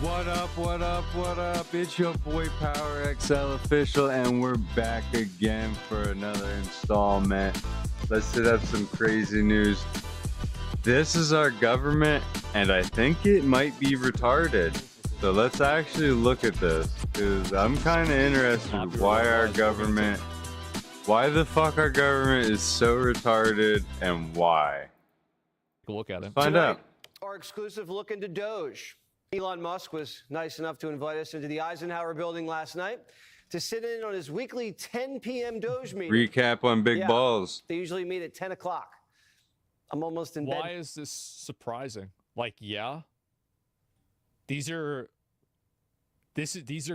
What up, what up, what up? It's your boy PowerXLofficial, and we're back again for another installment. Let's set up some crazy news. This is our government, and I think it might be retarded. So let's actually look at this, because I'm kind of interested why the fuck our government is so retarded and why. Look at it. Find out. Our exclusive look into Doge. Elon Musk was nice enough to invite us into the Eisenhower building last night to sit in on his weekly 10 p.m. Doge meeting. Recap on big balls. They usually meet at 10 o'clock. I'm almost in bed. Why is this surprising? Like, yeah, these are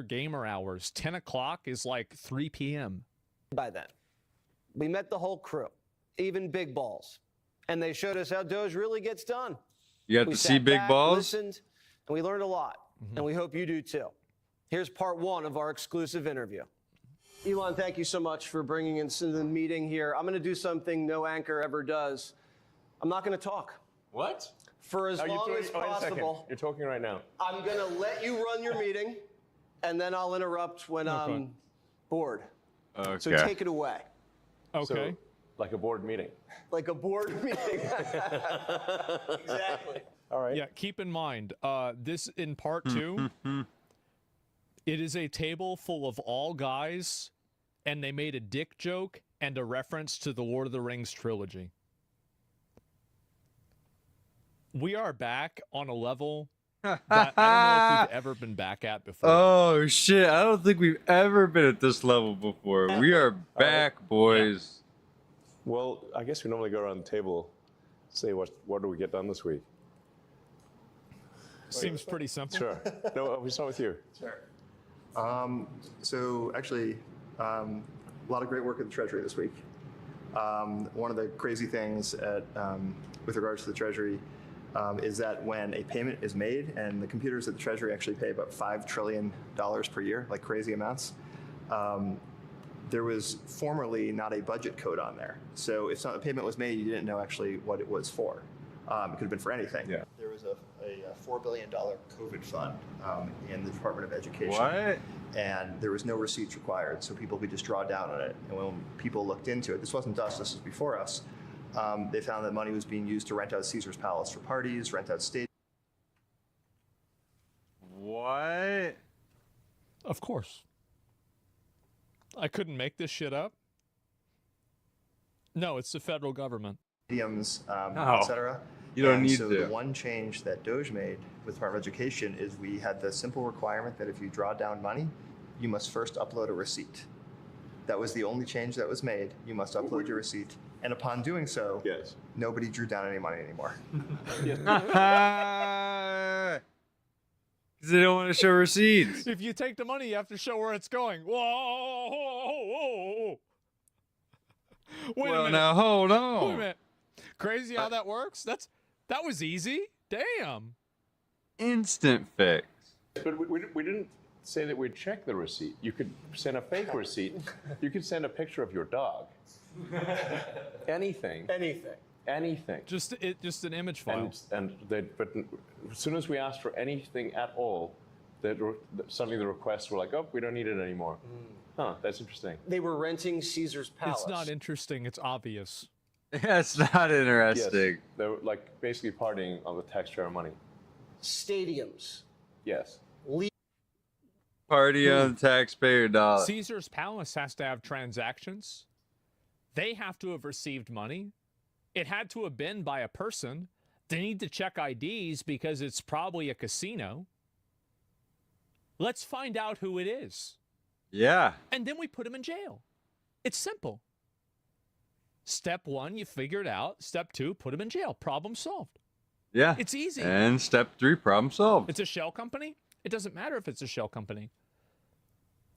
gamer hours. 10 o'clock is like 3 p.m. By then, we met the whole crew, even big balls, and they showed us how Doge really gets done. You got to see big balls? Listened, and we learned a lot, and we hope you do too. Here's part one of our exclusive interview. Elon, thank you so much for bringing us into the meeting here. I'm going to do something no anchor ever does. I'm not going to talk. What? For as long as possible. You're talking right now. I'm going to let you run your meeting, and then I'll interrupt when I'm bored. Okay. So take it away. Okay. So, like a board meeting. Like a board meeting. Exactly. All right. Yeah, keep in mind, this in part two, it is a table full of all guys, and they made a dick joke and a reference to the Lord of the Rings trilogy. We are back on a level that I don't know if we've ever been back at before. Oh, shit. I don't think we've ever been at this level before. We are back, boys. Yeah. Well, I guess we normally go around the table, say what do we get done this week? Seems pretty simple. Sure. No, we start with you. Sure. So actually, a lot of great work at the Treasury this week. One of the crazy things with regards to the Treasury is that when a payment is made, and the computers at the Treasury actually pay about $5 trillion per year, like crazy amounts, there was formerly not a budget code on there. So if a payment was made, you didn't know actually what it was for. It could have been for anything. Yeah. There was a $4 billion COVID fund in the Department of Education. What? And there was no receipts required, so people could just draw down on it. And when people looked into it, this wasn't us, this was before us, they found that money was being used to rent out Caesar's Palace for parties, rent out stadiums. What? Of course. I couldn't make this shit up. No, it's the federal government. Etc. You don't need so to. The one change that Doge made with the Department of Education is we had the simple requirement that if you draw down money, you must first upload a receipt. That was the only change that was made. You must upload your receipt. And upon doing so, Yes. nobody drew down any money anymore. Because they don't want to show receipts. If you take the money, you have to show where it's going. Whoa! Wait a minute. Now hold on. Wait a minute. Crazy how that works? That was easy. Damn. Instant fix. But we didn't say that we'd check the receipt. You could send a fake receipt. You could send a picture of your dog. Anything. Anything. Just an image file. But as soon as we asked for anything at all, suddenly the requests were like, oh, we don't need it anymore. Huh, that's interesting. They were renting Caesar's Palace. It's not interesting. It's obvious. That's not interesting. Yes. They were like basically partying on the taxpayer money. Stadiums. Yes. Party on taxpayer dollar. Caesar's Palace has to have transactions. They have to have received money. It had to have been by a person. They need to check IDs because it's probably a casino. Let's find out who it is. Yeah. And then we put them in jail. It's simple. Step one, you figure it out. Step two, put them in jail. Problem solved. Yeah. It's easy. And step 3, problem solved. It's a shell company. It doesn't matter if it's a shell company.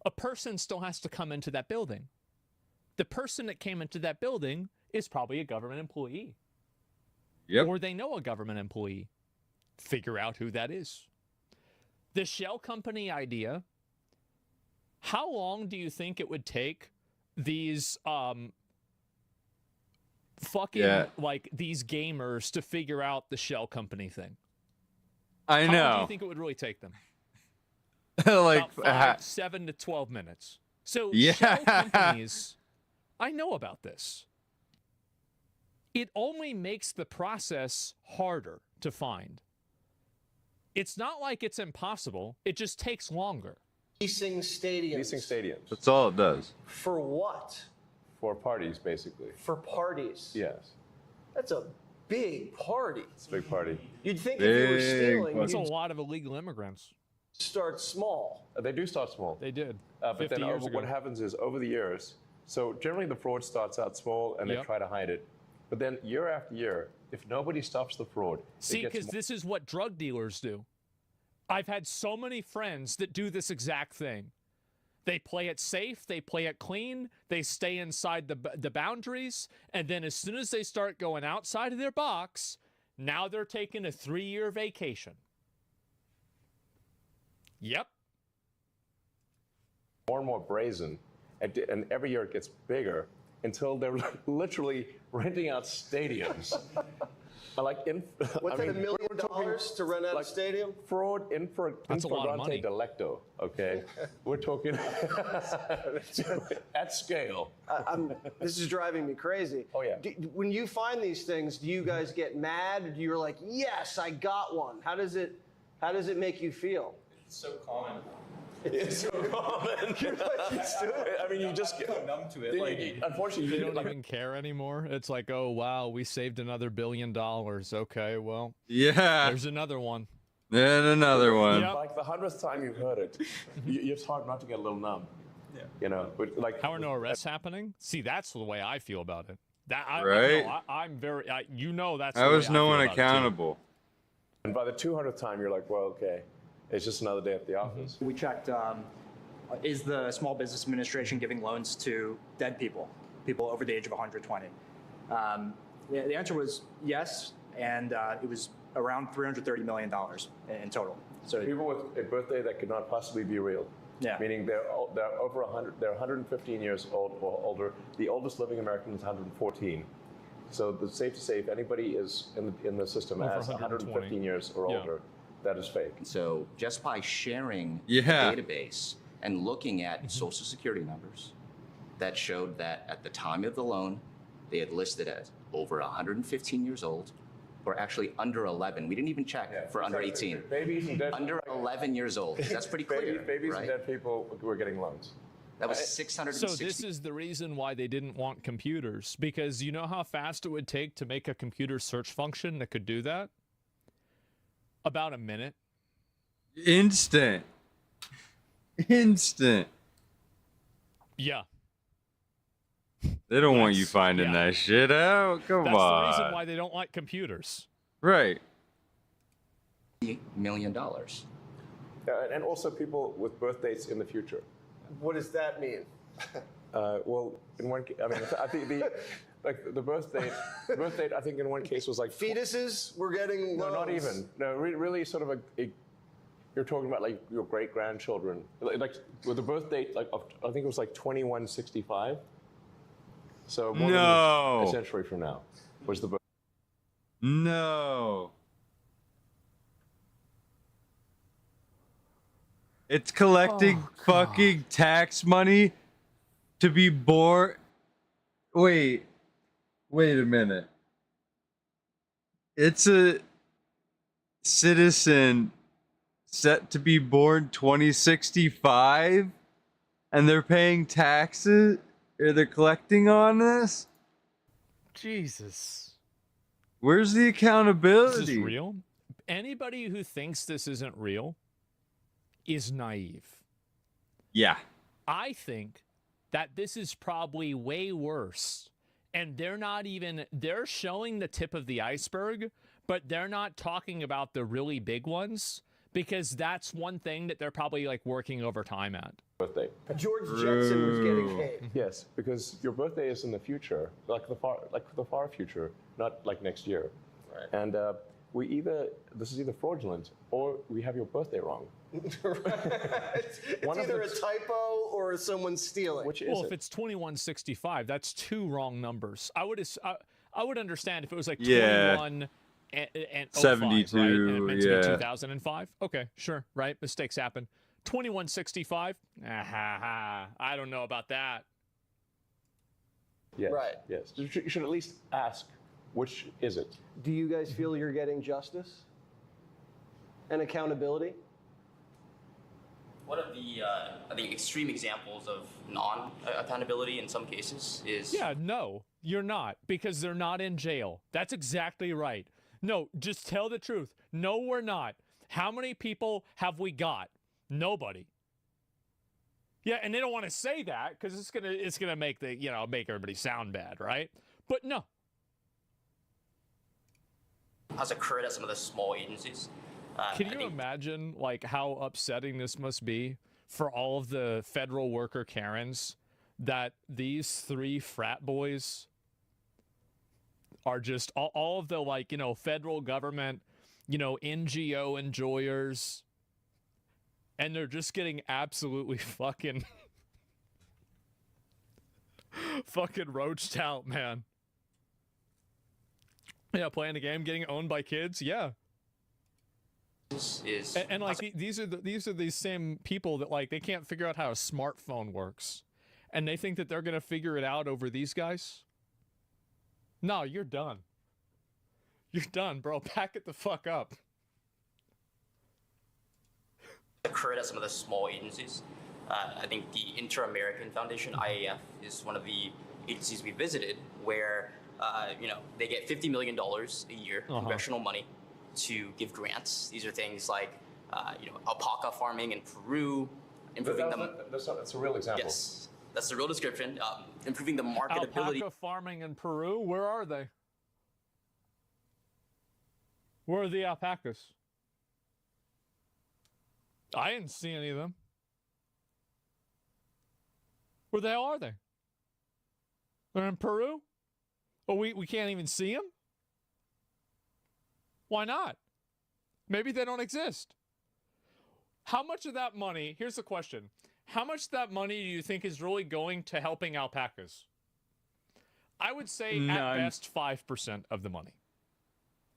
A person still has to come into that building. The person that came into that building is probably a government employee. Yep. Or they know a government employee. Figure out who that is. The shell company idea, how long do you think it would take these these gamers to figure out the shell company thing? I know. How long do you think it would really take them? Like, about 7 to 12 minutes. So Yeah. shell companies, I know about this. It only makes the process harder to find. It's not like it's impossible. It just takes longer. Leasing stadiums. Leasing stadiums that's all it does. For what? for parties, basically. For parties. Yes, That's a big party. it's a big party. You'd think if you were Big stealing, That's a you'd lot of illegal immigrants. start small. They do start small. They did. But 50 then years ago. what happens is over the years, so generally the fraud starts out small and they Yep. try to hide it. But then year after year, if nobody stops the fraud, See, it gets because this is what drug dealers do. I've had so many friends that do this exact thing. They play it safe, they play it clean, they stay inside the boundaries, and then as soon as they start going outside of their box, now they're taking a 3-year vacation. Yep. more and more brazen, and every year it gets bigger until they're literally renting out stadiums. Like What's that, $1 million to rent out a stadium? Fraud That's a lot of money. delicto, okay? We're talking at scale. This is driving me crazy. Oh, yeah. When you find these things, do you guys get mad? Or do you like, yes, I got one? How does it make you feel? It's so common. It's so common. You're like, used to it. I mean, you just get So numb to it. Like, unfortunately, They don't even care anymore. It's like, oh, wow, we saved another $1 billion. Okay, well, Yeah. there's another one. And another one. Yep. like the 100th time you've heard it, it's hard not to get a little numb. Yeah. You know, but like How are no arrests happening? See, that's the way I feel about it. Right. I'm very, that's I the was way no feel one about it, too. accountable. And by the 200th time, you're like, well, okay, it's just another day at the office. We checked, is the Small Business Administration giving loans to dead people, people over the age of 120? The answer was yes, and it was around $330 million in total. So People with a birthday that could not possibly be real. Yeah. Meaning they're over 100, they're 115 years old or older. The oldest living American is 114. So it's safe to say if anybody is in the system Over as 120. 115 years or Yeah. older, that is fake. So just by sharing Yeah. the database and looking at social security numbers, that showed that at the time of the loan, they had listed as over 115 years old, or actually under 11. We didn't even check for under 18. Babies and dead Under 11 years old. That's pretty clear, babies right? and dead people were getting loans. That was So 660. this is the reason why they didn't want computers, because you know how fast it would take to make a computer search function that could do that? About a minute. Instant. Instant. Yeah. They don't want you That's- finding yeah. that shit out. Come That's the on. reason why they don't like computers. Right. $1 million. And also people with birth dates in the future. What does that mean? Well, in one, I mean, I think the birth date, I think in one case was like Fetuses were getting No, not loans. even. No, really sort of you're talking about like your great grandchildren, like with the birth date, like of, I think it was like 2165. So more No. than a century from now was the birth. No. It's collecting fucking tax money to be born. Wait a minute. It's a citizen set to be born 2065 and they're paying taxes, or they're collecting on this? Jesus. Where's the This accountability? is real? Anybody who thinks this isn't real is naive. Yeah. I think that this is probably way worse. And they're showing the tip of the iceberg, but they're not talking about the really big ones, because that's one thing that they're probably like working overtime at. Birthday. George Jetson was getting paid. Yes, because your birthday is in the future, like the far future, not like next year. Right. And this is either fraudulent or we have your birthday wrong. It's One of either a the- typo or some's stealing. Which is Well, it? if it's 2165, that's two wrong numbers. I would understand if it was like Yeah. 21 and 05, 72, right? And it meant to be yeah. 2005. Okay, sure, right? Mistakes happen. 2165. I don't know about that. Yes. Right. Yes. You should at least ask, which is it? Do you guys feel you're getting justice and accountability? One of the, I think, extreme examples of non-accountability in some cases is... Yeah, no, you're not, because they're not in jail. That's exactly right. No, just tell the truth. No, we're not. How many people have we got? Nobody. Yeah, and they don't want to say that because it's gonna make make everybody sound bad, right? But no. has occurred at some of the small agencies. Can you imagine like how upsetting this must be for all of the federal worker Karens that these 3 frat boys are just all of the federal government, NGO enjoyers, and they're just getting absolutely fucking roached out, man. Yeah, playing the game, getting owned by kids, yeah. And these are these same people that they can't figure out how a smartphone works, and they think that they're gonna figure it out over these guys. No, you're done. You're done, bro. Pack it the fuck up. Occurred at some of the small agencies. I think the Inter-American Foundation, IAF, is one of the agencies we visited where, they get $50 million a year, congressional money, to give grants. These are things like, alpaca farming in Peru, improving That's a real example. Yes, that's the real description. Improving the marketability. Alpaca farming in Peru? Where are they? Where are the alpacas? I didn't see any of them. Where the hell are they? They're in Peru? Oh, we can't even see them? Why not? Maybe they don't exist. How much of that money, here's the question. How much of that money do you think is really going to helping alpacas? I would say at best 5% of the money.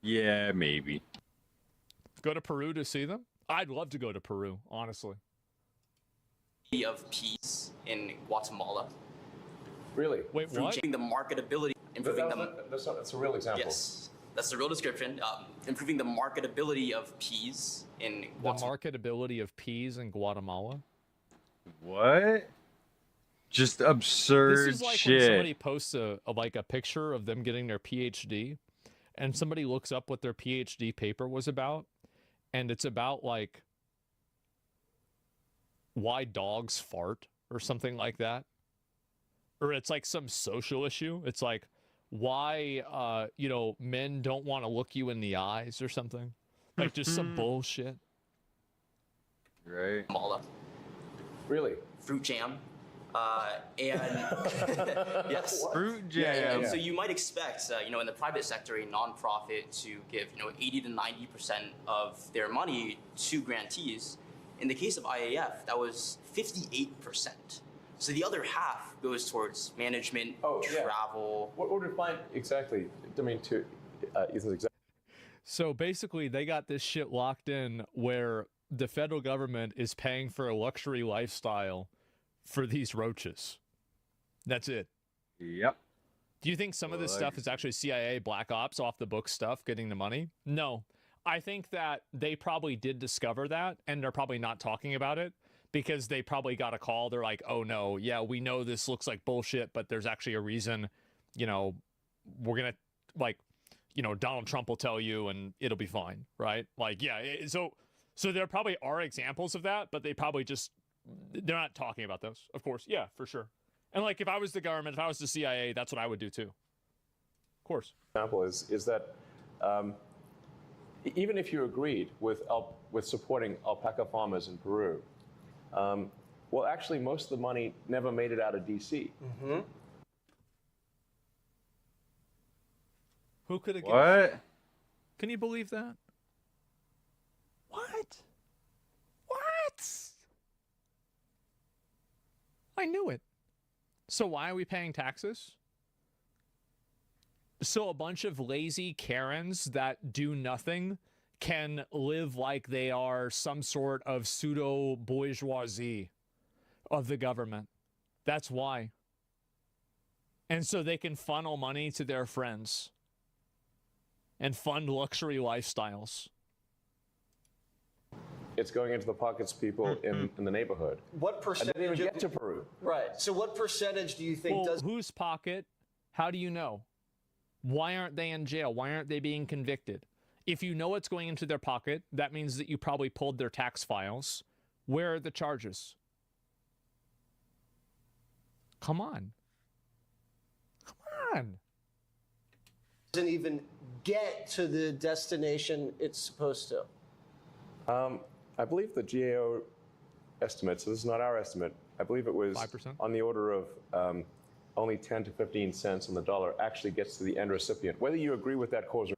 Yeah, maybe. Go to Peru to see them? I'd love to go to Peru, honestly. Of peas in Guatemala. Really? Wait, what? The marketability, improving That's a real example. Yes, that's the real description. Improving the marketability of peas in Guatemala. The marketability of peas in Guatemala? What? Just absurd This is like shit. when somebody posts a picture of them getting their PhD, and somebody looks up what their PhD paper was about, and it's about why dogs fart or something like that. Or it's like some social issue. It's like why men don't want to look you in the eyes or something. Like just some bullshit. Right. Really? Fruit jam. And yes, Fruit jam. And so you might expect, in the private sector, a nonprofit to give, 80 to 90% of their money to grantees. In the case of IAF, that was 58%. So the other half goes towards management, travel. What would it find exactly? I mean, to Ethan's exact. So basically, they got this shit locked in where the federal government is paying for a luxury lifestyle for these roaches. That's it. Yep. Do you think some of this stuff is actually CIA black ops off the book stuff getting the money? No. I think that they probably did discover that, and they're probably not talking about it because they probably got a call. They're like, oh no, yeah, we know this looks like bullshit, but there's actually a reason, we're going to, Donald Trump will tell you and it'll be fine, right? So there probably are examples of that, but they probably they're not talking about those, of course. Yeah, for sure. And if I was the government, if I was the CIA, that's what I would do too. Of course. Example is that even if you agreed with supporting alpaca farmers in Peru, actually most of the money never made it out of D.C. Mm-hmm. Who could have? What? Can you believe that? What? I knew it. So why are we paying taxes? So a bunch of lazy Karens that do nothing can live like they are some sort of pseudo bourgeoisie of the government. That's why. And so they can funnel money to their friends and fund luxury lifestyles. It's going into the pockets of people in the neighborhood. What percentage? I didn't even get to Peru. Right. So what percentage do you think Well, does? whose pocket? How do you know? Why aren't they in jail? Why aren't they being convicted? If you know it's going into their pocket, that means that you probably pulled their tax files. Where are the charges? Come on. Come on. Doesn't even get to the destination it's supposed to. I believe the GAO estimates, so this is not our estimate, I believe it was 5%? on the order of only 10 to 15 cents on the dollar actually gets to the end recipient. Whether you agree with that cause or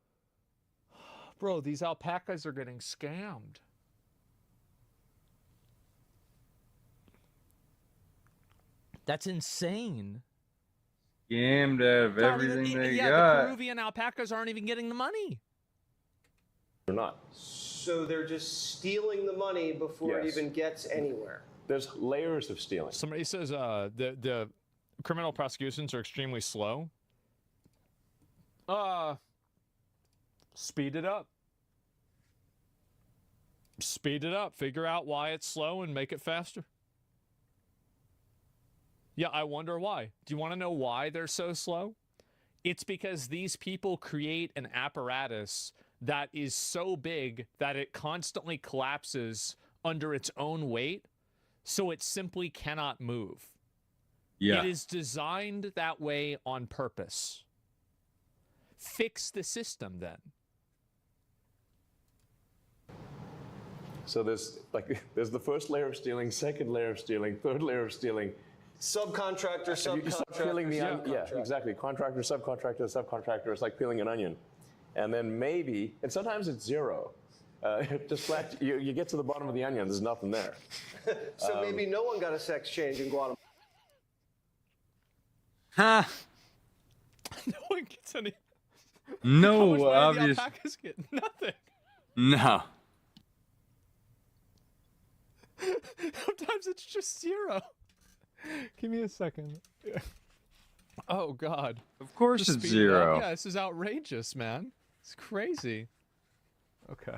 Bro, these alpacas are getting scammed. That's insane. Scammed out of Tommy, everything they yeah, got. the Peruvian alpacas aren't even getting the money. not. So they're just stealing the money before it Yes. even gets anywhere. There's layers of stealing. Somebody says the criminal prosecutions are extremely slow. Speed it up. Speed it up. Figure out why it's slow and make it faster. Yeah, I wonder why. Do you want to know why they're so slow? It's because these people create an apparatus that is so big that it constantly collapses under its own weight, so it simply cannot move. Yeah. It is designed that way on purpose. Fix the system then. So there's the first layer of stealing, second layer of stealing, third layer of stealing. Subcontractor, You start peeling the onion. Yeah, subcontractor. exactly. Contractor, subcontractor. It's like peeling an onion. And then maybe, and sometimes it's zero. Just flat, you get to the bottom of the onion, there's nothing there. So maybe no one got a sex change in Guatemala. Ha! No one gets any. How much No, money do the obvious. alpacas get? Nothing. No. Sometimes it's just zero. Give me a second. Oh God. Of course Just it's speed it up. zero. Yeah, this is outrageous, man. It's crazy. Okay.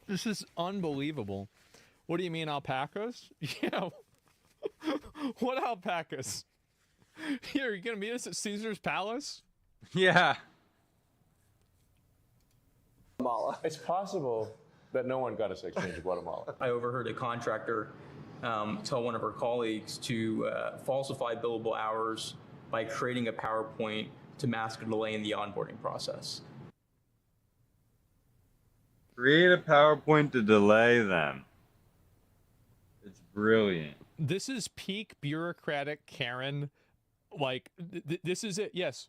This is unbelievable. What do you mean alpacas? Yeah. What alpacas? Here, you gonna meet us at Caesar's Palace? Yeah. It's possible that no one got a sex change in Guatemala. I overheard a contractor tell one of her colleagues to falsify billable hours by creating a PowerPoint to mask a delay in the onboarding process. Create a PowerPoint to delay them. It's brilliant. This is peak bureaucratic Karen. Like, this is it. Yes.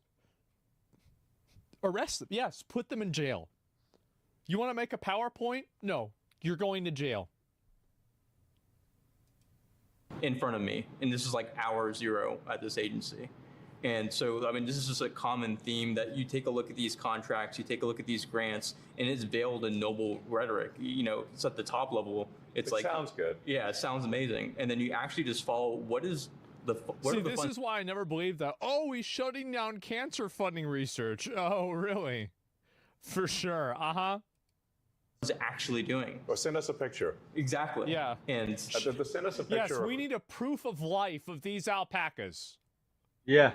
Arrest them. Yes. Put them in jail. You want to make a PowerPoint? No. You're going to jail. In front of me, and this is like hour zero at this agency. And so, I mean, this is just a common theme that you take a look at these contracts, you take a look at these grants, and it's veiled in noble rhetoric. You know, it's at the top level. It's It like, sounds good. yeah, it sounds amazing. And then you actually just follow what is the, what See, are the this is why I never believed that. Oh, he's shutting down cancer funding research. Oh, really? For sure. Uh-huh. is actually doing. Or send us a picture. Exactly. Yeah. And Send us a picture. Yes, we need a proof of life of these alpacas. Yeah.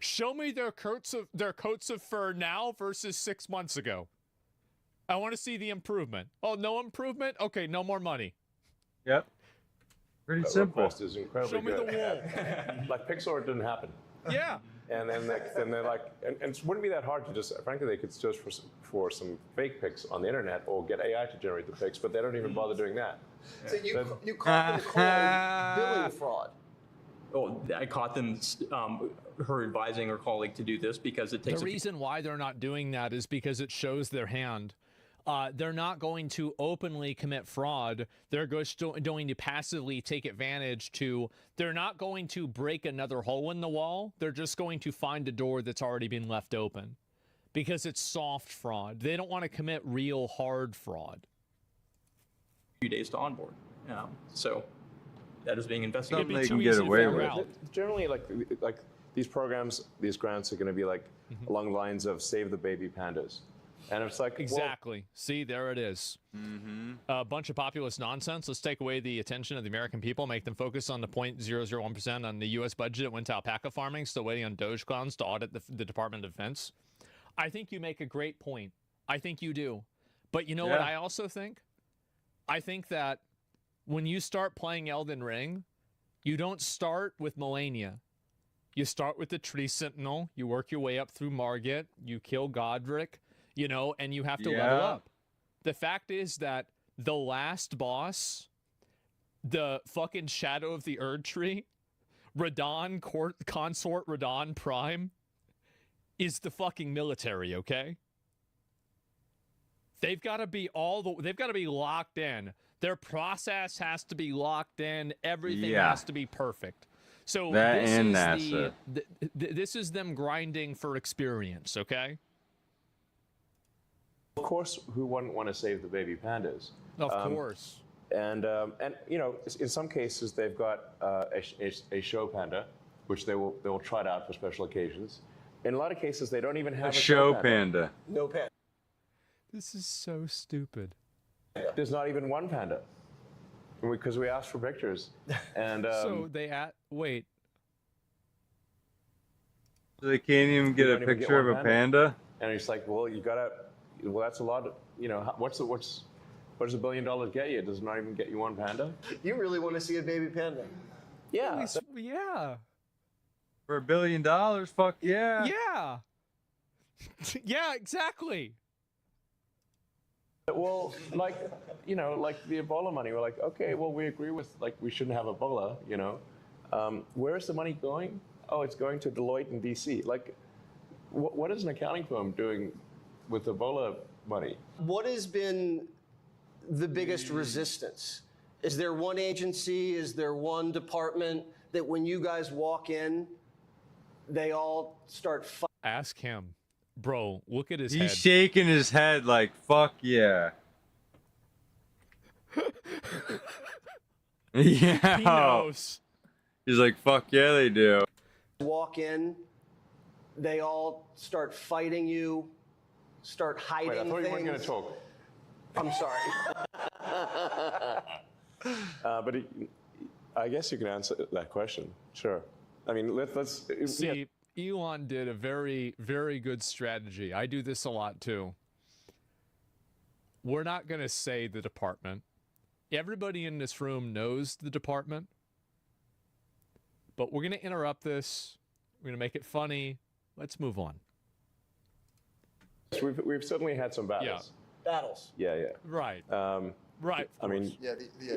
Show me their coats of fur now versus 6 months ago. I want to see the improvement. Oh, no improvement? Okay, no more money. Yep. Pretty That simple. request is incredibly Show me good. the wool. Like Pixar, it didn't happen. Yeah. And then they're like, and it wouldn't be that hard to just, frankly, they could search for some fake pics on the internet or get AI to generate the pics, but they don't even bother doing that. So you caught them calling billing fraud. oh, I caught them, her advising her colleague to do this because it takes The reason why they're not doing that is because it shows their hand. They're not going to openly commit fraud. They're going to passively take advantage to, they're not going to break another hole in the wall. They're just going to find a door that's already been left open because it's soft fraud. They don't want to commit real hard fraud. Few days to onboard. So that is being investigated. Something they can get away with. Generally, like these programs, these grants are going to be like along the lines of save the baby pandas. And it's like, exactly. See, there it is. A bunch of populist nonsense. Let's take away the attention of the American people, make them focus on the 0.001% on the U.S. budget that went to alpaca farming, still waiting on Doge clowns to audit the Department of Defense. I think you make a great point. I think you do. But you know what I also think? I think that when you start playing Elden Ring, you don't start with Melania. You start with the Tree Sentinel. You work your way up through Margit. You kill Godric. You know, and you have to level up. The fact is that the last boss, the fucking Shadow of the Erd Tree, Radon Consort Radon Prime, is the fucking military, okay? They've got to be they've got to be locked in. Their process has to be locked in. Everything has to be perfect. So that this and is NASA. This is them grinding for experience, okay? Of course, who wouldn't want to save the baby pandas? Of course. And you know, in some cases they've got a show panda, which they will trot out for special occasions. In a lot of cases, they don't even have a show panda. No panda. This is so stupid. There's not even one panda, because we asked for pictures, and so they wait. So they can't even get a picture of a panda? And it's like, well, you gotta. Well, that's a lot. You know, what does $1 billion get you? It does not even get you one panda. You really want to see a baby panda? Yeah. Yeah. For $1 billion? Fuck yeah. Yeah. Yeah, exactly. Well, like, you know, like the Ebola money, we're like, okay, well, we agree with, like, we shouldn't have Ebola, you know. Where's the money going? Oh, it's going to Deloitte in DC. Like, what is an accounting firm doing with Ebola money? What has been the biggest resistance? Is there one agency, is there one department that when you guys walk in, they all start fighting? Ask him. Bro, look at his He's head. shaking his head like, fuck yeah. Yeah. He knows. He's like, fuck yeah, they do. Walk in, they all start fighting you, start hiding Wait, I thought things. you weren't going to talk. I'm sorry. But I guess you can answer that question. Sure. I mean, let's See, Elon did a very, very good strategy. I do this a lot too. We're not going to say the department. Everybody in this room knows the department. But we're going to interrupt this. We're going to make it funny. Let's move on. We've certainly had some battles. Battles. Yeah, yeah. Right. Right. I mean,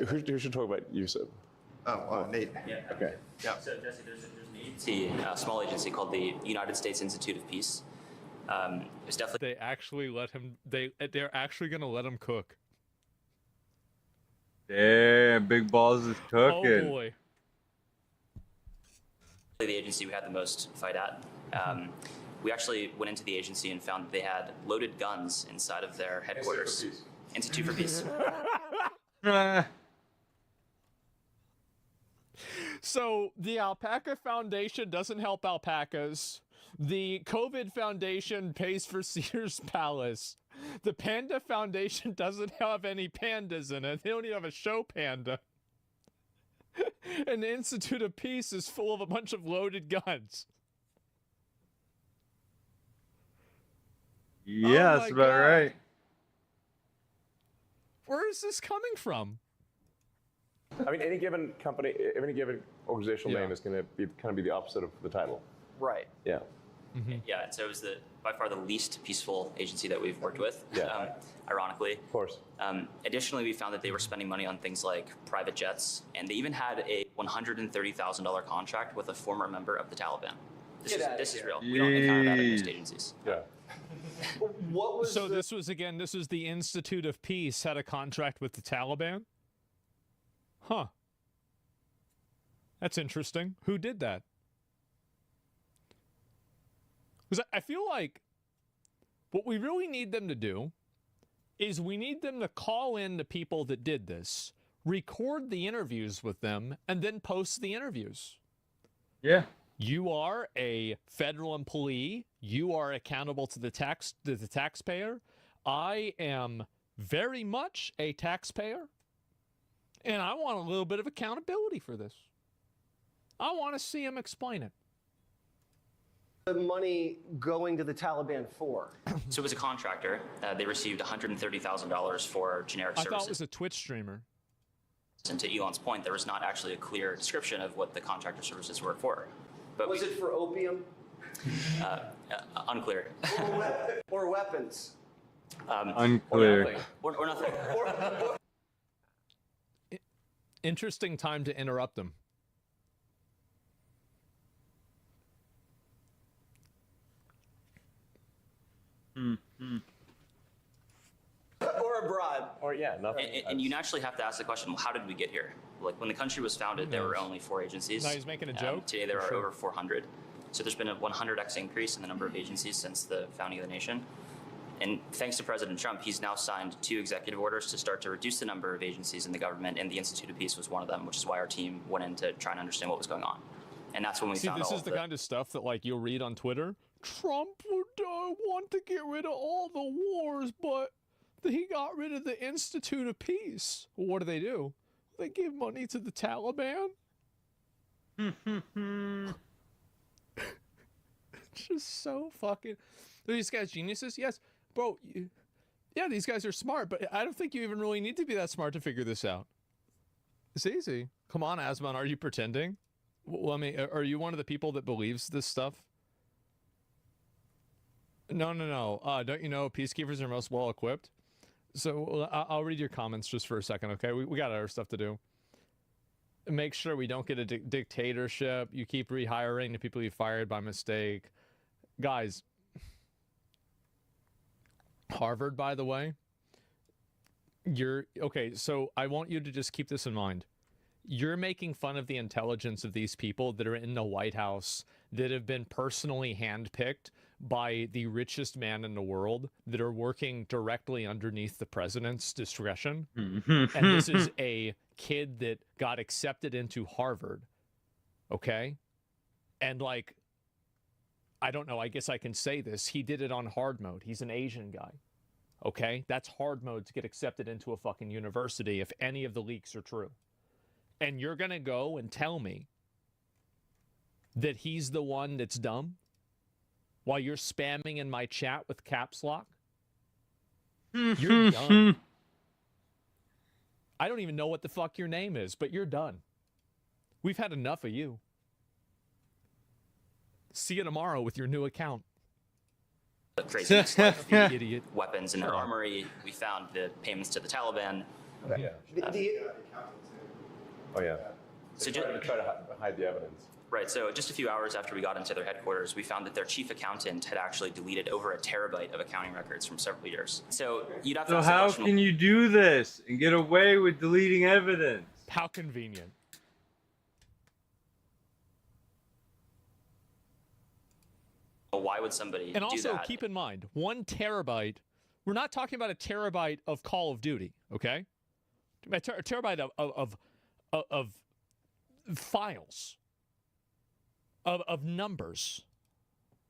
who should talk about Yusuf? Nate. Yeah. Okay. Yeah. So Jesse, there's an agency, a small agency called the United States Institute of Peace. It's definitely They actually let him. They're actually going to let him cook. Damn, Big Balls is cooking. Oh boy. the agency we had the most fight at. We actually went into the agency and found that they had loaded guns inside of their headquarters. Institute for Peace. So the Alpaca Foundation doesn't help alpacas. The COVID Foundation pays for Sears Palace. The Panda Foundation doesn't have any pandas in it. They don't even have a show panda. And the Institute of Peace is full of a bunch of loaded guns. Yeah, that's about right. Where is this coming from? I mean, any given company, any given organizational name is going to kind of be the opposite of the title. Right. Yeah. Mm-hmm. Yeah, and so it was by far the least peaceful agency that we've worked with, ironically. Of course. Additionally, we found that they were spending money on things like private jets, and they even had a $130,000 contract with a former member of the Taliban. This is real. We don't encounter that in most agencies. Yeah. What was So the, this was the Institute of Peace had a contract with the Taliban? Huh. That's interesting. Who did that? Because I feel like what we really need them to do is we need them to call in the people that did this, record the interviews with them, and then post the interviews. Yeah. You are a federal employee. You are accountable to the taxpayer. I am very much a taxpayer, and I want a little bit of accountability for this. I want to see him explain it. the money going to the Taliban for? So it was a contractor. They received $130,000 for generic I services. thought it was a Twitch streamer. And to Elon's point, there was not actually a clear description of what the contractor services were for. But Was it for opium unclear. or weapons? Unclear. Or nothing. Interesting time to interrupt them. Or a bribe? Or yeah, nothing. And you naturally have to ask the question, well, how did we get here? Like when the country was founded, there were only 4 agencies. No, he's making a joke. Today there For are sure. over 400. So there's been a 100x increase in the number of agencies since the founding of the nation. And thanks to President Trump, he's now signed 2 executive orders to start to reduce the number of agencies in the government, and the Institute of Peace was one of them, which is why our team went in to try and understand what was going on. And that's when we See, found this all is of the kind of stuff that like you'll read on Twitter. Trump would want to get rid of all the wars, but he got rid of the Institute of Peace. Well, what do? They give money to the Taliban? It's just so fucking... Are these guys geniuses? Yes. Bro, yeah, these guys are smart, but I don't think you even really need to be that smart to figure this out. It's easy. Come on, Asman, are you pretending? Well, I mean, are you one of the people that believes this stuff? No. Don't you know peacekeepers are most well equipped? So I'll read your comments just for a second, okay? We got other stuff to do. Make sure we don't get a dictatorship. You keep rehiring the people you fired by mistake. Guys, Harvard, by the way, okay, so I want you to just keep this in mind. You're making fun of the intelligence of these people that are in the White House that have been personally handpicked by the richest man in the world that are working directly underneath the president's discretion. And this is a kid that got accepted into Harvard. Okay? And like, I don't know, I guess I can say this. He did it on hard mode. He's an Asian guy. Okay? That's hard mode to get accepted into a fucking university if any of the leaks are true. And you're going to go and tell me that he's the one that's dumb while you're spamming in my chat with caps lock? You're done. I don't even know what the fuck your name is, but you're done. We've had enough of you. See you tomorrow with your new account. craziness like the Idiot. weapons in their armory. We found the payments to the Taliban. Yeah. Oh yeah. So Try to hide the evidence. Right, so just a few hours after we got into their headquarters, we found that their chief accountant had actually deleted over a terabyte of accounting records from several years. So you'd have to So ask the how question, can you do this and get away with deleting evidence? How convenient. well, why would somebody And do also, that? keep in mind, 1 terabyte, we're not talking about a terabyte of Call of Duty, okay? A terabyte of files, of numbers.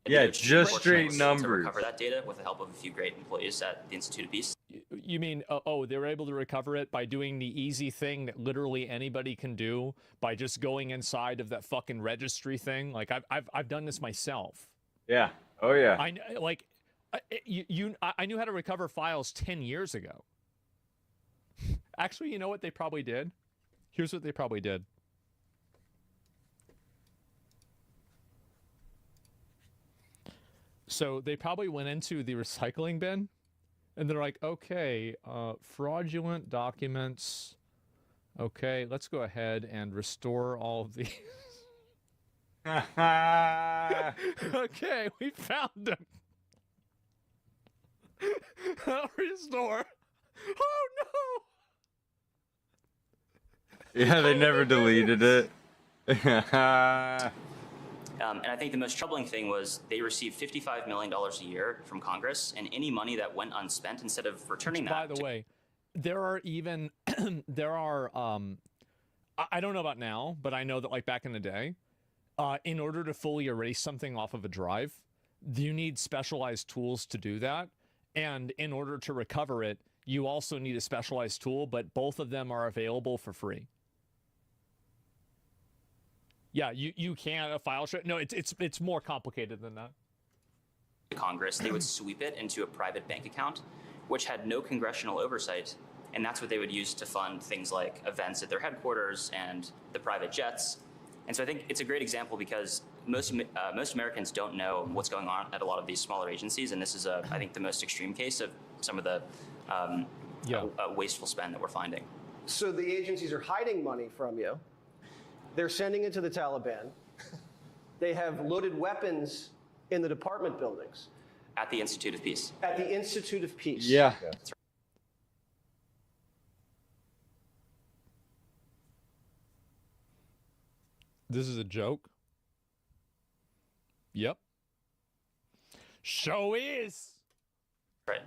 Yeah, It's just fortunate straight to numbers. recover that data with the help of a few great employees at the Institute of Peace. You mean, they were able to recover it by doing the easy thing that literally anybody can do by just going inside of that fucking registry thing? Like, I've done this myself. Yeah. Oh yeah. I knew how to recover files 10 years ago. Actually, you know what they probably did? Here's what they probably did. So they probably went into the recycling bin and they're like, okay, fraudulent documents. Okay, let's go ahead and restore all of these. Okay, we found them. Restore. Oh no! Yeah, they never deleted it. And I think the most troubling thing was they received $55 million a year from Congress, and any money that went unspent, instead of returning By that. the way, there are even I don't know about now, but I know that like back in the day, in order to fully erase something off of a drive, you need specialized tools to do that. And in order to recover it, you also need a specialized tool, but both of them are available for free. Yeah, you can a file share. No, it's more complicated than that. Congress, they would sweep it into a private bank account, which had no congressional oversight, and that's what they would use to fund things like events at their headquarters and the private jets. And so I think it's a great example because most Americans don't know what's going on at a lot of these smaller agencies, and this is, I think, the most extreme case of some of the wasteful spend that we're finding. So the agencies are hiding money from you. They're sending it to the Taliban. They have loaded weapons in the department buildings. At the Institute of Peace. At the Institute of Peace. Yeah. This is a joke. Yep. Show is. Right.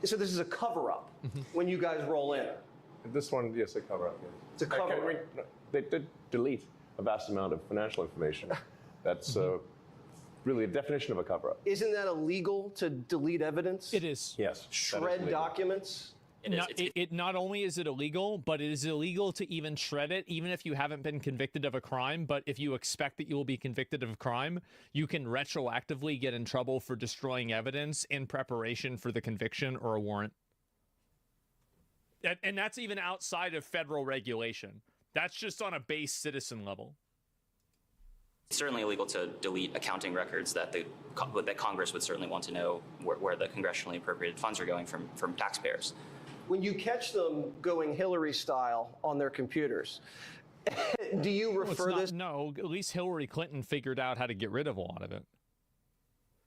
So this is a cover-up when you guys roll in. This one, yes, a cover-up. Yes. It's a cover-up. They did delete a vast amount of financial information. That's really a definition of a cover-up. Isn't that illegal to delete evidence? It is. Yes. Shred documents? It not only is it illegal, but it is illegal to even shred it, even if you haven't been convicted of a crime. But if you expect that you will be convicted of a crime, you can retroactively get in trouble for destroying evidence in preparation for the conviction or a warrant. And that's even outside of federal regulation. That's just on a base citizen level. It's certainly illegal to delete accounting records that that Congress would certainly want to know where the congressionally appropriated funds are going from taxpayers. When you catch them going Hillary style on their computers, do you refer this? No, at least Hillary Clinton figured out how to get rid of a lot of it.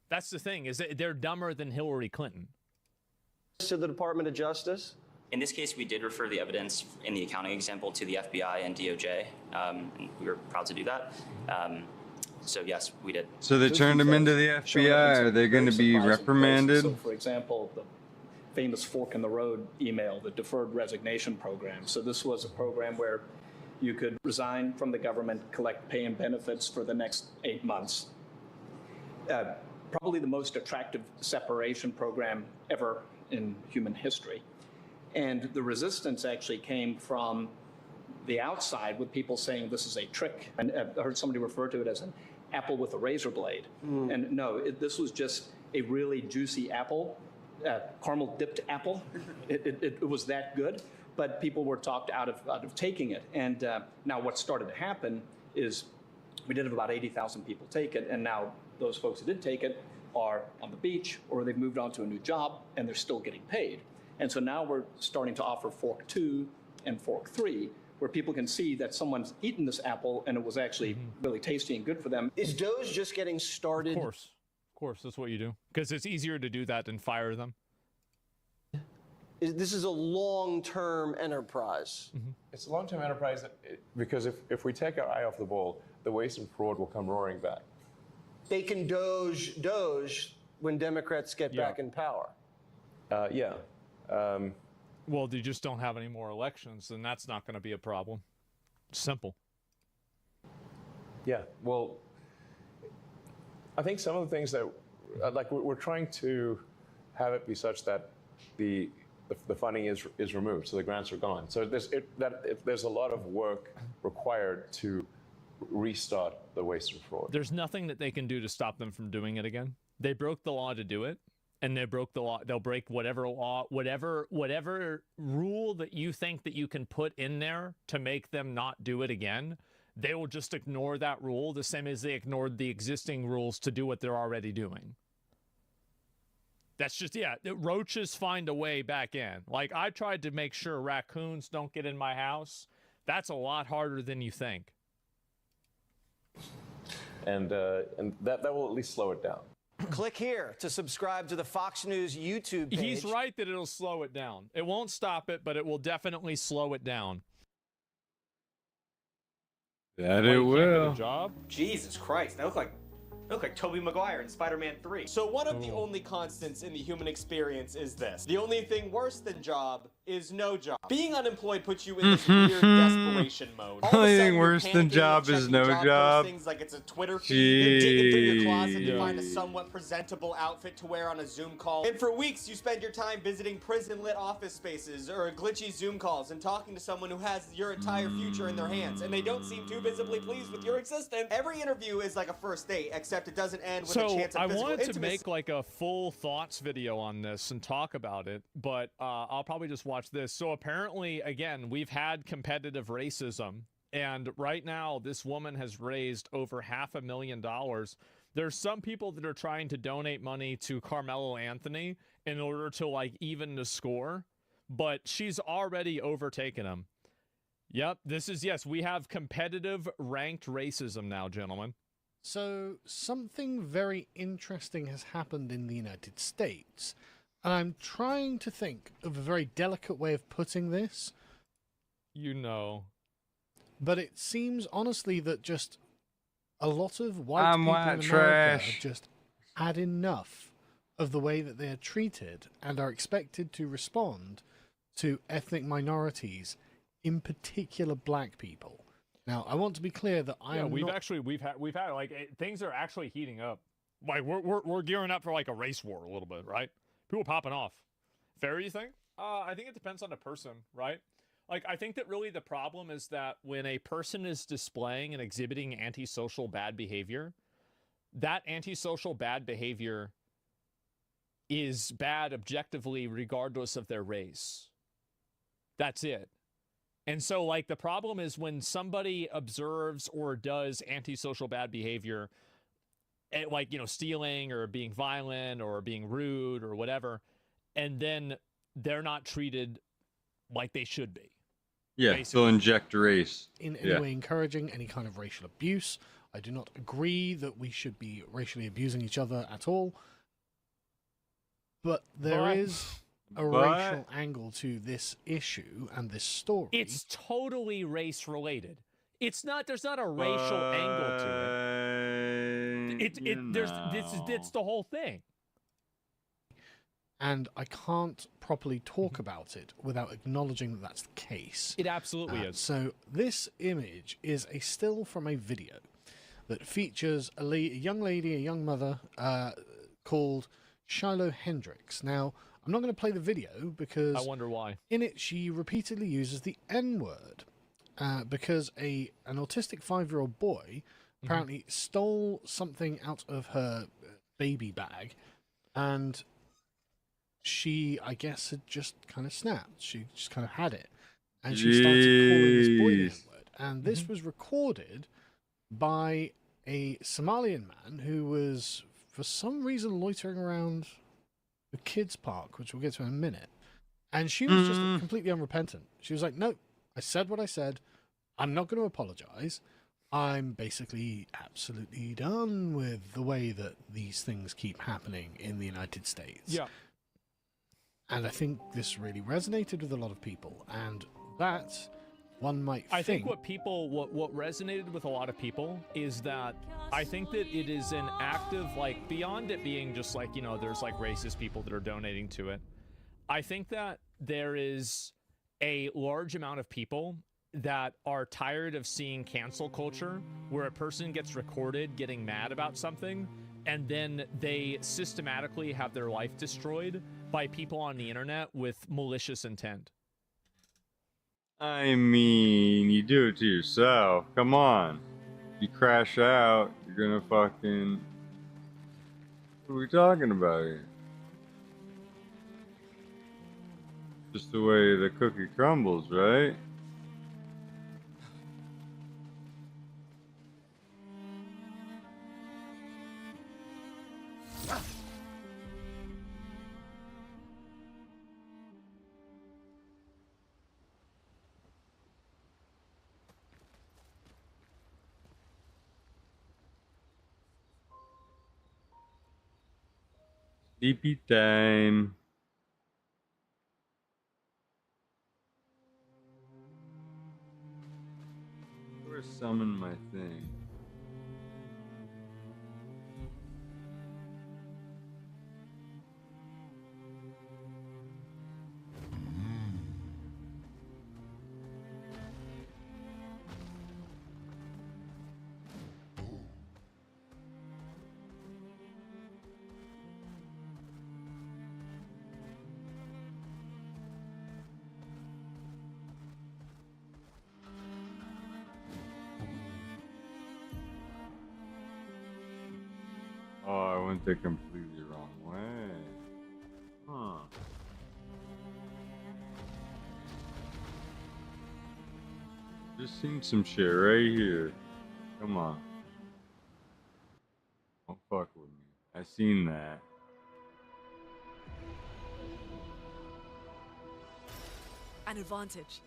That's the thing, is that they're dumber than Hillary Clinton. To the Department of Justice? In this case, we did refer the evidence in the accounting example to the FBI and DOJ, and we were proud to do that. So yes, we did. So they turned him into the FBI. Are they going to be reprimanded? So, for example, the famous fork in the road email, the deferred resignation program. So this was a program where you could resign from the government, collect pay and benefits for the next 8 months. Probably the most attractive separation program ever in human history. And the resistance actually came from the outside, with people saying this is a trick. And I heard somebody refer to it as an apple with a razor blade. And no, this was just a really juicy apple, caramel dipped apple. It was that good, but people were talked out of taking it. And now what started to happen is we did have about 80,000 people take it, and now those folks who did take it are on the beach, or they've moved on to a new job, and they're still getting paid. And so now we're starting to offer Fork 2 and Fork 3, where people can see that someone's eaten this apple and it was actually really tasty and good for them. Is Doge just getting started? Of course, that's what you do. Because it's easier to do that than fire them. This is a long-term enterprise. It's a long-term enterprise because if we take our eye off the ball, the waste and fraud will come roaring back. They can Doge when Democrats get back in power. Yeah. Well, they just don't have any more elections, and that's not going to be a problem. Simple. Yeah, well, I think some of the things that, like, we're trying to have it be such that the funding is removed, so the grants are gone. So there's a lot of work required to restart the waste and fraud. There's nothing that they can do to stop them from doing it again. They broke the law to do it. And they broke the law. They'll break whatever law, whatever rule that you think that you can put in there to make them not do it again. They will just ignore that rule the same as they ignored the existing rules to do what they're already doing. That's just, roaches find a way back in. Like, I tried to make sure raccoons don't get in my house. That's a lot harder than you think. And that will at least slow it down. Click here to subscribe to the Fox News YouTube page. He's right that it'll slow it down. It won't stop it, but it will definitely slow it down. That Why, it you can't get will. a job? Jesus Christ, that looked like Tobey Maguire in Spider-Man 3. So one of the only constants in the human experience is this. The only thing worse than job is no job. Being unemployed puts you in this weird desperation mode. All of a Only sudden, thing you're worse than panicking, job is checking no job. postings like it's a Twitter feed. You're digging through your closet to Jeez. find a somewhat presentable outfit to wear on a Zoom call. And for weeks, you spend your time visiting prison-lit office spaces or glitchy Zoom calls and talking to someone who has your entire future in their hands, and they don't seem too visibly pleased with your existence. Every interview is like a first date, except it doesn't end with a So chance of I physical wanted to intimacy. make like a full thoughts video on this and talk about it, but I'll probably just watch this. So apparently, again, we've had competitive racism, and right now this woman has raised over $500,000. There's some people that are trying to donate money to Carmelo Anthony in order to like even the score, but she's already overtaken him. Yep, this is, yes, we have competitive ranked racism now, gentlemen. So, something very interesting has happened in the United States, and I'm trying to think of a very delicate way of putting this. You know. But it seems, honestly, that just a lot of white people white in America trash. have just had enough of the way that they are treated and are expected to respond to ethnic minorities, in particular black people. Now, I want to be clear that I am we've not... actually we've had like things are actually heating up. Like we're gearing up for like a race war a little bit, right? People popping off. Fair, you think? I think it depends on the person, right? Like I think that really the problem is that when a person is displaying and exhibiting antisocial bad behavior, that antisocial bad behavior is bad objectively regardless of their race. That's it. And so, like, the problem is when somebody observes or does antisocial bad behavior, like, you know, stealing or being violent or being rude or whatever, and then they're not treated like they should be. Yeah, basically. they'll inject race. in any way encouraging any kind of racial abuse. I do not agree that we should be racially abusing each other at all. But there is a racial angle to this issue and this story. It's totally race related. It's not. There's not a racial angle to it. It's the whole thing. And I can't properly talk about it without acknowledging that that's the case. It absolutely is. So this image is a still from a video that features a young lady, a young mother, called Shiloh Hendricks. Now, I'm not going to play the video because I wonder why. In it, she repeatedly uses the N-word because an autistic 5-year-old boy apparently stole something out of her baby bag, and she, I guess, had just kind of snapped. She just kind of had it, and she started calling this boy the N-word. And this was recorded by a Somalian man who was, for some reason, loitering around the kids' park, which we'll get to in a minute. And she was just completely unrepentant. She was like, no, I said what I said. I'm not going to apologize. I'm basically absolutely done with the way that these things keep happening in the United States. Yeah. And I think this really resonated with a lot of people. And that, one might I think what resonated with a lot of people is that I think that it is an active, like, beyond it being just like, you know, there's like racist people that are donating to it. I think that there is a large amount of people that are tired of seeing cancel culture where a person gets recorded getting mad about something and then they systematically have their life destroyed by people on the internet with malicious intent. I mean, you do it to yourself. Come on. You crash out, you're gonna fucking... What are we talking about here? Just the way the cookie crumbles, right? DP time. Where's summon my thing? Oh, I went the completely wrong way. Huh. Just seen some shit right here. Come on. Don't fuck with me. I seen that. An advantage.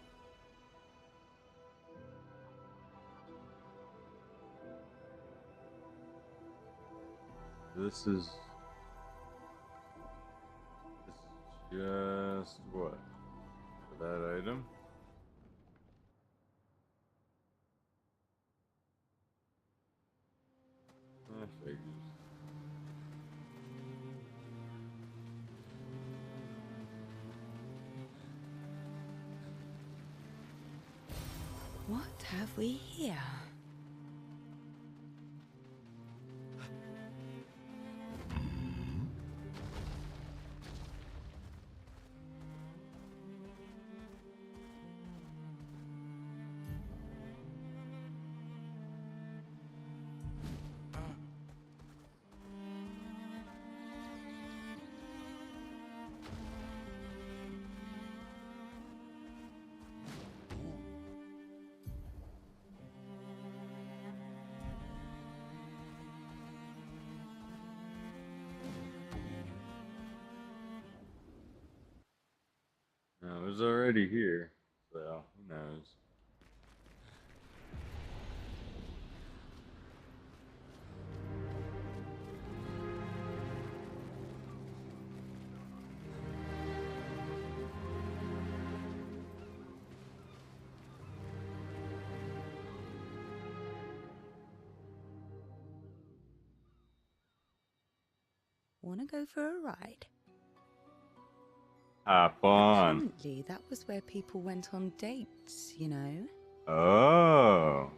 This is just what? For that item? I figures. What have we here? No, it was already here. So, who knows? Wanna go for a ride? Have fun. Apparently, that was where people went on dates, you know? Oh.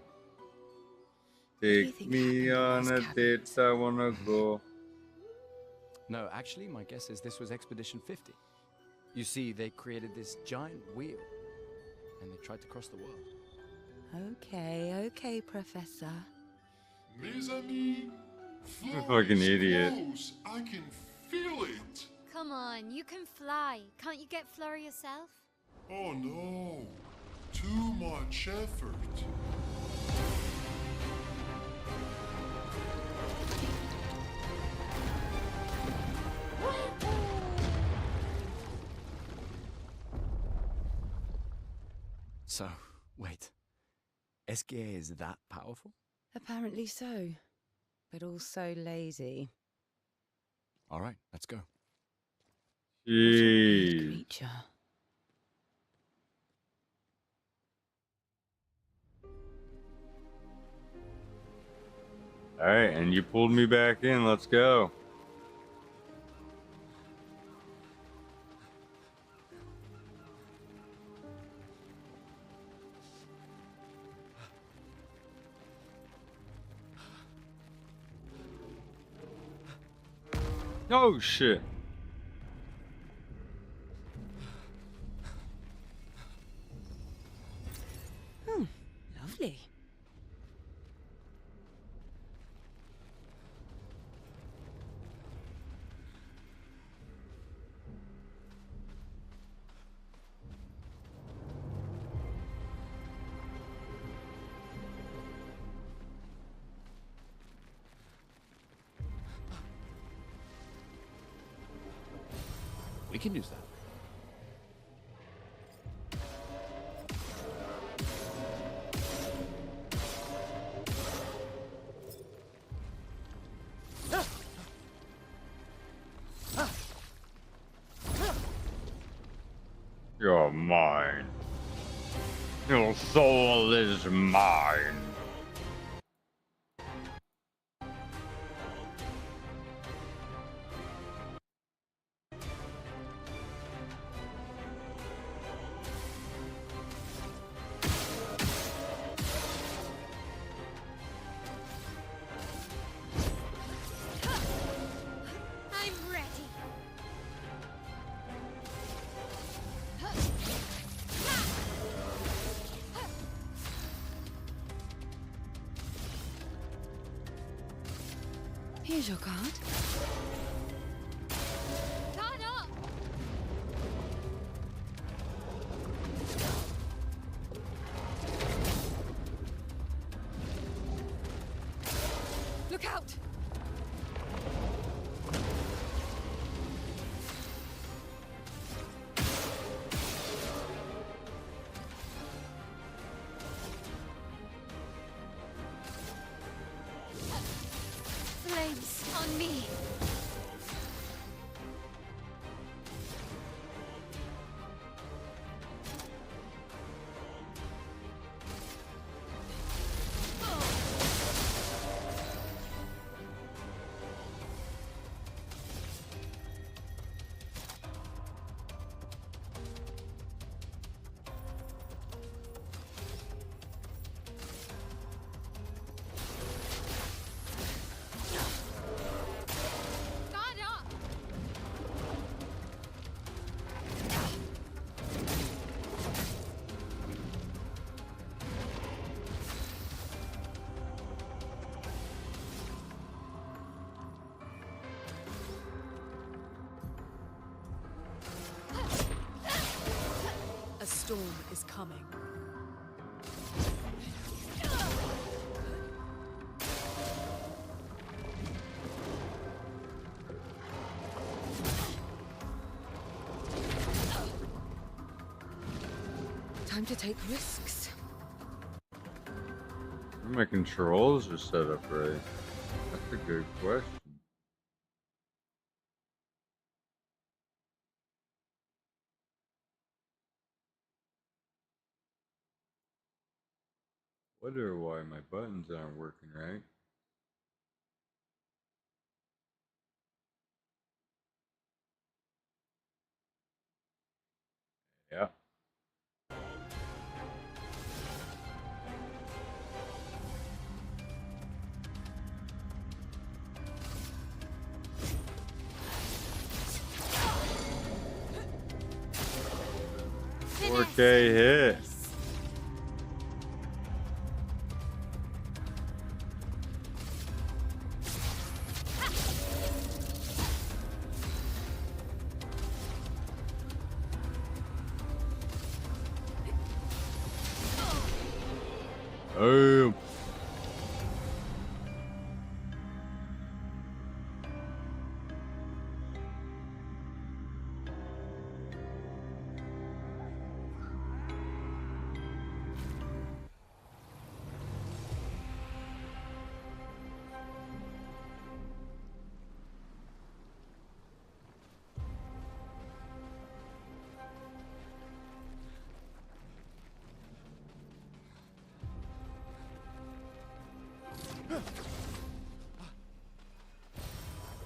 do you Take think me happened in on those a date, I wanna go. No, actually, my guess is this was Expedition 50. You see, they created this giant wheel, and they tried to cross the world. Okay, Professor. Mes amis, I'm a fucking idiot. close. I can feel it. Come on, you can fly. Can't you get Flora yourself? Oh no, too much effort. So, wait. SKA is that powerful? Apparently so. But also lazy. All right, let's go. Jeez. Creature. Alright, and you pulled me back in. Let's go. Oh shit. Oh, lovely. We can use that. You're mine. Your soul is mine. I'm ready. Here's your card. Card up. Look out! Flames on me. Guard up. A storm is coming. Time to take risks. My controls are set up right. That's a good question. Wonder why my buttons aren't working right. Yeah. Finish 4K hit. this. Oh.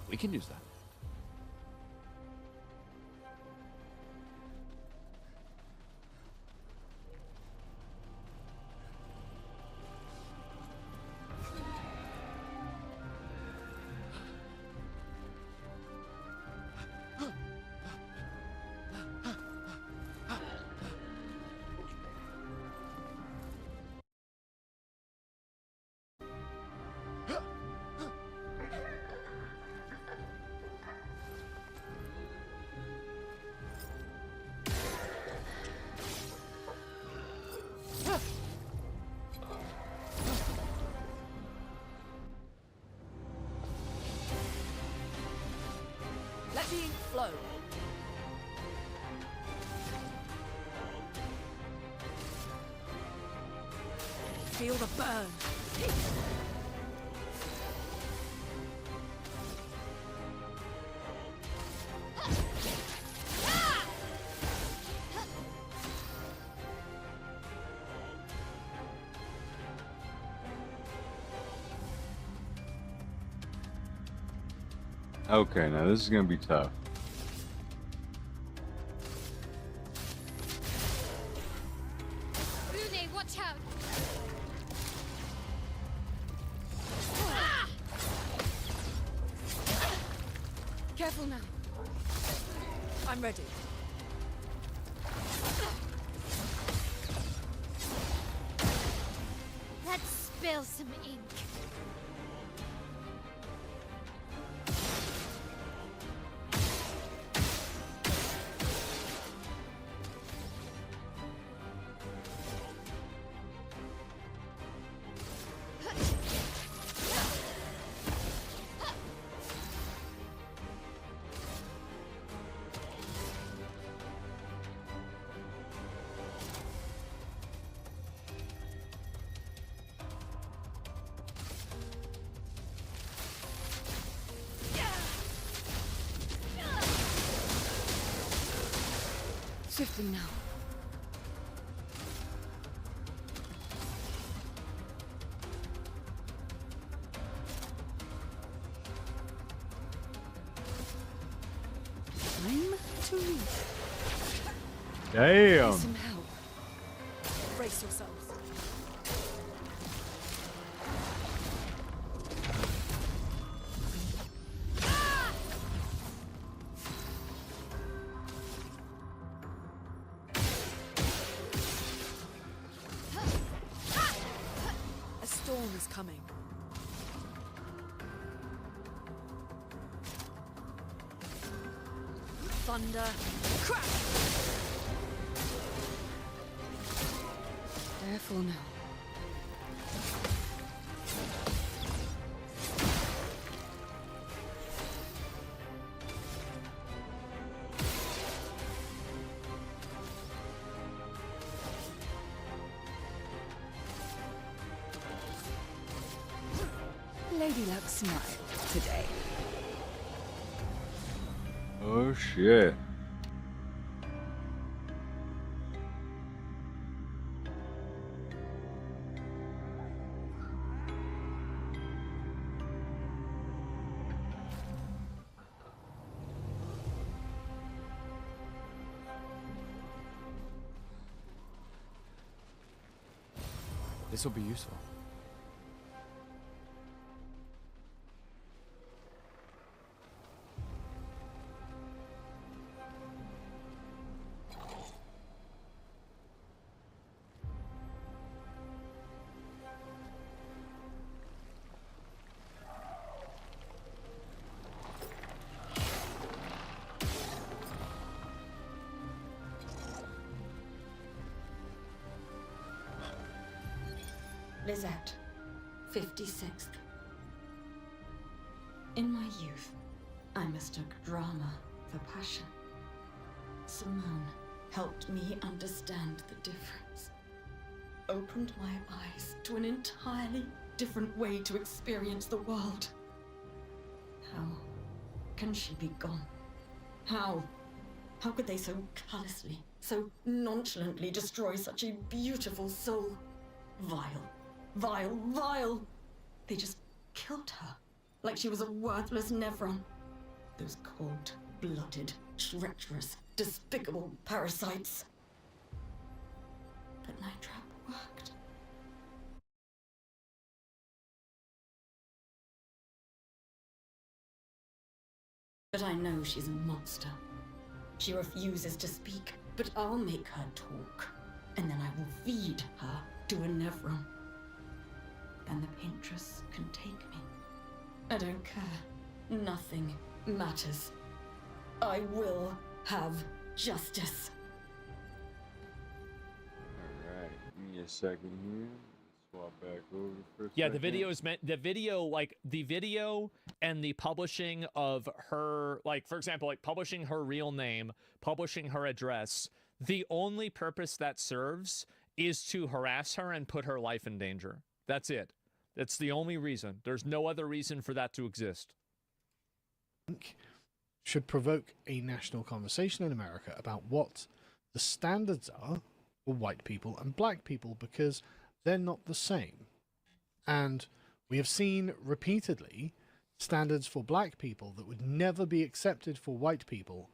We can use that. Let the ink flow. Feel the burn. Okay, now this is gonna be tough. Rune, watch out! Careful now. I'm ready. Let's spill some ink. Swiftly now. Time to read. Damn. Need some help. Brace yourselves. A storm is coming. Thunder. Crack! Careful now. Lady Luck smile today. Oh shit. This will be useful. Lizette, 56th. In my youth, I mistook drama for passion. Simone helped me understand the difference. Opened my eyes to an entirely different way to experience the world. How can she be gone? How? How could they so callously, so nonchalantly destroy such a beautiful soul? Vile. Vile, vile! They just killed her, like she was a worthless Nevron. Those cold-blooded, treacherous, despicable parasites. But my trap worked. But I know she's a monster. She refuses to speak, but I'll make her talk. And then I will feed her to a Nevron. Then the paintress can take me. I don't care. Nothing matters. I will have justice. Alright, give me a second here. Swap back over for a Yeah, second. the video is meant. The video, like the video and the publishing of her, like for example, like publishing her real name, publishing her address. The only purpose that serves is to harass her and put her life in danger. That's it. That's the only reason. There's no other reason for that to exist. Should provoke a national conversation in America about what the standards are for white people and black people, because they're not the same. And we have seen repeatedly standards for black people that would never be accepted for white people,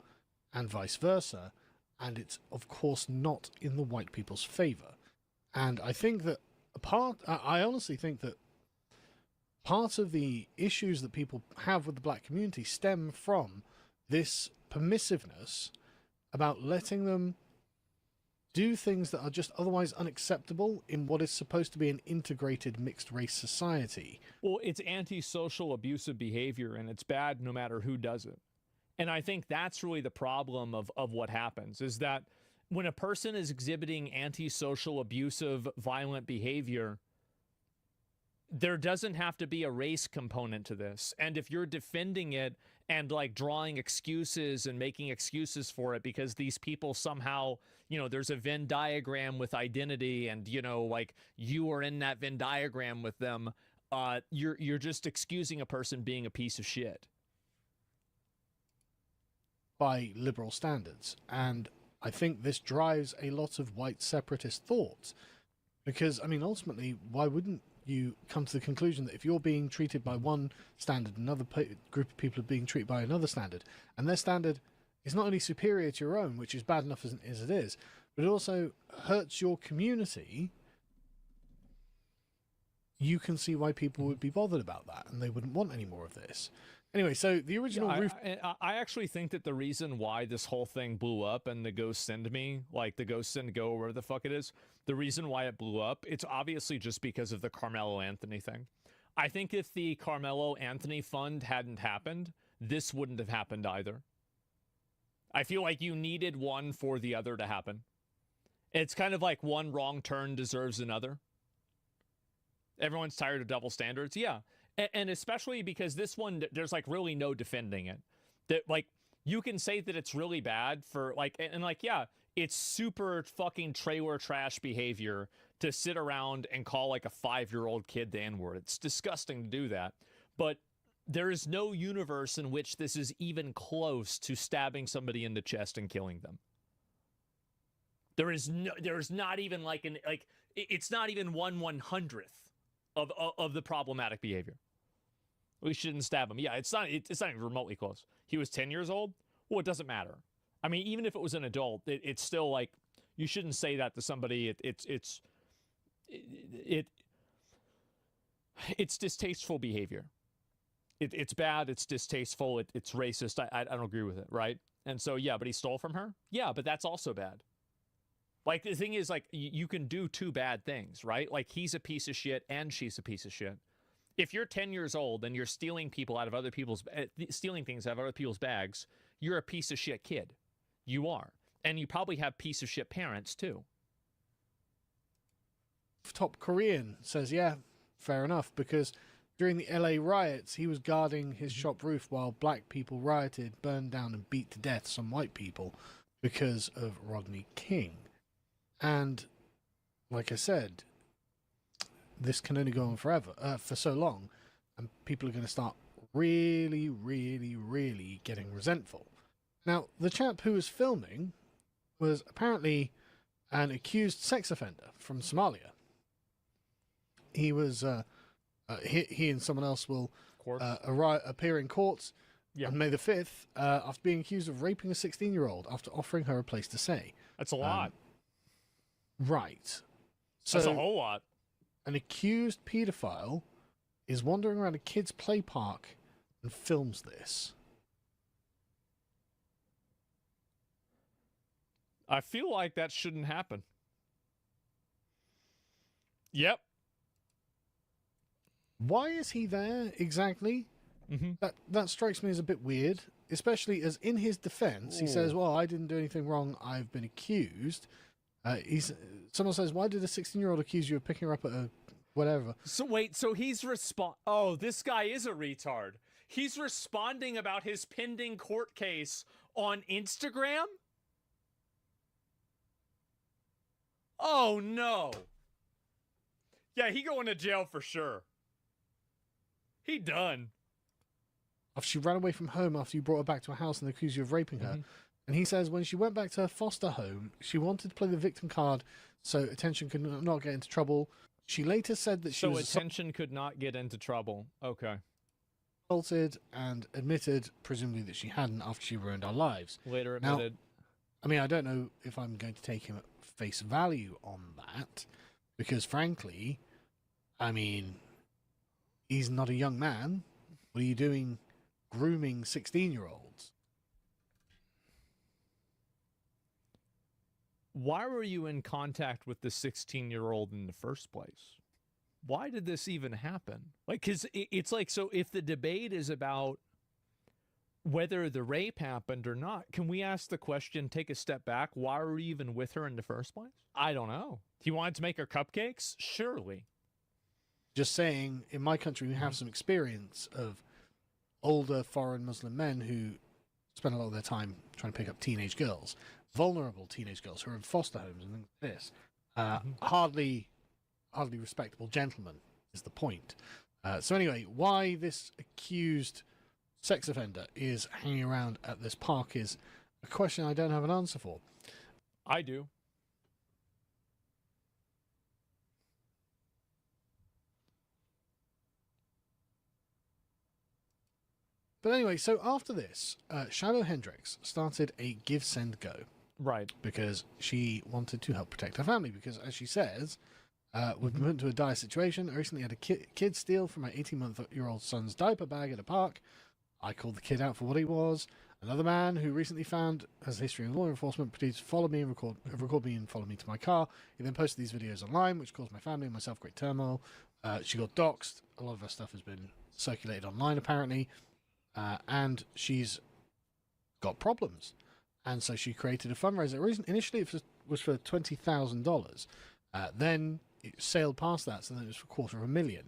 and vice versa, and it's of course not in the white people's favor. And I think that I honestly think that part of the issues that people have with the black community stem from this permissiveness about letting them do things that are just otherwise unacceptable in what is supposed to be an integrated mixed race society. Well, it's antisocial abusive behavior, and it's bad no matter who does it. And I think that's really the problem of what happens, is that when a person is exhibiting antisocial, abusive, violent behavior, there doesn't have to be a race component to this. And if you're defending it and like drawing excuses and making excuses for it because these people somehow, you know, there's a Venn diagram with identity and, you know, like you are in that Venn diagram with them, you're just excusing a person being a piece of shit. By liberal standards. And I think this drives a lot of white separatist thought. Because, I mean, ultimately, why wouldn't you come to the conclusion that if you're being treated by one standard, another group of people are being treated by another standard, and their standard is not only superior to your own, which is bad enough as it is, but it also hurts your community, you can see why people would be bothered about that, and they wouldn't want any more of this. Anyway, so the original roof... I actually think that the reason why this whole thing blew up and the Ghost Send Me, like the Ghost Send Go or whatever the fuck it is, the reason why it blew up, it's obviously just because of the Carmelo Anthony thing. I think if the Carmelo Anthony fund hadn't happened, this wouldn't have happened either. I feel like you needed one for the other to happen. It's kind of like one wrong turn deserves another. Everyone's tired of double standards. Yeah. And especially because this one, there's like really no defending it. That like you can say that it's really bad for like, and like, yeah, it's super fucking trailer trash behavior to sit around and call like a 5-year-old kid the N-word. It's disgusting to do that. But there is no universe in which this is even close to stabbing somebody in the chest and killing them. There's not even like it's not even 1/100th of the problematic behavior. We shouldn't stab him. Yeah, it's not even remotely close. He was 10 years old. Well, it doesn't matter. I mean, even if it was an adult, it's still like you shouldn't say that to somebody. It's distasteful behavior. It's bad. It's distasteful. It's racist. I don't agree with it, right? And so yeah, but he stole from her. Yeah, but that's also bad. Like the thing is, like you can do two bad things, right? Like he's a piece of shit and she's a piece of shit. If you're 10 years old and you're stealing people out of other people's stealing things out of other people's bags, you're a piece of shit kid. You are, and you probably have piece of shit parents too. Top Korean says, yeah, fair enough, because during the LA riots, he was guarding his shop roof while black people rioted, burned down, and beat to death some white people because of Rodney King. And like I said, this can only go on forever, for so long, and people are going to start really, really, really getting resentful. Now, the chap who was filming was apparently an accused sex offender from Somalia. He was, he and someone else will appear in court on May the 5th after being accused of raping a 16-year-old after offering her a place to stay. That's a lot. Right. So that's a whole lot. An accused paedophile is wandering around a kid's play park and films this. I feel like that shouldn't happen. Yep. Why is he there exactly? Mm-hmm. That strikes me as a bit weird, especially as in his defense, he says, well, I didn't do anything wrong. I've been accused. Someone says, why did a 16-year-old accuse you of picking her up at a whatever? So wait, so he's oh, this guy is a retard. He's responding about his pending court case on Instagram? Oh, no. Yeah, he going to jail for sure. He done. After she ran away from home after you brought her back to a house and accused you of raping her. And he says when she went back to her foster home, she wanted to play the victim card so Attention could not get into trouble. She later said that she was... So Attention could not get into trouble. Okay. assaulted and admitted, presumably, that she hadn't after she ruined our lives. Later Now, admitted. I mean, I don't know if I'm going to take him at face value on that, because frankly, I mean, he's not a young man. What are you doing grooming 16-year-olds? Why were you in contact with the 16-year-old in the first place? Why did this even happen? Like, because it's like, so if the debate is about whether the rape happened or not, can we ask the question, take a step back, why were you even with her in the first place? I don't know. He wanted to make her cupcakes? Surely. Just saying, in my country, we have some experience of older foreign Muslim men who spend a lot of their time trying to pick up teenage girls, vulnerable teenage girls who are in foster homes and things like this. Hardly respectable gentlemen is the point. So anyway, why this accused sex offender is hanging around at this park is a question I don't have an answer for. I do. But anyway, so after this, Shadow Hendrix started a give, send, go. Right. Because she wanted to help protect her family. Because, as she says, we've been put into a dire situation. I recently had a kid steal from my 18-month-old son's diaper bag at a park. I called the kid out for what he was. Another man who recently found has a history of law enforcement proceeded to follow me and record me and follow me to my car. He then posted these videos online, which caused my family and myself great turmoil. She got doxxed. A lot of her stuff has been circulated online, apparently. And she's got problems. And so she created a fundraiser. Initially, it was for $20,000. Then it sailed past that, so then it was for $250,000.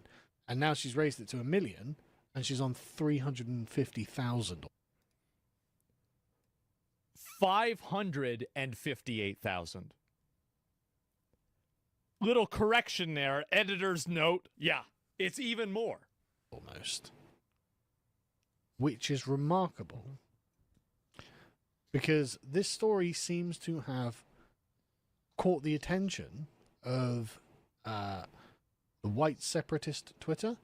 And now she's raised it to $1 million, and she's on $350,000. $558,000. Little correction there. Editor's note. Yeah, it's even more. Almost. Which is remarkable. Because this story seems to have caught the attention of the white separatist Twitter,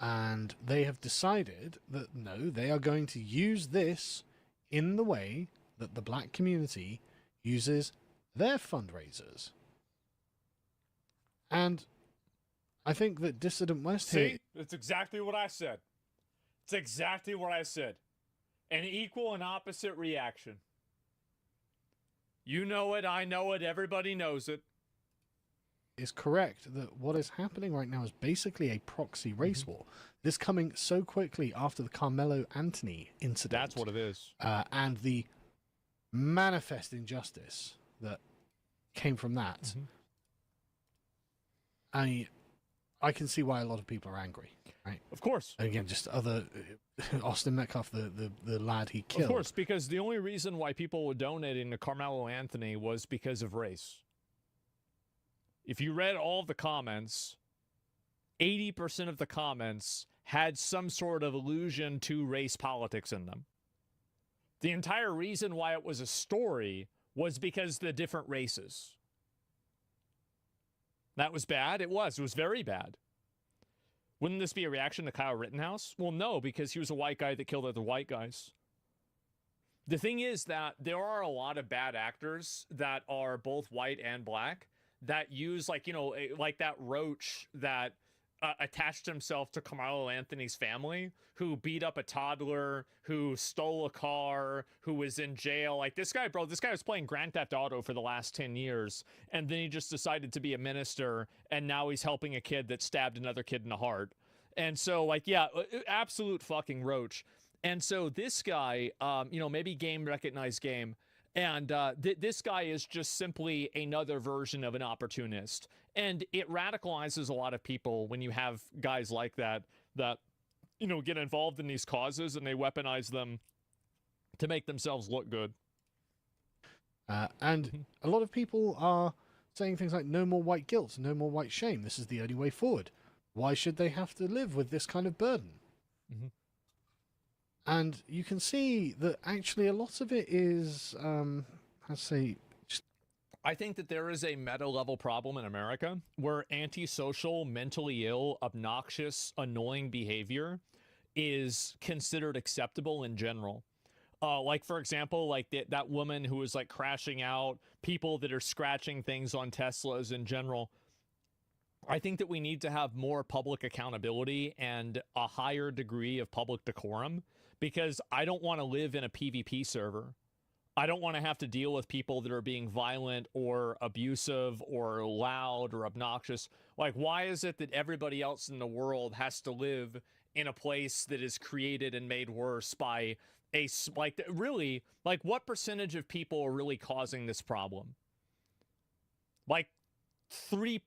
and they have decided that no, they are going to use this in the way that the black community uses their fundraisers. And I think that Dissident West here... See, that's exactly what I said. It's exactly what I said. An equal and opposite reaction. You know it, I know it, everybody knows it. Is correct that what is happening right now is basically a proxy race war. This coming so quickly after the Carmelo Anthony incident. That's what it is. And the manifest injustice that came from that. I can see why a lot of people are angry, right? Of course. Again, just other Austin Metcalf, the lad he killed. Of course, because the only reason why people were donating to Carmelo Anthony was because of race. If you read all of the comments, 80% of the comments had some sort of allusion to race politics in them. The entire reason why it was a story was because the different races. That was bad? It was. It was very bad. Wouldn't this be a reaction to Kyle Rittenhouse? Well, no, because he was a white guy that killed other white guys. The thing is that there are a lot of bad actors that are both white and black that use, like, you know, like that roach that attached himself to Carmelo Anthony's family, who beat up a toddler, who stole a car, who was in jail. Like, this guy, bro, this guy was playing Grand Theft Auto for the last 10 years, and then he just decided to be a minister, and now he's helping a kid that stabbed another kid in the heart. And so, like, yeah, absolute fucking roach. And so this guy, you know, maybe game recognized game, and this guy is just simply another version of an opportunist. And it radicalizes a lot of people when you have guys like that, you know, get involved in these causes and they weaponize them to make themselves look good. And a lot of people are saying things like, no more white guilt, no more white shame. This is the only way forward. Why should they have to live with this kind of burden? And you can see that actually a lot of it is, I'd say... I think that there is a meta-level problem in America where antisocial, mentally ill, obnoxious, annoying behavior is considered acceptable in general. Like, for example, like that woman who was like crashing out, people that are scratching things on Teslas in general. I think that we need to have more public accountability and a higher degree of public decorum, because I don't want to live in a PvP server. I don't want to have to deal with people that are being violent or abusive or loud or obnoxious. Like, why is it that everybody else in the world has to live in a place that is created and made worse by really, like, what percentage of people are really causing this problem? Like 3%.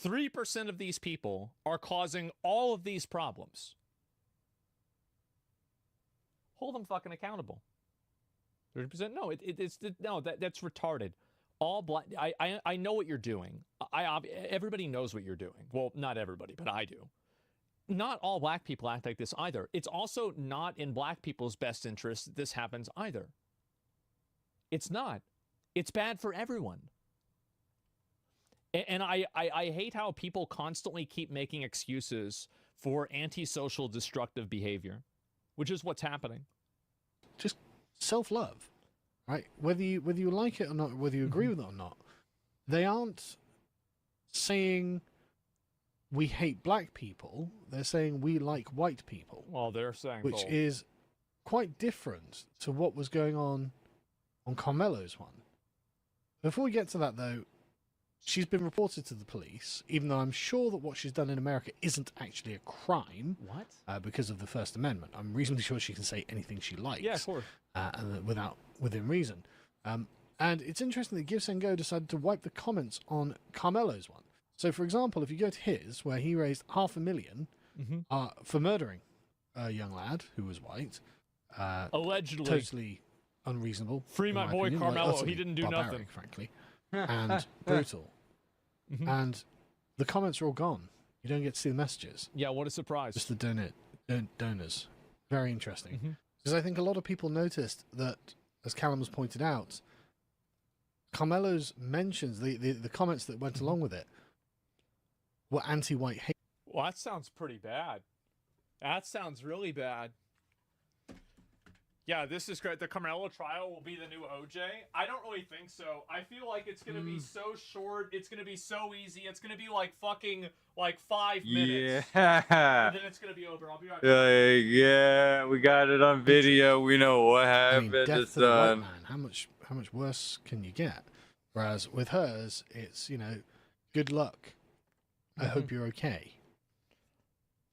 3% of these people are causing all of these problems. Hold them fucking accountable. 30%? No, that's retarded. All black. I know what you're doing. Everybody knows what you're doing. Well, not everybody, but I do. Not all black people act like this either. It's also not in black people's best interest that this happens either. It's not. It's bad for everyone. And I hate how people constantly keep making excuses for antisocial destructive behavior, which is what's happening. Just self-love, right? Whether you like it or not, whether you agree with it or not, they aren't saying we hate black people. They're saying we like white people. Well, they're saying which both. is quite different to what was going on Carmelo's one. Before we get to that, though, she's been reported to the police, even though I'm sure that what she's done in America isn't actually a crime. What? Because of the First Amendment. I'm reasonably sure she can say anything she likes. Yeah, of course. And within reason. And it's interesting that Give Go decided to wipe the comments on Carmelo's one. So, for example, if you go to his, where he raised $500,000 for murdering a young lad who was white. Allegedly. Totally unreasonable. Free my boy opinion, Carmelo. Like, he didn't do barbaric, nothing. Frankly. And brutal. And the comments are all gone. You don't get to see the messages. Yeah, what a surprise. Just the donors. Very interesting. Because I think a lot of people noticed that, as Callum has pointed out, Carmelo's mentions, the comments that went along with it, were anti-white hate. Well, that sounds pretty bad. That sounds really bad. Yeah, this is great. The Carmelo trial will be the new OJ. I don't really think so. I feel like it's going to be so short. It's going to be so easy. It's going to be like fucking 5 minutes. Yeah. And then it's going to be over. I'll be right back. Yeah, we got it on video. We know what happened. Death It's to the white done. man. How much worse can you get? Whereas with hers, it's, good luck. I hope you're okay.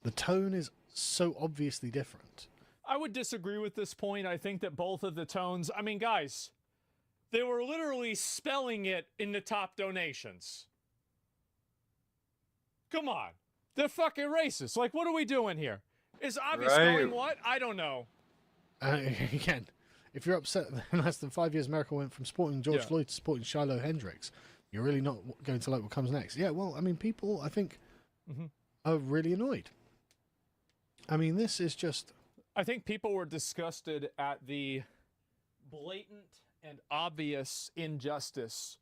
The tone is so obviously different. I would disagree with this point. I think that both of the tones, I mean, guys, they were literally spelling it in the top donations. Come on. They're fucking racist. Like, what are we doing here? Is obvious spelling what? I don't know. Again, if you're upset that in less than 5 years America went from supporting George Floyd to supporting Shiloh Hendricks, you're really not going to like what comes next. Yeah, well, I mean, people, I think, are really annoyed. I mean, this is just... I think people were disgusted at the blatant and obvious injustice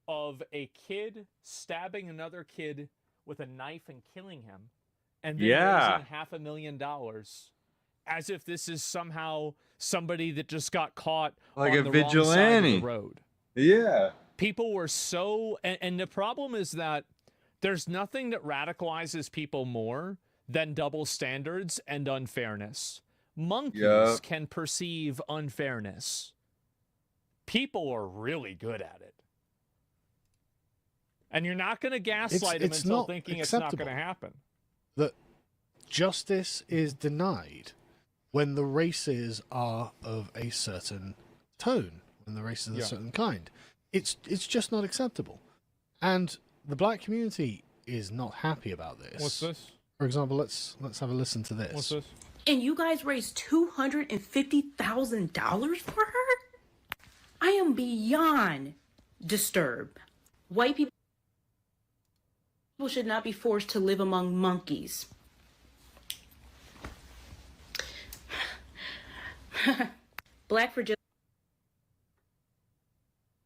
of a kid stabbing another kid with a knife and killing him, and then raising $500,000 as if this is somehow somebody that just got caught Like on a the vigilante. wrong side of the road. Yeah. People were so, and the problem is that there's nothing that radicalizes people more than double standards and unfairness. Monkeys can perceive unfairness. People are really good at it. And you're not going to gaslight them until thinking it's not going to happen. That justice is denied when the races are of a certain tone, when the races are of a certain kind. It's just not acceptable. And the black community is not happy about this. What's this? For example, let's have a listen to this. What's this? And you guys raised $250,000 for her? I am beyond disturbed. White people should not be forced to live among monkeys. Black fragility.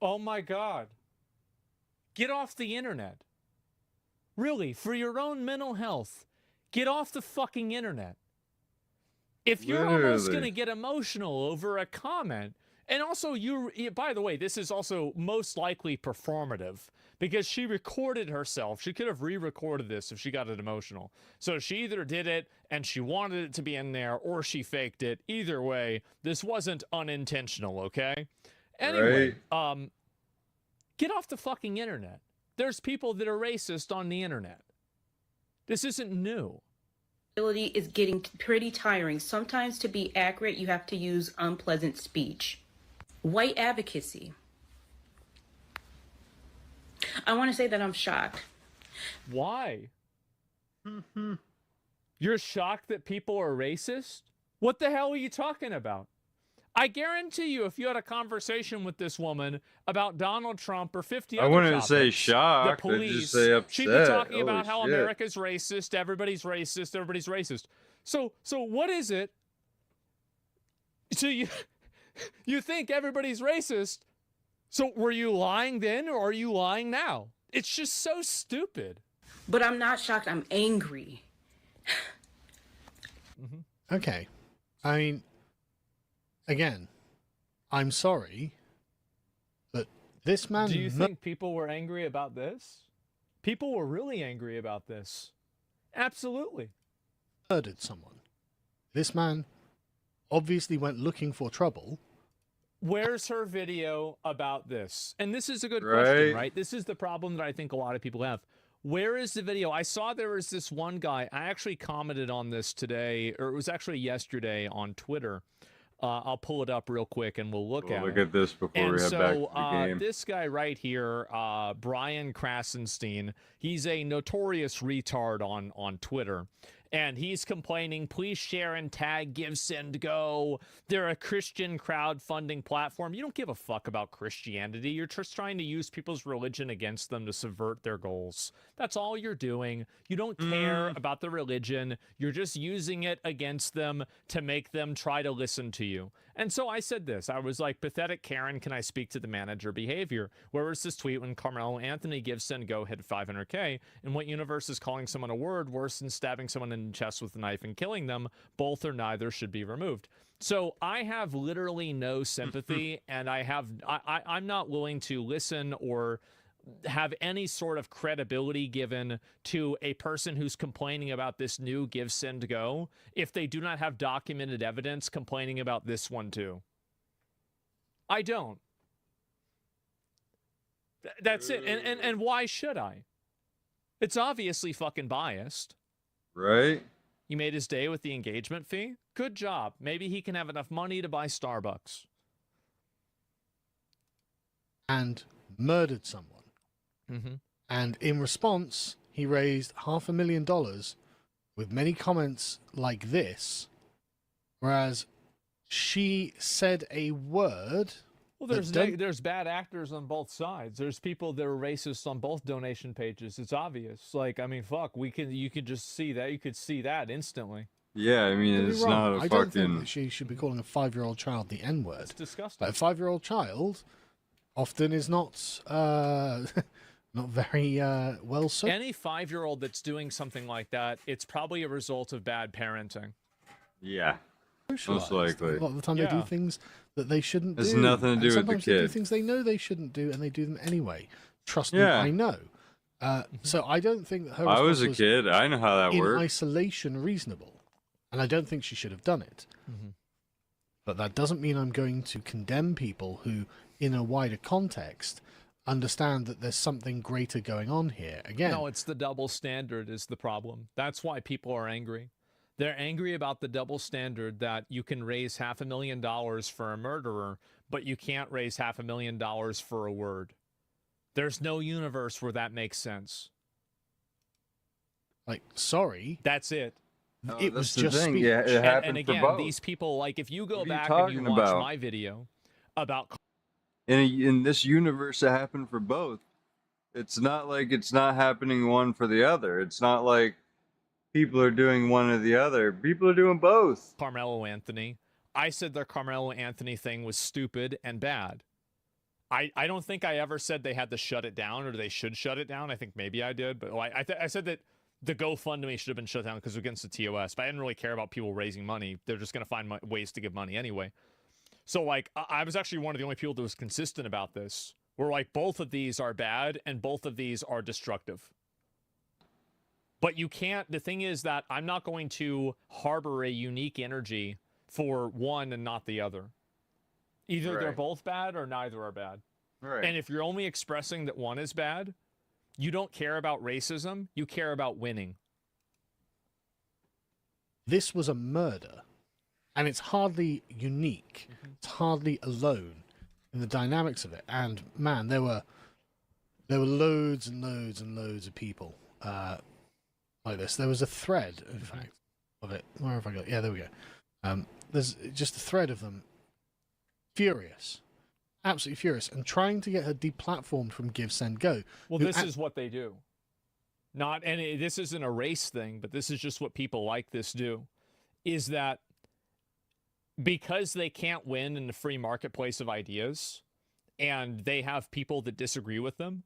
Oh my God. Get off the internet. Really, for your own mental health, get off the fucking internet. If you're almost Literally. going to get emotional over a comment, and also by the way, this is also most likely performative because she recorded herself. She could have re-recorded this if she got it emotional. So she either did it and she wanted it to be in there or she faked it. Either way, this wasn't unintentional, okay? Anyway, get off the fucking internet. There's people that are racist on the internet. This isn't new. Is getting pretty tiring. Sometimes to be accurate, you have to use unpleasant speech. White advocacy. I want to say that I'm shocked. Why? You're shocked that people are racist? What the hell are you talking about? I guarantee you, if you had a conversation with this woman about Donald Trump or 50 I other wouldn't topics, say shocked, the I'd police, just say upset. she'd be talking about Holy how shit. America's racist, everybody's racist, everybody's racist. So what is it? So you think everybody's racist? So were you lying then or are you lying now? It's just so stupid. But I'm not shocked. I'm angry. Okay. I mean, again, I'm sorry, but this man... Do you think people were angry about this? People were really angry about this. Absolutely. Murdered someone. This man obviously went looking for trouble. Where's her video about this? And this is a good question, right? This is the problem that I think a lot of people have. Where is the video? I saw there was this one guy. I actually commented on this today, or it was actually yesterday on Twitter. I'll pull it up real quick and we'll look at it. Look at this before we head back to the game. This guy right here, Brian Krasenstein, he's a notorious retard on Twitter. And he's complaining, please share and tag Give, Send, Go. They're a Christian crowdfunding platform. You don't give a fuck about Christianity. You're just trying to use people's religion against them to subvert their goals. That's all you're doing. You don't care about the religion. You're just using it against them to make them try to listen to you. And so I said this. I was like, pathetic Karen, can I speak to the manager behavior? Where was this tweet when Carmelo Anthony Give, Send, Go hit 500K? In what universe is calling someone a word worse than stabbing someone in the chest with a knife and killing them? Both or neither should be removed. So I have literally no sympathy, and I'm not willing to listen or have any sort of credibility given to a person who's complaining about this new Give, Send, Go if they do not have documented evidence complaining about this one too. I don't. That's it. And why should I? It's obviously fucking biased. Right? You made his day with the engagement fee? Good job. Maybe he can have enough money to buy Starbucks. And murdered someone. And in response, he raised $500,000 with many comments like this, whereas she said a word. Well, there's bad actors on both sides. There's people that are racist on both donation pages. It's obvious. Like, I mean, fuck, you could just see that. You could see that instantly. Yeah, I mean, it's not a I fucking... don't think that she should be calling a 5-year-old child the N-word. It's disgusting. But a 5-year-old child often is not not very well served. Any 5-year-old that's doing something like that, it's probably a result of bad parenting. Yeah, most likely. A lot of the time they do things that they shouldn't do. It's nothing to do with the sometimes they do kid. things they know they shouldn't do, and they do them anyway. Trust me, Yeah. I know. So I don't think that her I was response a kid. I know how that in works. isolation reasonable, and I don't think she should have done it. But that doesn't mean I'm going to condemn people who, in a wider context, understand that there's something greater going on here. Again, No, it's the double standard is the problem. That's why people are angry. They're angry about the double standard that you can raise $500,000 for a murderer, but you can't raise $500,000 for a word. There's no universe where that makes sense. Like, sorry. That's it. It was that's the just thing. speech. Yeah, it happened And again, for both. these people, like, if you go What are you back and you talking watch about? my video about In this universe, it happened for both. It's not like it's not happening one for the other. It's not like people are doing one or the other. People are doing both. Carmelo Anthony, I said their Carmelo Anthony thing was stupid and bad. I don't think I ever said they had to shut it down or they should shut it down. I think maybe I did, but I said that the GoFundMe should have been shut down because against the TOS. But I didn't really care about people raising money. They're just going to find ways to give money anyway. So, like, I was actually one of the only people that was consistent about this. Where, like, both of these are bad and both of these are destructive. But you can't... The thing is that I'm not going to harbor a unique energy for one and not the other. Either they're both bad or neither are bad. Right. And if you're only expressing that one is bad, you don't care about racism, you care about winning. This was a murder, and it's hardly unique. It's hardly alone in the dynamics of it. And man, there were loads and loads and loads of people like this. There was a thread, in fact, of it. Where have I got? Yeah, there we go. There's just a thread of them. Furious. Absolutely furious. And trying to get her deplatformed from Give, Send, Go. Well, this is what they do. This isn't a race thing, but this is just what people like this do. Is that because they can't win in the free marketplace of ideas, and they have people that disagree with them,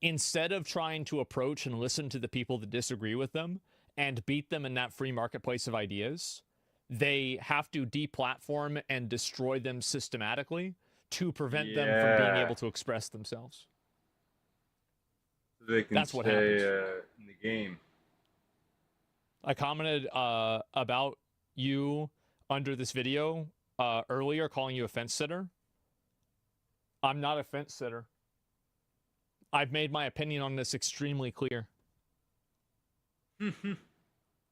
instead of trying to approach and listen to the people that disagree with them and beat them in that free marketplace of ideas, they have to deplatform and destroy them systematically to prevent them from being able to express themselves. So they can That's what stay happens. in the game. I commented about you under this video earlier, calling you a fence sitter. I'm not a fence sitter. I've made my opinion on this extremely clear.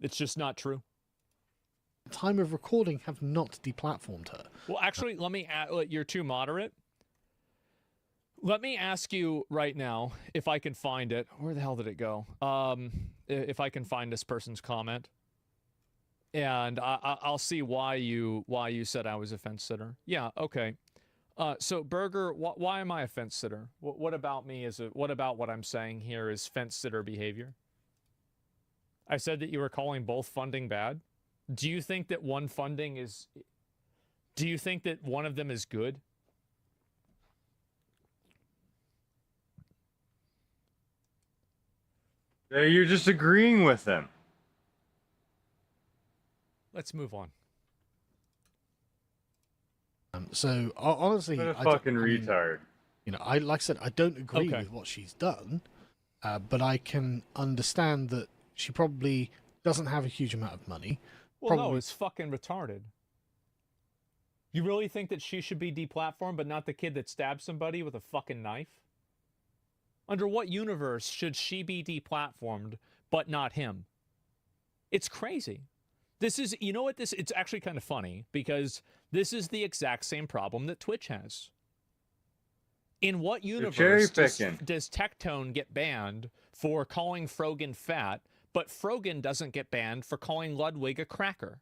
It's just not true. Time of recording have not deplatformed her. Well, actually, let me you're too moderate. Let me ask you right now, if I can find it. Where the hell did it go? If I can find this person's comment. And I'll see why you said I was a fence sitter. Yeah, okay. So Burger, why am I a fence sitter? What about me what about what I'm saying here is fence sitter behavior? I said that you were calling both funding bad. Do you think that one funding is... Do you think that one of them is good? You're just agreeing with them. Let's move on. So honestly, What a fucking retard. I like I said, I don't agree with what she's done, but I can understand that she probably doesn't have a huge amount of money. Well, no, it's fucking retarded. You really think that she should be deplatformed, but not the kid that stabbed somebody with a fucking knife? Under what universe should she be deplatformed, but not him? It's crazy. This is, you know what, it's actually kind of funny, because this is the exact same problem that Twitch has. In what universe does Tectone get banned for calling Frogan fat, but Frogan doesn't get banned for calling Ludwig a cracker?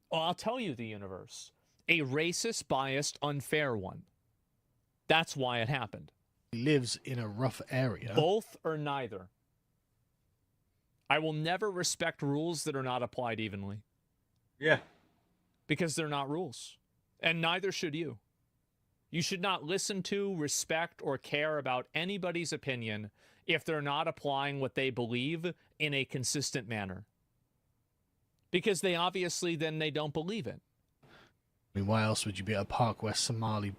Well, I'll tell you the universe. A racist, biased, unfair one. That's why it happened. He lives in a rough area. Both or neither. I will never respect rules that are not applied evenly. Yeah. Because they're not rules. And neither should you. You should not listen to, respect, or care about anybody's opinion if they're not applying what they believe in a consistent manner. Because they obviously then they don't believe it. I mean, why else would you be at a park where Somali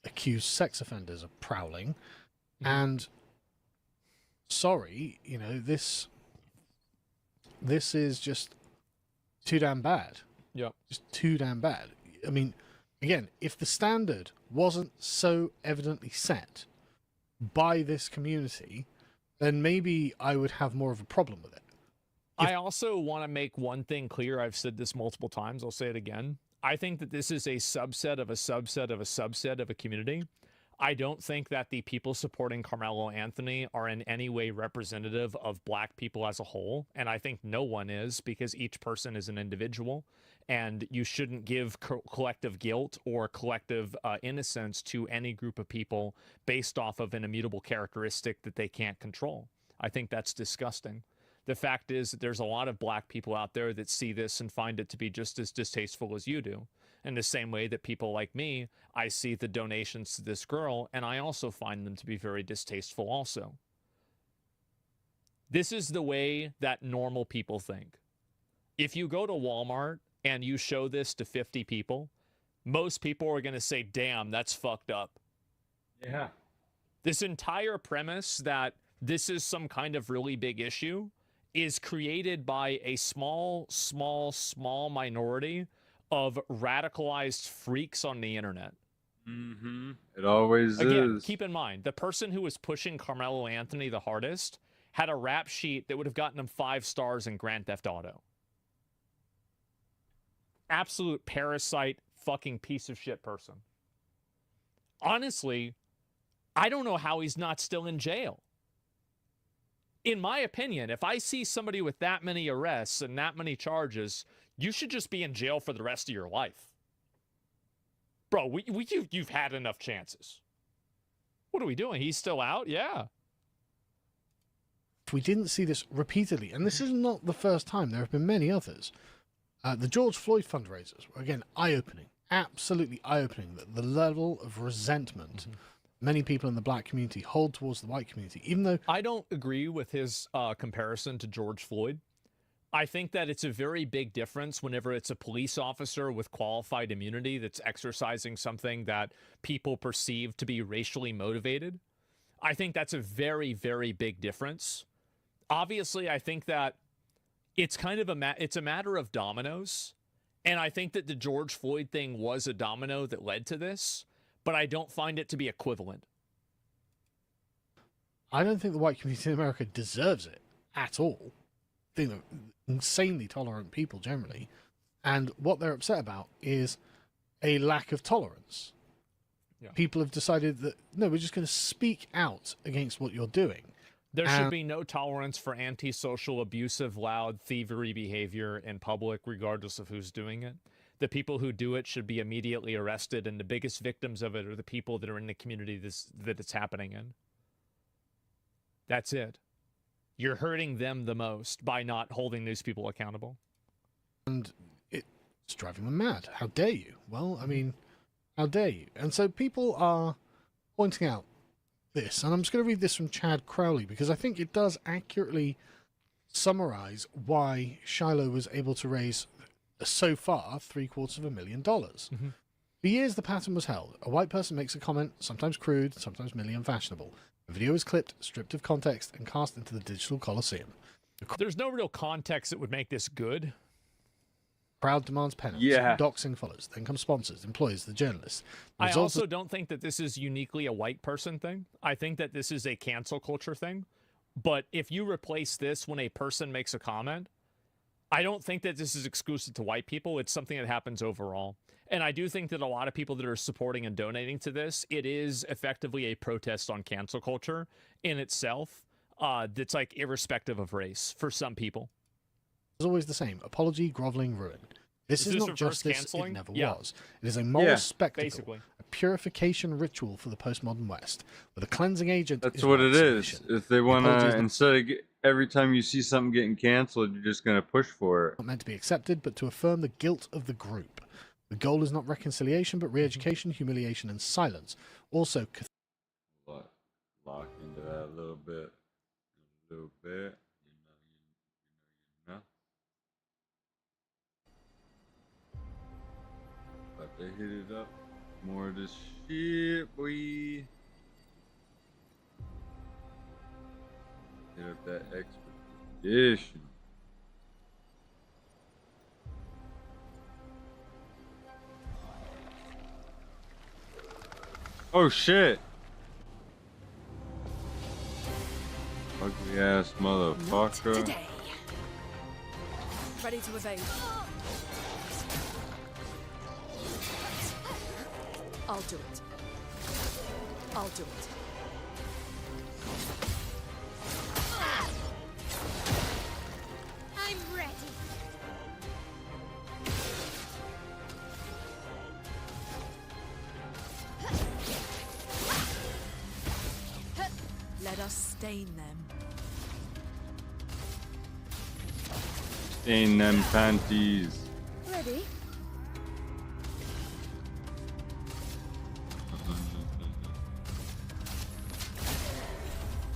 accused sex offenders are prowling? And sorry, this is just too damn bad. Yep. Just too damn bad. I mean, again, if the standard wasn't so evidently set by this community, then maybe I would have more of a problem with it. I also want to make one thing clear. I've said this multiple times. I'll say it again. I think that this is a subset of a subset of a subset of a community. I don't think that the people supporting Carmelo Anthony are in any way representative of black people as a whole. And I think no one is, because each person is an individual. And you shouldn't give collective guilt or collective innocence to any group of people based off of an immutable characteristic that they can't control. I think that's disgusting. The fact is that there's a lot of black people out there that see this and find it to be just as distasteful as you do. In the same way that people like me, I see the donations to this girl, and I also find them to be very distasteful also. This is the way that normal people think. If you go to Walmart and you show this to 50 people, most people are going to say, damn, that's fucked up. Yeah. This entire premise that this is some kind of really big issue is created by a small minority of radicalized freaks on the internet. Mm-hmm. It always Again, is. keep in mind, the person who was pushing Carmelo Anthony the hardest had a rap sheet that would have gotten him 5 stars in Grand Theft Auto. Absolute parasite, fucking piece of shit person. Honestly, I don't know how he's not still in jail. In my opinion, if I see somebody with that many arrests and that many charges, you should just be in jail for the rest of your life. Bro, you've had enough chances. What are we doing? He's still out? Yeah. We didn't see this repeatedly, and this is not the first time. There have been many others. The George Floyd fundraisers were, again, eye-opening. Absolutely eye-opening. The level of resentment many people in the black community hold towards the white community, even though... I don't agree with his comparison to George Floyd. I think that it's a very big difference whenever it's a police officer with qualified immunity that's exercising something that people perceive to be racially motivated. I think that's a very, very big difference. Obviously, I think that it's kind of it's a matter of dominoes. And I think that the George Floyd thing was a domino that led to this, but I don't find it to be equivalent. I don't think the white community in America deserves it at all. I think they're insanely tolerant people generally. And what they're upset about is a lack of tolerance. Yeah. People have decided that, no, we're just going to speak out against what you're doing. There should be no tolerance for antisocial, abusive, loud, thievery behavior in public, regardless of who's doing it. The people who do it should be immediately arrested, and the biggest victims of it are the people that are in the community that it's happening in. That's it. You're hurting them the most by not holding these people accountable. And it's driving them mad. How dare you? Well, I mean, how dare you? And so people are pointing out this, and I'm just going to read this from Chad Crowley because I think it does accurately summarize why Shiloh was able to raise so far $750,000. For years, the pattern was held. A white person makes a comment, sometimes crude, sometimes merely unfashionable. The video is clipped, stripped of context, and cast into the digital coliseum. There's no real context that would make this good. Crowd demands penance. Yeah. Doxing follows. Then come sponsors, employees, the journalists. The I results also don't think that this is uniquely a white person thing. I think that this is a cancel culture thing. But if you replace this when a person makes a comment, I don't think that this is exclusive to white people. It's something that happens overall. And I do think that a lot of people that are supporting and donating to this, it is effectively a protest on cancel culture in itself. That's like irrespective of race for some people. It's always the same. Apology, groveling, ruin. This is not justice. Canceling? It never Yeah. was. It is a moral spectacle, basically. a purification ritual for the postmodern West, where the cleansing agent That's is what it white is. submission. If they want to, Apologies instead of every time you see something getting canceled, you're just going to push for it. Not meant to be accepted, but to affirm the guilt of the group. The goal is not reconciliation, but re-education, humiliation, and silence. Also, Lock into that a little bit. A little bit. You know. About to hit it up. More of this shit, boy. Hit up that expedition. Oh shit! Ugly ass motherfucker. Today. Ready to evade. I'll do it. I'll do it. I'm ready. Let us stain them. Stain them panties. Ready?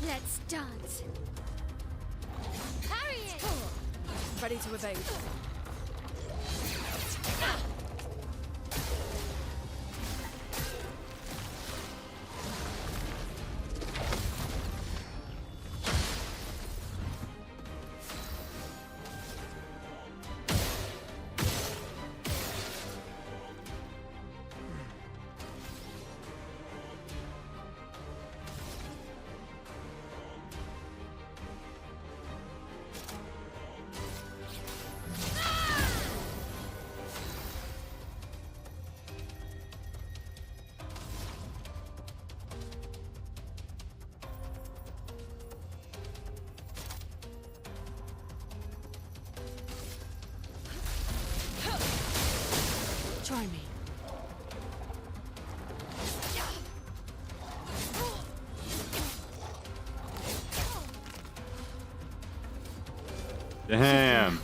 Let's dance. Parry it! Ready to evade. Try me. Damn.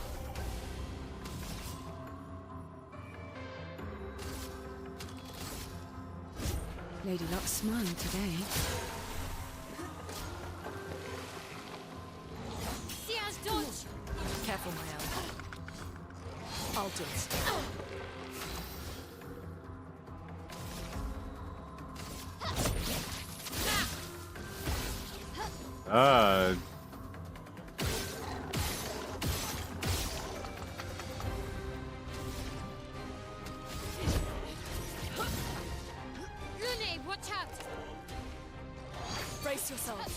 Lady Luck's smiling today. Sia's dodge! Careful, my elf. I'll do it. Uh. Lune, watch out! Brace yourselves.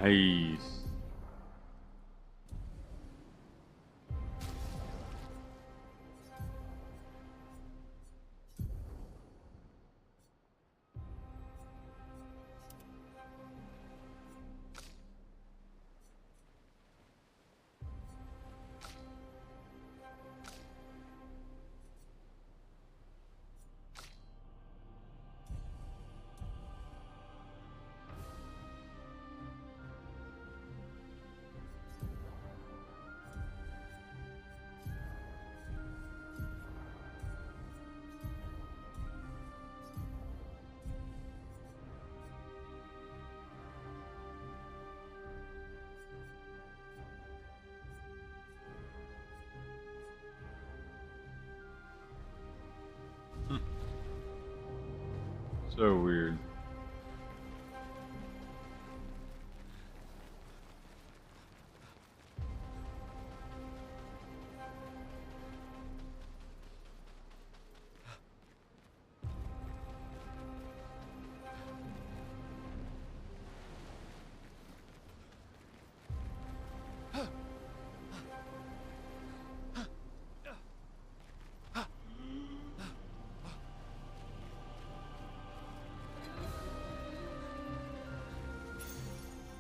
Nice. So weird.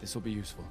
This will be useful.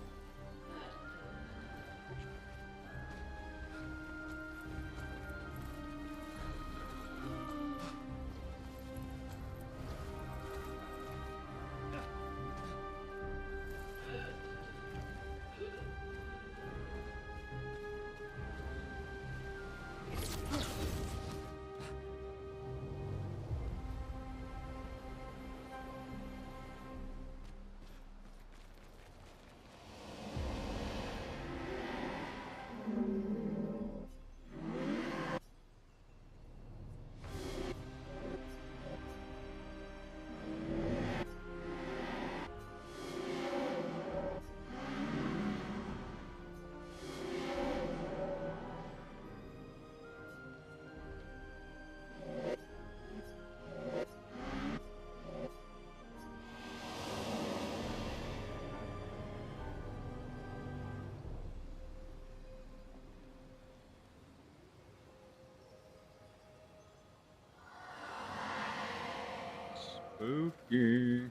Spooky.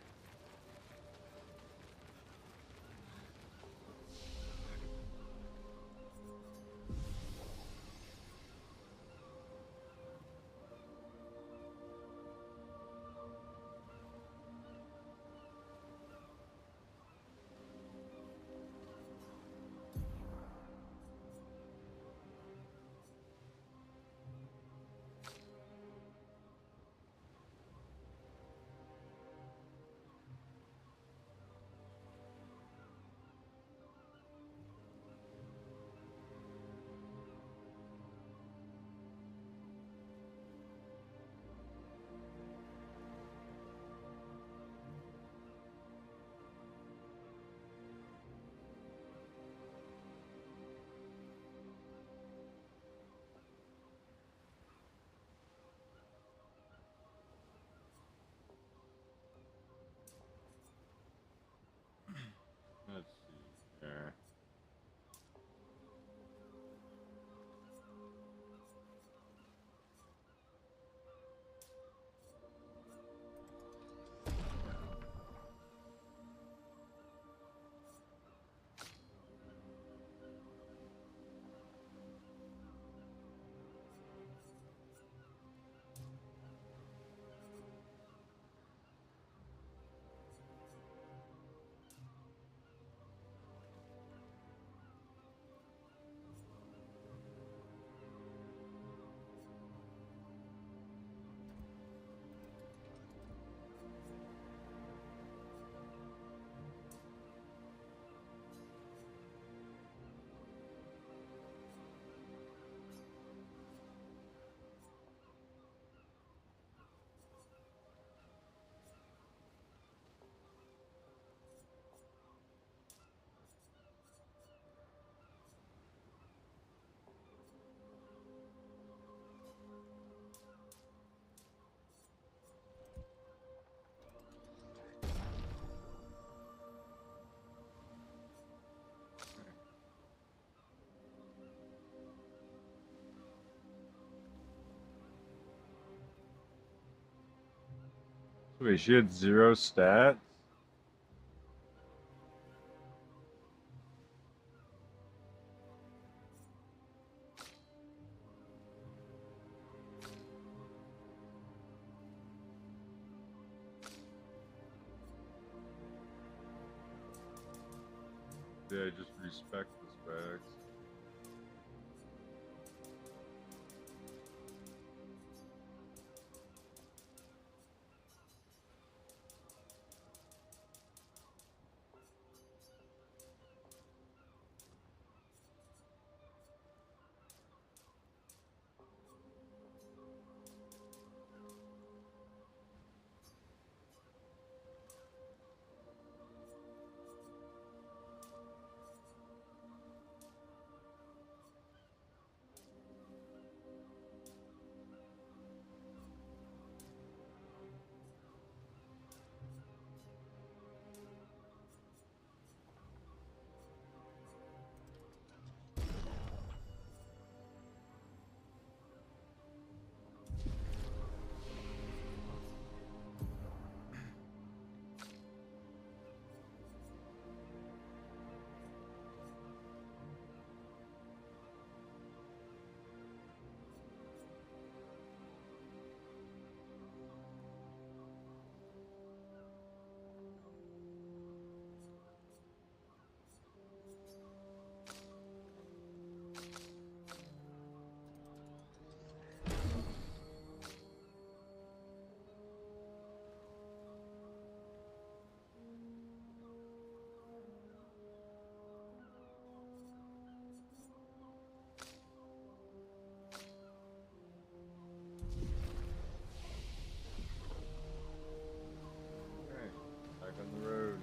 Wait, she had 0 stats? Yeah, just respect the specs. Back on the road.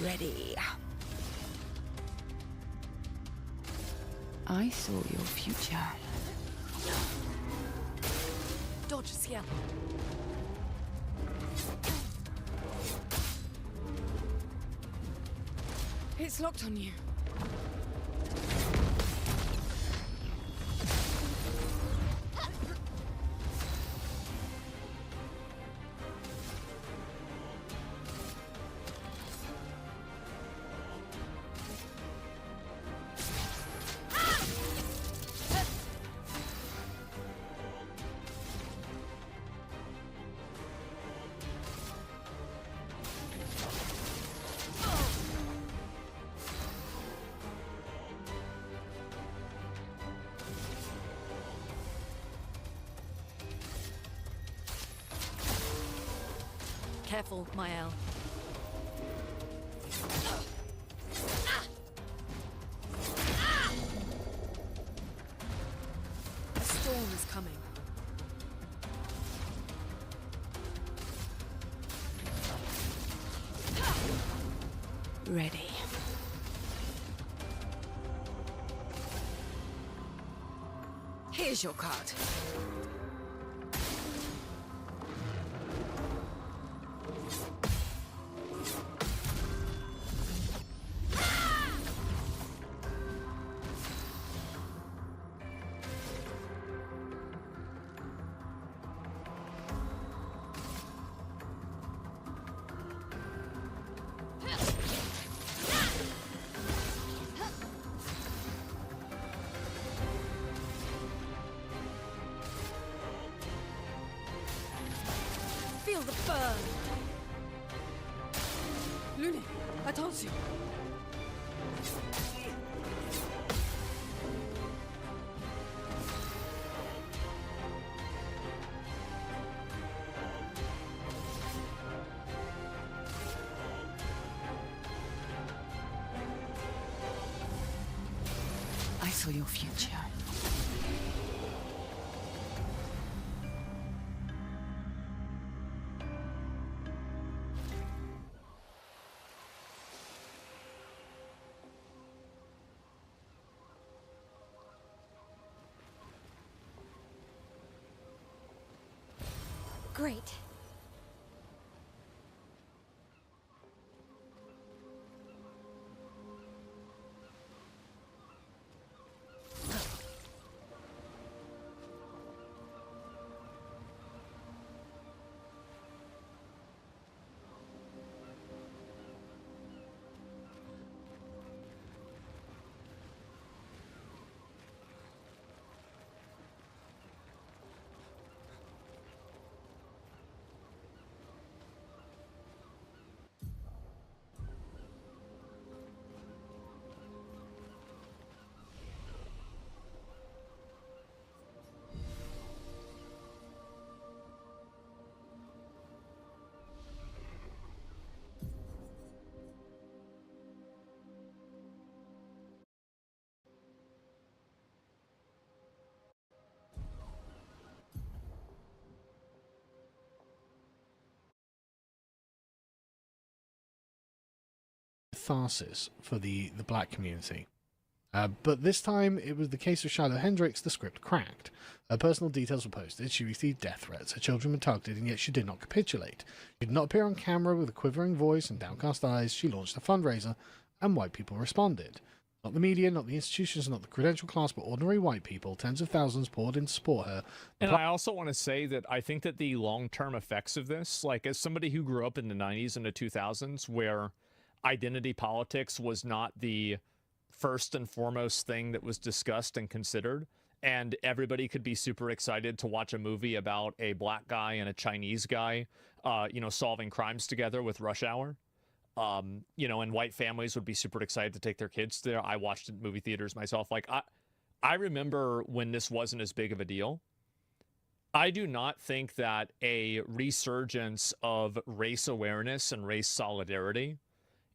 Ready. I saw your future. Dodge, Ciel. It's locked on you. Careful, Mael. A storm is coming. Ready. Here's your card. Feel the burn. Lune, attention. battle your future. Great. Catharsis for the black community. But this time, it was the case of Shiloh Hendricks. The script cracked. Her personal details were posted. She received death threats. Her children were targeted, and yet she did not capitulate. She did not appear on camera with a quivering voice and downcast eyes. She launched a fundraiser, and white people responded. Not the media, not the institutions, not the credential class, but ordinary white people. Tens of thousands poured in to support her. And I also want to say that I think that the long-term effects of this, like as somebody who grew up in the 90s and the 2000s, where identity politics was not the first and foremost thing that was discussed and considered, and everybody could be super excited to watch a movie about a black guy and a Chinese guy, solving crimes together with Rush Hour. And white families would be super excited to take their kids there. I watched it in movie theaters myself. Like, I remember when this wasn't as big of a deal. I do not think that a resurgence of race awareness and race solidarity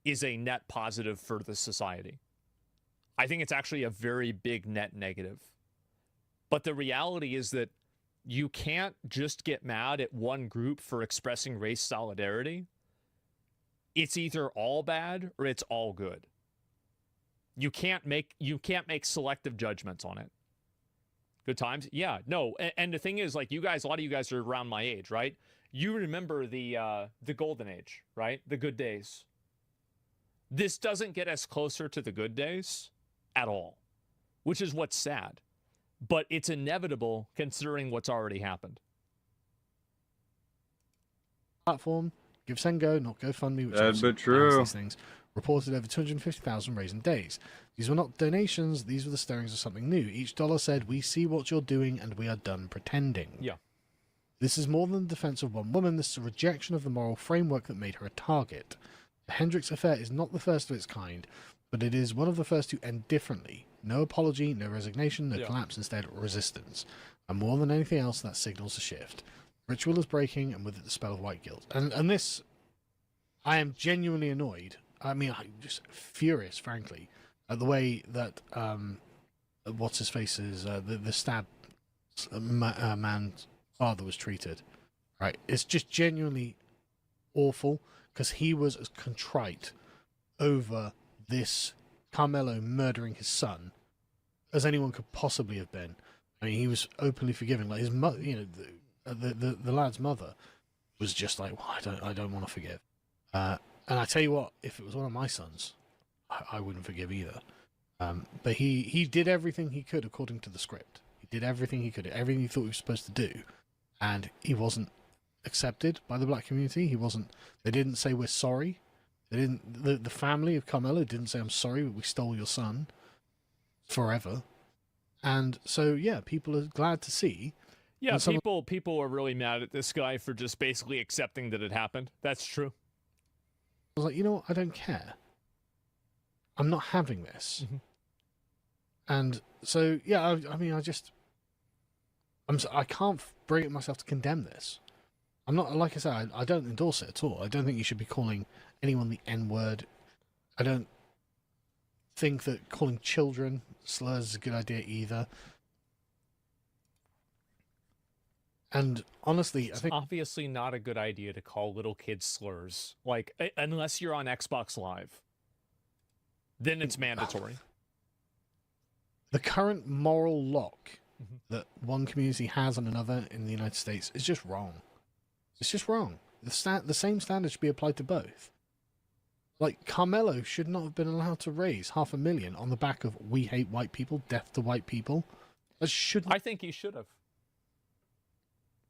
is a net positive for the society. I think it's actually a very big net negative. But the reality is that you can't just get mad at one group for expressing race solidarity. It's either all bad or it's all good. You can't make selective judgments on it. Good times? Yeah, no. And the thing is, like, you guys, a lot of you guys are around my age, right? You remember the golden age, right? The good days. This doesn't get us closer to the good days at all, which is what's sad. But it's inevitable considering what's already happened. Platform, Give Send Go, not GoFundMe, which Bad but bans true. these things, reported over 250,000 raised in days. These were not donations, these were the stirrings of something new. Each dollar said, "We see what you're doing and we are done pretending." Yeah. This is more than the defense of one woman, this is a rejection of the moral framework that made her a target. The Hendricks affair is not the first of its kind, but it is one of the first to end differently. No apology, no resignation, no collapse, instead resistance. And more than anything else, that signals a shift. Ritual is breaking, and with it the spell of white guilt. And this, I am genuinely annoyed. I mean, I'm just furious, frankly, at the way that, what's-his-face's, the stab man's father was treated. Right? It's just genuinely awful, because he was as contrite over this Carmelo murdering his son as anyone could possibly have been. I mean, he was openly forgiving. Like his mother, the lad's mother was just like, well, I don't want to forgive. And I tell you what, if it was one of my sons, I wouldn't forgive either. But he did everything he could according to the script. He did everything he could, everything he thought he was supposed to do, and he wasn't accepted by the black community. He wasn't. They didn't say we're sorry. They didn't. The family of Carmelo didn't say, "I'm sorry, we stole your son." Forever. And so yeah, people are glad to see. Yeah, people are really mad at this guy for just basically accepting that it happened. That's true. I was like, you know what? I don't care. I'm not having this. Mm-hmm. And so yeah, I mean, I can't bring it myself to condemn this. I'm not, like I said, I don't endorse it at all. I don't think you should be calling anyone the N-word. I don't. think that calling children slurs is a good idea either. And honestly, I think obviously not a good idea to call little kids slurs. Like, unless you're on Xbox Live, then it's mandatory. The current moral lock that one community has on another in the United States is just wrong. It's just wrong. The same standard should be applied to both. Like, Carmelo should not have been allowed to raise $500,000 on the back of "we hate white people, death to white people." That shouldn't. I think he should have.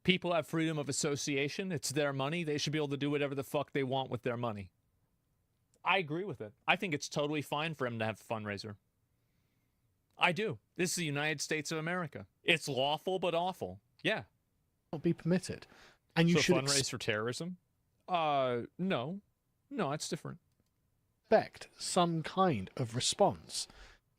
People have freedom of association. It's their money. They should be able to do whatever the fuck they want with their money. I agree with it. I think it's totally fine for him to have a fundraiser. I do. This is the United States of America. It's lawful but awful. Yeah. Not be permitted. And you so should fundraise for terrorism? No. No, it's different. Expect some kind of response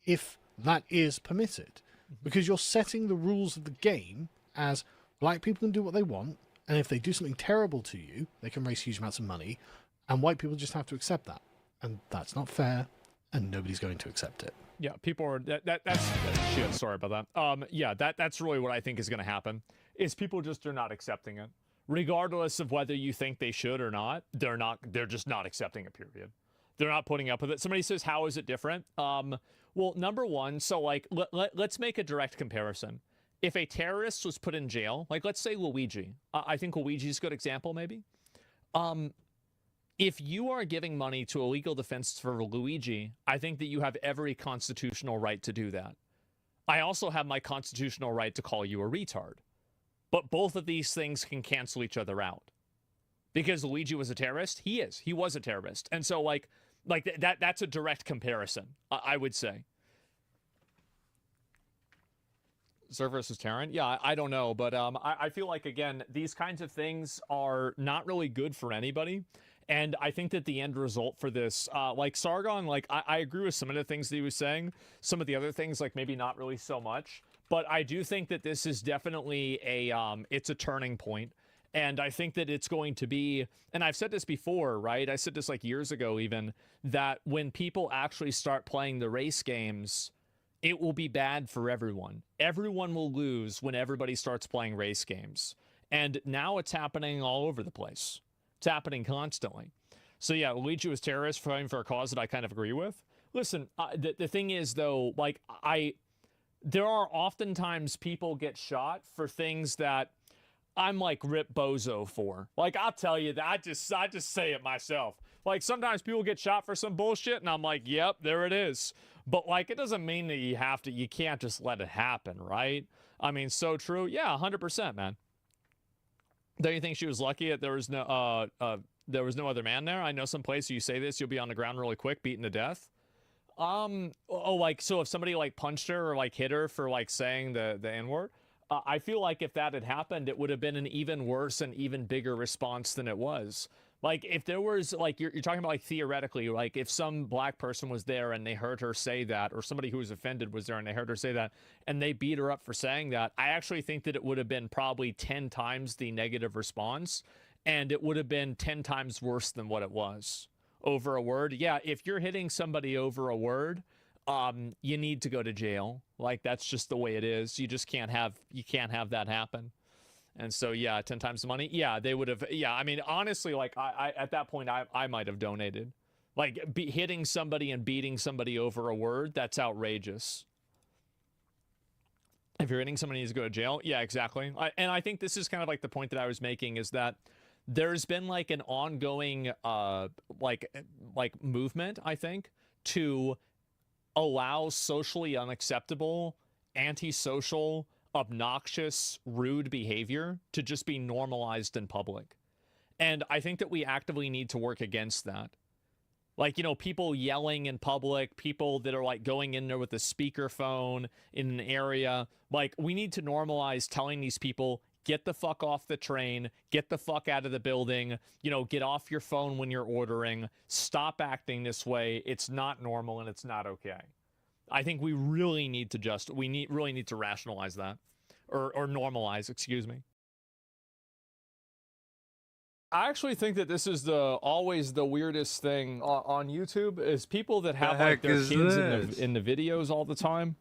if that is permitted. Because you're setting the rules of the game as black people can do what they want, and if they do something terrible to you, they can raise huge amounts of money, and white people just have to accept that. And that's not fair, and nobody's going to accept it. Yeah, people are that's shit. Sorry about that. Yeah, that's really what I think is going to happen. Is people just are not accepting it, regardless of whether you think they should or not. They're just not accepting it. Period. They're not putting up with it. Somebody says, "How is it different?" Well, number one, so like let's make a direct comparison. If a terrorist was put in jail, like let's say Luigi, I think Luigi's a good example, maybe. If you are giving money to a legal defense for Luigi, I think that you have every constitutional right to do that. I also have my constitutional right to call you a retard. But both of these things can cancel each other out. Because Luigi was a terrorist? He is. He was a terrorist. And so that's a direct comparison, I would say. Zerg versus Terran? Yeah, I don't know. But I feel like, again, these kinds of things are not really good for anybody. And I think that the end result for this, like Sargon, like I agree with some of the things that he was saying. Some of the other things, like maybe not really so much. But I do think that this is definitely it's a turning point. And I think that it's going to be, and I've said this before, right? I said this like years ago even, that when people actually start playing the race games, it will be bad for everyone. Everyone will lose when everybody starts playing race games. And now it's happening all over the place. It's happening constantly. So yeah, Luigi was terrorist fighting for a cause that I kind of agree with. Listen, the thing is though, like there are oftentimes people get shot for things that I'm like Rip Bozo for. Like I'll tell you that I just say it myself. Like sometimes people get shot for some bullshit and I'm like, yep, there it is. But like it doesn't mean that you can't just let it happen, right? I mean, so true. Yeah, 100%, man. Don't you think she was lucky that there was no other man there? I know some place you say this, you'll be on the ground really quick, beaten to death. Like so if somebody like punched her or like hit her for like saying the N-word, I feel like if that had happened, it would have been an even worse and even bigger response than it was. Like if there was like you're talking about like theoretically, like if some black person was there and they heard her say that, or somebody who was offended was there and they heard her say that and they beat her up for saying that, I actually think that it would have been probably 10 times the negative response, and it would have been 10 times worse than what it was over a word. Yeah, if you're hitting somebody over a word, you need to go to jail. Like that's just the way it is. You just can't have that happen. And so, yeah, 10 times the money. Yeah, they would have. Yeah, I mean, honestly, like I at that point, I might have donated. Like hitting somebody and beating somebody over a word, that's outrageous. If you're hitting somebody, you need to go to jail. Yeah, exactly. And I think this is kind of like the point that I was making is that there's been like an ongoing like movement, I think, to allow socially unacceptable, antisocial, obnoxious, rude behavior to just be normalized in public. And I think that we actively need to work against that. Like, you know, people yelling in public, people that are like going in there with a speakerphone in an area. Like, we need to normalize telling these people, get the fuck off the train, get the fuck out of the building, you know, get off your phone when you're ordering, stop acting this way. It's not normal and it's not okay. I think we really need to really need to rationalize that or normalize, excuse me. I actually think that this is always the weirdest thing on YouTube is people that have like their kids in the videos all the time.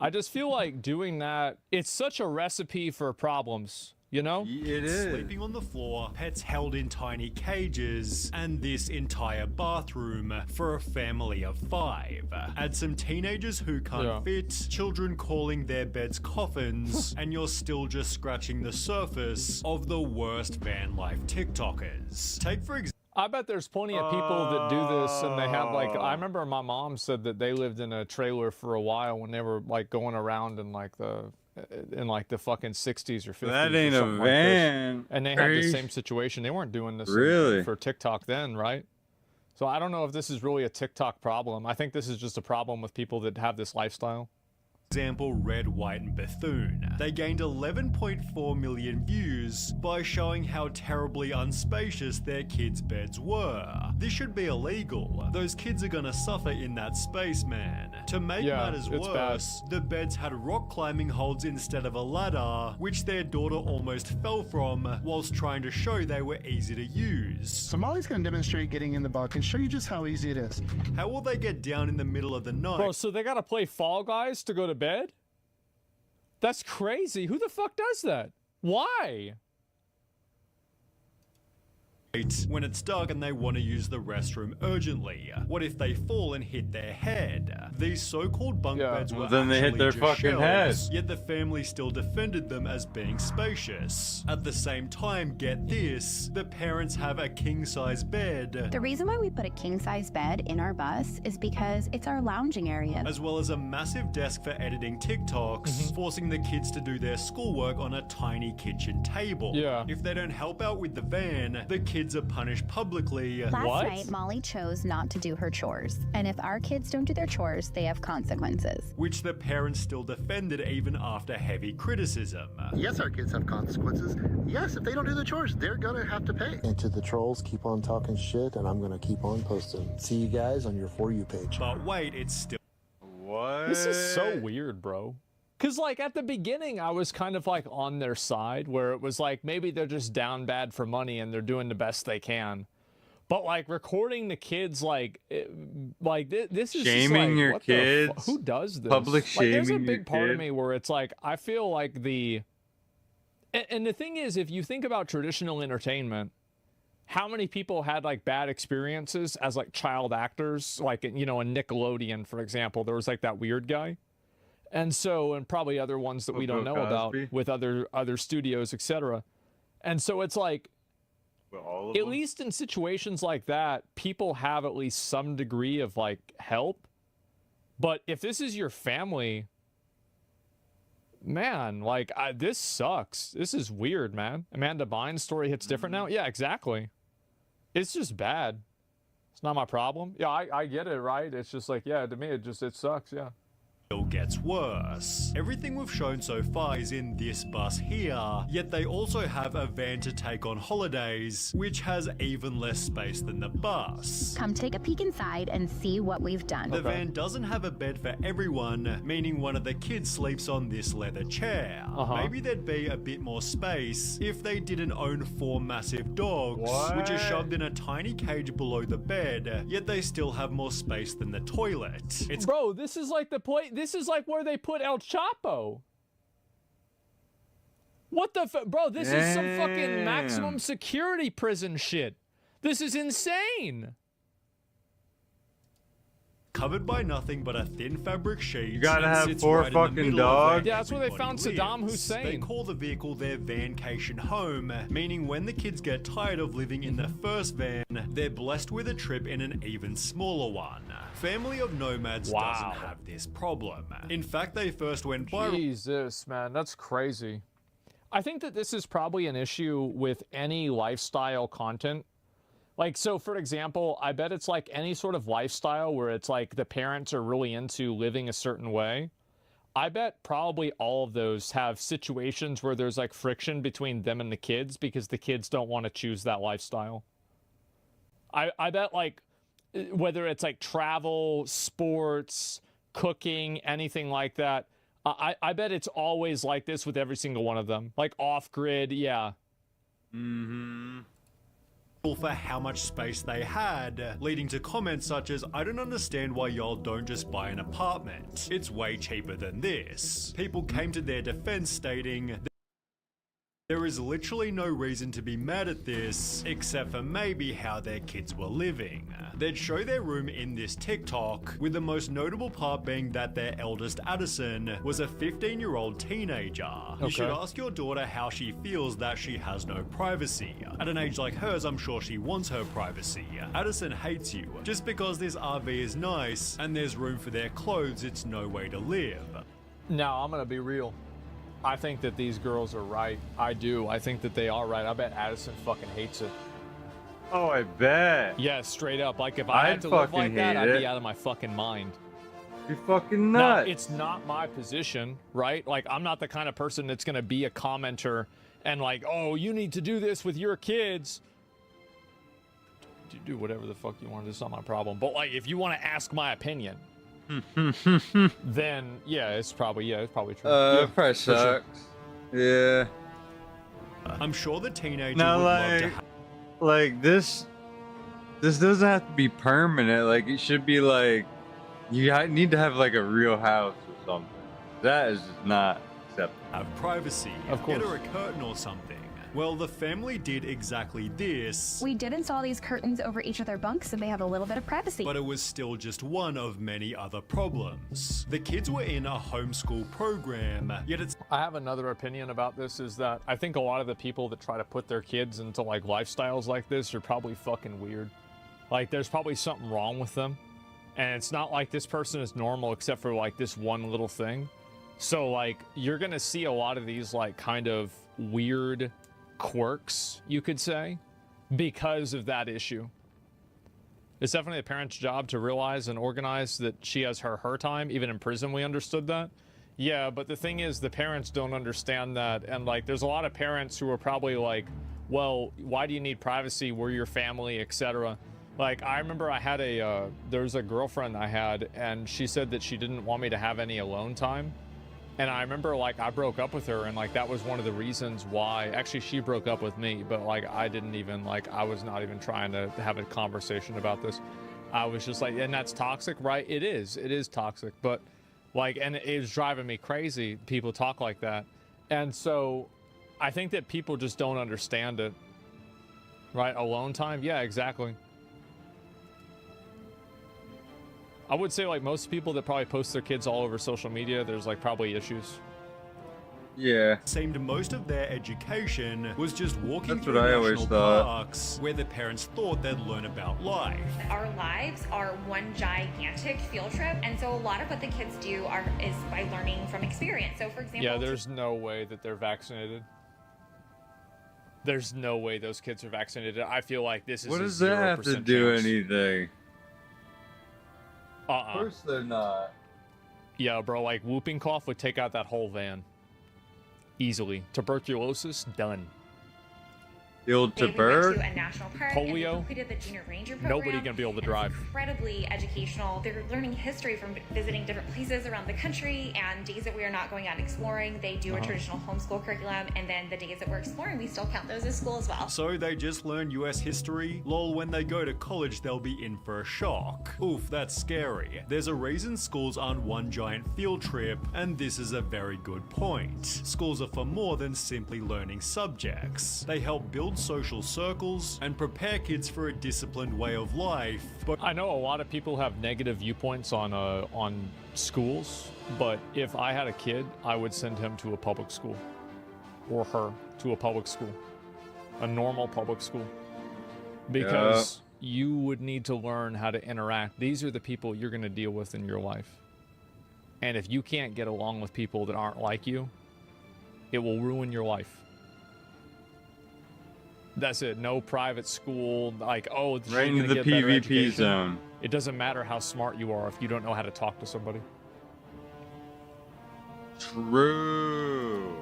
I just feel like doing that, it's such a recipe for problems, you know? It is. Sleeping on the floor, pets held in tiny cages, and this entire bathroom for a family of 5. Add some teenagers who can't fit, children calling their beds coffins, and you're still just scratching the surface of the worst van life TikTokers. Take for example, I bet there's plenty of people that do this and they have like, I remember my mom said that they lived in a trailer for a while when they were like going around in like the fucking 60s or 50s. That ain't or a something van. Like this. And they had the same situation. They weren't doing this Really? for TikTok then, right? So I don't know if this is really a TikTok problem. I think this is just a problem with people that have this lifestyle. example, Red, White, and Bethune. They gained 11.4 million views by showing how terribly unspacious their kids' beds were. This should be illegal. Those kids are gonna suffer in that space, man. To make matters worse, the beds had rock climbing holds instead of a ladder, which their daughter almost fell from whilst trying to show they were easy to use. So Molly's gonna demonstrate getting in the bunk and show you just how easy it is. How will they get down in the middle of the night? Bro, so they gotta play Fall Guys to go to bed? That's crazy. Who the fuck does that? Why? When it's dark and they want to use the restroom urgently. What if they fall and hit their head? These so-called bunk beds were then they hit their just fucking shelves, head. yet the family still defended them as being spacious. At the same time, get this, the parents have a king-size bed. The reason why we put a king-size bed in our bus is because it's our lounging area. As well as a massive desk for editing TikToks, forcing the kids to do their schoolwork on a tiny kitchen table. If they don't help out with the van, the kids are punished publicly. Last night, Molly chose not to do her chores, and if our kids don't do their chores, they have consequences. Which the parents still defended even after heavy criticism. Yes, our kids have consequences. Yes, if they don't do the chores, they're gonna have to pay. And to the trolls, keep on talking shit, and I'm gonna keep on posting. See you guys on your For You page. But wait, it's still... What? This is so weird, bro. Because, like, at the beginning, I was kind of, like, on their side, where it was like, maybe they're just down bad for money and they're doing the best they can. But, like, recording the kids, like this is shaming just, like, your what kids. Who does this? Public shaming there's a your big part of kid. me where it's like, I feel like and the thing is, if you think about traditional entertainment, how many people had, like, bad experiences as, like, child actors? Like, you know, in Nickelodeon, for example, there was, like, that weird guy. And so, and probably other ones that we don't know about with other studios, etc. And so it's like, at least in situations like that, people have at least some degree of, like, help. But if this is your family, man, like, this sucks. This is weird, man. Amanda Bynes' story hits different now. Yeah, exactly. It's just bad. It's not my problem. Yeah, I get it, right? It's just like, yeah, to me, it sucks, yeah. Still gets worse. Everything we've shown so far is in this bus here, yet they also have a van to take on holidays, which has even less space than the bus. Come take a peek inside and see what we've done. The van doesn't have a bed for everyone, meaning one of the kids sleeps on this leather chair. Maybe there'd be a bit more space if they didn't own 4 massive dogs, which are shoved in a tiny cage below the bed, yet they still have more space than the toilet. Bro, this is like the place. This is like where they put El Chapo. What the bro? This is some fucking maximum security prison shit. This is insane. Covered by nothing but a thin fabric sheet. You gotta have 4 fucking dogs. Yeah, that's where they found Saddam Hussein. They call the vehicle their vancation home, meaning when the kids get tired of living in the first van, they're blessed with a trip in an even smaller one. Family of Nomads doesn't have this problem. In fact, they first went viral. Jesus, man, that's crazy. I think that this is probably an issue with any lifestyle content. Like, so for example, I bet it's like any sort of lifestyle where it's like the parents are really into living a certain way. I bet probably all of those have situations where there's like friction between them and the kids because the kids don't want to choose that lifestyle. I bet like whether it's like travel, sports, cooking, anything like that, I bet it's always like this with every single one of them. Like off-grid, yeah. for how much space they had, leading to comments such as, "I don't understand why y'all don't just buy an apartment. It's way cheaper than this." People came to their defense stating, "There is literally no reason to be mad at this, except for maybe how their kids were living." They'd show their room in this TikTok, with the most notable part being that their eldest Addison was a 15-year-old teenager. You should ask your daughter how she feels that she has no privacy. At an age like hers, I'm sure she wants her privacy. Addison hates you. Just because this RV is nice and there's room for their clothes, it's no way to live. Now, I'm gonna be real. I think that these girls are right. I do. I think that they are right. I bet Addison fucking hates it. Oh, I bet. Yeah, straight up. Like, if I had to live like that, I'd be out of my fucking mind. You're fucking nuts. Now, it's not my position, right? Like, I'm not the kind of person that's gonna be a commenter and like, oh, you need to do this with your kids. You do whatever the fuck you want. It's not my problem. But like, if you want to ask my opinion, then it's probably true. It probably sucks. Yeah. I'm sure the teenager now, would love to like this doesn't have to be permanent. Like, it should be like you need to have like a real house or something. That is just not acceptable. Have privacy. Of course. Get her a curtain or something. Well, the family did exactly this. We did install these curtains over each of their bunks so they have a little bit of privacy. But it was still just one of many other problems. The kids were in a homeschool program, yet it's... I have another opinion about this, is that I think a lot of the people that try to put their kids into like lifestyles like this are probably fucking weird. Like, there's probably something wrong with them. And it's not like this person is normal except for like this one little thing. So like, you're gonna see a lot of these like kind of weird quirks, you could say, because of that issue. It's definitely the parent's job to realize and organize that she has her time. Even in prison, we understood that. Yeah, but the thing is, the parents don't understand that. And like, there's a lot of parents who are probably like, well, why do you need privacy? We're your family, etc. Like, I remember I had there was a girlfriend I had, and she said that she didn't want me to have any alone time. And I remember, like, I broke up with her, and, like, that was one of the reasons why. Actually, she broke up with me, but, like, I didn't even, like, I was not even trying to have a conversation about this. I was just like, and that's toxic, right? It is toxic, but, like, and it was driving me crazy. People talk like that. And so I think that people just don't understand it, right? Alone time? Yeah, exactly. I would say, like, most people that probably post their kids all over social media, there's like probably issues. Yeah. Seemed most of their education was just walking That's through what I always national thought. parks where the parents thought they'd learn about life. Our lives are one gigantic field trip, and so a lot of what the kids do is by learning from experience. So, for example, yeah, there's no way that they're vaccinated. There's no way those kids are vaccinated. I feel like this is What a does that have to do chance. anything? Of course they're not. Yeah, bro, like whooping cough would take out that whole van. Easily. Tuberculosis, done. The old we went tuberc? to a national park and we Polio? completed the junior ranger program. Nobody gonna be able to drive. Incredibly educational. They're learning history from visiting different places around the country, and days that we are not going out and exploring, they do a traditional homeschool curriculum, and then the days that we're exploring, we still count those as school as well. So they just learn US history? Lol, when they go to college, they'll be in for a shock. Oof, that's scary. There's a reason schools aren't one giant field trip, and this is a very good point. Schools are for more than simply learning subjects. They help build social circles and prepare kids for a disciplined way of life. But I know a lot of people have negative viewpoints on schools, but if I had a kid, I would send him to a public school, or her to a public school, a normal public school, because you would need to learn how to interact. These are the people you're going to deal with in your life, and if you can't get along with people that aren't like you, it will ruin your life. That's it. No private school. Like, oh, right into the PvP zone. It doesn't matter how smart you are if you don't know how to talk to somebody. True.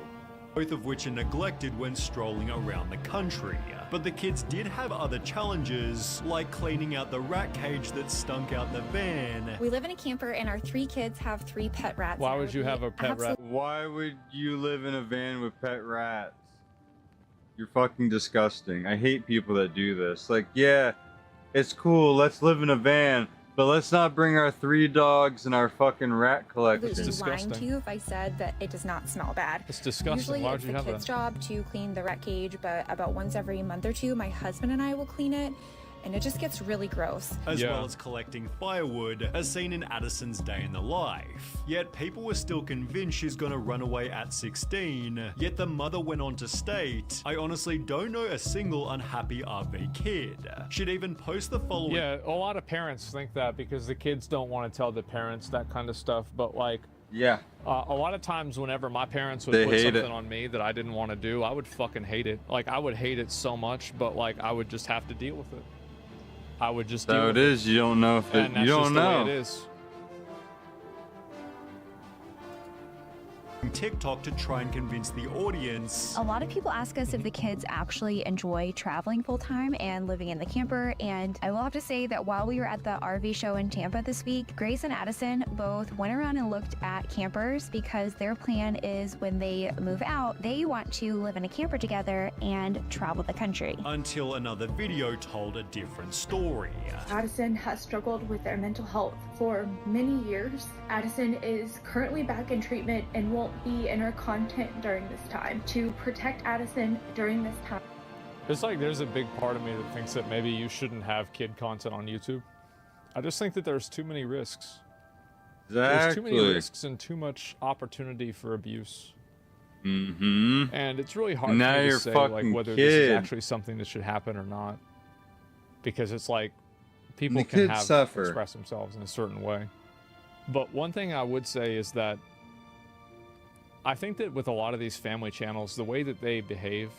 Both of which are neglected when strolling around the country. But the kids did have other challenges, like cleaning out the rat cage that stunk out the van. We live in a camper, and our 3 kids have 3 pet rats. Why would you have a pet rat? Why would you live in a van with pet rats? You're fucking disgusting. I hate people that do this. Like, yeah, it's cool. Let's live in a van, but let's not bring our 3 dogs and our fucking rat collection. I would be lying to you if I said that it does not smell bad. It's disgusting. Usually Why it's would you the have kids' that? job to clean the rat cage, but about once every month or two, my husband and I will clean it, and it just gets really gross. As well as collecting firewood, as seen in Addison's day in the life. Yet people were still convinced she's gonna run away at 16, yet the mother went on to state, "I honestly don't know a single unhappy RV kid." She'd even post the following. Yeah, a lot of parents think that because the kids don't want to tell the parents that kind of stuff, but like, yeah, a lot of times whenever my parents would They put hate something it. on me that I didn't want to do, I would fucking hate it. Like, I would hate it so much, but like, I would just have to deal with it. I would just deal So with it is. You don't know if it. And that's You just don't the know. way it is. TikTok to try and convince the audience. A lot of people ask us if the kids actually enjoy traveling full time and living in the camper, and I will have to say that while we were at the RV show in Tampa this week, Grace and Addison both went around and looked at campers because their plan is when they move out, they want to live in a camper together and travel the country. Until another video told a different story. Addison has struggled with their mental health for many years. Addison is currently back in treatment and won't be in our content during this time. To protect Addison during this time. It's like there's a big part of me that thinks that maybe you shouldn't have kid content on YouTube. I just think that there's too many risks. There's too many Exactly. risks and too much opportunity for abuse. Mm-hmm. And it's really hard Now for me you're to say like fucking whether this is kid. actually something that should happen or not. Because it's like people The can kids have suffer. express themselves in a certain way. But one thing I would say is that I think that with a lot of these family channels, the way that they behave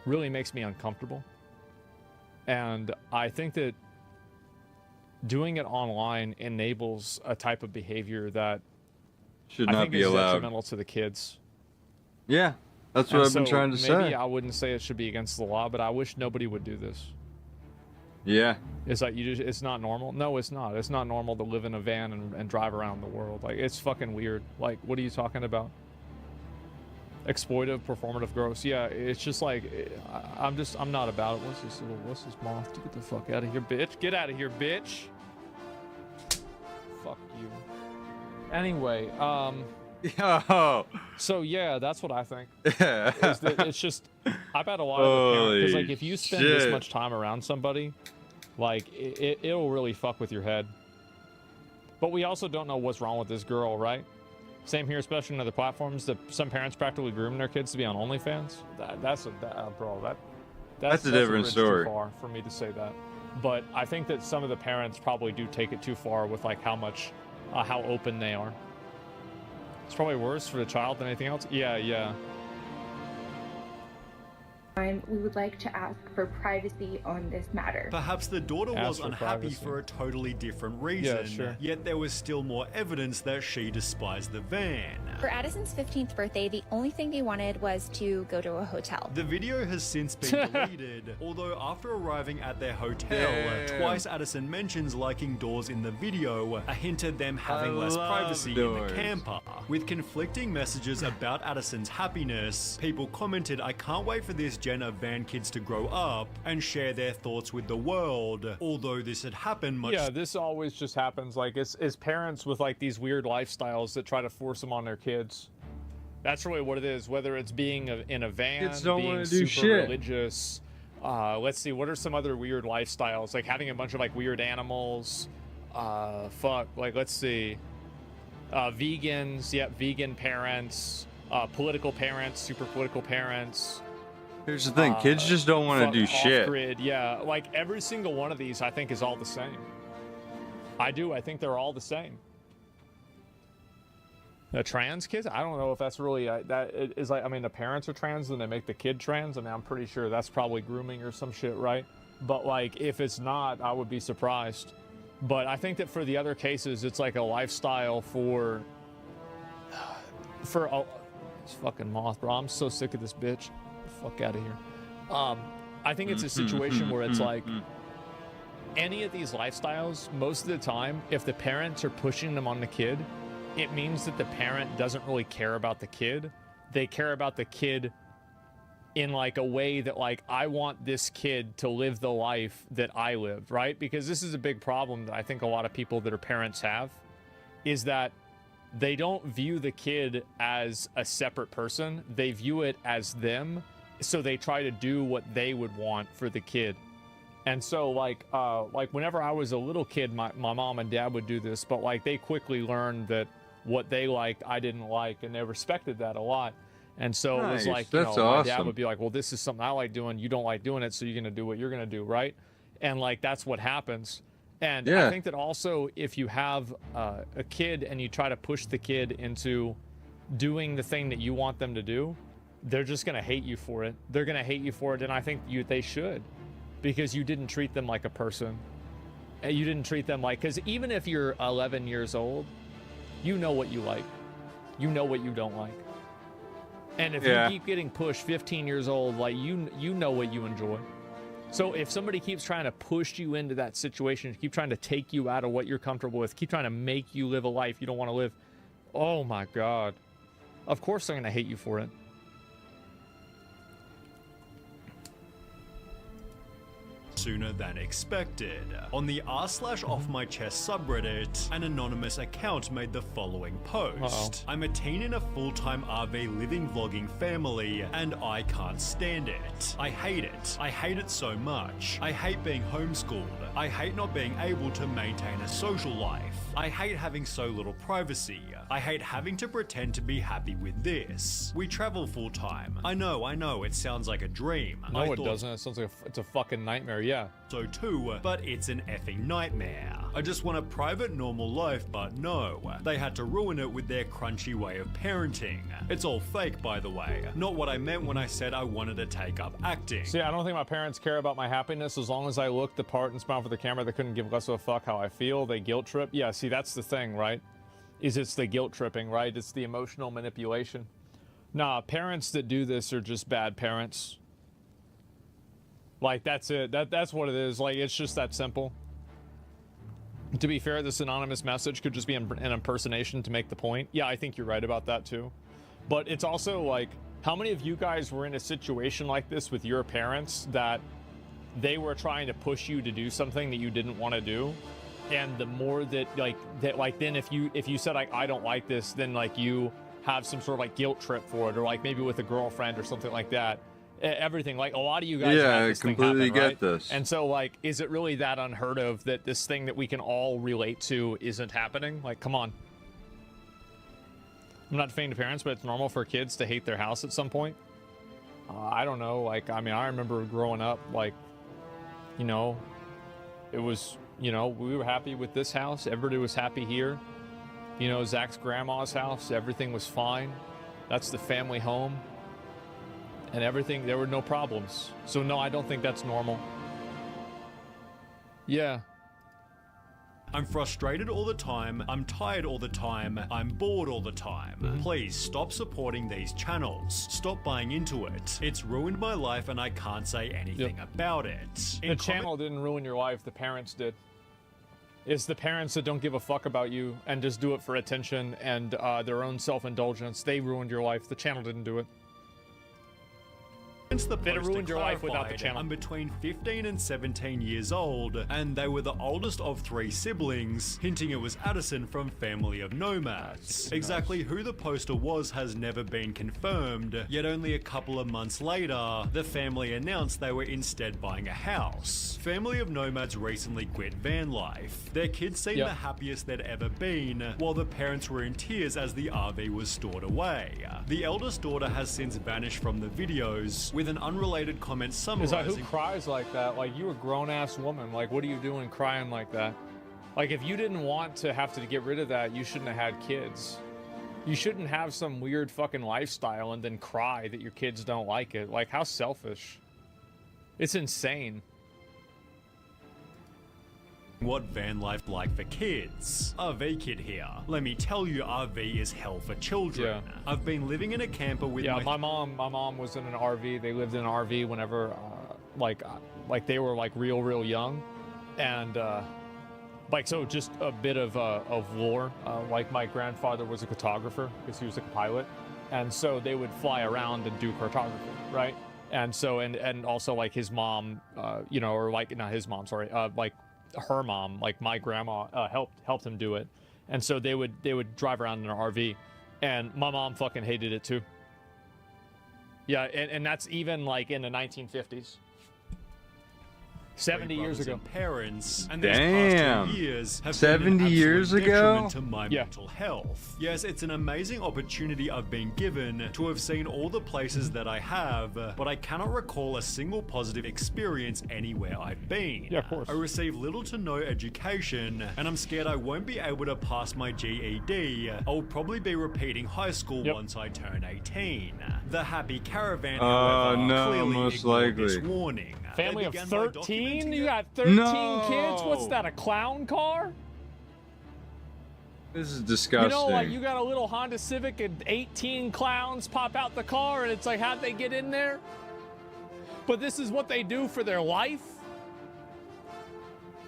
really makes me uncomfortable. And I think that doing it online enables a type of behavior that Should I not think be is allowed. detrimental to the kids. Yeah, that's what And I've been so trying to maybe say. I wouldn't say it should be against the law, but I wish nobody would do this. Yeah. It's like it's not normal. No, it's not. It's not normal to live in a van and drive around the world. Like, it's fucking weird. Like, what are you talking about? Exploitive, performative, gross. Yeah, it's just like I'm not about it. What's this moth? Get the fuck out of here, bitch. Get out of here, bitch. Fuck you. Anyway, Yo. So yeah, that's what I think. Yeah. Is that it's just I bet a lot of the parents, because like if you spend this shit. much time around somebody, like it'll really fuck with your head. But we also don't know what's wrong with this girl, right? Same here, especially on other platforms. That some parents practically groom their kids to be on OnlyFans. That's a different bridge story. Too far for me to say that. But I think that some of the parents probably do take it too far with like how open they are. It's probably worse for the child than anything else. Yeah. We would like to ask for privacy on this matter. Perhaps the daughter was Ask for unhappy privacy. for a totally different reason, Yeah, sure. yet there was still more evidence that she despised the van. For Addison's 15th birthday, the only thing they wanted was to go to a hotel. The video has since been deleted, although after arriving at their hotel, Damn. twice Addison mentions liking doors in the video, a hint at them having less love privacy in doors. the camper. With conflicting messages about Addison's happiness, people commented, "I can't wait for this gen of van kids to grow up and share their thoughts with the world," although this had happened much. Yeah, this always just happens. Like, it's parents with like these weird lifestyles that try to force them on their kids. That's really what it is. Whether it's being in a van, Kids don't being wanna do super shit. religious. Let's see, what are some other weird lifestyles? Like having a bunch of like weird animals. Let's see. Vegans, vegan parents. Political parents, super political parents. Here's the thing, kids just don't want to do shit. Off-grid, yeah. Like every single one of these, I think, is all the same. I think they're all the same. The trans kids, I don't know if that's really the parents are trans and they make the kid trans. I mean, I'm pretty sure that's probably grooming or some shit, right? But like, if it's not, I would be surprised. But I think that for the other cases, it's like a lifestyle for this fucking moth, bro. I'm so sick of this bitch. Get the fuck out of here. I think it's a situation where it's like any of these lifestyles, most of the time, if the parents are pushing them on the kid, it means that the parent doesn't really care about the kid. They care about the kid in like a way that like I want this kid to live the life that I lived, right? Because this is a big problem that I think a lot of people that are parents have, is that they don't view the kid as a separate person. They view it as them, so they try to do what they would want for the kid. And so like whenever I was a little kid, my mom and dad would do this, but like they quickly learned that what they liked I didn't like, and they respected that a lot. And so it was like, you know, my dad would be like, well, this is something I like doing, you don't like doing it, so you're gonna do what you're gonna do, right? And like that's what happens. And I think that also if you have a kid and you try to push the kid into doing the thing that you want them to do, they're just gonna hate you for it. They're gonna hate you for it, and I think they should, because you didn't treat them like a person. You didn't treat them like, because even if you're 11 years old, you know what you like, you know what you don't like. And if you keep getting pushed 15 years old, like you know what you enjoy. So if somebody keeps trying to push you into that situation, keep trying to take you out of what you're comfortable with, keep trying to make you live a life you don't want to live, oh my God, of course they're going to hate you for it. Sooner than expected. On the r/offmychest subreddit, an anonymous account made the following post. I'm a teen in a full-time RV living vlogging family, and I can't stand it. I hate it. I hate it so much. I hate being homeschooled. I hate not being able to maintain a social life. I hate having so little privacy. I hate having to pretend to be happy with this. We travel full-time. I know, it sounds like a dream. No, it doesn't. It sounds like it's a fucking nightmare, yeah. So too, but it's an effing nightmare. I just want a private, normal life, but no. They had to ruin it with their crunchy way of parenting. It's all fake, by the way. Not what I meant when I said I wanted to take up acting. See, I don't think my parents care about my happiness. As long as I look the part and smile for the camera, they couldn't give less of a fuck how I feel. They guilt trip. Yeah, see, that's the thing, right? It's the guilt tripping, right? It's the emotional manipulation. Nah, parents that do this are just bad parents. Like, that's it. That's what it is. Like, it's just that simple. To be fair, this anonymous message could just be an impersonation to make the point. Yeah, I think you're right about that too. But it's also like, how many of you guys were in a situation like this with your parents that they were trying to push you to do something that you didn't want to do? And the more that then if you said like, I don't like this, then like you have some sort of like guilt trip for it, or like maybe with a girlfriend or something like that. Everything, like a lot of you guys have this thing happen, right? This. And so like, is it really that unheard of that this thing that we can all relate to isn't happening? Like, come on. I'm not defending parents, but it's normal for kids to hate their house at some point. I don't know, like, I mean, I remember growing up, like, you know, it was, you know, we were happy with this house, everybody was happy here. You know, Zach's grandma's house, everything was fine. That's the family home. And everything, there were no problems. So no, I don't think that's normal. Yeah. I'm frustrated all the time, I'm tired all the time, I'm bored all the time. Please stop supporting these channels. Stop buying into it. It's ruined my life and I can't say anything about it. The channel didn't ruin your life, the parents did. It's the parents that don't give a fuck about you and just do it for attention and their own self-indulgence. They ruined your life. The channel didn't do it. They'd ruined your life without the channel. I'm between 15 and 17 years old, and they were the oldest of 3 siblings, hinting it was Addison from Family of Nomads. Exactly who the poster was has never been confirmed, yet only a couple of months later, the family announced they were instead buying a house. Family of Nomads recently quit van life. Their kids seemed the happiest they'd ever been, while the parents were in tears as the RV was stored away. The eldest daughter has since vanished from the videos, with an unrelated comment summarizing— It's like, who cries like that? Like, you a grown-ass woman. Like, what are you doing crying like that? Like, if you didn't want to have to get rid of that, you shouldn't have had kids. You shouldn't have some weird fucking lifestyle and then cry that your kids don't like it. Like, how selfish. It's insane. What van life like for kids? RV kid here. Let me tell you, RV is hell for children. Yeah. I've been living in a camper with my mom was in an RV. They lived in an RV whenever like they were like real young. And like, so just a bit of lore, like my grandfather was a cartographer because he was a pilot, and so they would fly around and do cartography, right? And so, and also like his mom, you know, or like not his mom, sorry, like her mom, like my grandma, helped him do it. And so they would drive around in an RV, and my mom fucking hated it too. Yeah, and that's even like in the 1950s. 70 years ago. And parents, and Damn. these past 2 years have 70 been an years absolute ago? detriment to my mental health. Yes, it's an amazing opportunity I've been given to have seen all the places that I have, but I cannot recall a single positive experience anywhere I've been. Yeah, of course. I receive little to no education, and I'm scared I won't be able to pass my GED. I'll probably be repeating high school once I turn 18. The Happy Caravan, however, no, clearly most ignored this likely. warning. Family They of began by 13? You got 13 No. kids? What's that, a clown car? This is disgusting. You know, like you got a little Honda Civic and 18 clowns pop out the car, and it's like, how'd they get in there? But this is what they do for their life?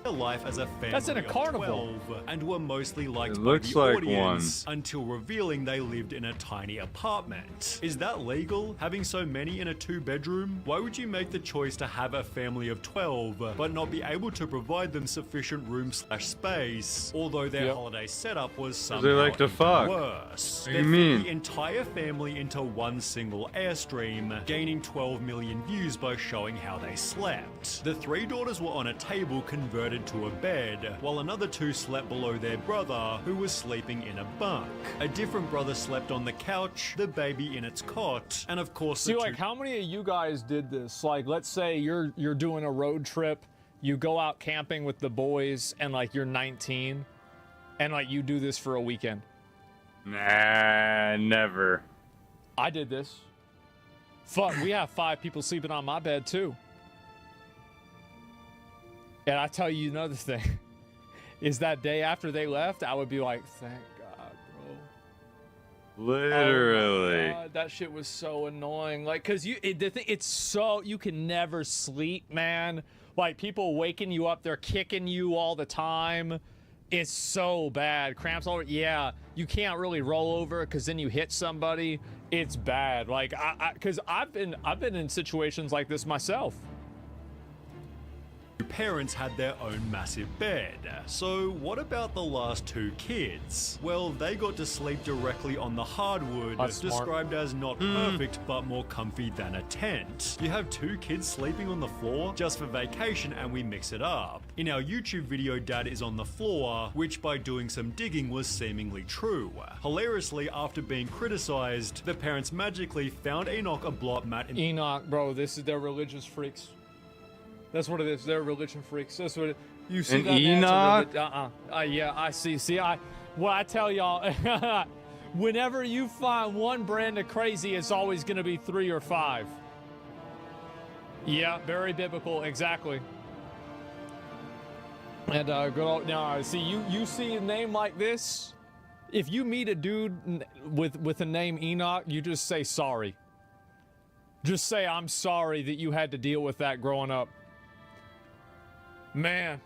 Life as a family That's in a of carnival. 12, and were mostly liked It by looks the like audience until revealing they lived in a tiny apartment. Is that legal, having so many in a 2-bedroom? Why would you make the choice to have a family of 12 but not be able to provide them sufficient room/space, although their holiday setup was somehow they like to even fuck. worse? What do They you fit mean? the entire family into one single Airstream, gaining 12 million views by showing how they slept. The 3 daughters were on a table converted to a bed, while another 2 slept below their brother, who was sleeping in a bunk. A different brother slept on the couch, the baby in its cot, and of course See, like, how many of you guys did this? Like, let's say you're doing a road trip, you go out camping with the boys, and like you're 19, and like you do this for a weekend. Nah, never. I did this. Fuck, we have 5 people sleeping on my bed too. And I tell you another thing, is that day after they left, I would be like, thank God, bro. Literally. Oh my God, that shit was so annoying. Like, cause it's so, you can never sleep, man. Like, people waking you up, they're kicking you all the time. It's so bad. Cramps all over. Yeah, you can't really roll over because then you hit somebody. It's bad. Like, cause I've been in situations like this myself. Parents had their own massive bed. So what about the last 2 kids? Well, they got to sleep directly on the hardwood, That's smart. described as not perfect but more comfy than a tent. You have 2 kids sleeping on the floor just for vacation and we mix it up. In our YouTube video, Dad is on the floor, which by doing some digging was seemingly true. Hilariously, after being criticized, the parents magically found Enoch a blot mat in Enoch, bro, they're religious freaks. That's what it is. They're religion freaks. That's what you see. And that Enoch? Yeah, I see. See, what I tell y'all, whenever you find one brand of crazy, it's always going to be 3 or 5. Yeah, very biblical, exactly. And good old, now, see, you see a name like this, if you meet a dude with a name Enoch, you just say sorry. Just say, I'm sorry that you had to deal with that growing up. Man.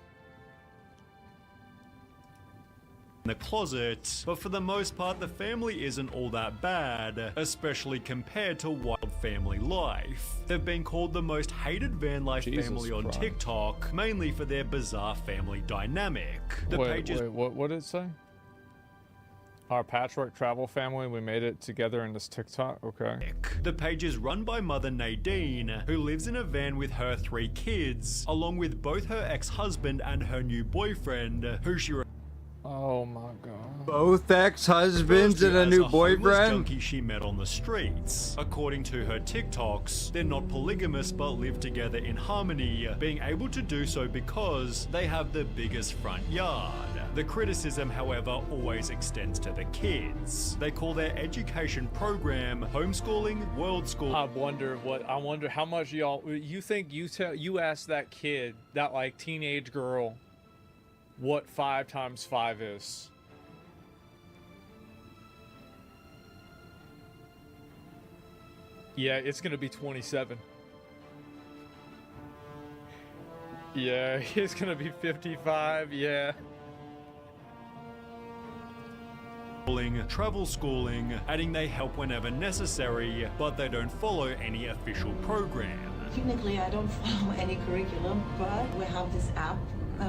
the closet, but for the most part the family isn't all that bad, especially compared to wild family life. They've been called the most hated van life family on Christ. TikTok, mainly for their bizarre family dynamic. The pages What did it say? Our patchwork travel family, we made it together in this TikTok? Okay. The page is run by mother Nadine, who lives in a van with her 3 kids, along with both her ex-husband and her new boyfriend, who she Oh my god. Both ex-husbands and a new boyfriend? junkie she met on the streets. According to her TikToks, they're not polygamous but live together in harmony, being able to do so because they have the biggest front yard. The criticism, however, always extends to the kids. They call their education program homeschooling, world school. I wonder how much y'all, you think you asked that kid, that like teenage girl, what 5 times 5 is. Yeah, it's gonna be 27. Yeah, it's gonna be 55, yeah. travel schooling, adding they help whenever necessary, but they don't follow any official program. Technically, I don't follow any curriculum, but we have this app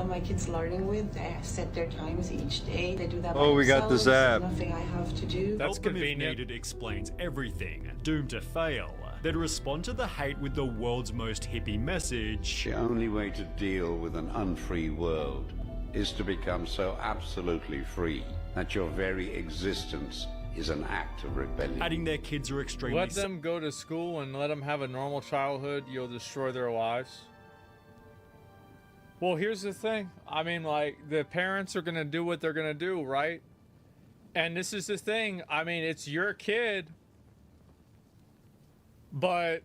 my kids learning with. They set their times each day. They do that by we got this themselves. app. There's nothing I have to do. That's convenient. Needed explains everything. Doomed to fail. They'd respond to the hate with the world's most hippie message. The only way to deal with an unfree world is to become so absolutely free that your very existence is an act of rebellion. Adding their kids are extremely... Let them go to school and let them have a normal childhood. You'll destroy their lives. Well, here's the thing. I mean, like, the parents are going to do what they're going to do, right? And this is the thing. I mean, it's your kid. But,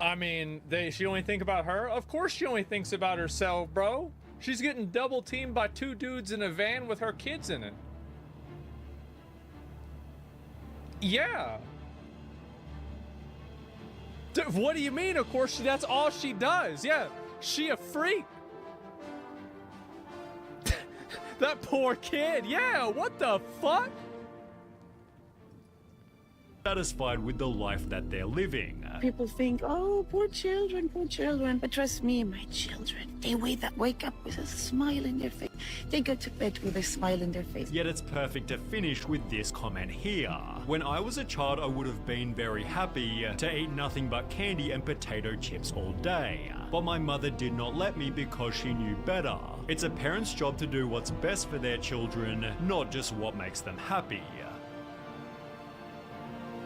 I mean, she only think about her? Of course she only thinks about herself, bro. She's getting double teamed by 2 dudes in a van with her kids in it. Yeah. What do you mean? Of course, that's all she does. Yeah, she a freak. That poor kid. Yeah, what the fuck? Satisfied with the life that they're living. People think, oh, poor children, poor children. But trust me, my children, they wake up with a smile in their face. They go to bed with a smile in their face. Yet it's perfect to finish with this comment here. When I was a child, I would have been very happy to eat nothing but candy and potato chips all day. But my mother did not let me because she knew better. It's a parent's job to do what's best for their children, not just what makes them happy.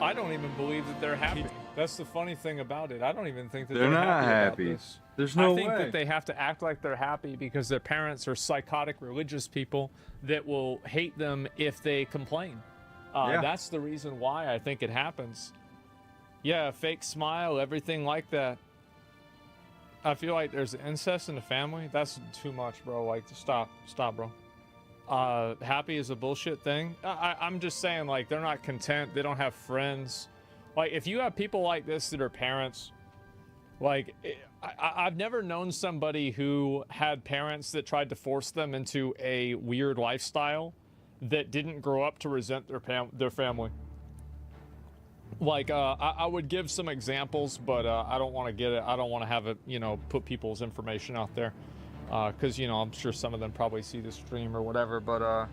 I don't even believe that they're happy. That's the funny thing about it. I don't even think that they're not happy. About this. There's no I think way. that they have to act like they're happy because their parents are psychotic religious people that will hate them if they complain. Yeah. That's the reason why I think it happens. Yeah, fake smile, everything like that. I feel like there's incest in the family. That's too much, bro. Like, stop, bro. Happy is a bullshit thing. I'm just saying, like, they're not content. They don't have friends. Like, if you have people like this that are parents, like, I've never known somebody who had parents that tried to force them into a weird lifestyle that didn't grow up to resent their family. Like, I would give some examples, but I don't want to get it. I don't want to have it, put people's information out there. Because, I'm sure some of them probably see the stream or whatever. But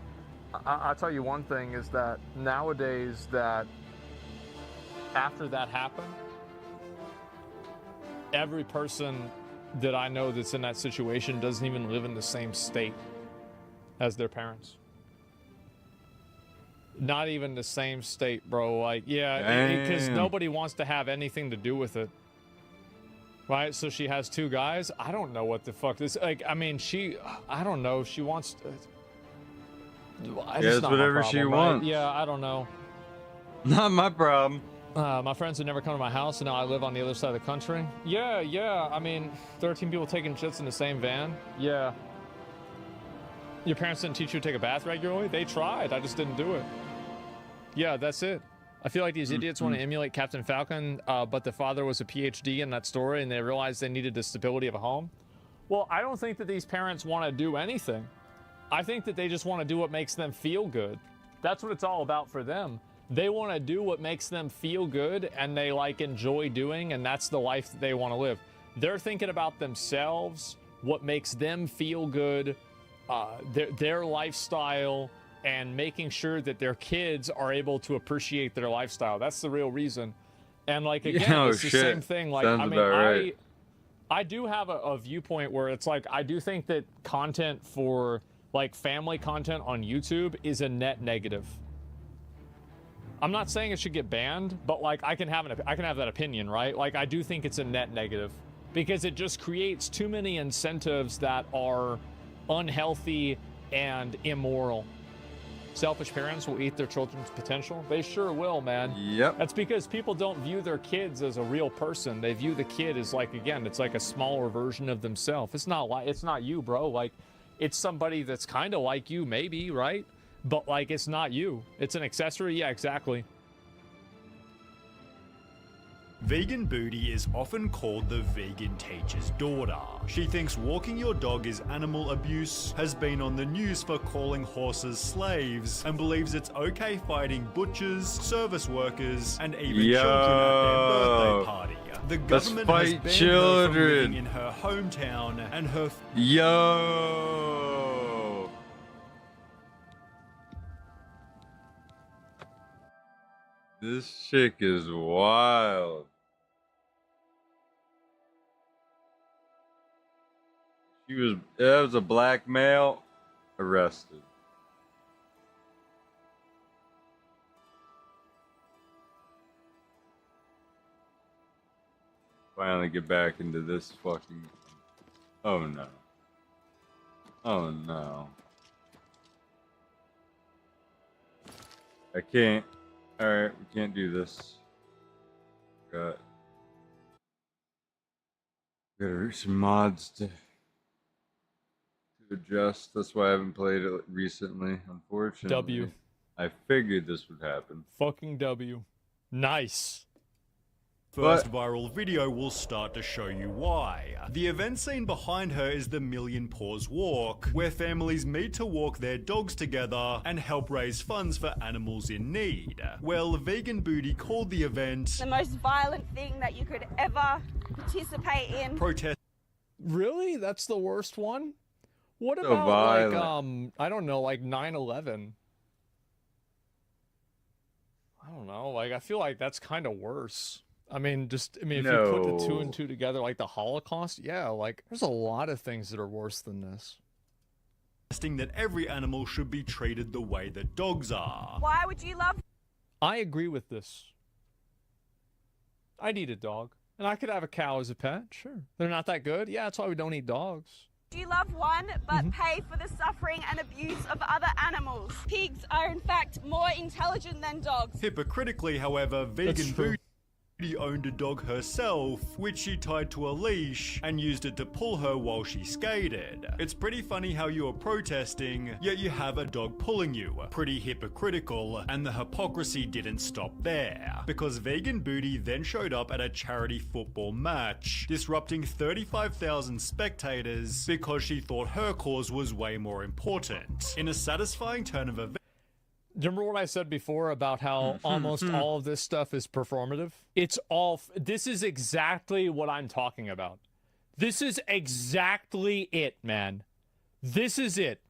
I'll tell you one thing is that nowadays that after that happened, every person that I know that's in that situation doesn't even live in the same state as their parents. Not even the same state, bro. Like, yeah, because nobody wants to have anything to do with it. Right, so she has 2 guys. I don't know what the fuck this. Like, I mean, I don't know. She wants. It's whatever she wants. Yeah, I don't know. Not my problem. My friends would never come to my house, and now I live on the other side of the country. Yeah. I mean, 13 people taking shits in the same van. Yeah. Your parents didn't teach you to take a bath regularly? They tried. I just didn't do it. Yeah, that's it. I feel like these idiots want to emulate Captain Falcon, but the father was a PhD in that story, and they realized they needed the stability of a home. Well, I don't think that these parents want to do anything. I think that they just want to do what makes them feel good. That's what it's all about for them. They want to do what makes them feel good, and they enjoy doing, and that's the life that they want to live. They're thinking about themselves, what makes them feel good, their lifestyle, and making sure that their kids are able to appreciate their lifestyle. That's the real reason. And again, it's the same thing. Like, sounds I mean, about right. I do have a viewpoint where it's like, I do think that content for family content on YouTube is a net negative. I'm not saying it should get banned, but I can have that opinion, right? I do think it's a net negative because it just creates too many incentives that are unhealthy and immoral. Selfish parents will eat their children's potential. They sure will, man. Yep. That's because people don't view their kids as a real person. They view the kid as it's like a smaller version of themselves. It's not you, bro. It's somebody that's kind of like you, maybe, right? But it's not you. It's an accessory. Yeah, exactly. Vegan Booty is often called the vegan teacher's daughter. She thinks walking your dog is animal abuse, has been on the news for calling horses slaves, and believes it's okay fighting butchers, service workers, and even children at their birthday party. The government has banned her from living in her hometown, and her This chick is wild. That was a black male arrested. Finally get back into this fucking... Oh no. Oh no. I can't. Alright, we can't do this. Gotta reach some mods to adjust. That's why I haven't played it recently, unfortunately. W. I figured this would happen. Fucking W. Nice. First viral video will start to show you why. The event scene behind her is the Million Paws Walk, where families meet to walk their dogs together and help raise funds for animals in need. Well, Vegan Booty called the event the most violent thing that you could ever participate in. Protest. Really? That's the worst one? What So about violent. I don't know, like 9/11? I don't know, like I feel like that's kind of worse. I mean, if you put the two and two together, like the Holocaust, yeah, like there's a lot of things that are worse than this. That every animal should be treated the way that dogs are. Why would you love? I agree with this. I'd eat a dog, and I could have a cow as a pet. Sure, they're not that good. Yeah, that's why we don't eat dogs. You love one, but pay for the suffering and abuse of other animals. Pigs are in fact more intelligent than dogs. Hypocritically, however, Vegan Booty owned a dog herself, which she tied to a leash and used it to pull her while she skated. It's pretty funny how you are protesting, yet you have a dog pulling you. Pretty hypocritical, and the hypocrisy didn't stop there, because Vegan Booty then showed up at a charity football match, disrupting 35,000 spectators because she thought her cause was way more important. In a satisfying turn of events, Remember what I said before about how almost all of this stuff is performative? It's all... This is exactly what I'm talking about. This is exactly it, man. This is it.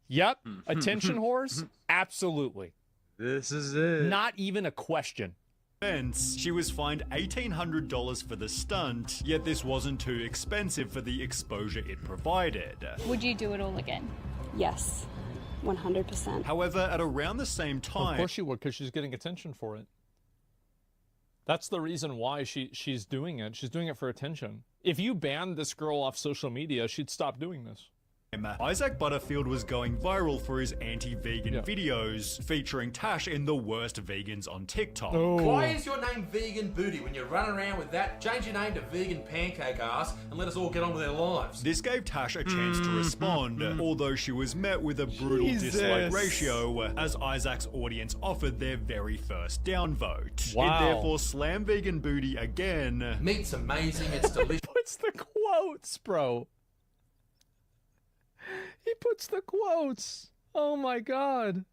Yep. Attention whores? Absolutely. This is it. Not even a question. She was fined $1,800 for the stunt, yet this wasn't too expensive for the exposure it provided. Would you do it all again? Yes. 100%. However, at around the same time... Of course she would, because she's getting attention for it. That's the reason why she's doing it. She's doing it for attention. If you banned this girl off social media, she'd stop doing this. Isaac Butterfield was going viral for his anti-vegan videos, featuring Tash in the worst vegans on TikTok. Why is your name Vegan Booty when you're running around with that? Change your name to Vegan Pancake Ass and let us all get on with our lives. This gave Tash a chance to respond, although she was met with a brutal dislike ratio as Isaac's audience offered their very first downvote. It therefore slammed Vegan Booty again. Meat's amazing, it's delicious. Puts the quotes, bro. He puts the quotes. Oh my god.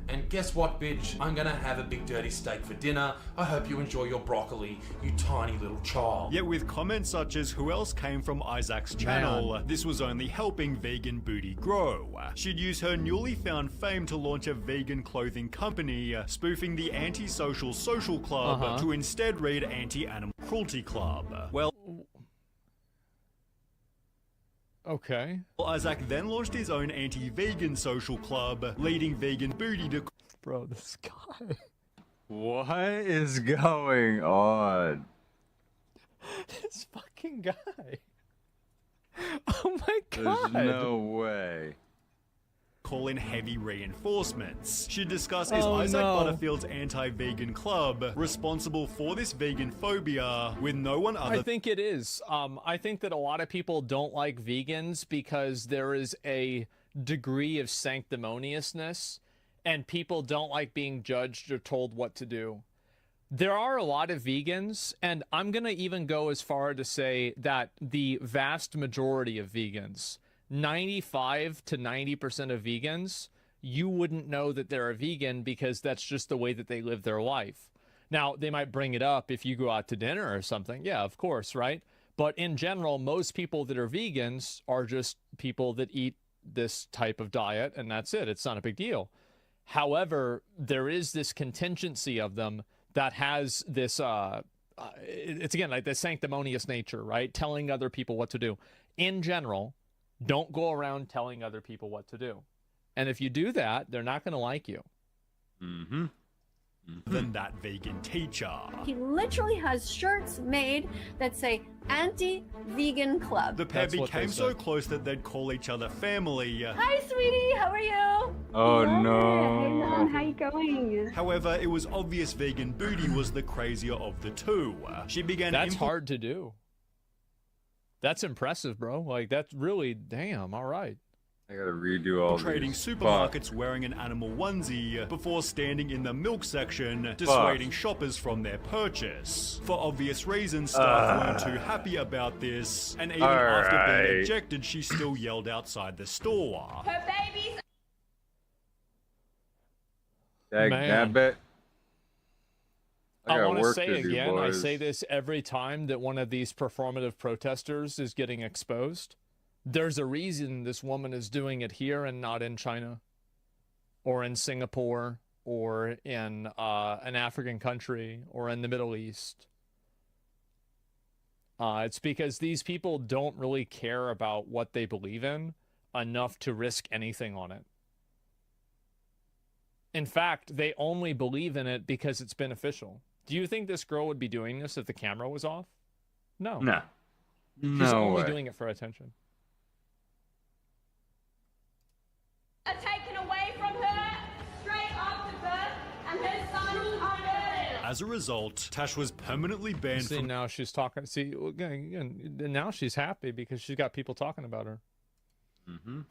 And guess what, bitch? I'm gonna have a big dirty steak for dinner. I hope you enjoy your broccoli, you tiny little child. Yet with comments such as who else came from Isaac's channel, this was only helping Vegan Booty grow. She'd use her newly found fame to launch a vegan clothing company, spoofing the Anti-Social Social Club to instead read Anti-Animal Cruelty Club. Well, okay. Isaac then launched his own anti-vegan social club, leading Vegan Booty to... Bro, this guy... What is going on? This fucking guy. Oh my god. There's no way. Call in heavy reinforcements. She discussed is Isaac Butterfield's anti-vegan club responsible for this vegan phobia with no one other... I think it is. I think that a lot of people don't like vegans because there is a degree of sanctimoniousness and people don't like being judged or told what to do. There are a lot of vegans, and I'm going to even go as far to say that the vast majority of vegans, 95 to 90% of vegans, you wouldn't know that they're a vegan because that's just the way that they live their life. Now, they might bring it up if you go out to dinner or something. Yeah, of course, right? But in general, most people that are vegans are just people that eat this type of diet, and that's it. It's not a big deal. However, there is this contingency of them that has this, it's again, like the sanctimonious nature, right? Telling other people what to do. In general, don't go around telling other people what to do. And if you do that, they're not going to like you. Mm-hmm. Than that vegan teacher. He literally has shirts made that say anti-vegan club. The pair became so close that they'd call each other family. Hi, sweetie. How are you? Oh, Hey, no. Mom. How you going? However, it was obvious vegan Booty was the crazier of the two. She began. That's hard to do. That's impressive, bro. Like, that's really, damn, all right. I gotta redo all trading these. supermarkets wearing an animal onesie before standing in the milk section dissuading shoppers from their purchase. For obvious reasons, staff weren't too happy about this, and even after being ejected, she still yelled outside the store. Her babies. Daggnabbit. I want to say again, I say this every time that one of these performative protesters is getting exposed. There's a reason this woman is doing it here and not in China or in Singapore or in an African country or in the Middle East. It's because these people don't really care about what they believe in enough to risk anything on it. In fact, they only believe in it because it's beneficial. Do you think this girl would be doing this if the camera was off? No. No. She's only doing it for attention. Are taken away from her straight after birth, and her son is murdered. As a result, Tash was permanently banned from. Now she's talking. See, again, now she's happy because she's got people talking about her.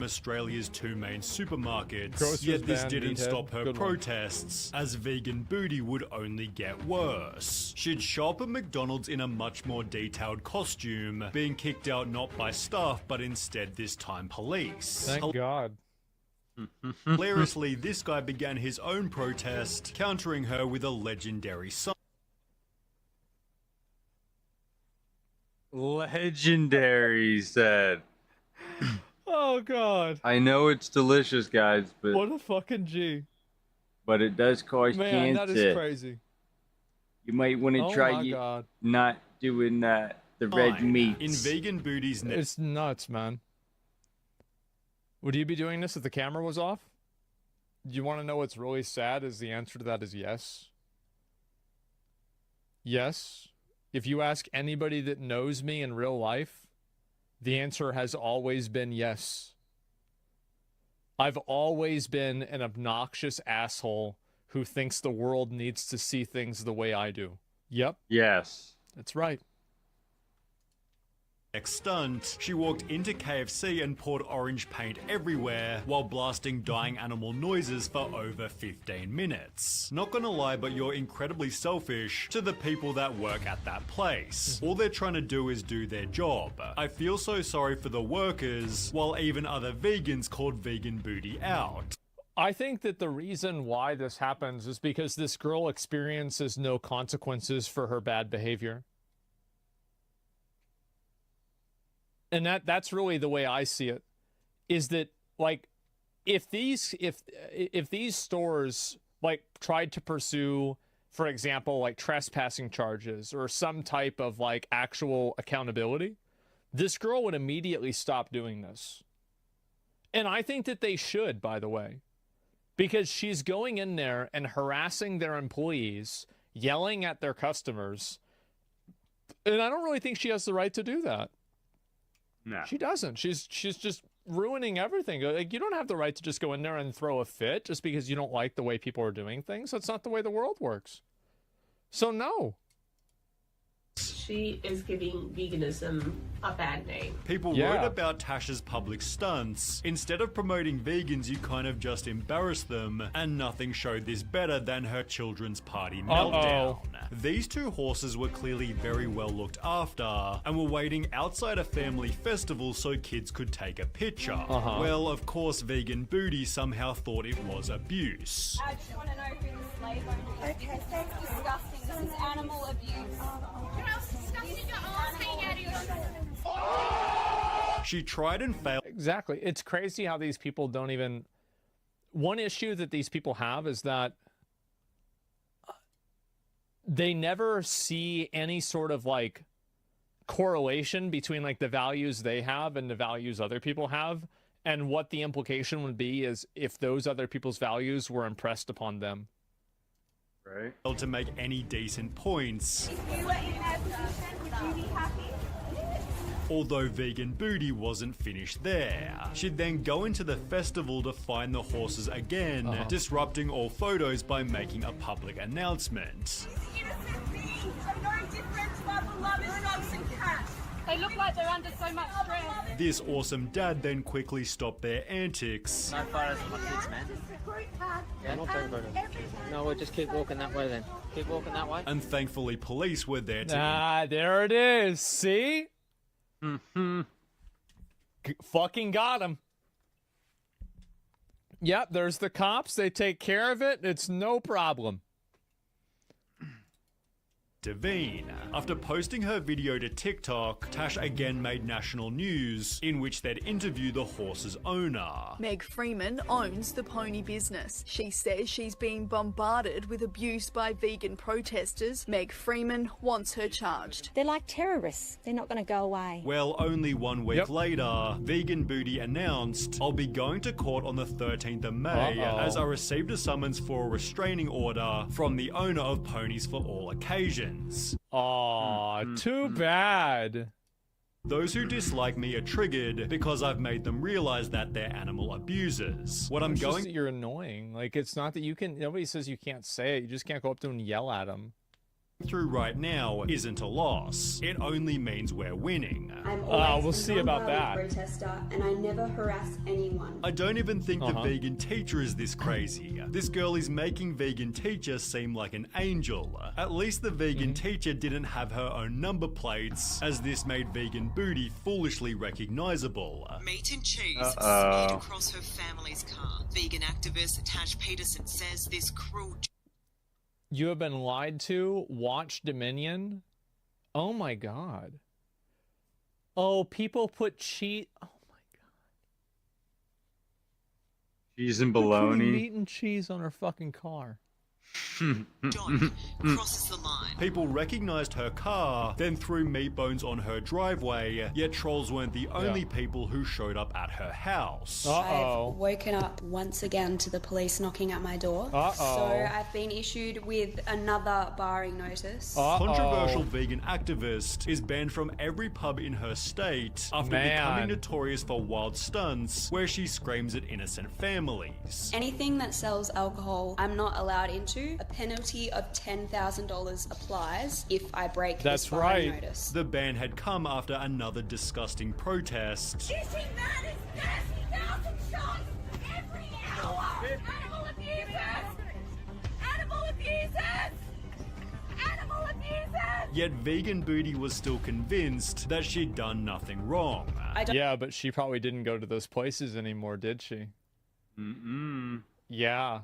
Australia's two main supermarkets. Grocer's Yet this ban, didn't meathead. stop her Good one. protests, as vegan Booty would only get worse. She'd show up at McDonald's in a much more detailed costume, being kicked out not by staff, but instead this time police. Thank God. Hilariously, this guy began his own protest, countering her with a legendary song. Legendary, he said. Oh, God. I know it's delicious, guys, but What a fucking G. but it does cause Man, cancer. that is crazy. You might want to Oh try my God. not doing the red meat. In vegan Booty's It's nuts, man. Would you be doing this if the camera was off? Do you want to know what's really sad? Is the answer to that is yes. Yes. If you ask anybody that knows me in real life, the answer has always been yes. I've always been an obnoxious asshole who thinks the world needs to see things the way I do. Yep. Yes. That's right. Next stunt, she walked into KFC and poured orange paint everywhere while blasting dying animal noises for over 15 minutes. Not gonna lie, but you're incredibly selfish to the people that work at that place. All they're trying to do is do their job. I feel so sorry for the workers, while even other vegans called vegan Booty out. I think that the reason why this happens is because this girl experiences no consequences for her bad behavior. And that's really the way I see it, is that, like, if these stores, like, tried to pursue, for example, like trespassing charges or some type of, like, actual accountability, this girl would immediately stop doing this. And I think that they should, by the way, because she's going in there and harassing their employees, yelling at their customers, and I don't really think she has the right to do that. No. She doesn't. She's just ruining everything. Like, you don't have the right to just go in there and throw a fit just because you don't like the way people are doing things. That's not the way the world works. So no. She is giving veganism a bad name. People wrote about Tasha's public stunts. Instead of promoting vegans, you kind of just embarrassed them, and nothing showed this better than her children's party meltdown. These two horses were clearly very well looked after, and were waiting outside a family festival so kids could take a picture. Well, of course, Vegan Booty somehow thought it was abuse. I just want to know who the slave owner is. Okay, that's disgusting. This is animal abuse. Who else is disgusting? Your arms hanging out of your She tried and failed. Exactly. It's crazy how these people don't even... One issue that these people have is that they never see any sort of like correlation between like the values they have and the values other people have, and what the implication would be is if those other people's values were impressed upon them. Right. To make any decent points. If you were in their position, would you be happy? Although Vegan Booty wasn't finished there. She'd then go into the festival to find the horses again, disrupting all photos by making a public announcement. Innocent beings are no different to our beloved dogs and cats. They look like they're under so much stress. This awesome dad then quickly stopped their antics. No photos of my kids, man. Yeah, not taking photos. No, we'll just keep walking that way then. Keep walking that way. And thankfully police were there to... Ah, there it is. See? Fucking got him. Yep, there's the cops. They take care of it. It's no problem. Devine. After posting her video to TikTok, Tash again made national news, in which they'd interview the horse's owner. Meg Freeman owns the pony business. She says she's being bombarded with abuse by vegan protesters. Meg Freeman wants her charged. They're like terrorists. They're not going to go away. Well, only 1 week later, Vegan Booty announced, "I'll be going to court on the 13th of May as I received a summons for a restraining order from the owner of Ponies for All Occasions." Aw, too bad. Those who dislike me are triggered because I've made them realize that they're animal abusers. What I'm It's just going... that you're annoying. Like, it's not that you can... Nobody says you can't say it. You just can't go up to them and yell at them. through right now isn't a loss. It only means we're winning. We'll see about that. Protester, and I never harass anyone. I don't even think the vegan teacher is this crazy. This girl is making vegan teacher seem like an angel. At least the vegan teacher didn't have her own number plates, as this made Vegan Booty foolishly recognizable. Meat and cheese smeared across her family's car. Vegan activist Tash Peterson says this cruel... You have been lied to. Watch Dominion. Oh my god. Oh, people put cheese. Oh my god. Cheese and They're bologna. putting meat and cheese on her fucking car. crosses the line. People recognized her car, then threw meat bones on her driveway, yet trolls weren't the only people who showed up at her house. I've woken up once again to the police knocking at my door. So I've been issued with another barring notice. Controversial vegan activist is banned from every pub in her state after becoming notorious for wild stunts where she screams at innocent families. Anything that sells alcohol, I'm not allowed into. A penalty of $10,000 applies if I break this barring notice. The ban had come after another disgusting protest. Shooting man is 30,000 shots every hour! Animal abusers! Animal abusers! Animal abusers! Yet Vegan Booty was still convinced that she'd done nothing wrong. Yeah, but she probably didn't go to those places anymore, did she? Yeah.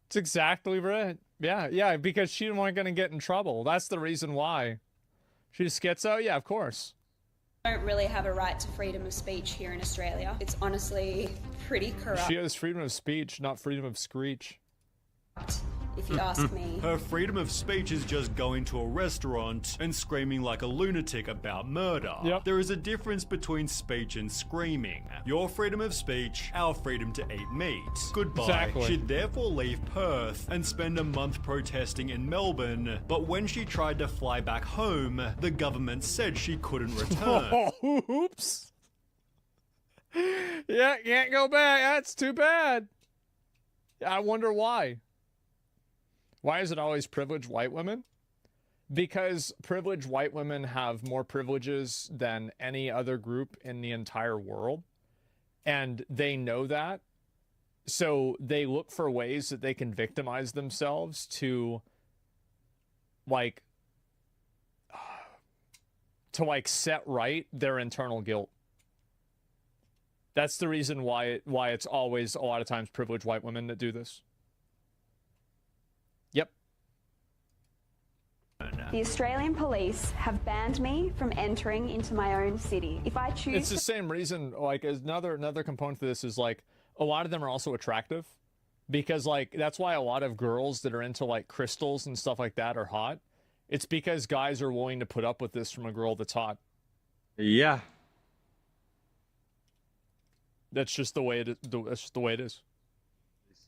It's exactly right. Yeah, because she wasn't going to get in trouble. That's the reason why. She's schizo? Yeah, of course. I don't really have a right to freedom of speech here in Australia. It's honestly pretty corrupt. She has freedom of speech, not freedom of screech. If you ask me. Her freedom of speech is just going to a restaurant and screaming like a lunatic about murder. There is a difference between speech and screaming. Your freedom of speech, our freedom to eat meat. Goodbye. Exactly. She'd therefore leave Perth and spend a month protesting in Melbourne, but when she tried to fly back home, the government said she couldn't return. Oops. Yeah, can't go back. That's too bad. I wonder why. Why is it always privileged white women? Because privileged white women have more privileges than any other group in the entire world. And they know that. So they look for ways that they can victimize themselves to like set right their internal guilt. That's the reason why it's always a lot of times privileged white women that do this. Yep. The Australian police have banned me from entering into my own city. If I choose, it's the same reason. Like, another component to this is like a lot of them are also attractive, because like that's why a lot of girls that are into like crystals and stuff like that are hot. It's because guys are willing to put up with this from a girl that's hot. Yeah. That's just the way it is. That's just the way it is.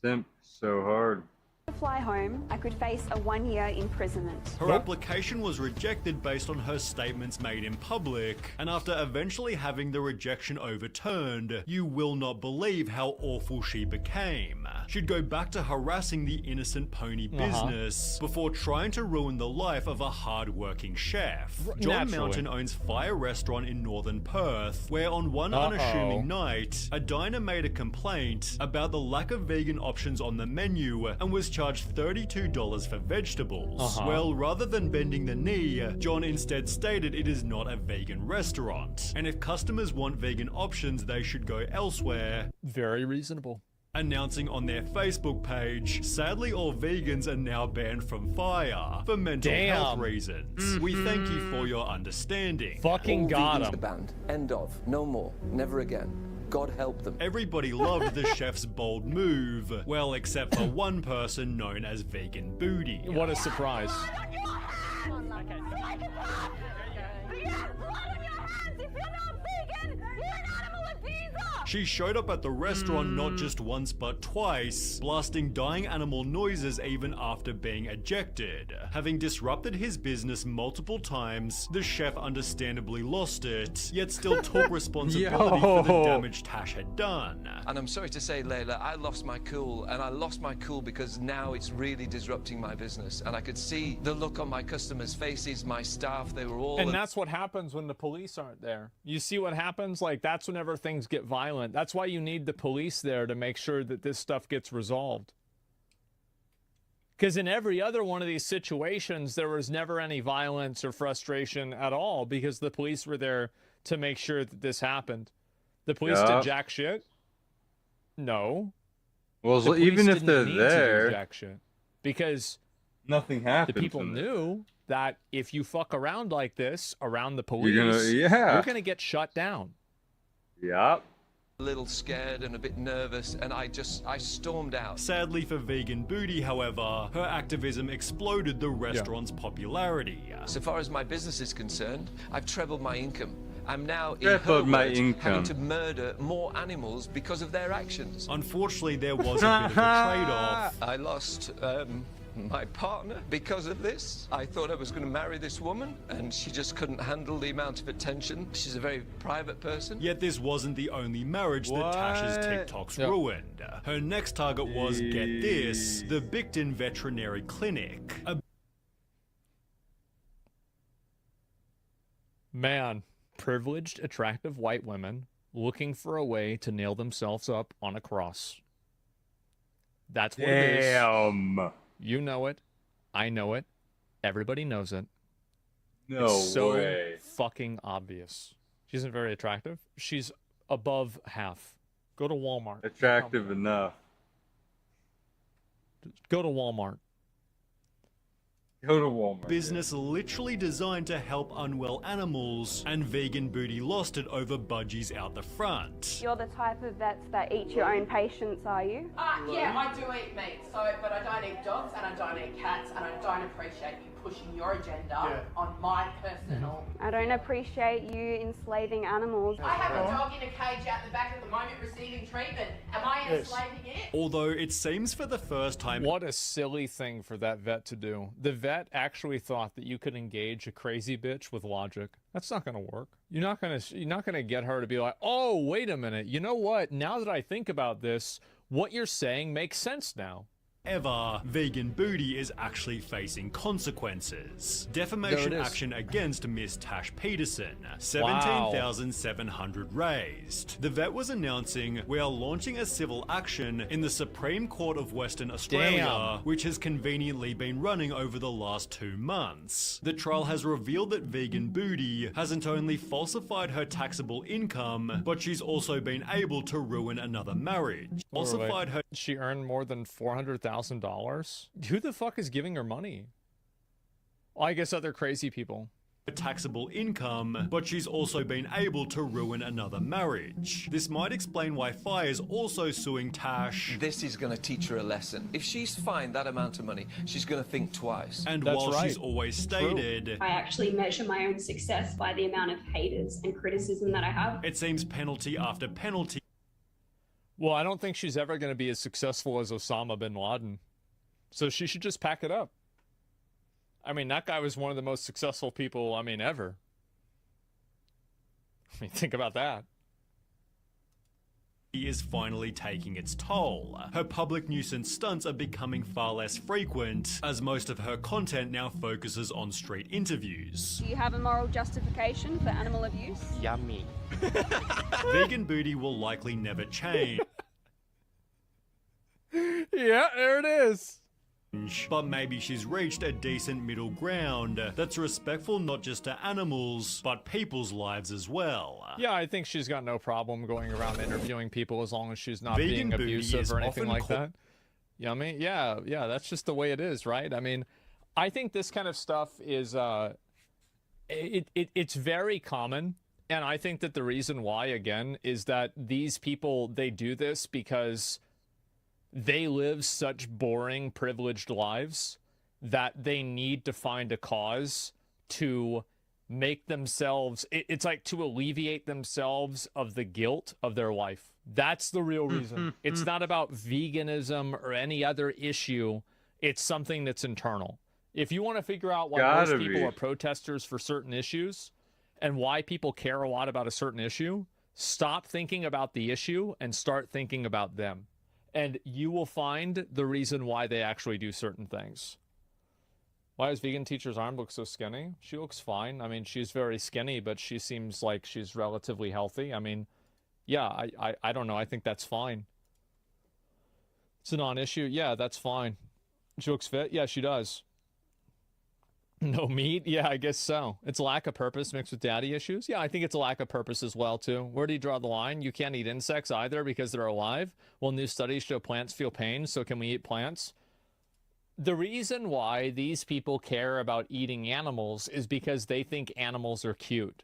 Simp so hard. to fly home, I could face a 1-year imprisonment. Her application was rejected based on her statements made in public, and after eventually having the rejection overturned, you will not believe how awful she became. She'd go back to harassing the innocent pony business before trying to ruin the life of a hard-working chef. John Mountain owns Fire Restaurant in northern Perth, where on one unassuming night, a diner made a complaint about the lack of vegan options on the menu and was charged $32 for vegetables. Well, rather than bending the knee, John instead stated it is not a vegan restaurant, and if customers want vegan options, they should go elsewhere. Very reasonable. Announcing on their Facebook page, sadly all vegans are now banned from Fire for mental health reasons. We thank you for your understanding. Fucking got him. Banned. End of. No more. Never again. God help them. Everybody loved the chef's bold move. Well, except for one person known as Vegan Booty. What a surprise. She showed up at the restaurant not just once but twice, blasting dying animal noises even after being ejected. Having disrupted his business multiple times, the chef understandably lost it, yet still took responsibility for the damage Tash had done. And I'm sorry to say, Layla, I lost my cool, and I lost my cool because now it's really disrupting my business. And I could see the look on my customers' faces, my staff, they were all... And that's what happens when the police aren't there. You see what happens? Like, that's whenever things get violent. That's why you need the police there to make sure that this stuff gets resolved. Because in every other one of these situations, there was never any violence or frustration at all because the police were there to make sure that this happened. The police did jack shit? No. Well, so even if they're there, jack shit because nothing happened. The people knew that if you fuck around like this around the police, you're gonna get shut down. Yep. A little scared and a bit nervous, and I stormed out. Sadly for Vegan Booty, however, her activism exploded the restaurant's popularity. So far as my business is concerned, I've trebled my income. I'm now in having to murder more animals because of their actions. Unfortunately, there was a bit of a trade-off. I lost my partner because of this. I thought I was going to marry this woman, and she just couldn't handle the amount of attention. She's a very private person. Yet this wasn't the only marriage that Tash's TikToks ruined. Her next target was, get this, the Bicton Veterinary Clinic. Man, privileged, attractive white women looking for a way to nail themselves up on a cross. That's what it is. Damn. You know it. I know it. Everybody knows it. No it's so way. Fucking obvious. She isn't very attractive. She's above half. Go to Walmart. Attractive enough. Go to Walmart. Go to Walmart. Business literally designed to help unwell animals, and Vegan Booty lost it over budgies out the front. You're the type of vets that eat your own patients, are you? Yeah, I do eat meat, but I don't eat dogs and I don't eat cats, and I don't appreciate you pushing your agenda on my personal... I don't appreciate you enslaving animals. I have a dog in a cage out the back at the moment receiving treatment. Am I enslaving it? Although it seems for the first time... What a silly thing for that vet to do. The vet actually thought that you could engage a crazy bitch with logic. That's not going to work. You're not going to get her to be like, oh, wait a minute. You know what? Now that I think about this, what you're saying makes sense now. However, Vegan Booty is actually facing consequences. Defamation action against Miss Tash Peterson, 17,700 raised. The vet was announcing, "We are launching a civil action in the Supreme Court of Western Australia, which has conveniently been running over the last 2 months. The trial has revealed that Vegan Booty hasn't only falsified her taxable income, but she's also been able to ruin another marriage. Falsified her. She earned more than $400,000? Who the fuck is giving her money? Well, I guess other crazy people. Taxable income, but she's also been able to ruin another marriage. This might explain why Fi is also suing Tash. This is going to teach her a lesson. If she's fined that amount of money, she's going to think twice. And while she's always stated, I actually measure my own success by the amount of haters and criticism that I have. It seems penalty after penalty. Well, I don't think she's ever going to be as successful as Osama bin Laden. So she should just pack it up. I mean, that guy was one of the most successful people, I mean, ever. I mean, think about that. He is finally taking its toll. Her public nuisance stunts are becoming far less frequent, as most of her content now focuses on street interviews. Do you have a moral justification for animal abuse? Yummy. Vegan Booty will likely never change. Yeah, there it is. But maybe she's reached a decent middle ground that's respectful not just to animals, but people's lives as well. Yeah, I think she's got no problem going around interviewing people as long as she's not Vegan being Booty abusive is or anything often like that. Yummy? Yeah, that's just the way it is, right? I mean, I think this kind of stuff is, it's very common. And I think that the reason why, again, is that these people, they do this because they live such boring, privileged lives that they need to find a cause to make themselves, it's like to alleviate themselves of the guilt of their life. That's the real reason. It's not about veganism or any other issue. It's something that's internal. If you want to figure out why most people are protesters for certain issues and why people care a lot about a certain issue, stop thinking about the issue and start thinking about them. And you will find the reason why they actually do certain things. Why does vegan teacher's arm look so skinny? She looks fine. I mean, she's very skinny, but she seems like she's relatively healthy. I mean, yeah, I don't know. I think that's fine. It's a non-issue. Yeah, that's fine. She looks fit. Yeah, she does. No meat? Yeah, I guess so. It's a lack of purpose mixed with daddy issues. Yeah, I think it's a lack of purpose as well, too. Where do you draw the line? You can't eat insects either because they're alive. Well, new studies show plants feel pain, so can we eat plants? The reason why these people care about eating animals is because they think animals are cute.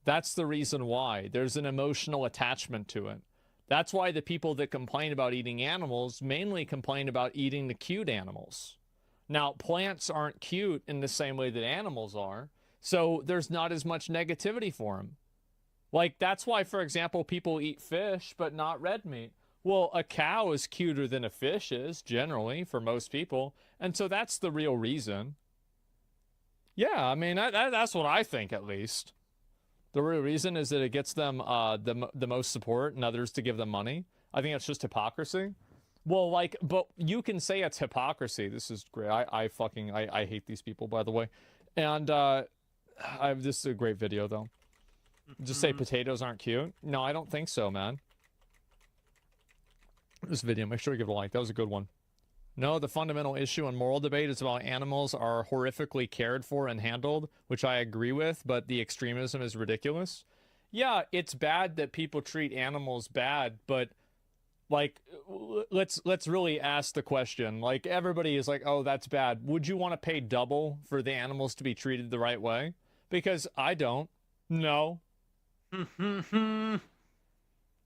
That's the reason why. There's an emotional attachment to it. That's why the people that complain about eating animals mainly complain about eating the cute animals. Now, plants aren't cute in the same way that animals are, so there's not as much negativity for them. Like, that's why, for example, people eat fish, but not red meat. Well, a cow is cuter than a fish is, generally, for most people, and so that's the real reason. Yeah, I mean, that's what I think, at least. The real reason is that it gets them the most support and others to give them money. I think it's just hypocrisy. Well, like, but you can say it's hypocrisy. This is great. I hate these people, by the way. And this is a great video, though. Just say potatoes aren't cute. No, I don't think so, man. This video, make sure you give it a like. That was a good one. No, the fundamental issue and moral debate is about animals are horrifically cared for and handled, which I agree with, but the extremism is ridiculous. Yeah, it's bad that people treat animals bad, but like, let's really ask the question. Like, everybody is like, oh, that's bad. Would you want to pay double for the animals to be treated the right way? Because I don't. No.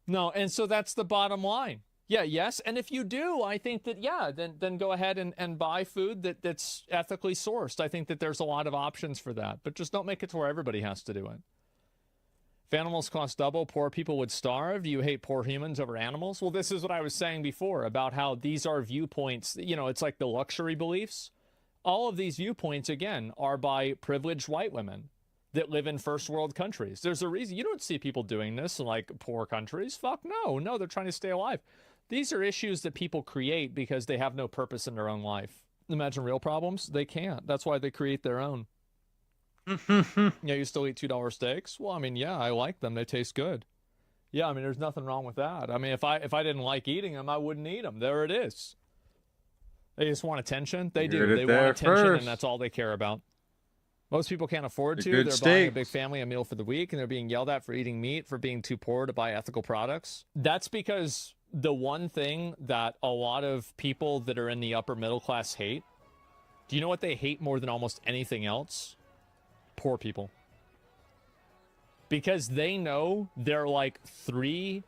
No, and so that's the bottom line. Yeah, yes, and if you do, I think that, yeah, then go ahead and buy food that's ethically sourced. I think that there's a lot of options for that, but just don't make it to where everybody has to do it. If animals cost double, poor people would starve. Do you hate poor humans over animals? Well, this is what I was saying before about how these are viewpoints. You know, it's like the luxury beliefs. All of these viewpoints, again, are by privileged white women that live in first world countries. There's a reason. You don't see people doing this in, like, poor countries. Fuck no. No, they're trying to stay alive. These are issues that people create because they have no purpose in their own life. Imagine real problems? They can't. That's why they create their own. Yeah, you still eat $2 steaks? Well, I mean, yeah, I like them. They taste good. Yeah, I mean, there's nothing wrong with that. I mean, if I didn't like eating them, I wouldn't eat them. There it is. They just want attention. They do. They want attention, and that's all they care about. Most people can't afford to. They're buying a big family a meal for the week, and they're being yelled at for eating meat, for being too poor to buy ethical products. That's because the one thing that a lot of people that are in the upper middle class hate, do you know what they hate more than almost anything else? Poor people. Because they know they're like 6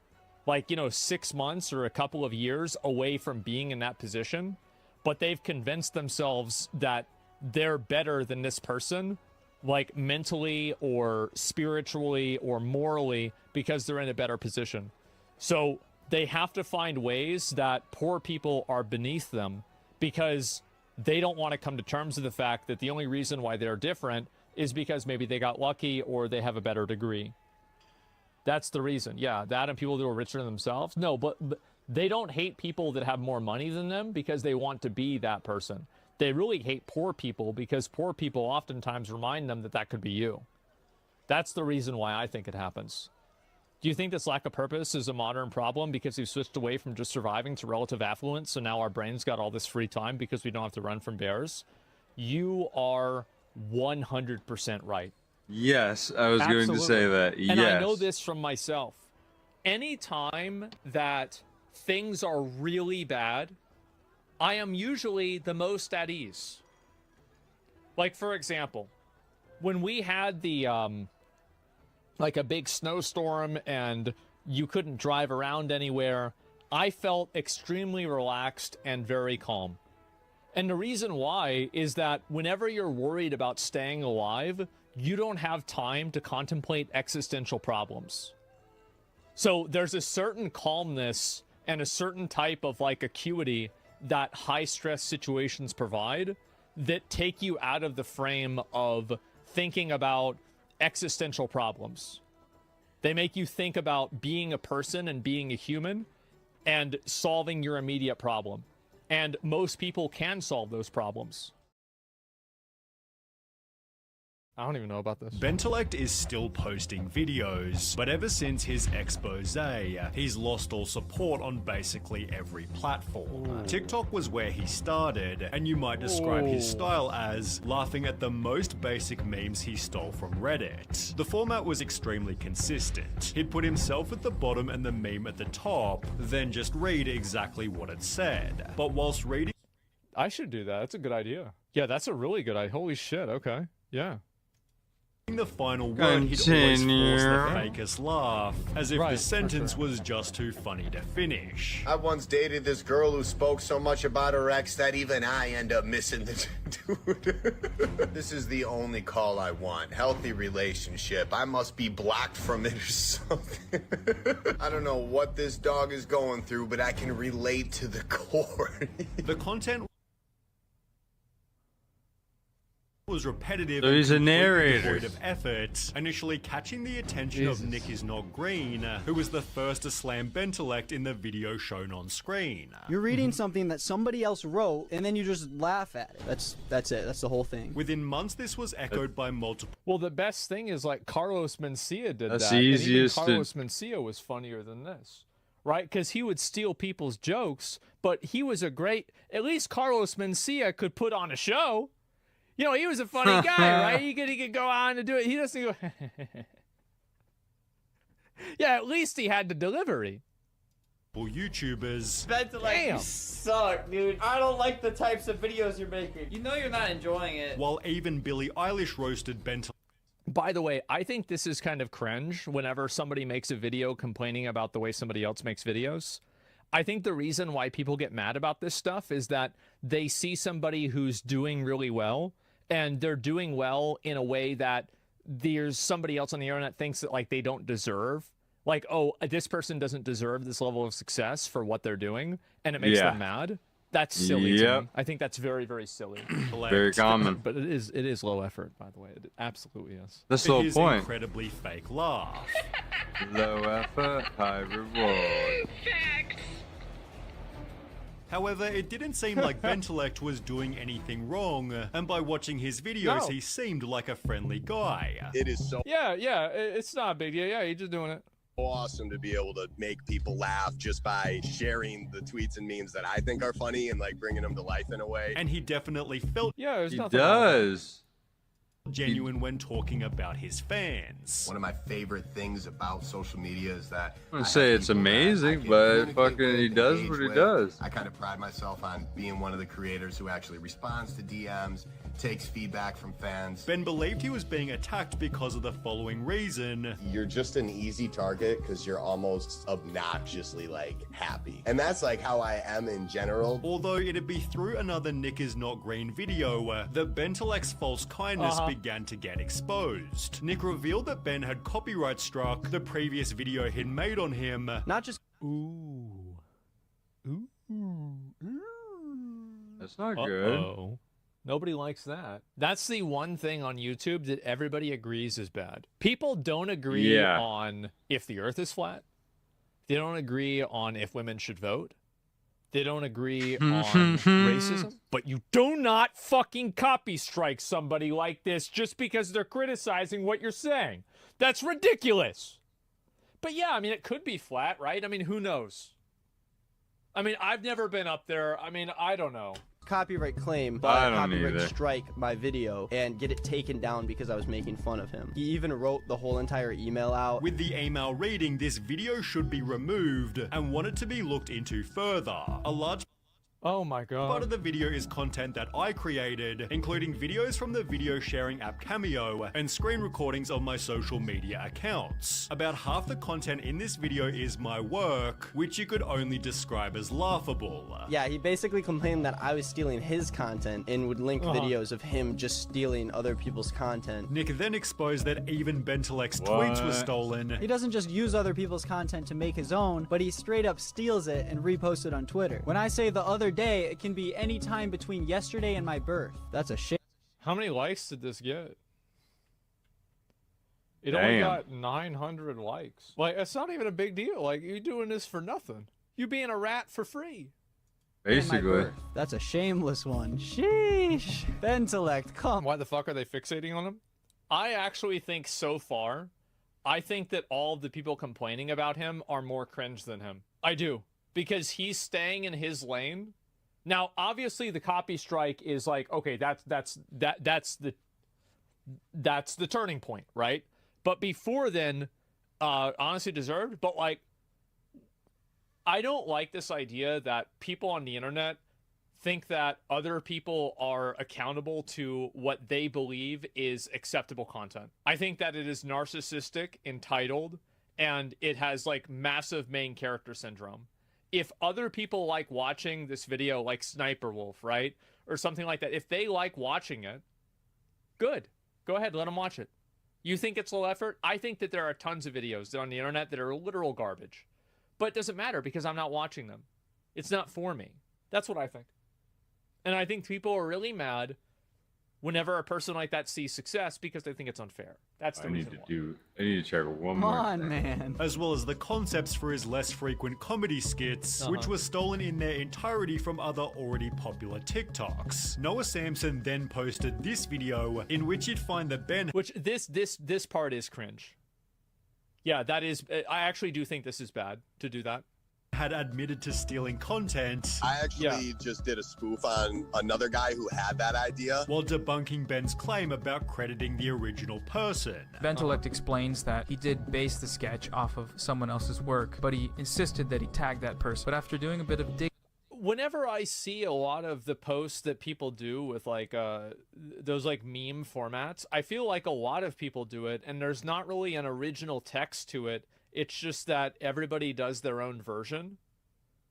months or a couple of years away from being in that position, but they've convinced themselves that they're better than this person, like mentally or spiritually or morally, because they're in a better position. So they have to find ways that poor people are beneath them because they don't want to come to terms with the fact that the only reason why they're different is because maybe they got lucky or they have a better degree. That's the reason. Yeah, that and people that are richer than themselves. No, but they don't hate people that have more money than them because they want to be that person. They really hate poor people because poor people oftentimes remind them that that could be you. That's the reason why I think it happens. Do you think this lack of purpose is a modern problem because we've switched away from just surviving to relative affluence, so now our brains got all this free time because we don't have to run from bears? You are 100% right. Yes, I was going to say that. And I know this from myself. Anytime that things are really bad, I am usually the most at ease. Like, for example, when we had the, like a big snowstorm and you couldn't drive around anywhere, I felt extremely relaxed and very calm. And the reason why is that whenever you're worried about staying alive, you don't have time to contemplate existential problems. So there's a certain calmness and a certain type of like acuity that high stress situations provide that take you out of the frame of thinking about existential problems. They make you think about being a person and being a human and solving your immediate problem. And most people can solve those problems. I don't even know about this. Bentelect is still posting videos, but ever since his expose, he's lost all support on basically every platform. Ooh. TikTok was where he started, and you might describe his style as laughing at the most basic memes he stole from Reddit. The format was extremely consistent. He'd put himself at the bottom and the meme at the top, then just read exactly what it said. But whilst reading... I should do that. That's a good idea. Yeah, that's a really good idea. Holy shit, okay. Yeah. The final word, he'd always force the fakest laugh, as if the sentence was just too funny to finish. I once dated this girl who spoke so much about her ex that even I end up missing the dude. This is the only call I want. Healthy relationship. I must be blocked from it or something. I don't know what this dog is going through, but I can relate to the core. The content was repetitive. So he's a narrator. Devoid of effort, initially catching the attention of Nick is not green, who was the first to slam Bentelect in the video shown on screen. You're reading something that somebody else wrote, and then you just laugh at it. That's it. That's the whole thing. Within months, this was echoed by multiple. Well, the best thing is like Carlos Mencia did That's that. The easiest and even Carlos Mencia was funnier than this. Right? Because he would steal people's jokes, but he was a great... At least Carlos Mencia could put on a show. You know, he was a funny guy, right? He could go on and do it. He doesn't go... Yeah, at least he had the delivery. YouTubers. Bentelect, you suck, dude. I don't like the types of videos you're making. You know you're not enjoying it. While even Billie Eilish roasted Bentelect. By the way, I think this is kind of cringe whenever somebody makes a video complaining about the way somebody else makes videos. I think the reason why people get mad about this stuff is that they see somebody who's doing really well, and they're doing well in a way that there's somebody else on the internet thinks that like they don't deserve. Like, oh, this person doesn't deserve this level of success for what they're doing, and it makes them mad. That's silly to me. I think that's very, very silly. Very common. But it is low effort, by the way. It absolutely is. That's the whole point. Incredibly fake laugh. Low effort, high reward. However, it didn't seem like Bentelect was doing anything wrong, and by watching his videos, he seemed like a friendly guy. It is so Yeah, it's not a big deal. Yeah, he's just doing it. awesome to be able to make people laugh just by sharing the tweets and memes that I think are funny and like bringing them to life in a way. And he definitely felt he does. Genuine when talking about his fans. One of my favorite things about social media is that I wouldn't say it's amazing, but fucking he does what he does. I kind of pride myself on being one of the creators who actually responds to DMs, takes feedback from fans. Ben believed he was being attacked because of the following reason. You're just an easy target because you're almost obnoxiously like happy. And that's like how I am in general. Although it'd be through another Nick is not green video that Bentelect's false kindness began to get exposed. Nick revealed that Ben had copyright struck the previous video he'd made on him. Not just That's not good. Uh-oh. Nobody likes that. That's the one thing on YouTube that everybody agrees is bad. People don't agree on if the earth is flat. They don't agree on if women should vote. They don't agree on racism. But you do not fucking copy strike somebody like this just because they're criticizing what you're saying. That's ridiculous. But yeah, I mean, it could be flat, right? I mean, who knows? I mean, I've never been up there. I mean, I don't know. Copyright claim, but copyright strike my video and get it taken down because I was making fun of him. He even wrote the whole entire email out. With the email reading, this video should be removed and wanted to be looked into further. A large Oh my god. part of the video is content that I created, including videos from the video sharing app Cameo and screen recordings of my social media accounts. About half the content in this video is my work, which you could only describe as laughable. Yeah, he basically complained that I was stealing his content and would link videos of him just stealing other people's content. Nick then exposed that even Bentelect's tweets were stolen. He doesn't just use other people's content to make his own, but he straight up steals it and reposts it on Twitter. When I say the other day, it can be any time between yesterday and my birth. That's a shit. How many likes did this get? It only got 900 likes. Like, it's not even a big deal. Like, you're doing this for nothing. You being a rat for free. Basically. That's a shameless one. Sheesh. Bentelect, come. Why the fuck are they fixating on him? I actually think so far, I think that all of the people complaining about him are more cringe than him. I do. Because he's staying in his lane. Now, obviously, the copy strike is like, okay, that's the turning point, right? But before then, honestly deserved. But like, I don't like this idea that people on the internet think that other people are accountable to what they believe is acceptable content. I think that it is narcissistic, entitled, and it has like massive main character syndrome. If other people like watching this video, like Sniper Wolf, right? Or something like that, if they like watching it, good. Go ahead, let them watch it. You think it's low effort? I think that there are tons of videos on the internet that are literal garbage. But it doesn't matter because I'm not watching them. It's not for me. That's what I think. And I think people are really mad whenever a person like that sees success because they think it's unfair. That's the reason why. I need to check one Come more on, thing. man. As well as the concepts for his less frequent comedy skits, which were stolen in their entirety from other already popular TikToks. Noah Samson then posted this video in which you'd find that Ben... Which this part is cringe. Yeah, that is... I actually do think this is bad to do that. Had admitted to stealing content. I actually just did a spoof on another guy who had that idea. While debunking Ben's claim about crediting the original person. Bentelect explains that he did base the sketch off of someone else's work, but he insisted that he tagged that person. But after doing a bit of digging, whenever I see a lot of the posts that people do with like those like meme formats, I feel like a lot of people do it and there's not really an original text to it. It's just that everybody does their own version.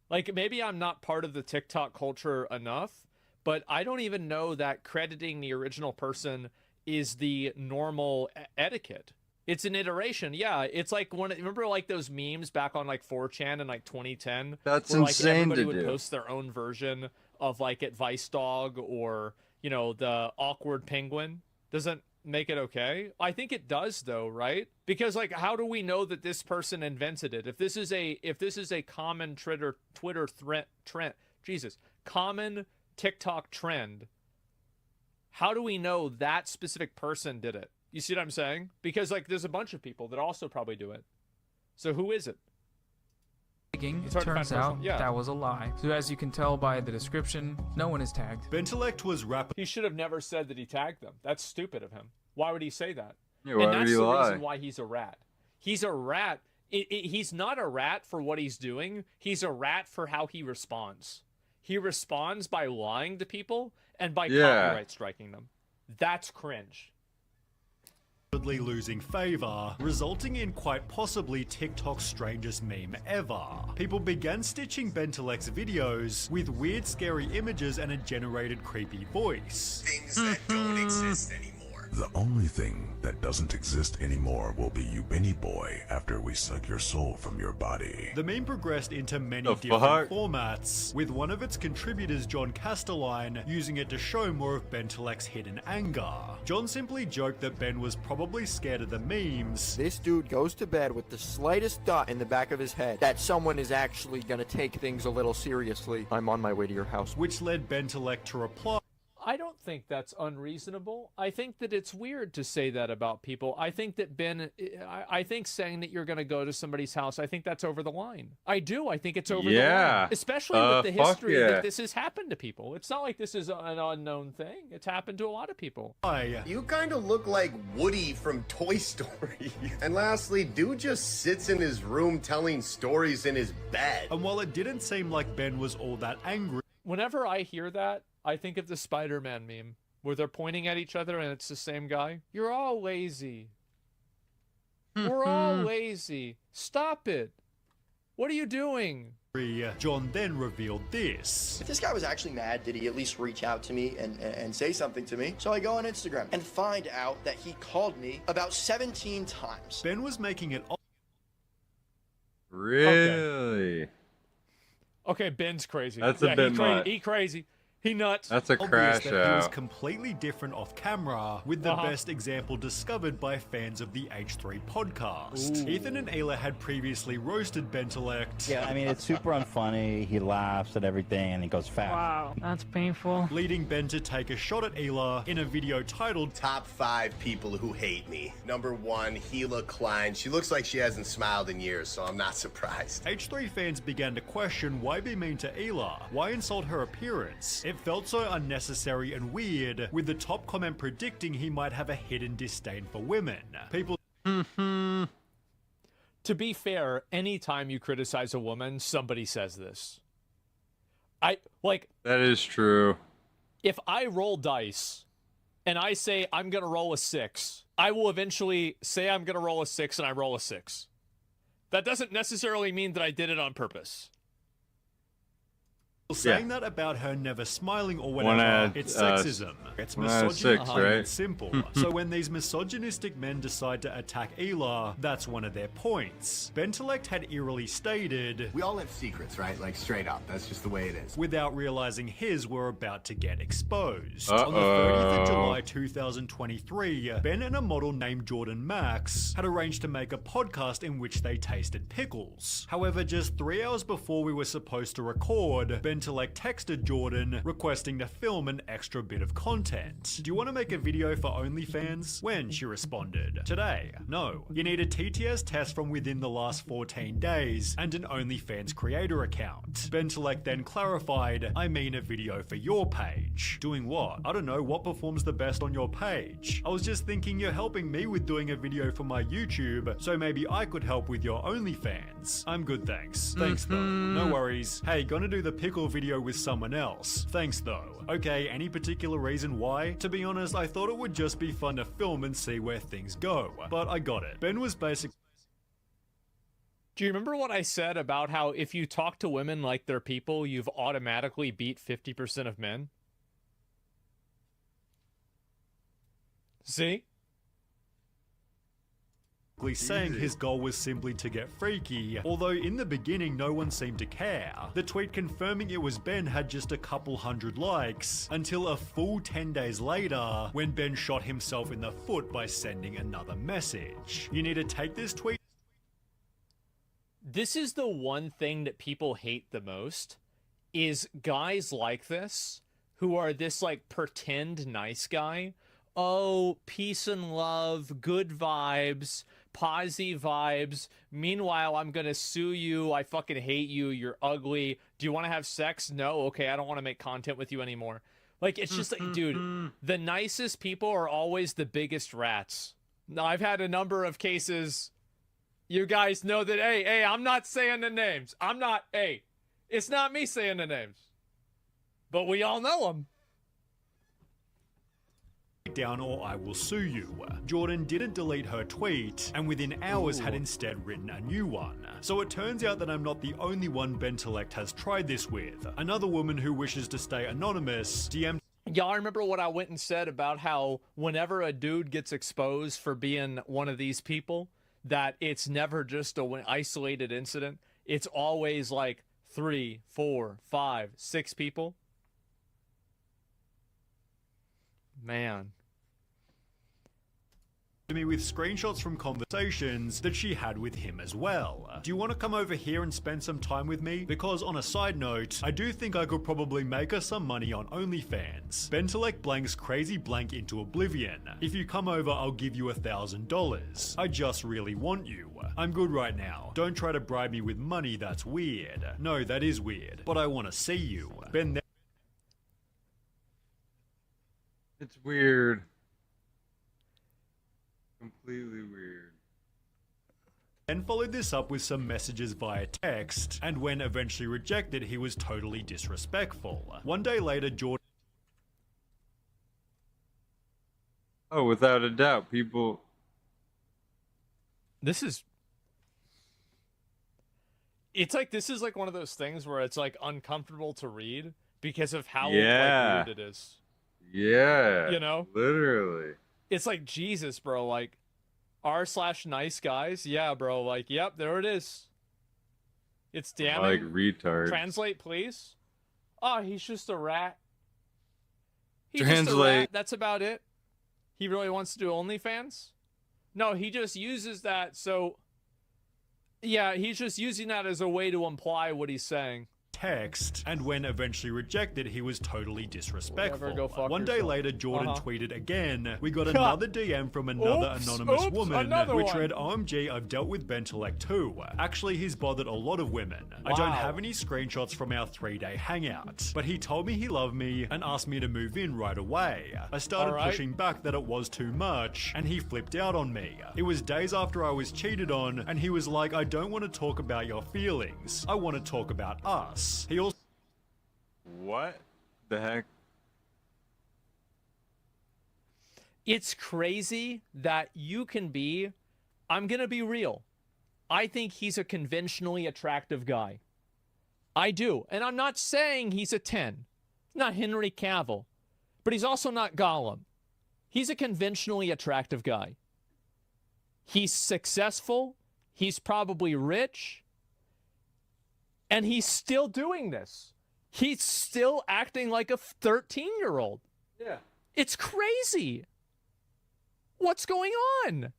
Like, maybe I'm not part of the TikTok culture enough, but I don't even know that crediting the original person is the normal etiquette. It's an iteration. Yeah, it's like remember like those memes back on like 4chan in like 2010? That's where, insane like, everybody to would do. post their own version of like Advice Dog or, you know, the awkward penguin. Doesn't make it okay? I think it does though, right? Because like, how do we know that this person invented it? If this is a common Twitter Jesus, common TikTok trend. How do we know that specific person did it? You see what I'm saying? Because like there's a bunch of people that also probably do it. So who is it? It turns out that was a lie. So as you can tell by the description, no one is tagged. Bentellect was He should have never said that he tagged them. That's stupid of him. Why would he say that? Yeah, why and would that's he the lie? reason why he's a rat. He's a rat. He's not a rat for what he's doing. He's a rat for how he responds. He responds by lying to people and by copyright striking them. That's cringe. Losing favor, resulting in quite possibly TikTok's strangest meme ever. People began stitching Bentellect's videos with weird, scary images and a generated creepy voice. Things that don't exist anymore. The only thing that doesn't exist anymore will be you, Benny Boy, after we suck your soul from your body. The meme progressed into many different formats, with one of its contributors, John Castelline, using it to show more of Bentellect's hidden anger. John simply joked that Ben was probably scared of the memes. This dude goes to bed with the slightest thought in the back of his head that someone is actually gonna take things a little seriously. I'm on my way to your house. Which led Bentellect to reply, I don't think that's unreasonable. I think that it's weird to say that about people. I think that I think saying that you're going to go to somebody's house, I think that's over the line. I do. I think it's over the line. Especially with the history that this has happened to people. It's not like this is an unknown thing. It's happened to a lot of people. You kind of look like Woody from Toy Story. And lastly, dude just sits in his room telling stories in his bed. And while it didn't seem like Ben was all that angry, whenever I hear that, I think of the Spider-Man meme where they're pointing at each other and it's the same guy. You're all lazy. We're all lazy. Stop it. What are you doing? John then revealed this. If this guy was actually mad, did he at least reach out to me and say something to me? So I go on Instagram and find out that he called me about 17 times. Ben was making it... Really? Okay, Ben's crazy. That's a bit much. He crazy. He nuts. That's a crash that he was out. completely different off camera, with the best example discovered by fans of the H3 podcast. Ethan and Ayla had previously roasted Bentellect. Yeah, I mean, it's super unfunny. He laughs at everything and he goes fast. Wow, that's painful. Leading Ben to take a shot at Ayla in a video titled Top 5 People Who Hate Me. Number 1, Hila Klein. She looks like she hasn't smiled in years, so I'm not surprised. H3 fans began to question why be mean to Ayla? Why insult her appearance? It felt so unnecessary and weird, with the top comment predicting he might have a hidden disdain for women. People... To be fair, anytime you criticize a woman, somebody says this. That is true. If I roll dice and I say I'm going to roll a 6, I will eventually say I'm going to roll a 6 and I roll a 6. That doesn't necessarily mean that I did it on purpose. Saying that about her never smiling or whatever, it's sexism. It's misogyny, right? It's simple. So when these misogynistic men decide to attack Ayla, that's one of their points. Bentellect had eerily stated, we all have secrets, right? Like straight up. That's just the way it is. Without realizing his were about to get exposed. On the 30th of July 2023, Ben and a model named Jordan Max had arranged to make a podcast in which they tasted pickles. However, just 3 hours before we were supposed to record, Bentellect texted Jordan requesting to film an extra bit of content. Do you want to make a video for OnlyFans? When? She responded. Today. No. You need a TTS test from within the last 14 days and an OnlyFans creator account. Bentellect then clarified, I mean a video for your page. Doing what? I don't know, what performs the best on your page? I was just thinking you're helping me with doing a video for my YouTube, so maybe I could help with your OnlyFans. I'm good, thanks. Thanks though. No worries. Hey, gonna do the pickle video with someone else. Thanks though. Okay, any particular reason why? To be honest, I thought it would just be fun to film and see where things go. But I got it. Ben was basically... Do you remember what I said about how if you talk to women like they're people, you've automatically beat 50% of men? See? Saying his goal was simply to get freaky, although in the beginning no one seemed to care. The tweet confirming it was Ben had just a couple hundred likes, until a full 10 days later, when Ben shot himself in the foot by sending another message. You need to take this tweet. This is the one thing that people hate the most, is guys like this who are this like pretend nice guy. Oh, peace and love, good vibes, posy vibes. Meanwhile, I'm gonna sue you. I fucking hate you. You're ugly. Do you want to have sex? No. Okay, I don't want to make content with you anymore. Like, it's just like, dude, the nicest people are always the biggest rats. Now, I've had a number of cases. You guys know that, hey, I'm not saying the names. It's not me saying the names. But we all know them. Down or I will sue you. Jordan didn't delete her tweet, and within hours had instead written a new one. So it turns out that I'm not the only one Bentelect has tried this with. Another woman who wishes to stay anonymous DM'd. Y'all remember what I went and said about how whenever a dude gets exposed for being one of these people, that it's never just an isolated incident. It's always like 3, 4, 5, 6 people. Man. To me with screenshots from conversations that she had with him as well. Do you want to come over here and spend some time with me? Because on a side note, I do think I could probably make us some money on OnlyFans. Bentelect blanks crazy blank into oblivion. If you come over, I'll give you $1,000. I just really want you. I'm good right now. Don't try to bribe me with money, that's weird. No, that is weird. But I want to see you. Ben. It's weird. Completely weird. And followed this up with some messages via text, and when eventually rejected, he was totally disrespectful. One day later, Jordan... Oh, without a doubt, people... This is... It's like, this is like one of those things where it's like uncomfortable to read because of how like, weird it is. Yeah. You know? Literally. It's like, Jesus, bro, like, r/nice guys? Yeah, bro, like, yep, there it is. It's damning. Like retards. Translate, please. Oh, he's just a rat. He's Translate. just a rat. That's about it. He really wants to do OnlyFans? No, he just uses that so... Yeah, he's just using that as a way to imply what he's saying. Text, and when eventually rejected, he was totally disrespectful. Whatever, go fuck One day yourself. later, Jordan tweeted again. We got another DM from another anonymous woman, which read, OMG, I've dealt with Bentelect too. Actually, he's bothered a lot of women. I don't have any screenshots from our 3-day hangout, but he told me he loved me and asked me to move in right away. I started pushing back that it was too much, and he flipped out on me. It was days after I was cheated on, and he was like, I don't want to talk about your feelings. I want to talk about us. He also... What the heck? It's crazy that you can be... I'm gonna be real. I think he's a conventionally attractive guy. I do. And I'm not saying he's a 10. Not Henry Cavill. But he's also not Gollum. He's a conventionally attractive guy. He's successful. He's probably rich. And he's still doing this. He's still acting like a 13-year-old. Yeah. It's crazy. What's going on?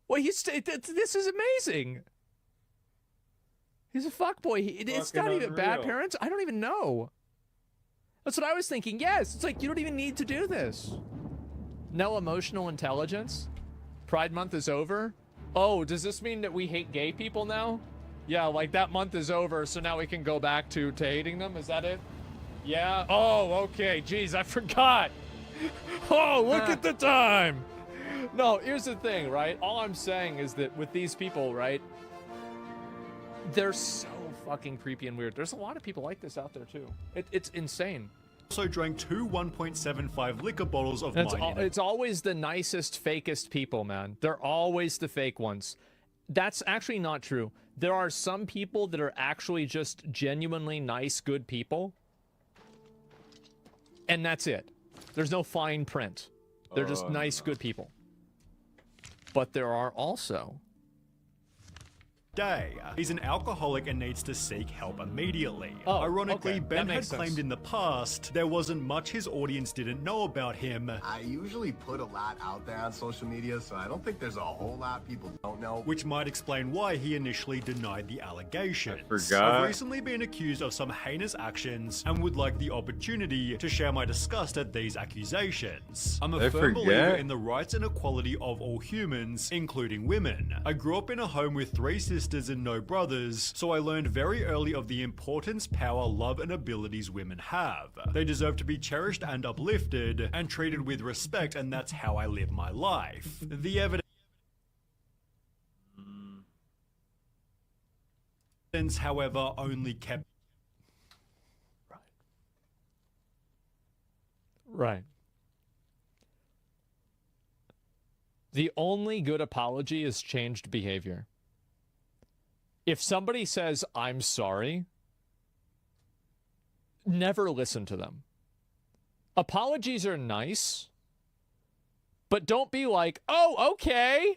Well, this is amazing. He's a fuckboy. It's not even bad parents. I don't even know. That's what I was thinking. Yes, it's like you don't even need to do this. No emotional intelligence. Pride Month is over. Oh, does this mean that we hate gay people now? Yeah, like that month is over, so now we can go back to hating them? Is that it? Yeah? Oh, okay. Jeez, I forgot. Oh, look at the time. No, here's the thing, right? All I'm saying is that with these people, right? They're so fucking creepy and weird. There's a lot of people like this out there, too. It's insane. Also drank 2 1.75 liquor bottles of mine. It's always the nicest, fakest people, man. They're always the fake ones. That's actually not true. There are some people that are actually just genuinely nice, good people. And that's it. There's no fine print. They're just nice, good people. But there are also day. He's an alcoholic and needs to seek help immediately. Oh, Ironically, okay. Ben That had makes sense. claimed in the past there wasn't much his audience didn't know about him. I usually put a lot out there on social media, so I don't think there's a whole lot people don't know. Which might explain why he initially denied the allegations. forgot. I've recently been accused of some heinous actions and would like the opportunity to share my disgust at these accusations. I'm a firm believer in the rights and equality of all humans, including women. I grew up in a home with 3 sisters and no brothers, so I learned very early of the importance, power, love, and abilities women have. They deserve to be cherished and uplifted and treated with respect, and that's how I live my life. The evidence, however, only kept. Right. The only good apology is changed behavior. If somebody says, I'm sorry, never listen to them. Apologies are nice, but don't be like, oh, okay.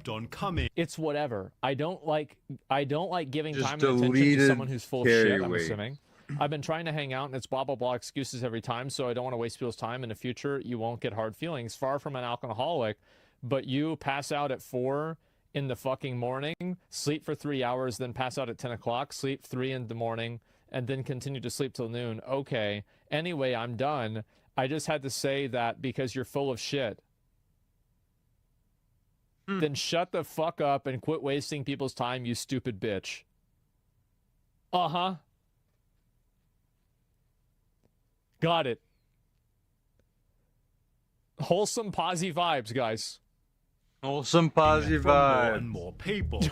Don't come in. It's whatever. I don't like giving Just time and attention to deleted someone who's full of shit, I'm carry assuming. I've been trying to hang out and it's blah, blah, blah excuses every time, so I don't want to waste people's time. In the future, you won't get hard feelings. Far from an alcoholic, but you pass out at 4 in the fucking morning, sleep for 3 hours, then pass out at 10 o'clock, sleep 3 in the morning, and then continue to sleep till noon. Okay. Anyway, I'm done. I just had to say that because you're full of shit. Then shut the fuck up and quit wasting people's time, you stupid bitch. Uh-huh. Got it. Wholesome, posy vibes, guys. Wholesome, posy from more vibes. and more people.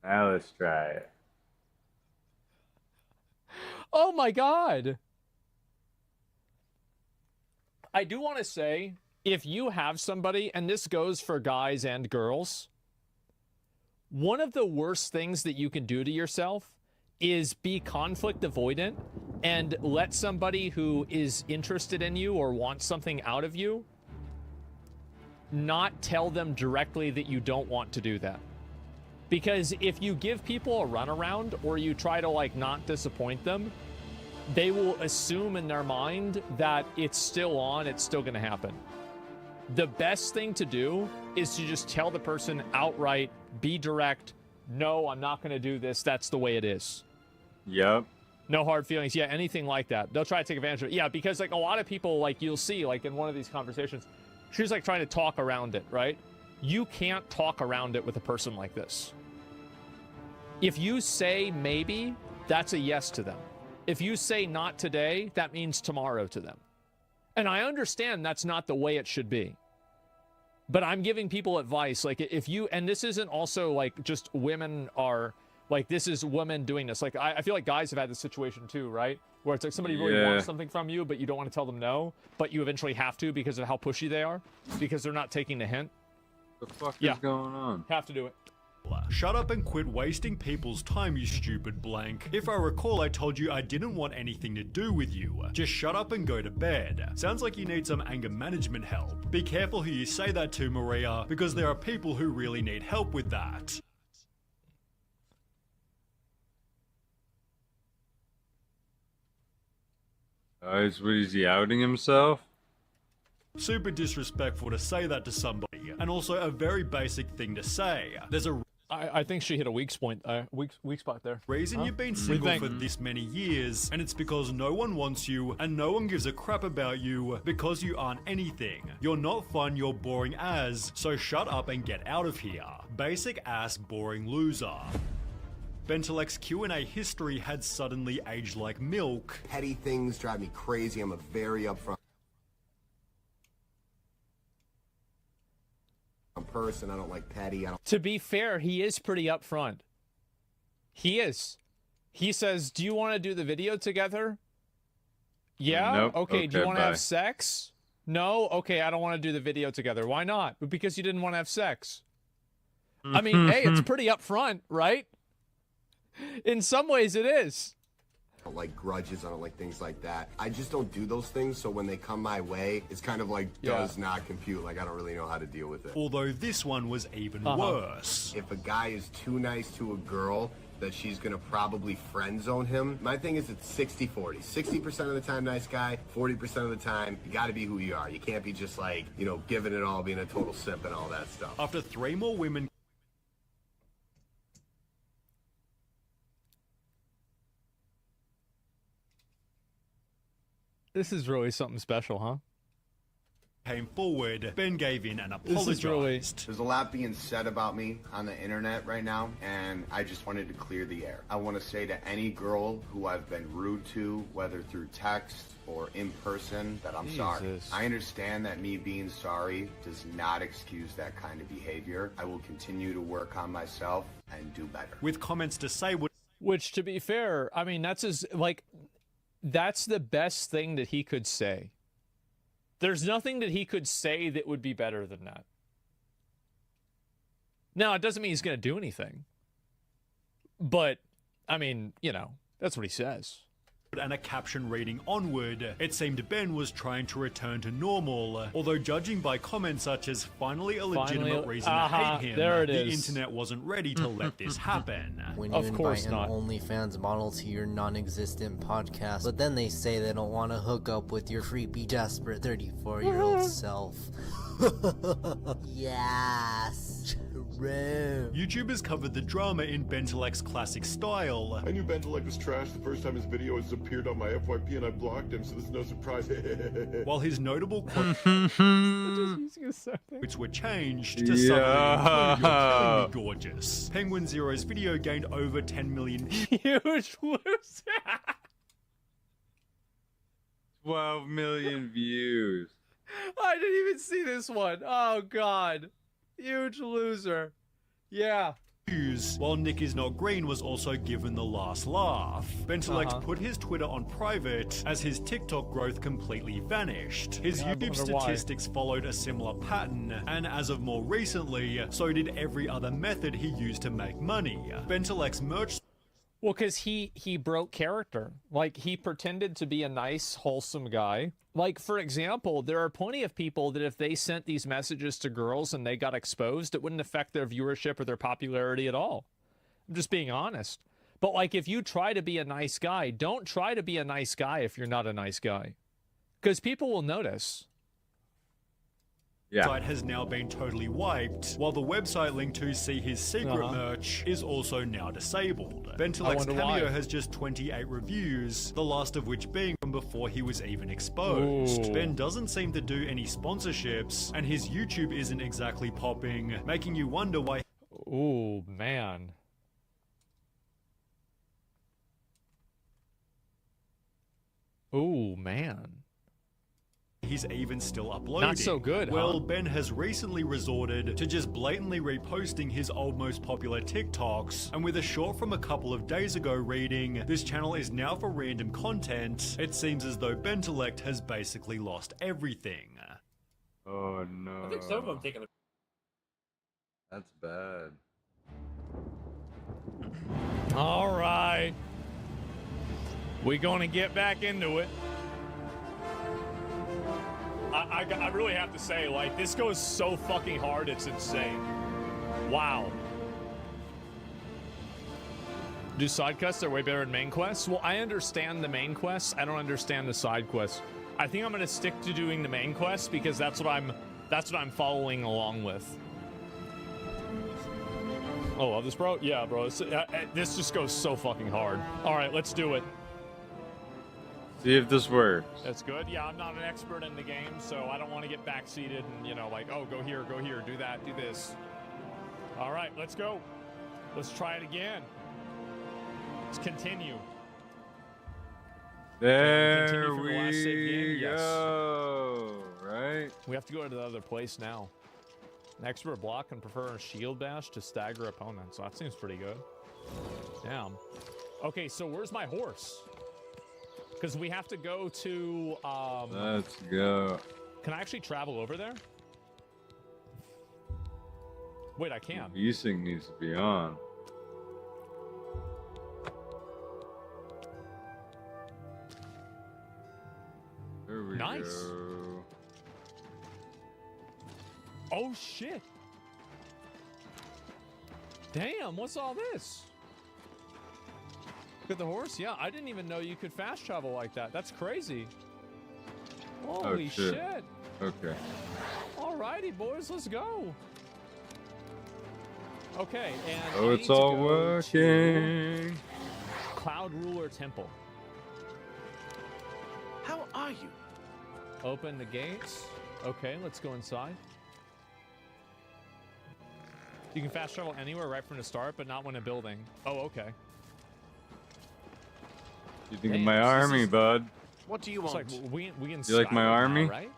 Now let's try it. Oh my God. I do want to say, if you have somebody, and this goes for guys and girls, one of the worst things that you can do to yourself is be conflict avoidant and let somebody who is interested in you or wants something out of you not tell them directly that you don't want to do that. Because if you give people a runaround or you try to like not disappoint them, they will assume in their mind that it's still on, it's still going to happen. The best thing to do is to just tell the person outright, be direct, no, I'm not going to do this, that's the way it is. Yep. No hard feelings. Yeah, anything like that. They'll try to take advantage of it. Yeah, because like a lot of people, like you'll see, like in one of these conversations, she's like trying to talk around it, right? You can't talk around it with a person like this. If you say maybe, that's a yes to them. If you say not today, that means tomorrow to them. And I understand that's not the way it should be. But I'm giving people advice, like if you, and this isn't also like just women are, like this is women doing this. Like I feel like guys have had this situation too, right? Where it's like somebody really wants something from you, but you don't want to tell them no, but you eventually have to because of how pushy they are, because they're not taking the hint. What the fuck is going on? Have to do it. Shut up and quit wasting people's time, you stupid blank. If I recall, I told you I didn't want anything to do with you. Just shut up and go to bed. Sounds like you need some anger management help. Be careful who you say that to, Maria, because there are people who really need help with that. Is he outing himself? Super disrespectful to say that to somebody, and also a very basic thing to say. There's a I think she hit a weak spot there. Reason you've been single for this many years, and it's because no one wants you, and no one gives a crap about you, because you aren't anything. You're not fun, you're boring as, so shut up and get out of here. Basic ass boring loser. Bentelex's Q&A history had suddenly aged like milk. Petty things drive me crazy. I'm a very upfront person. I don't like petty. To be fair, he is pretty upfront. He is. He says, do you want to do the video together? Yeah? Nope. Okay, do you want to bye. have sex? No? Okay, I don't want to do the video together. Why not? Because you didn't want to have sex. I mean, hey, it's pretty upfront, right? In some ways it is. like grudges, I don't like things like that. I just don't do those things, so when they come my way, it's kind of like does not compute. Like I don't really know how to deal with it. Although this one was even worse. If a guy is too nice to a girl, that she's gonna probably friend zone him. My thing is it's 60-40. 60% of the time nice guy, 40% of the time you gotta be who you are. You can't be just like, you know, giving it all, being a total simp and all that stuff. After 3 more women This is really something special, huh? came forward, Ben gave in and apologized. There's a lot being said about me on the internet right now, and I just wanted to clear the air. I want to say to any girl who I've been rude to, whether through text or in person, that I'm sorry. I understand that me being sorry does not excuse that kind of behavior. I will continue to work on myself and do better. With comments to say which, to be fair, I mean, that's that's the best thing that he could say. There's nothing that he could say that would be better than that. Now, it doesn't mean he's going to do anything. But, I mean, you know, that's what he says. And a caption reading onward, it seemed Ben was trying to return to normal, although judging by comments such as finally a legitimate reason to hate him, the internet wasn't ready to let this happen. When you invite an OnlyFans model to your non-existent podcast, but then they say they don't want to hook up with your creepy, desperate 34-year-old self. Yes, true. YouTubers covered the drama in Bentelex's classic style. I knew Bentelek was trash the first time his video has appeared on my FYP and I blocked him, so there's no surprise. While his notable quotes were changed to something include "You're killing me, gorgeous." Penguin Zero's video gained over 10 million huge loser. 12 million views. I didn't even see this one. Oh, God. Huge loser. Yeah. While Nick is not green was also given the last laugh. Bentelex put his Twitter on private as his TikTok growth completely vanished. His YouTube statistics followed a similar pattern, and as of more recently, so did every other method he used to make money. Bentelex merch. Well, because he broke character. Like, he pretended to be a nice, wholesome guy. Like, for example, there are plenty of people that if they sent these messages to girls and they got exposed, it wouldn't affect their viewership or their popularity at all. I'm just being honest. But, like, if you try to be a nice guy, don't try to be a nice guy if you're not a nice guy. Because people will notice. The site has now been totally wiped, while the website link to see his secret merch is also now disabled. Bentelex's Cameo has just 28 reviews, the last of which being from before he was even exposed. Ooh. Ben doesn't seem to do any sponsorships, and his YouTube isn't exactly popping, making you wonder why. Ooh, man. Ooh, man. He's even still uploading. Not so good, Well, Ben has recently resorted to just blatantly reposting his old most popular TikToks, and with a short from a couple of days ago reading, "This channel is now for random content," it seems as though Bentelect has basically lost everything. Oh no. I think some of them taking a... That's bad. All right. We're going to get back into it. I really have to say, like, this goes so fucking hard, it's insane. Wow. Do side quests are way better than main quests? Well, I understand the main quests. I don't understand the side quests. I think I'm gonna stick to doing the main quests because that's what I'm following along with. Oh, love this, bro? Yeah, bro. This just goes so fucking hard. All right, let's do it. See if this works. That's good. Yeah, I'm not an expert in the game, so I don't want to get backseated and, you know, like, oh, go here, do that, do this. All right, let's go. Let's try it again. Let's continue. There we go. Right? We have to go to the other place now. An expert block and prefer a shield bash to stagger opponents. So that seems pretty good. Damn. Okay, so where's my horse? Because we have to go to, let's go. Can I actually travel over there? Wait, I can. V-Sync needs to be on. we Nice. go. Oh shit. Damn, what's all this? Look at the horse. Yeah, I didn't even know you could fast travel like that. That's crazy. Holy shit. Okay. Alrighty, boys, let's go. Okay, and Oh, I it's need to all go working. to Cloud Ruler Temple. How are you? Open the gates. Okay, let's go inside. You can fast travel anywhere right from the start, but not when a building. Oh, okay. You think of my army, bud? What do you It's want? like we can. You like my Skyrim now, army? right?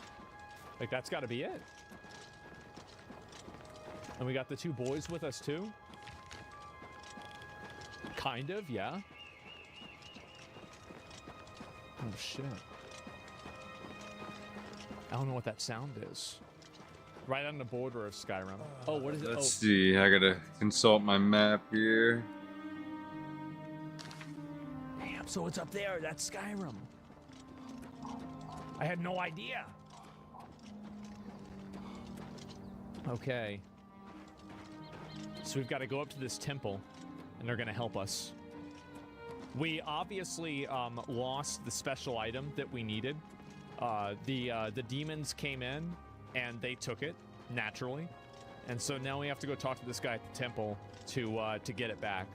Like that's got to be it. And we got the two boys with us too. Kind of, yeah. Oh shit. I don't know what that sound is. Right on the border of Skyrim. Oh, what is it? Let's see. I gotta consult my map here. Damn, so it's up there. That's Skyrim. I had no idea. Okay. So we've got to go up to this temple, and they're going to help us. We obviously lost the special item that we needed. The demons came in, and they took it, naturally. And so now we have to go talk to this guy at the temple to get it back.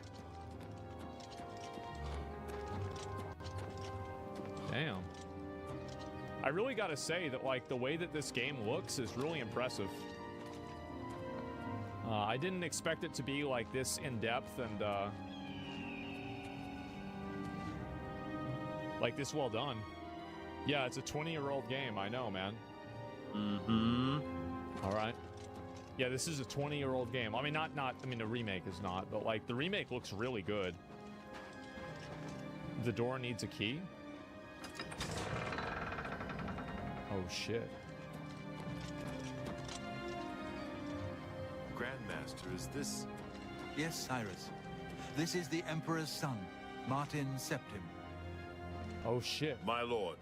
Damn. I really gotta say that, like, the way that this game looks is really impressive. I didn't expect it to be, like, this in-depth and, like, this well done. Yeah, it's a 20-year-old game, I know, man. Mm-hmm. All right. Yeah, this is a 20-year-old game. I mean, I mean, the remake is not, but, like, the remake looks really good. The door needs a key. Oh, shit. Grandmaster, is this... Yes, Cyrus. This is the Emperor's son, Martin Septim. Oh, shit. My lord,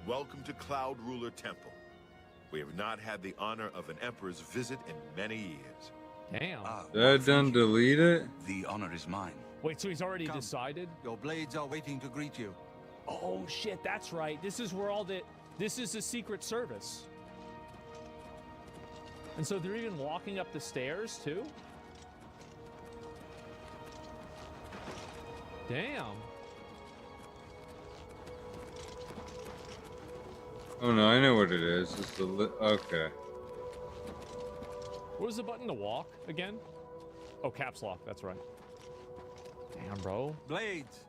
welcome to Cloud Ruler Temple. We have not had the honor of an emperor's visit in many years. Damn. Did I done delete it? The honor is mine. Wait, so he's already decided? Your blades are waiting to greet you. Oh, shit, that's right. This is where all the... This is the Secret Service. And so they're even walking up the stairs, too? Damn. Oh no, I know what it is. It's the okay. What was the button to walk again? Oh, caps lock. That's right. Damn, bro. Blades.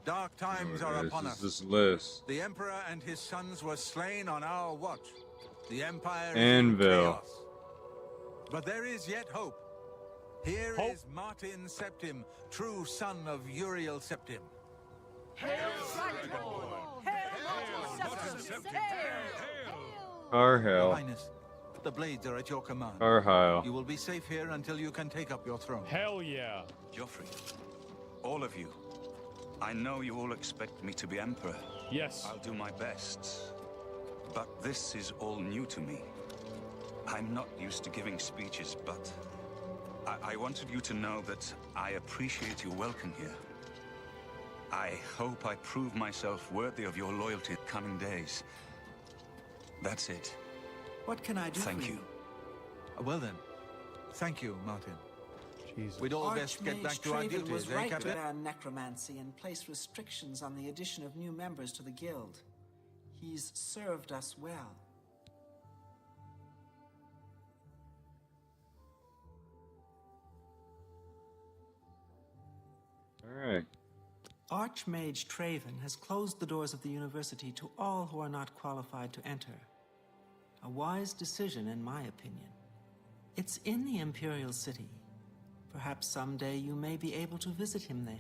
Dark times are upon us. This list. The Emperor and his sons were slain on our watch. The Empire is Anvil. in chaos. But there is yet hope. Here is Martin Septim, true son of Uriel Septim. Hail, Dragonborn! Hail, Martin Septim! Arhel. Your Highness, the blades are at your command. Arhel. You will be safe here until you can take up your throne. Hell yeah. Joffrey, all of you, I know you all expect me to be Emperor. Yes. I'll do my best. But this is all new to me. I'm not used to giving speeches, but I wanted you to know that I appreciate your welcome here. I hope I prove myself worthy of your loyalty in coming days. That's it. What can I do Thank for you. Well then, thank you, Martin. Jesus. We'd all best get back to our Traven duties, was eh, right to Captain? ban necromancy and place restrictions on the addition of new members to the guild. He's served us well. Alright. Archmage Traven has closed the doors of the university to all who are not qualified to enter. A wise decision, in my opinion. It's in the Imperial City. Perhaps someday you may be able to visit him there.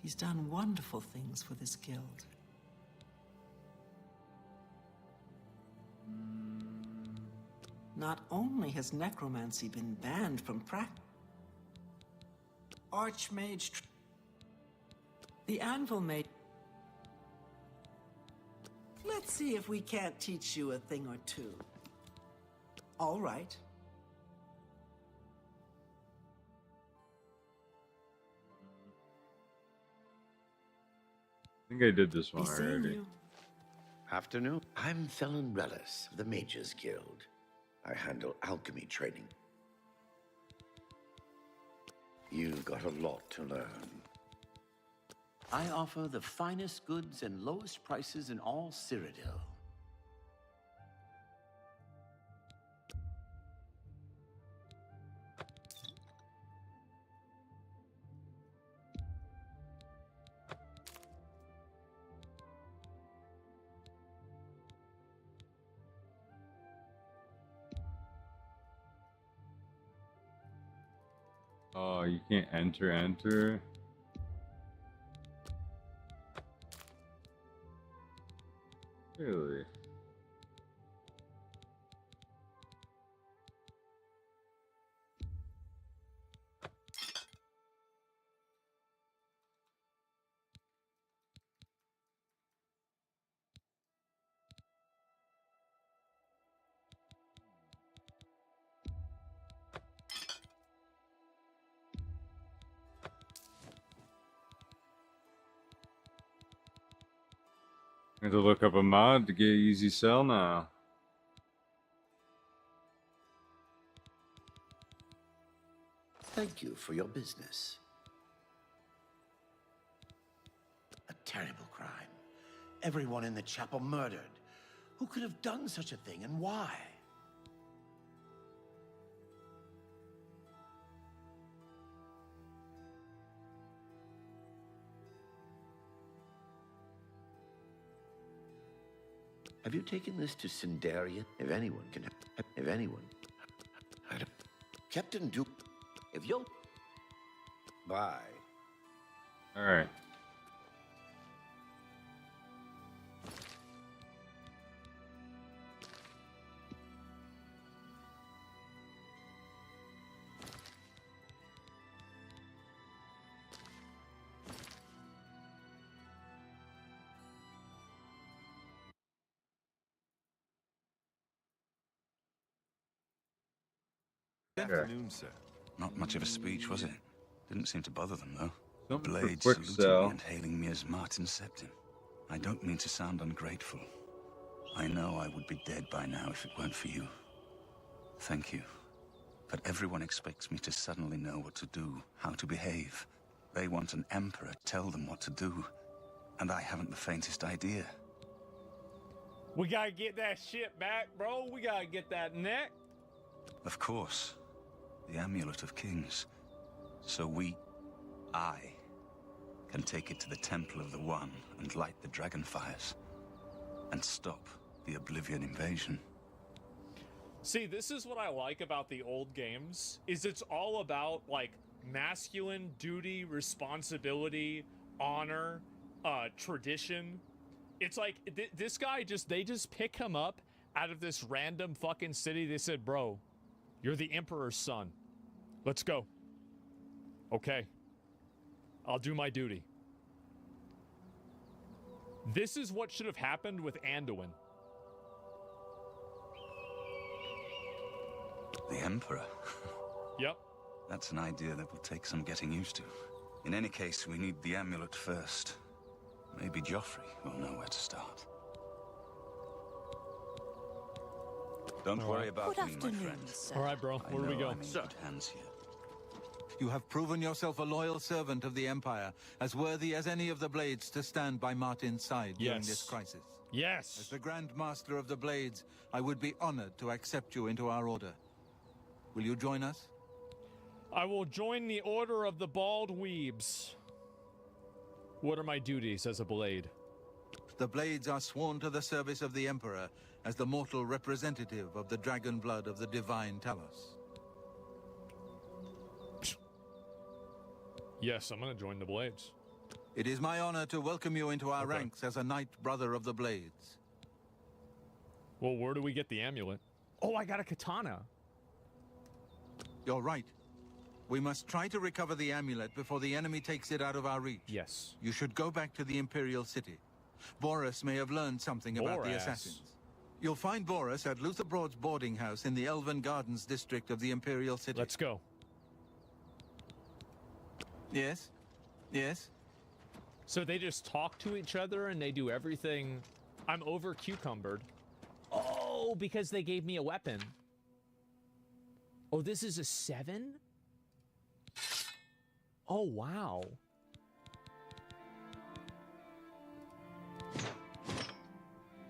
He's done wonderful things for this guild. Not only has necromancy been banned from practice, Archmage the Anvil made. Let's see if we can't teach you a thing or two. All right. I think I did this one already. Afternoon. I'm Felon Relis of the Mages Guild. I handle alchemy training. You've got a lot to learn. I offer the finest goods and lowest prices in all Cyrodiil. Oh, you can't enter. Really? I have to look up a mod to get easy sell now. Thank you for your business. A terrible crime. Everyone in the chapel murdered. Who could have done such a thing and why? Have you taken this to Sindarian? If anyone can... If anyone... Captain Duke... If you'll... Bye. Alright. Good afternoon, sir. Not much of a speech, was it? Didn't seem to bother them, though. Something for Blades quick saluting sell. me and hailing me as Martin Septim. I don't mean to sound ungrateful. I know I would be dead by now if it weren't for you. Thank you. But everyone expects me to suddenly know what to do, how to behave. They want an emperor to tell them what to do. And I haven't the faintest idea. We gotta get that shit back, bro. We gotta get that neck. Of course. The Amulet of Kings. So I, can take it to the Temple of the One and light the dragon fires. And stop the Oblivion invasion. See, this is what I like about the old games, is it's all about, like, masculine duty, responsibility, honor, tradition. It's like, this guy they just pick him up out of this random fucking city. They said, bro, you're the Emperor's son. Let's go. Okay. I'll do my duty. This is what should have happened with Anduin. The Emperor? Yep. That's an idea that will take some getting used to. In any case, we need the amulet first. Maybe Joffrey will know where to start. Don't worry about me, my friend. All right, bro. Where do we go? I'm in good hands here. You have proven yourself a loyal servant of the Empire, as worthy as any of the Blades to stand by Martin's side during this crisis. Yes. As the Grand Master of the Blades, I would be honored to accept you into our order. Will you join us? I will join the Order of the Bald Weebs. What are my duties as a Blade? The Blades are sworn to the service of the Emperor as the mortal representative of the dragon blood of the divine Talos. Yes, I'm gonna join the Blades. It is my honor to welcome you into our ranks as a Knight Brother of the Blades. Well, where do we get the amulet? Oh, I got a katana. You're right. We must try to recover the amulet before the enemy takes it out of our reach. Yes. You should go back to the Imperial City. Boris may have learned something about the assassins. You'll find Boris at Luther Broad's boarding house in the Elven Gardens district of the Imperial City. Let's go. Yes? Yes? So they just talk to each other and they do everything. I'm over cucumbered. Oh, because they gave me a weapon. Oh, this is a 7? Oh, wow.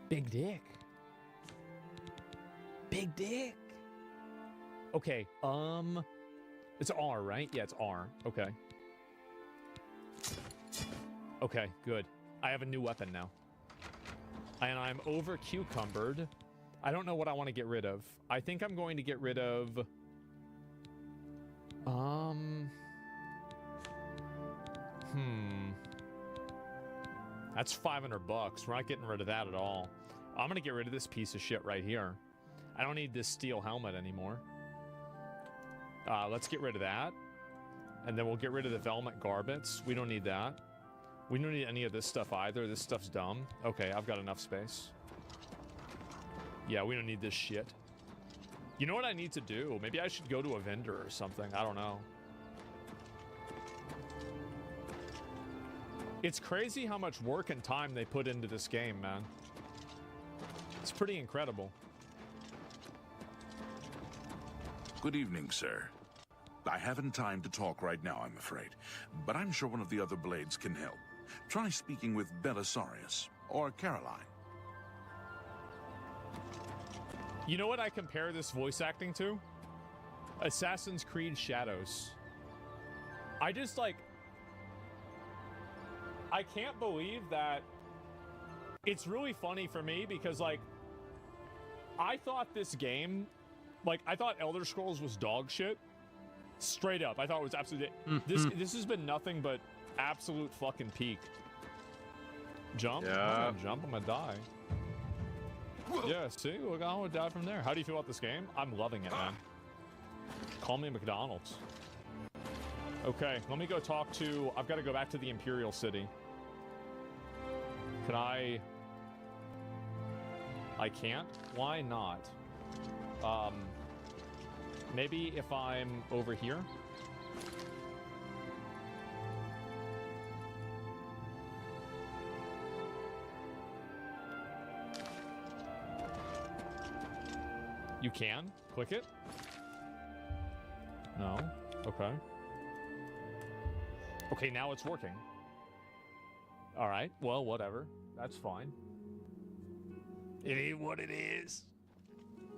Big dick. Big dick. Okay, it's R, right? Yeah, it's R. Okay. Okay, good. I have a new weapon now. And I'm over cucumbered. I don't know what I want to get rid of. I think I'm going to get rid of... That's $500. We're not getting rid of that at all. I'm gonna get rid of this piece of shit right here. I don't need this steel helmet anymore. Let's get rid of that. And then we'll get rid of the velvet garments. We don't need that. We don't need any of this stuff either. This stuff's dumb. Okay, I've got enough space. Yeah, we don't need this shit. You know what I need to do? Maybe I should go to a vendor or something. I don't know. It's crazy how much work and time they put into this game, man. It's pretty incredible. Good evening, sir. I haven't time to talk right now, I'm afraid. But I'm sure one of the other blades can help. Try speaking with Belisarius or Caroline. You know what I compare this voice acting to? Assassin's Creed Shadows. I just, like... I can't believe that... It's really funny for me because, like... I thought this game... Like, I thought Elder Scrolls was dog shit. Straight up. I thought it was absolutely... This has been nothing but absolute fucking peak. Jump? Yeah. I'm gonna jump, I'm gonna die. Yeah, see? Look, I'm gonna die from there. How do you feel about this game? I'm loving it, man. Call me McDonald's. Okay, let me go talk to... I've got to go back to the Imperial City. Can I... I can't? Why not? Maybe if I'm over here? You can? Click it? No? Okay. Okay, now it's working. Alright, well, whatever. That's fine. It ain't what it is.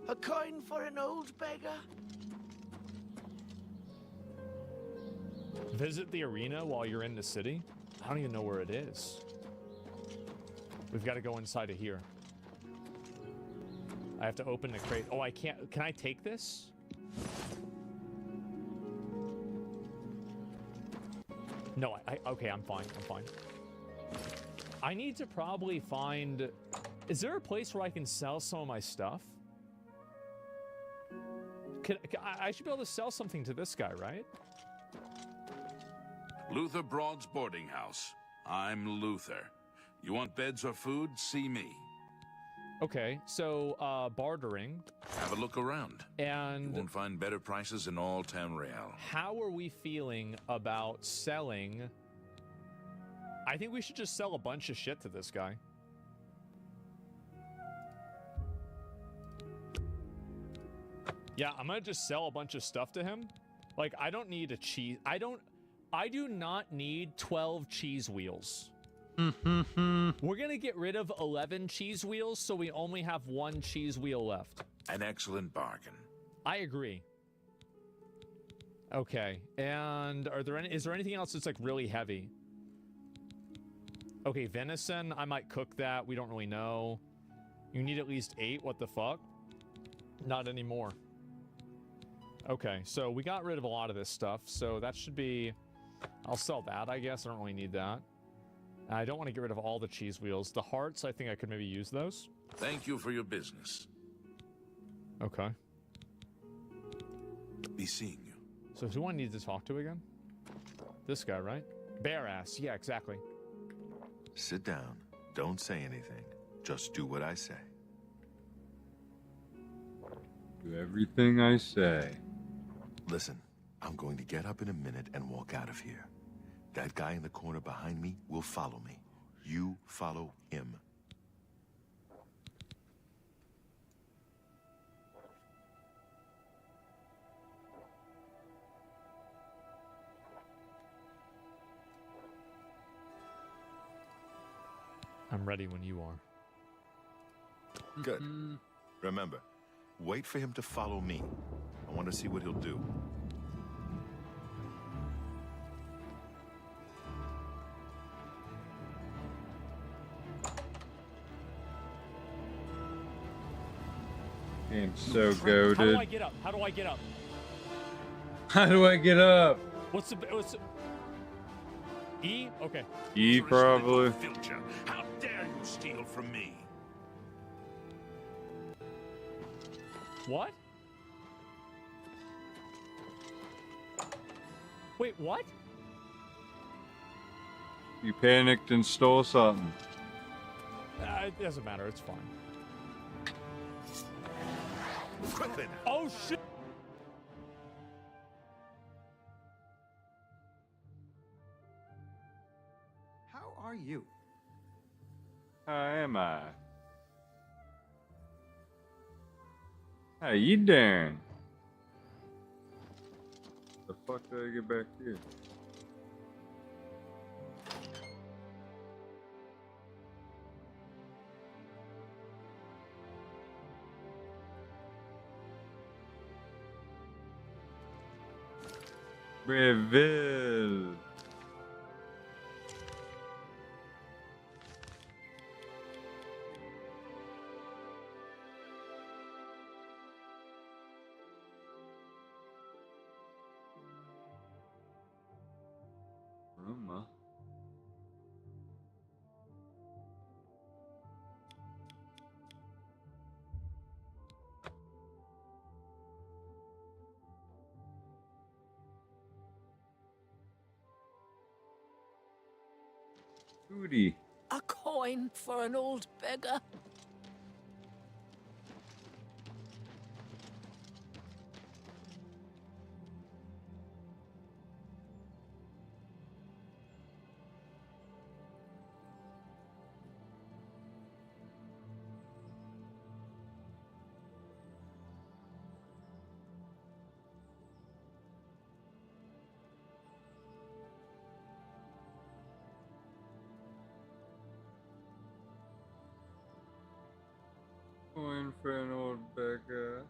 A coin for an old beggar? Visit the arena while you're in the city? I don't even know where it is. We've got to go inside of here. I have to open the crate. Oh, I can't. Can I take this? No, okay, I'm fine. I'm fine. I need to probably find... Is there a place where I can sell some of my stuff? I should be able to sell something to this guy, right? Luther Broad's boarding house. I'm Luther. You want beds or food? See me. Okay, so, bartering. Have a look around. And... You won't find better prices in all Tamriel. How are we feeling about selling... I think we should just sell a bunch of shit to this guy. Yeah, I'm gonna just sell a bunch of stuff to him. Like, I don't need a cheese... I do not need 12 cheese wheels. We're gonna get rid of 11 cheese wheels, so we only have 1 cheese wheel left. An excellent bargain. I agree. Okay, and is there anything else that's like really heavy? Okay, venison, I might cook that. We don't really know. You need at least 8, what the fuck? Not anymore. Okay, so we got rid of a lot of this stuff, so that should be... I'll sell that, I guess. I don't really need that. I don't want to get rid of all the cheese wheels. The hearts, I think I could maybe use those. Thank you for your business. Okay. Be seeing you. So who do I need to talk to again? This guy, right? Bare ass. Yeah, exactly. Sit down. Don't say anything. Just do what I say. Do everything I say. Listen, I'm going to get up in a minute and walk out of here. That guy in the corner behind me will follow me. You follow him. I'm ready when you are. Good. Remember, wait for him to follow me. I want to see what he'll do. I'm so How goated. do I get up? How do I get up? How do I get up? What's the E? Okay. E probably. Filcher, how dare you steal from me? What? Wait, what? You panicked and stole something. It doesn't matter. It's fine. Quickly now. Oh shit! How are you? How am I? How you doing? The fuck did I get back here? Reveal. Roma. Booty. A coin for an old beggar. Coin for an old beggar.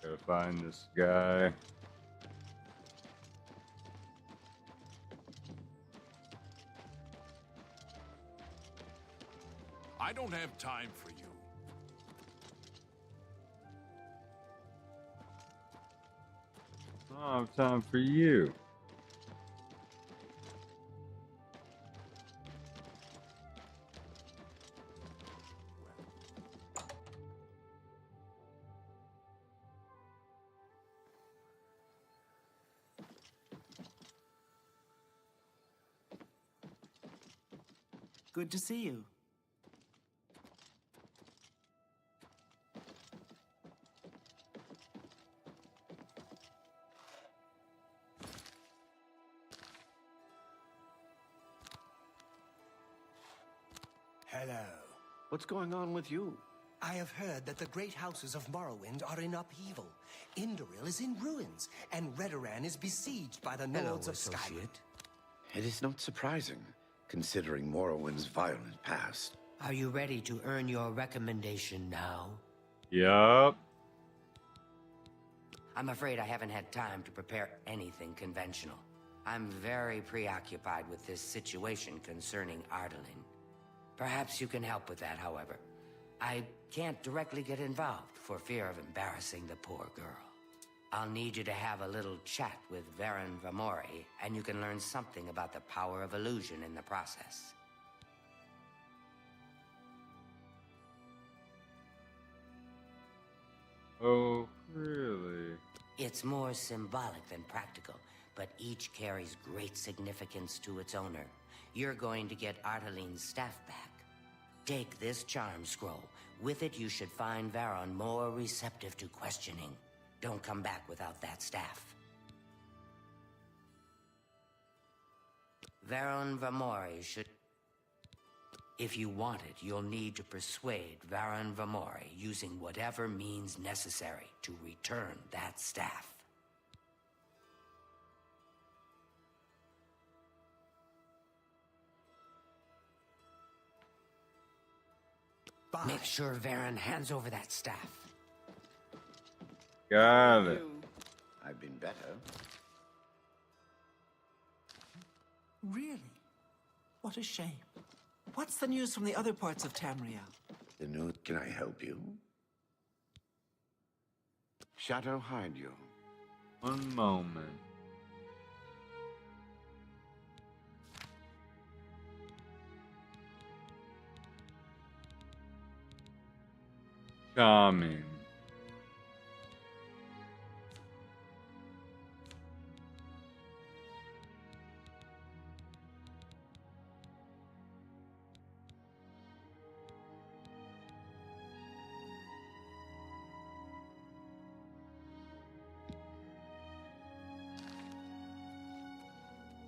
Gotta find this guy. I don't have time for you. I don't have time for you. Good to see you. Hello. What's going on with you? I have heard that the great houses of Morrowind are in upheaval. Indoril is in ruins, and Redoran is besieged by the Lords of Skyrim. It is not surprising, considering Morrowind's violent past. Are you ready to earn your recommendation now? Yup. I'm afraid I haven't had time to prepare anything conventional. I'm very preoccupied with this situation concerning Ardalin. Perhaps you can help with that, howeve can't directly get involved for fear of embarrassing the poor girl. I'll need you to have a little chat with Varen Vamori, and you can learn something about the power of illusion in the process. Oh, really? It's more symbolic than practical, but each carries great significance to its owner. You're going to get Arteline's staff back. Take this charm scroll. With it, you should find Varon more receptive to questioning. Don't come back without that staff. Varon Vamori should... If you want it, you'll need to persuade Varon Vamori using whatever means necessary to return that staff. Bye. Make sure Varon hands over that staff. Got it. I've been better. Really? What a shame. What's the news from the other parts of Tamriel? The news, can I help you? Shadow hide you. One moment. Charming.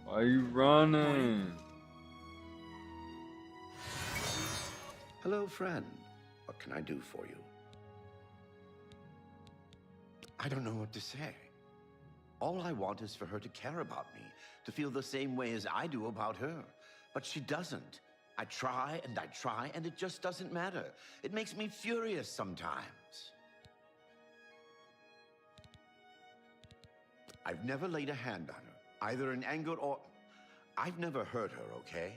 Why are you running? Hello, friend. What can I do for you? I don't know what to say. All I want is for her to care about me, to feel the same way as I do about her. But she doesn't. I try, and it just doesn't matter. It makes me furious sometimes. I've never laid a hand on her, either in anger or... I've never hurt her, okay?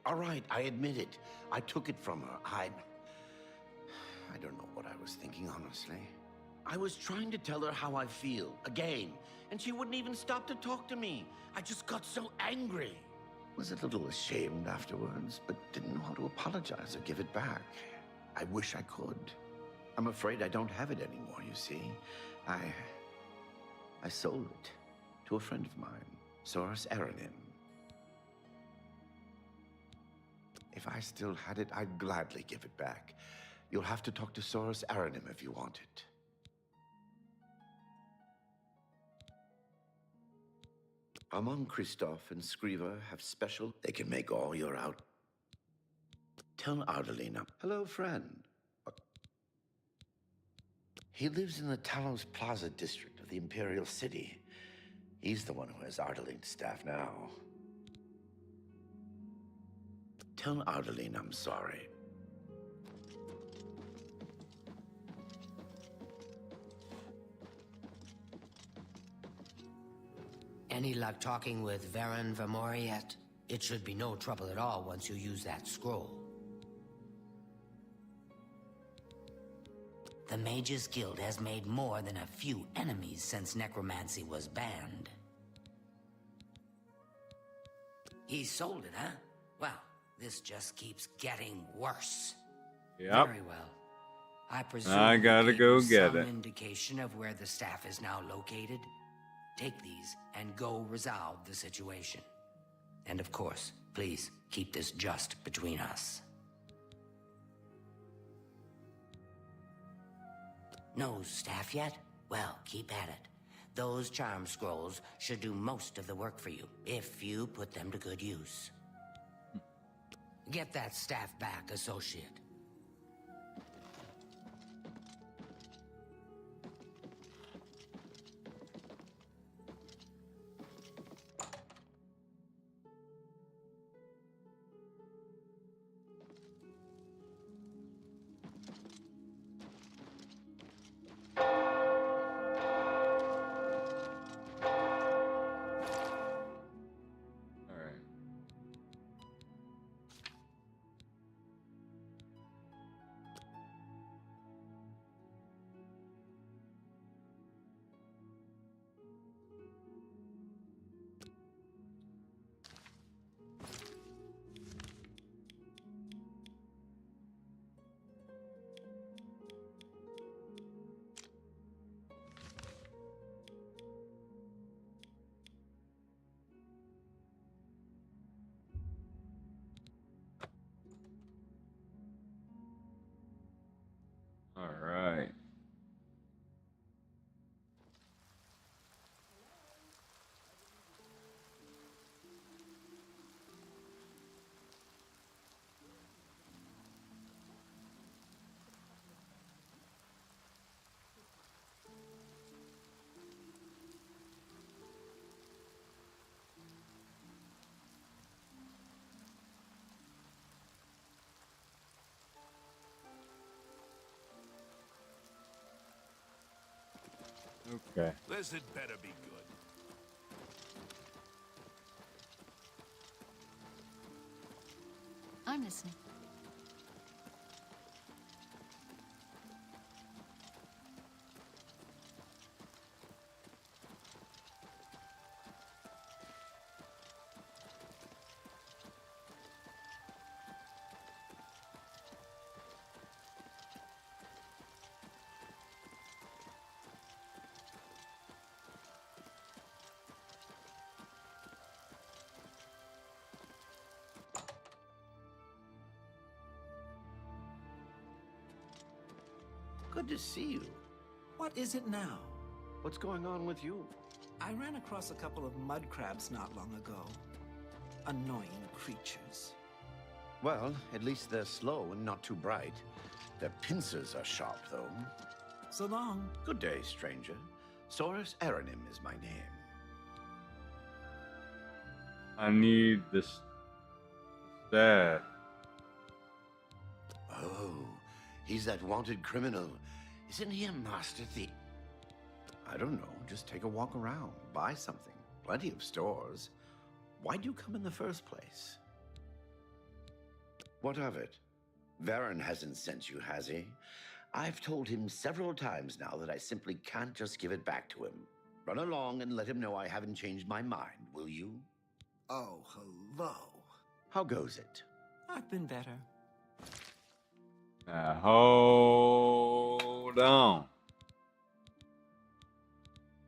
All right, I admit it. I took it from her. I don't know what I was thinking, honestly. I was trying to tell her how I feel, again, and she wouldn't even stop to talk to me. I just got so angry. Was a little ashamed afterwards, but didn't know how to apologize or give it back. I wish I could. I'm afraid I don't have it anymore, you see. I sold it to a friend of mine, Soros Aranim. If I still had it, I'd gladly give it back. You'll have to talk to Soros Aranim if you want it. Among Christoph and Skriva have special... They can make all your out... Tell Ardelina. Hello, friend. He lives in the Talos Plaza district of the Imperial City. He's the one who has Ardeline's staff now. Tell Ardeline I'm sorry. Any luck talking with Varen Vamori yet? It should be no trouble at all once you use that scroll. The Mages Guild has made more than a few enemies since necromancy was banned. He sold it, huh? Well, this just keeps getting worse. Yep. Very well. I presume I gotta go get it. Some indication of where the staff is now located. Take these and go resolve the situation. And of course, please keep this just between us. No staff yet? Well, keep at it. Those charm scrolls should do most of the work for you, if you put them to good use. Get that staff back, associate. Okay. This had better be good. I'm listening. Good to see you. What is it now? What's going on with you? I ran across a couple of mud crabs not long ago. Annoying creatures. Well, at least they're slow and not too bright. Their pincers are sharp, though. So long. Good day, stranger. Saurus Aranim is my name. I need this staff. Oh, he's that wanted criminal. Isn't he a master thief? I don't know. Just take a walk around. Buy something. Plenty of stores. Why'd you come in the first place? What of it? Varen hasn't sent you, has he? I've told him several times now that I simply can't just give it back to him. Run along and let him know I haven't changed my mind, will you? Oh, hello. How goes it? I've been better. Now, hold on.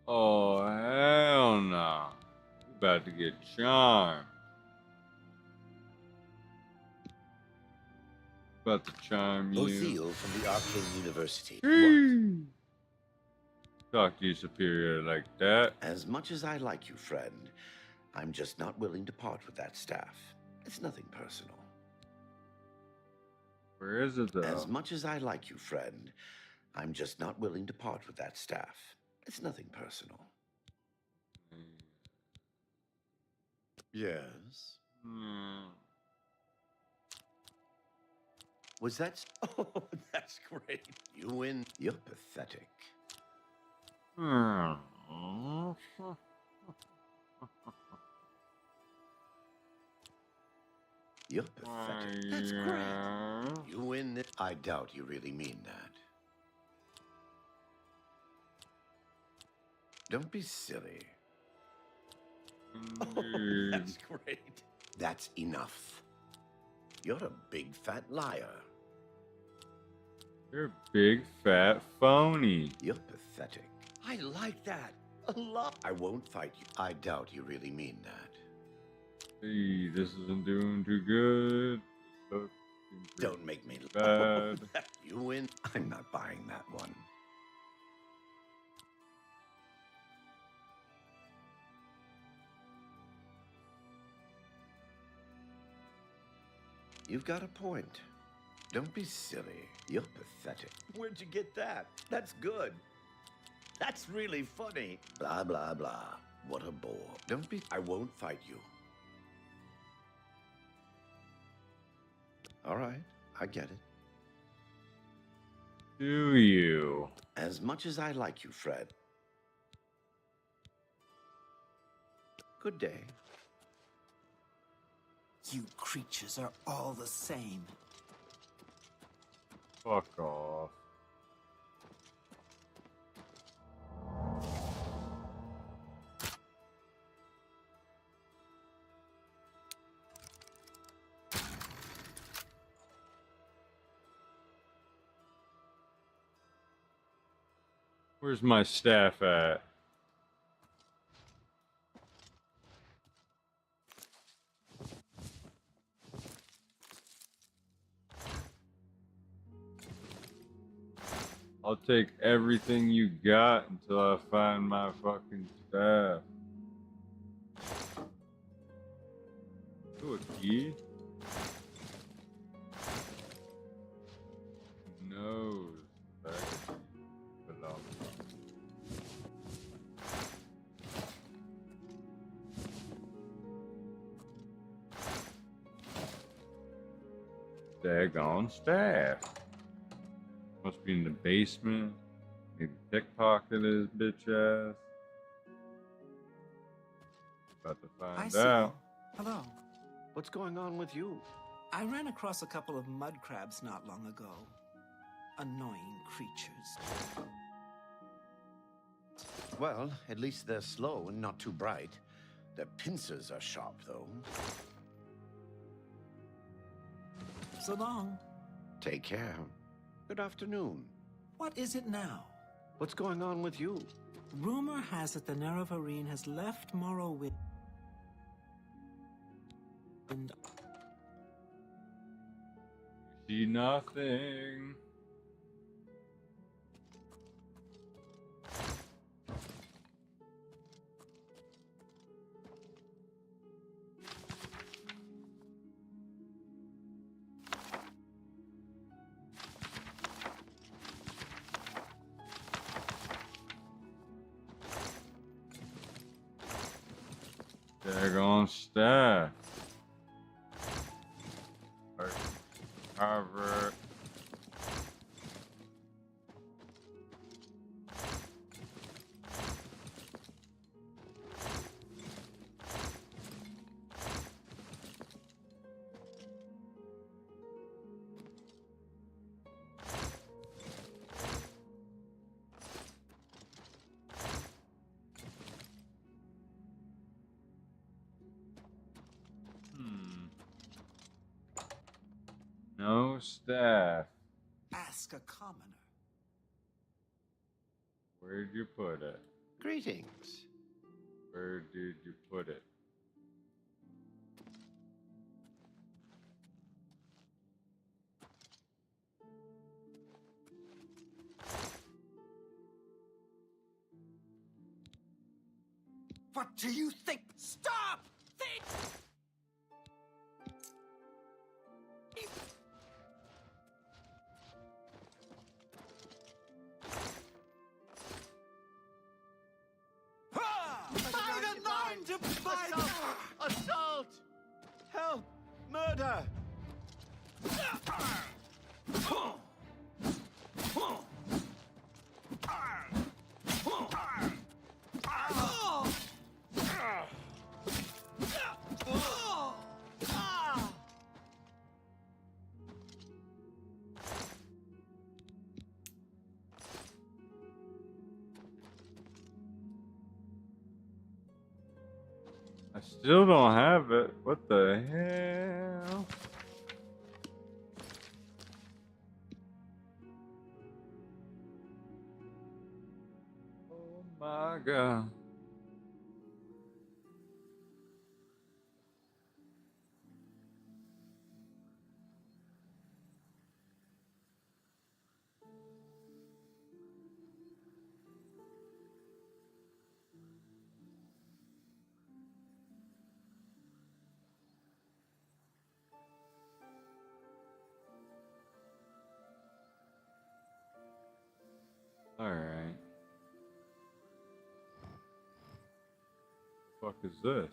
Oh, hell no. You about to get charmed. About to charm you. Othiel from the Arcane University. Talk to your superior like that. As much as I like you, friend, I'm just not willing to part with that staff. It's nothing personal. Where is it, though? As much as I like you, friend, I'm just not willing to part with that staff. It's nothing personal. Yes? Was that... Oh, that's great. You win. You're pathetic. You're pathetic. That's great. You win it. I doubt you really mean that. Don't be silly. Oh, that's great. That's enough. You're a big fat liar. You're a big fat phony. You're pathetic. I like that a lot. I won't fight you. I doubt you really mean that. Hey, this isn't doing too good. Don't make me bad. You win. I'm not buying that one. You've got a point. Don't be silly. You're pathetic. Where'd you get that? That's good. That's really funny. Blah, blah, blah. What a bore. Don't be... I won't fight you. All right. I get it. Do you? As much as I like you, Fred. Good day. You creatures are all the same. Fuck off. Where's my staff at? I'll take everything you got until I find my fucking staff. Ooh, a key? No. Daggone staff. Must be in the basement. Maybe Pickpocket his bitch ass. About to I find see. out. Hello. What's going on with you? I ran across a couple of mud crabs not long ago. Annoying creatures. Well, at least they're slow and not too bright. Their pincers are sharp, though. So long. Take care. Good afternoon. What is it now? What's going on with you? Rumor has it the Nerevarine has left Morrowind. See nothing. Daggone staff. Harvard. No staff. Ask a commoner. Where'd you put it? Greetings. Where did you put it? What do you think? Stop! Think! By the nine to assault! Assault! Help! Murder! I still don't have it. What the hell? Oh my god. Alright. Fuck is this?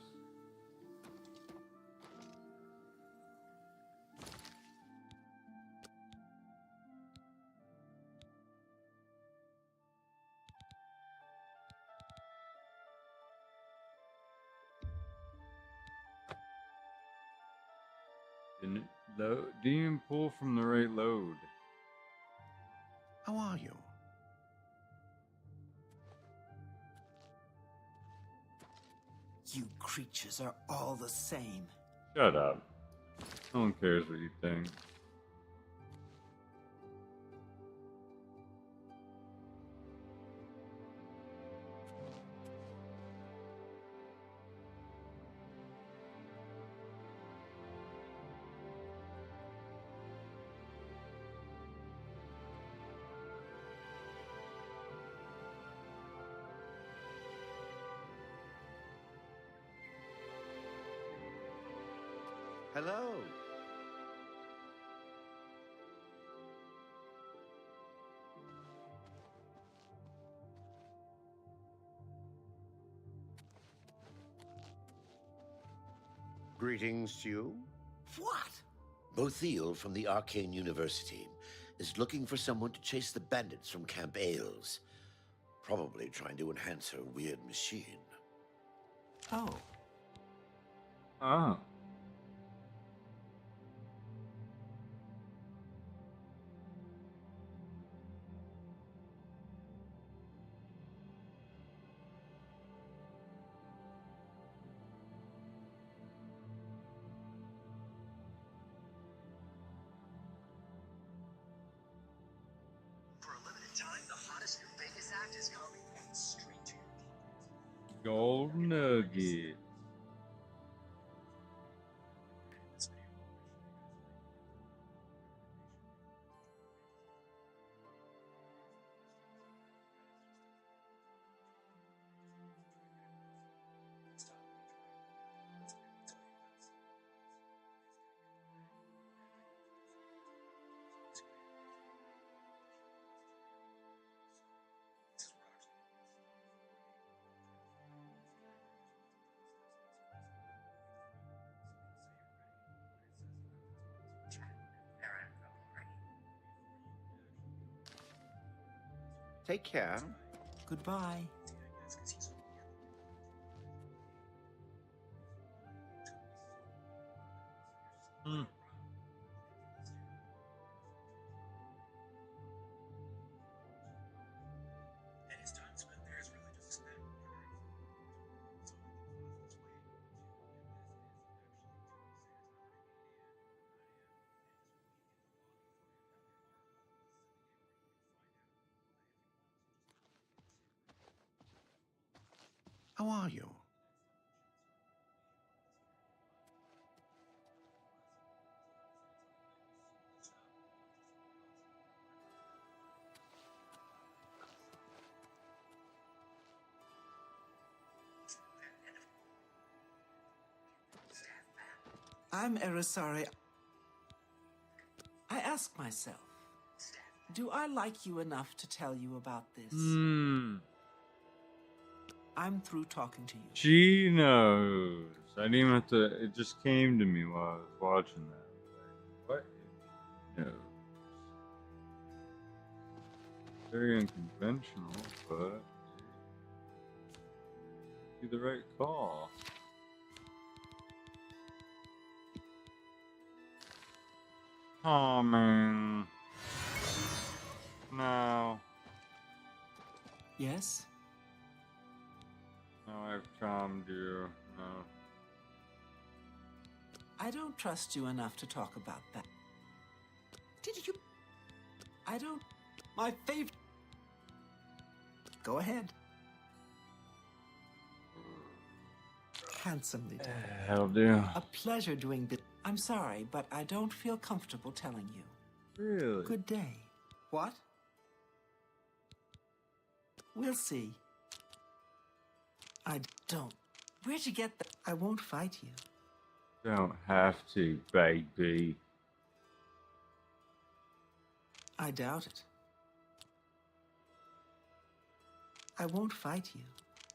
Didn't even pull from the right load. How are you? You creatures are all the same. Shut up. No one cares what you think. Hello. Greetings to you. What? Bothiel from the Arcane University is looking for someone to chase the bandits from Camp Ailes. probably trying to enhance her weird machine. Oh. Oh. For a limited time, the hottest new Vegas act is coming straight to your Gold nugget. Take care. Goodbye. Hmm. And his time spent there is really just spent wondering. How are you? I'm ever sorry. I ask myself, do I like you enough to tell you about this? Hmm. I'm through talking to you. She knows. I didn't even have to. It just came to me while I was watching that. What? No. Very unconventional, but be the right call. Oh man. No. Yes? No, I've charmed you. No. I don't trust you enough to talk about that. Did you? I don't. My favorite. Go ahead. Handsomely done. That'll do. A pleasure doing bit. I'm sorry, but I don't feel comfortable telling you. Really? Good day. What? We'll see. I don't. Where'd you get that? I won't fight you. Don't have to, baby. I doubt it. I won't fight you.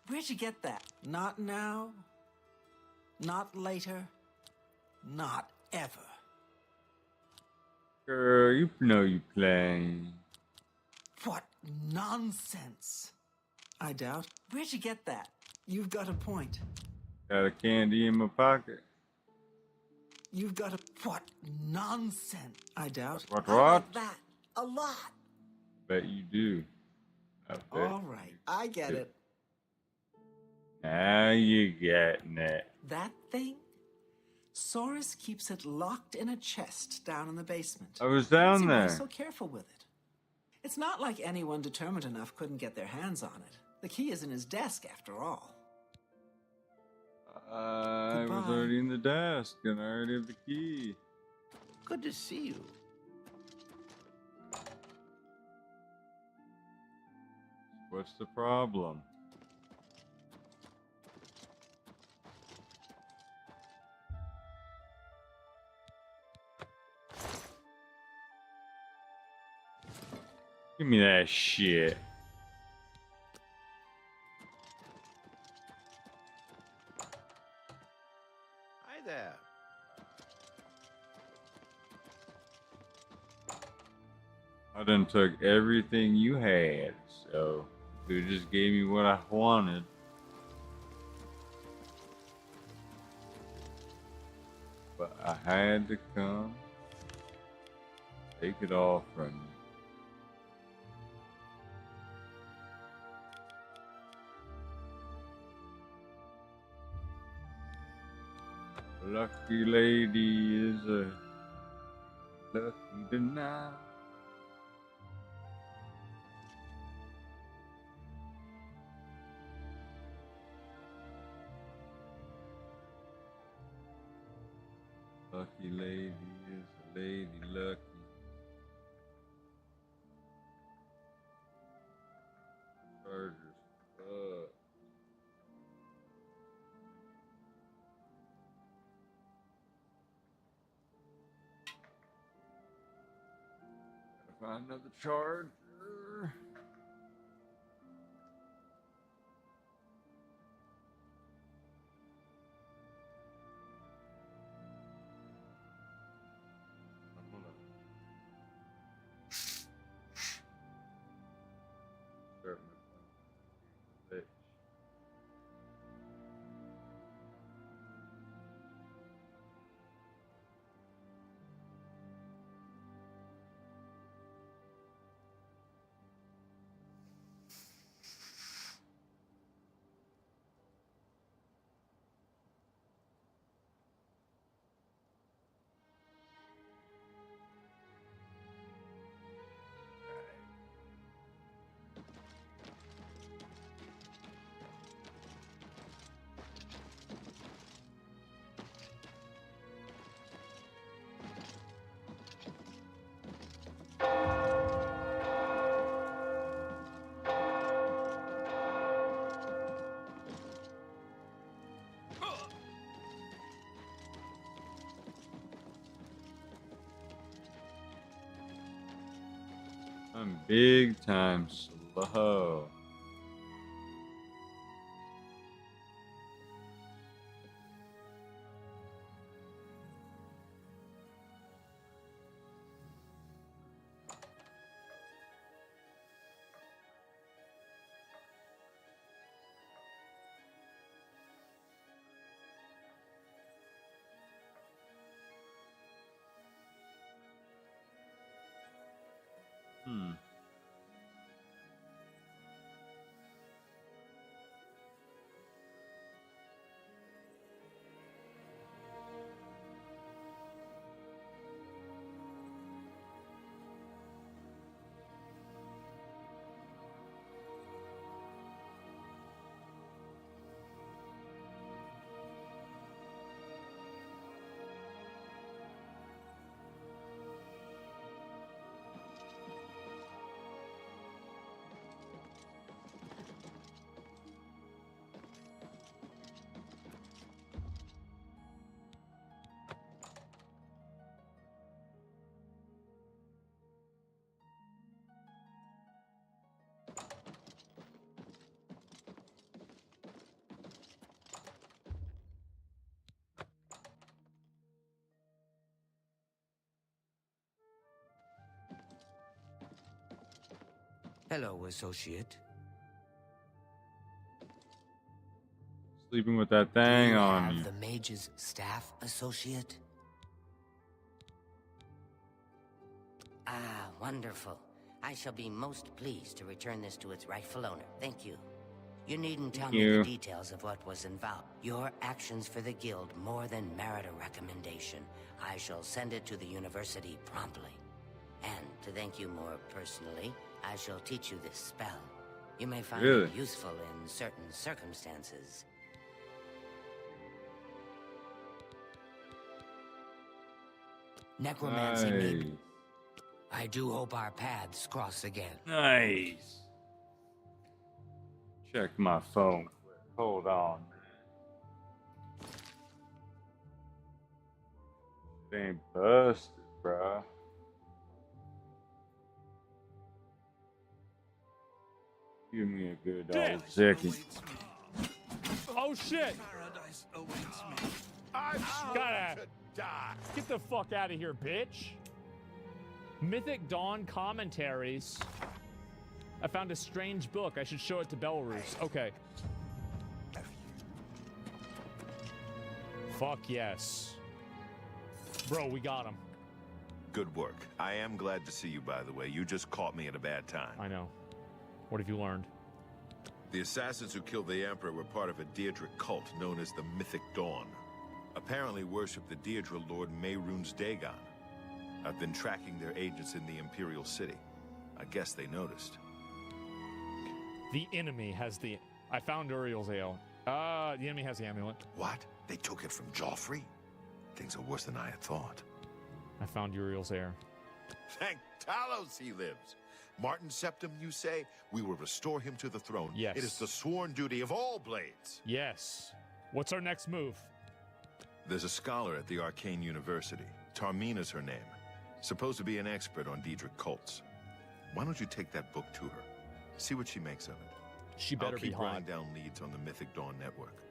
Where'd you get that? Not now. Not later. Not ever. Girl, you know you playing. What nonsense. I doubt. Where'd you get that? You've got a point. Got a candy in my pocket. You've got a... What nonsense. I doubt. What? I like that. A lot. Bet you do. I bet. All right. I get it. Now you getting it. That thing? Saurus keeps it locked in a chest down in the basement. I was down See why there. he's so careful with it. It's not like anyone determined enough couldn't get their hands on it. The key is in his desk, after all. I was already in the desk and I already have the key. Good to see you. What's the problem? Give me that shit. Hi there. I done took everything you had, so Dude just gave me what I wanted. But I had to come take it all from you. Lucky lady is a lucky tonight. Lucky lady is a lady lucky. Chargers. Gotta find another charger. Start my bitch. I'm big time slow. Hello, associate. Sleeping with that thing on you. The mage's staff, associate? Ah, wonderful. I shall be most pleased to return this to its rightful owner. Thank you. You needn't tell me the details of what was involved. Your actions for the guild more than merit a recommendation. I shall send it to the university promptly. And to thank you more personally, I shall teach you this spell. You may find it useful in certain circumstances. Necromancy, maybe. I do hope our paths cross again. Nice. Check my phone quick. Hold on, man. It ain't busted, bruh. Give me a good old second. Oh shit! Paradise awaits me. Gotta get the fuck out of here, bitch. Mythic Dawn commentaries. I found a strange book. I should show it to Belarus. Okay. Fuck yes. Bro, we got him. Good work. I am glad to see you, by the way. You just caught me at a bad time. I know. What have you learned? The assassins who killed the Emperor were part of a Daedric cult known as the Mythic Dawn. Apparently worship the Daedra Lord Mehrunes Dagon. I've been tracking their agents in the Imperial City. I guess they noticed. The enemy has the... I found Uriel's ale. The enemy has the amulet. What? They took it from Joffrey? Things are worse than I had thought. I found Uriel's heir. Thank Talos he lives. Martin Septim, you say? We will restore him to the throne. Yes. It is the sworn duty of all blades. Yes. What's our next move? There's a scholar at the Arcane University. Tarmina's her name. Supposed to be an expert on Daedric cults. Why don't you take that book to her? See what she makes of it. She better be hot. I'll keep running down leads on the Mythic Dawn network.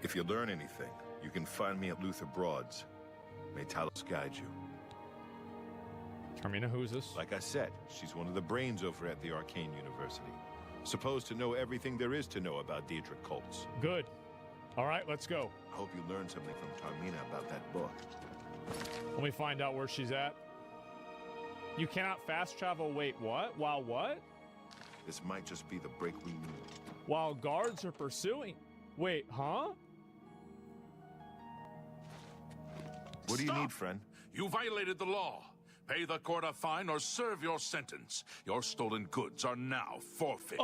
If you learn anything, you can find me at Luther Broad's. May Talos guide you. Tarmina, who is this? Like I said, she's one of the brains over at the Arcane University. Supposed to know everything there is to know about Daedric cults. Good. All right, let's go. I hope you learned something from Tarmina about that book. Let me find out where she's at. You cannot fast travel. Wait, what? While what? This might just be the break we need. While guards are pursuing. Wait, huh? What do you need, friend? You violated the law. Pay the court a fine or serve your sentence. Your stolen goods are now forfeit.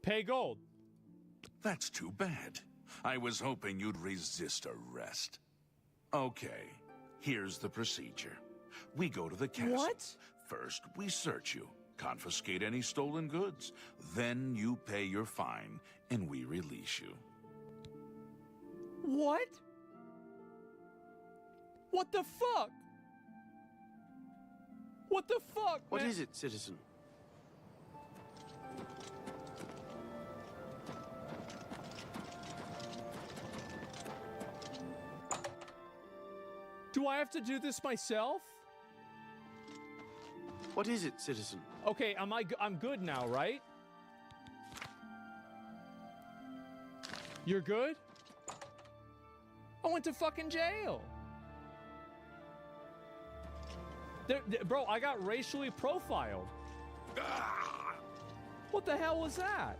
Pay gold. That's too bad. I was hoping you'd resist arrest. Okay, here's the procedure. We go to the castle. What? First, we search you, confiscate any stolen goods. Then you pay your fine, and we release you. What? What the fuck? What the fuck, What man? is it, citizen? Do I have to do this myself? What is it, citizen? Okay, I'm good now, right? You're good? I went to fucking jail. Bro, I got racially profiled. What the hell was that?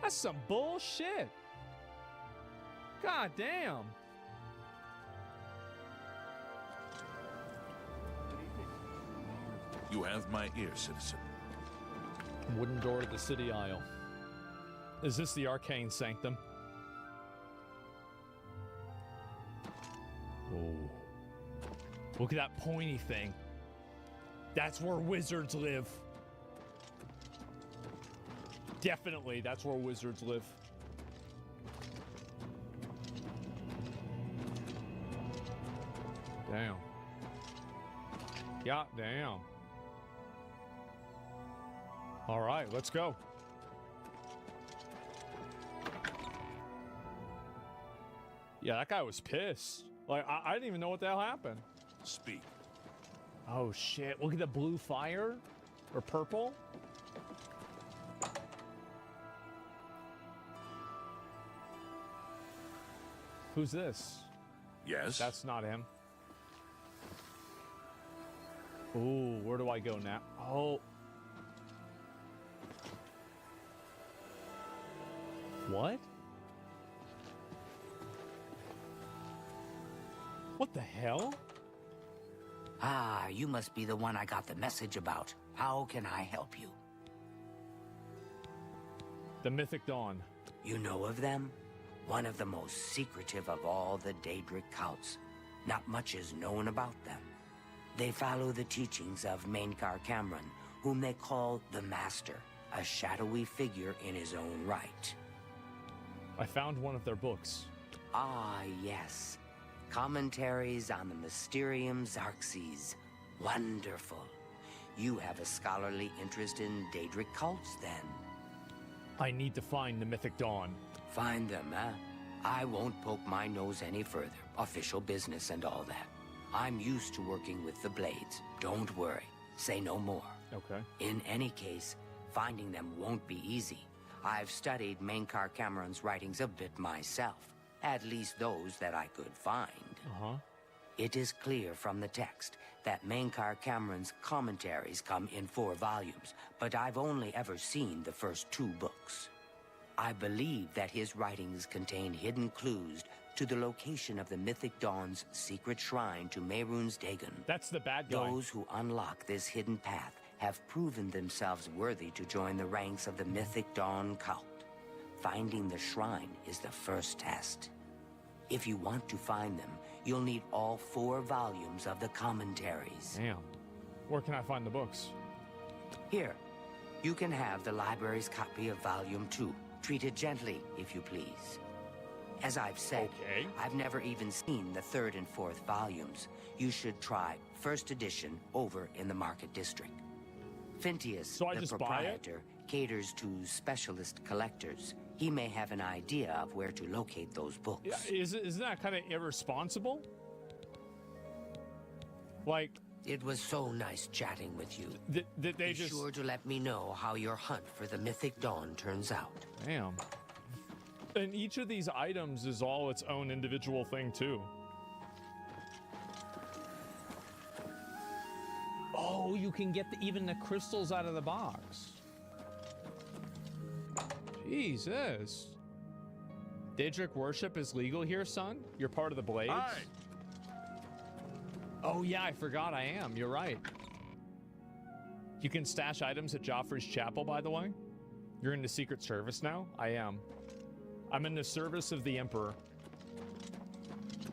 That's some bullshit. God damn. You have my ear, citizen. Wooden door to the city aisle. Is this the arcane sanctum? Oh. Look at that pointy thing. That's where wizards live. Definitely, that's where wizards live. Damn. Yeah, damn. All right, let's go. Yeah, that guy was pissed. Like, I didn't even know what the hell happened. Speak. Oh, shit. Look at the blue fire. Or purple. Who's this? Yes? That's not him. Ooh, where do I go now? Oh. What? What the hell? Ah, you must be the one I got the message about. How can I help you? The Mythic Dawn. You know of them? One of the most secretive of all the Daedric cults. Not much is known about them. They follow the teachings of Mainkar Cameron, whom they call the Master, a shadowy figure in his own right. I found one of their books. Ah, yes. Commentaries on the Mysterium Xarxes. Wonderful. You have a scholarly interest in Daedric cults, then? I need to find the Mythic Dawn. Find them, huh? I won't poke my nose any further. Official business and all that. I'm used to working with the Blades. Don't worry. say no more. Okay. In any case, finding them won't be easy. I've studied Mainkar Cameron's writings a bit myself, at least those that I could find. It is clear from the text that Mainkar Cameron's commentaries come in 4 volumes, but I've only ever seen the first 2 books. I believe that his writings contain hidden clues to the location of the Mythic Dawn's secret shrine to Mehrunes Dagon. That's the bad guy. Those who unlock this hidden path have proven themselves worthy to join the ranks of the Mythic Dawn cult. Finding the shrine is the first test. If you want to find them, you'll need all 4 volumes of the commentaries. Damn. Where can I find the books? Here, you can have the library's copy of Volume 2. Treat it gently, if you please. As I've said, I've never even seen the 3rd and 4th volumes. You should try first edition over in the Market District. Phintius, the proprietor, caters to specialist collectors. He may have an idea of where to locate those books. Yeah, isn't that kind of irresponsible? Like... It was so nice chatting with you. Be sure to let me know how your hunt for the Mythic Dawn turns out. Damn. And each of these items is all its own individual thing, too. Oh, you can get even the crystals out of the box. Jesus. Daedric worship is legal here, son? You're part of the Blades? Hi. Oh, yeah, I forgot I am. You're right. You can stash items at Joffrey's Chapel, by the way. You're in the Secret Service now? I am. I'm in the service of the Emperor.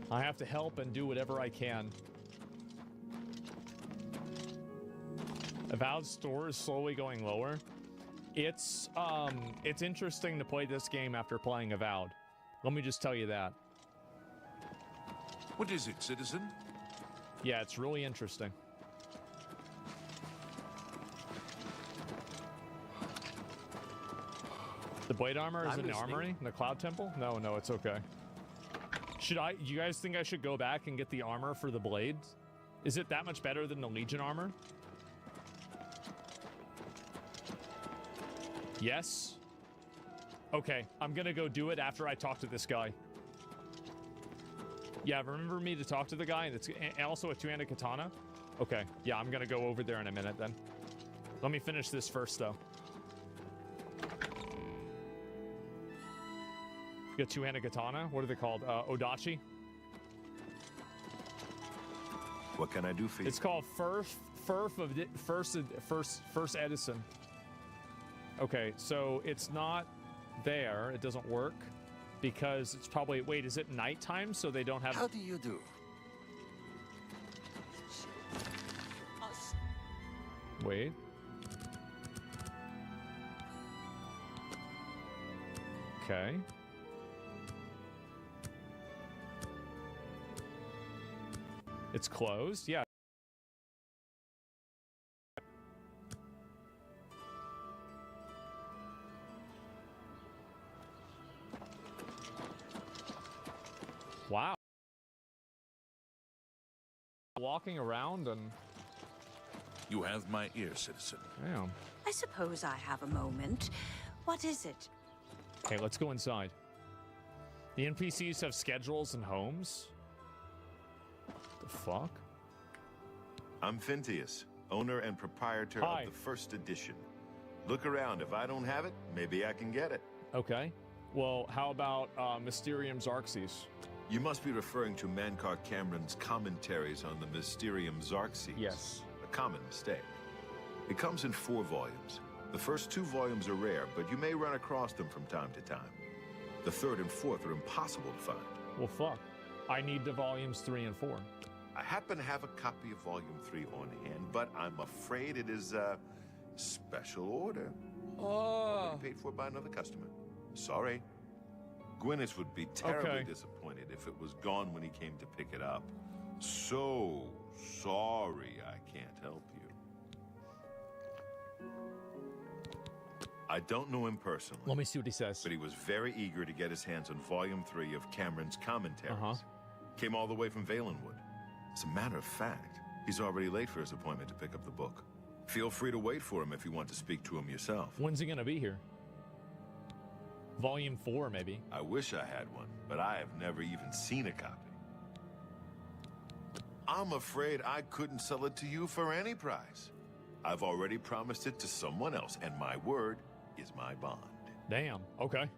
I have to help and do whatever I can. Avowed's store is slowly going lower. It's interesting to play this game after playing Avowed. Let me just tell you that. What is it, citizen? Yeah, it's really interesting. The blade armor is in the armory? In the Cloud Temple? No, it's okay. Do you guys think I should go back and get the armor for the blades? Is it that much better than the Legion armor? Yes? Okay, I'm gonna go do it after I talk to this guy. Yeah, remember me to talk to the guy, and also a 2-handed katana? Okay, yeah, I'm gonna go over there in a minute then. Let me finish this first, though. You got 2-handed katana? What are they called? Odachi? What can I do for you? It's called First Edison. Okay, so it's not there. It doesn't work. Because it's probably... Wait, is it nighttime so they don't have... How do you do? Wait. Okay. It's closed? Yeah. Wow. Walking around and... You have my ear, citizen. Damn. I suppose I have a moment. What is it? Okay, let's go inside. The NPCs have schedules and homes? The fuck? I'm Phintius, owner and proprietor of the first edition. Look around. If I don't have it, maybe I can get it. Okay. Well, how about Mysterium Xarxes? You must be referring to Mainkar Cameron's commentaries on the Mysterium Xarxes. Yes. A common mistake. It comes in 4 volumes. The first 2 volumes are rare, but you may run across them from time to time. The 3rd and 4th are impossible to find. Well, fuck. I need the volumes 3 and 4. I happen to have a copy of Volume 3 on hand, but I'm afraid it is a special order. Oh. Paid for by another customer. Sorry. Gwyneth would be terribly disappointed if it was gone when he came to pick it up. So sorry I can't help you. I don't know him personally. Let me see what he says. But he was very eager to get his hands on Volume 3 of Cameron's commentaries. Came all the way from Valenwood. As a matter of fact, he's already late for his appointment to pick up the book. Feel free to wait for him if you want to speak to him yourself. When's he gonna be here? Volume 4, maybe. I wish I had one, but I have never even seen a copy. I'm afraid I couldn't sell it to you for any price. I've already promised it to someone else, and my word is my bond. Damn. Okay.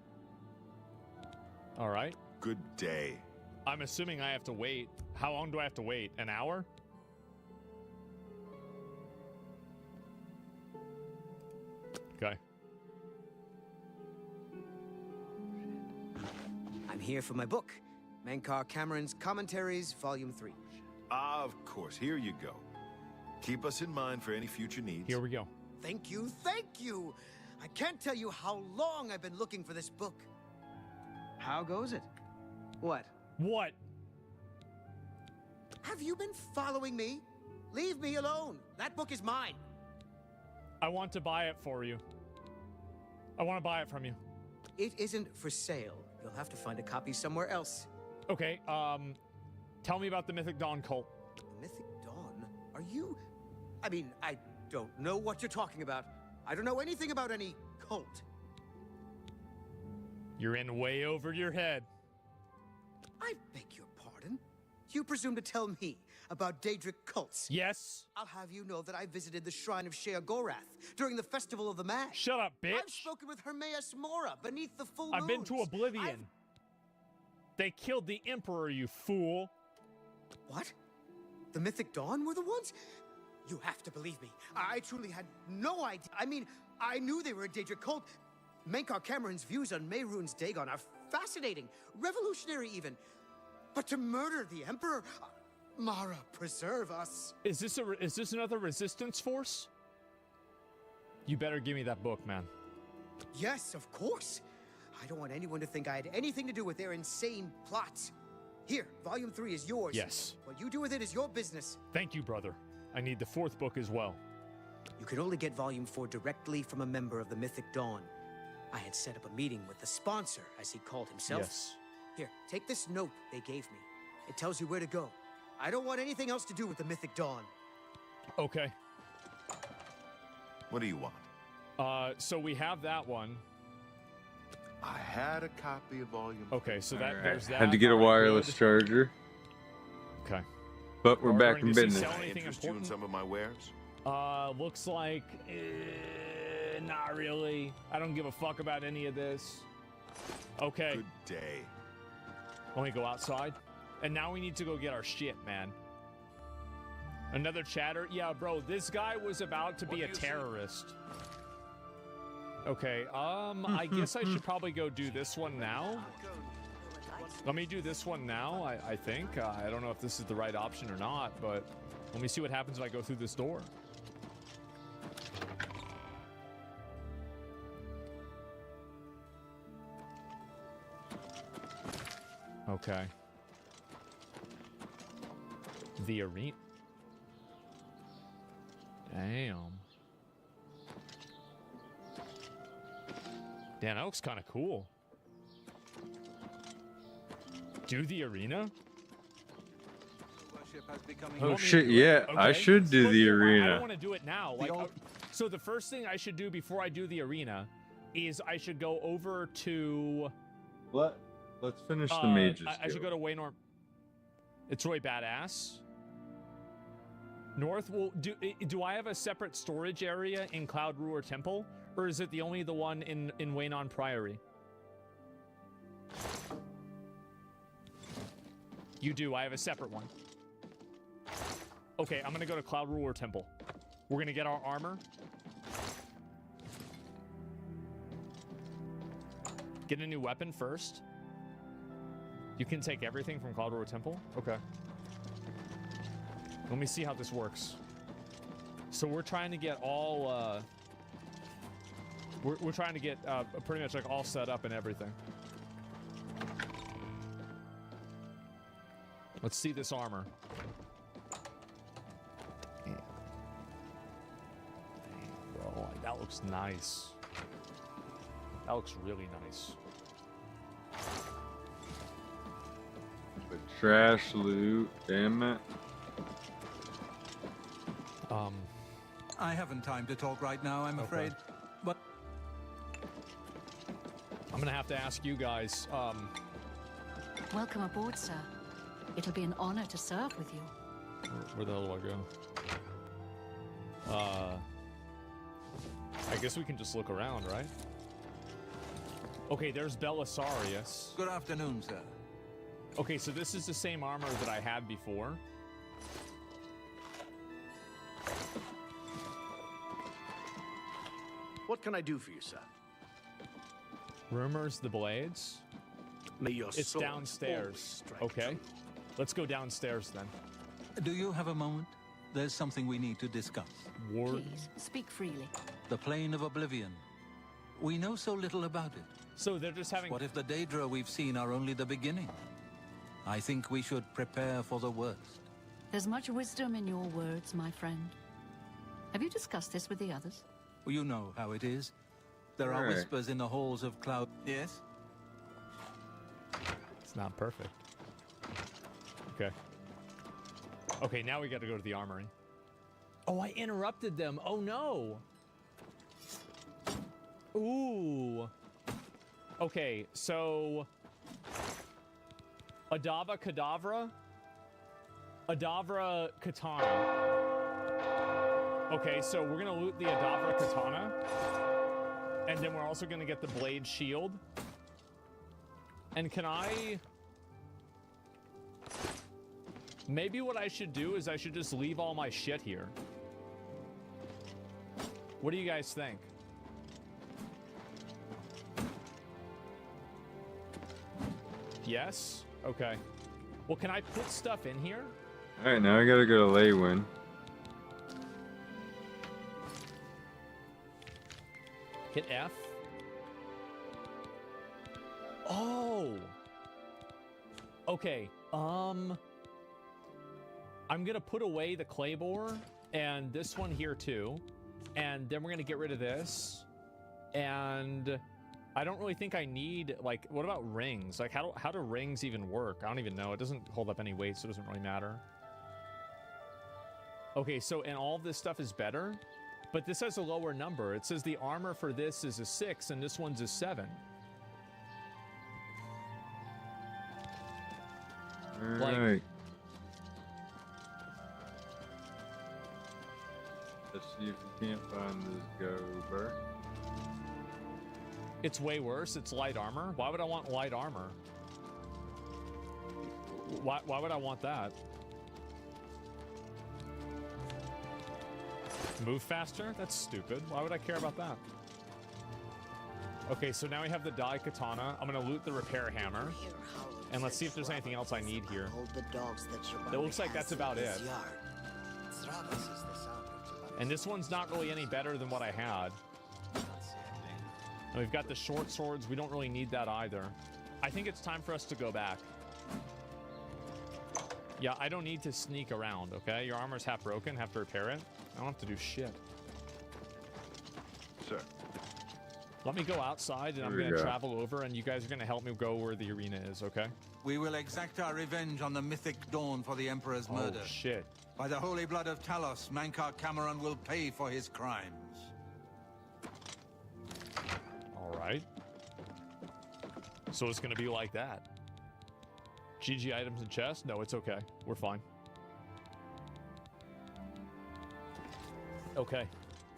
All right. Good day. I'm assuming I have to wait. How long do I have to wait? An hour? Okay. I'm here for my book, Menkar Cameron's Commentaries, Volume 3. Of course. Here you go. Keep us in mind for any future needs. Here we go. Thank you, thank you! I can't tell you how long I've been looking for this book. How goes it? What? What? Have you been following me? Leave me alone. That book is mine. I want to buy it for you. I want to buy it from you. It isn't for sale. You'll have to find a copy somewhere else. Okay, tell me about the Mythic Dawn cult. The Mythic Dawn? Are you... I mean, I don't know what you're talking about. I don't know anything about any cult. You're in way over your head. I beg your pardon? You presume to tell me about Daedric cults? Yes. I'll have you know that I visited the shrine of Sheogorath during the Festival of the Mash. Shut up, bitch. I've spoken with Hermaeus Mora beneath the full moon. I've been to Oblivion. They killed the Emperor, you fool. What? The Mythic Dawn were the ones? You have to believe me. I truly had no idea. I mean, I knew they were a Daedric cult. Menkar Cameron's views on Mehrunes Dagon are fascinating, revolutionary even. But to murder the Emperor, Mara, preserve us. Is this another resistance force? You better give me that book, man. Yes, of course. I don't want anyone to think I had anything to do with their insane plots. Here, Volume 3 is yours. Yes. What you do with it is your business. Thank you, brother. I need the 4th book as well. You can only get Volume 4 directly from a member of the Mythic Dawn. I had set up a meeting with the sponsor, as he called himself. Yes. Here, take this note they gave me. It tells you where to go. I don't want anything else to do with the Mythic Dawn. Okay. What do you want? So we have that one. I had a copy of Volume. Okay, so that there's that. Had to get a wireless charger. Okay. But we're back in Does he business. sell Can I anything interest you in important? some of my wares? Looks like not really. I don't give a fuck about any of this. Okay. Good day. Let me go outside. And now we need to go get our shit, man. Another chatter? Yeah, bro, this guy was about to be a terrorist. Okay, I guess I should probably go do this one now. Let me do this one now, I think. I don't know if this is the right option or not, but let me see what happens if I go through this door. Okay. The arena. Damn. Damn, that looks kind of cool. Do the arena? Oh shit, yeah, I should do the I arena. don't want to do it now. Like, so the first thing I should do before I do the arena is I should go over to... Let's finish the mages. I should go to Waynor. It's really badass. North will do I have a separate storage area in Cloud Ruler Temple, or is it the one in Waynon Priory? You do. I have a separate one. Okay, I'm gonna go to Cloud Ruler Temple. We're gonna get our armor. Get a new weapon first. You can take everything from Cloud Ruler Temple? Okay. Let me see how this works. So we're trying to get all, we're trying to get pretty much like all set up and everything. Let's see this armor. Damn. Damn, bro, that looks nice. That looks really nice. The trash loot, damn it. I haven't time to talk right now, I'm afraid. But I'm gonna have to ask you guys. Welcome aboard, sir. It'll be an honor to serve with you. Where the hell do I go? I guess we can just look around, right? Okay, there's Belisarius. Good afternoon, sir. Okay, so this is the same armor that I had before. What can I do for you, sir? Rumors the blades? May your It's sword downstairs. always strike Okay. true. Let's go downstairs then. Do you have a moment? There's something we need to discuss. Please, speak freely. The Plane of Oblivion. We know so little about it. So they're just having... What if the Daedra we've seen are only the beginning? I think we should prepare for the worst. There's much wisdom in your words, my friend. Have you discussed this with the others? You know how it is. There are Right. whispers in the halls of cloud. Yes? It's not perfect. Okay. Okay, now we gotta go to the armory. Oh, I interrupted them. Oh, no. Ooh. Okay, so... Adava Kedavra? Adavra Katana. Okay, so we're gonna loot the Adavra Katana. And then we're also gonna get the Blade Shield. And can I... Maybe what I should do is I should just leave all my shit here. What do you guys think? Yes? Okay. Well, can I put stuff in here? Alright, now I gotta go to Leywin. Hit F. Oh! Okay, I'm gonna put away the Claymore and this one here too. And then we're gonna get rid of this. And I don't really think I need, like, what about rings? Like, how do rings even work? I don't even know. It doesn't hold up any weight, so it doesn't really matter. Okay, so, and all of this stuff is better, but this has a lower number. It says the armor for this is a 6, and this one's a 7. Alright. Let's see if we can't find this Gober. It's way worse. It's light armor. Why would I want light armor? Why would I want that? Move faster? That's stupid. Why would I care about that? Okay, so now we have the Dai Katana. I'm gonna loot the repair hammer. And let's see if there's anything else I need here. It looks like that's about it. And this one's not really any better than what I had. And we've got the short swords. We don't really need that either. I think it's time for us to go back. Yeah, I don't need to sneak around, okay? Your armor's half broken, have to repair it. I don't have to do shit. Sir. Let me go outside and I'm gonna travel over and you guys are gonna help me go where the arena is, okay? We will exact our revenge on the mythic Dawn for the Emperor's murder. Oh, shit. By the holy blood of Talos, Mankar Cameron will pay for his crimes. All right. So it's gonna be like that. GG items and chest? No, it's okay. We're fine. Okay,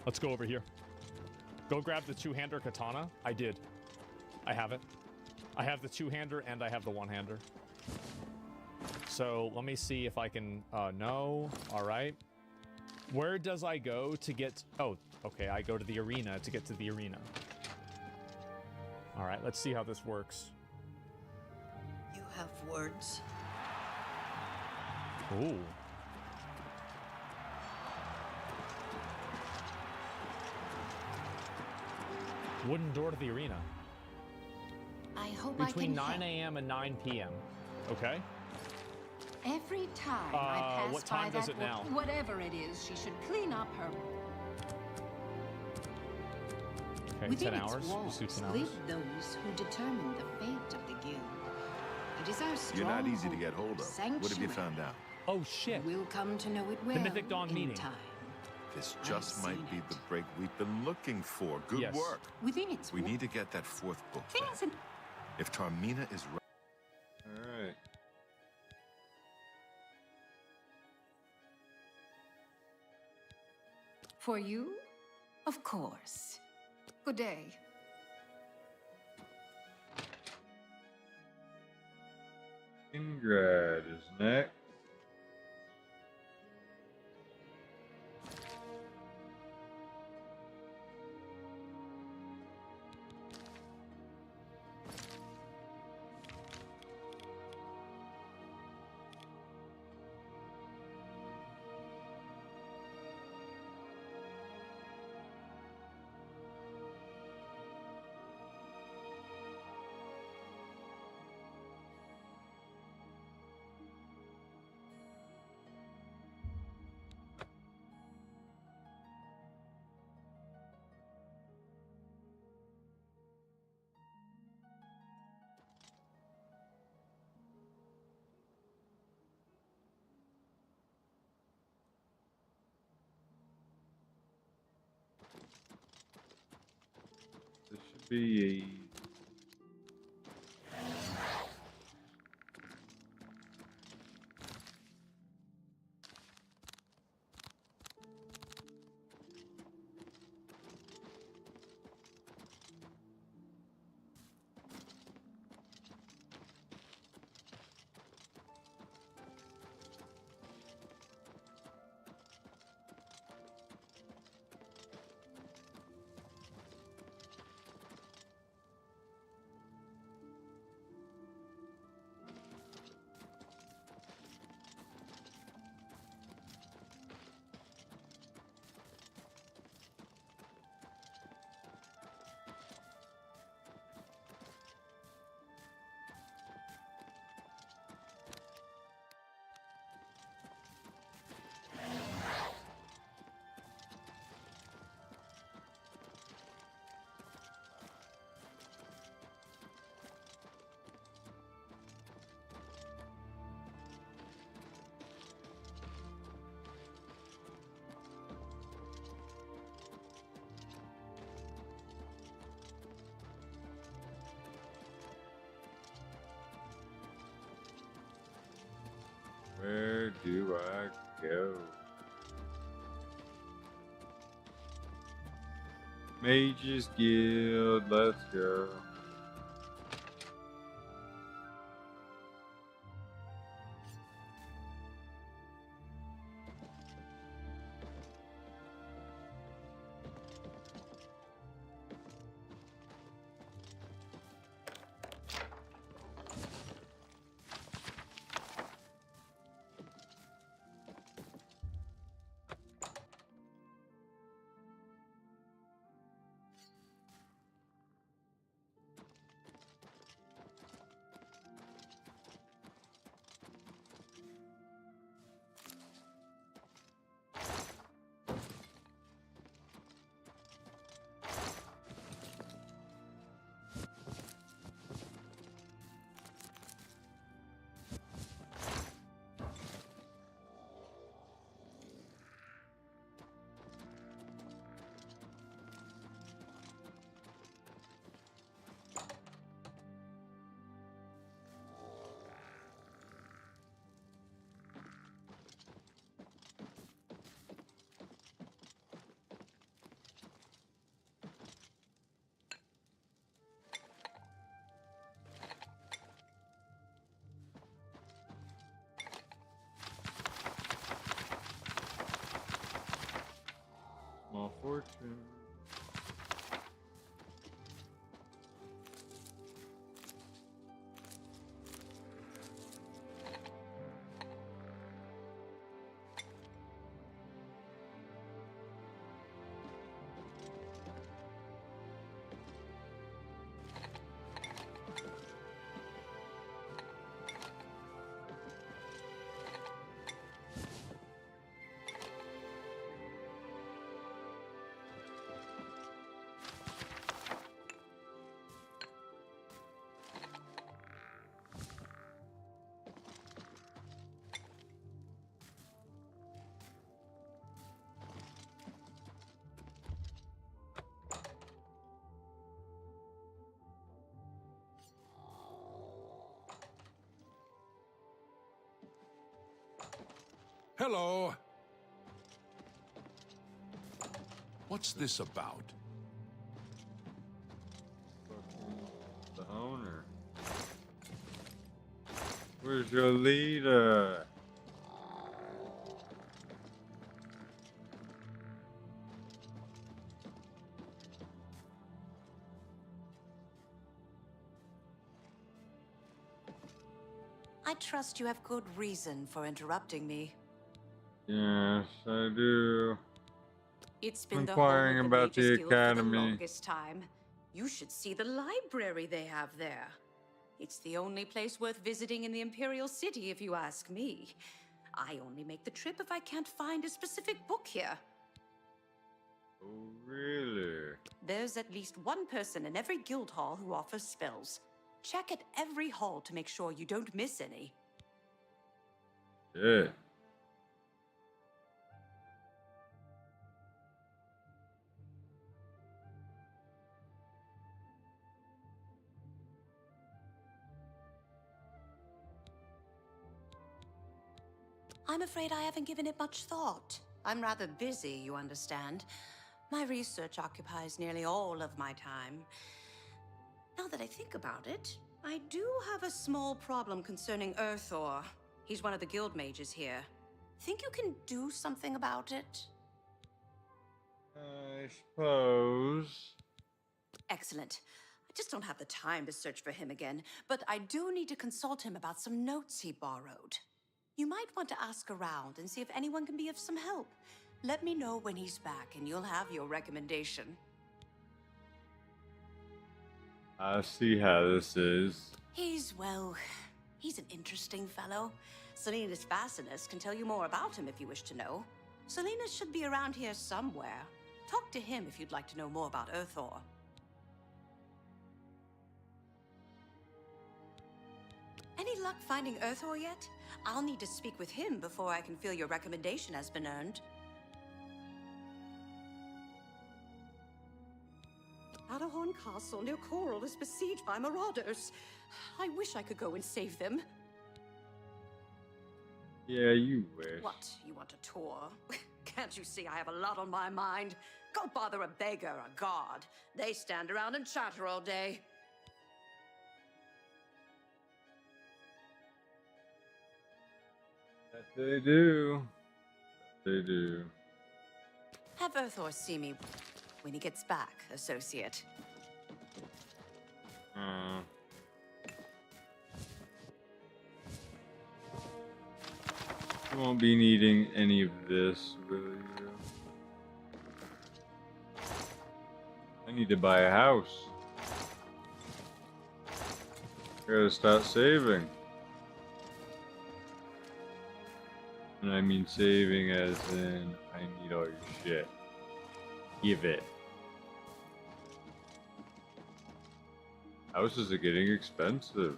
let's go over here. Go grab the two-hander katana. I did. I have it. I have the two-hander and I have the one-hander. So let me see if I can, no, all right. Where does I go to get, oh, okay, I go to the arena to get to the arena. All right, let's see how this works. You have words. Ooh. Wooden door to the arena. I hope Between I can 9 a.m. and 9 p.m. Okay. Every time I pass what time by does that it now? whatever it is, she should clean up her. Okay, Within 10 its hours. walls Let's do 10 live hours. those who determine the fate of the guild. It is our You're stronghold, not easy to get hold of. What have you sanctuary. found out? Oh shit. We'll come to know it well Mythic Dawn in meeting. time. This just might be the break we've been looking for. Good Yes. work. Within its We need to get that fourth book things back. If Tarmina is right. All right. For you? Of course. Good day. Ingrad is next. This should be where do I go? Mages Guild, let's go. Hello. What's this about? The owner. Where's your leader? I trust you have good reason for interrupting me. Yes, I do. It's been Inquiring the home of about the the Mages Guild for the academy. longest time. You should see the library they have there. It's the only place worth visiting in the Imperial City, if you ask me. I only make the trip if I can't find a specific book here. Oh, really? There's at least one person in every guild hall who offers spells. Check at every hall to make sure you don't miss any. Yeah. I'm afraid I haven't given it much thought. I'm rather busy, you understand. My research occupies nearly all of my time. Now that I think about it, I do have a small problem concerning Earthor. He's one of the guild mages here. Think you can do something about it? I suppose. Excellent. I just don't have the time to search for him again, but I do need to consult him about some notes he borrowed. You might want to ask around and see if anyone can be of some help. Let me know when he's back and you'll have your recommendation. I see how this is. He's an interesting fellow. Selena's Fascinus can tell you more about him if you wish to know. Selena should be around here somewhere. Talk to him if you'd like to know more about Earthor. Any luck finding Earthor yet? I'll need to speak with him before I can feel your recommendation has been earned. Adahorn Castle near Coral is besieged by marauders. I wish I could go and save them. Yeah, you wish. What? You want a tour? Can't you see I have a lot on my mind? Go bother a beggar or a guard. They stand around and chatter all day. That they do. They do. Have Earthor see me when he gets back, associate. You won't be needing any of this, will you? I need to buy a house. I gotta start saving. And I mean saving as in, I need all your shit. Give it. Houses are getting expensive.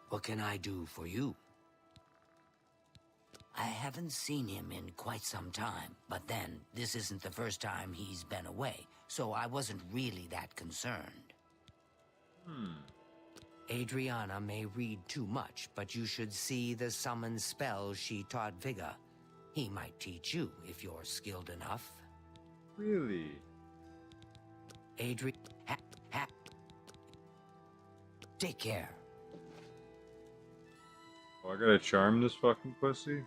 What can I do for you? I haven't seen him in quite some time, but then, this isn't the first time he's been away, so I wasn't really that concerned. Adriana may read too much, but you should see the summon spells she taught Vigga. He might teach you if you're skilled enough. Really? Take care. Oh, I gotta charm this fucking pussy?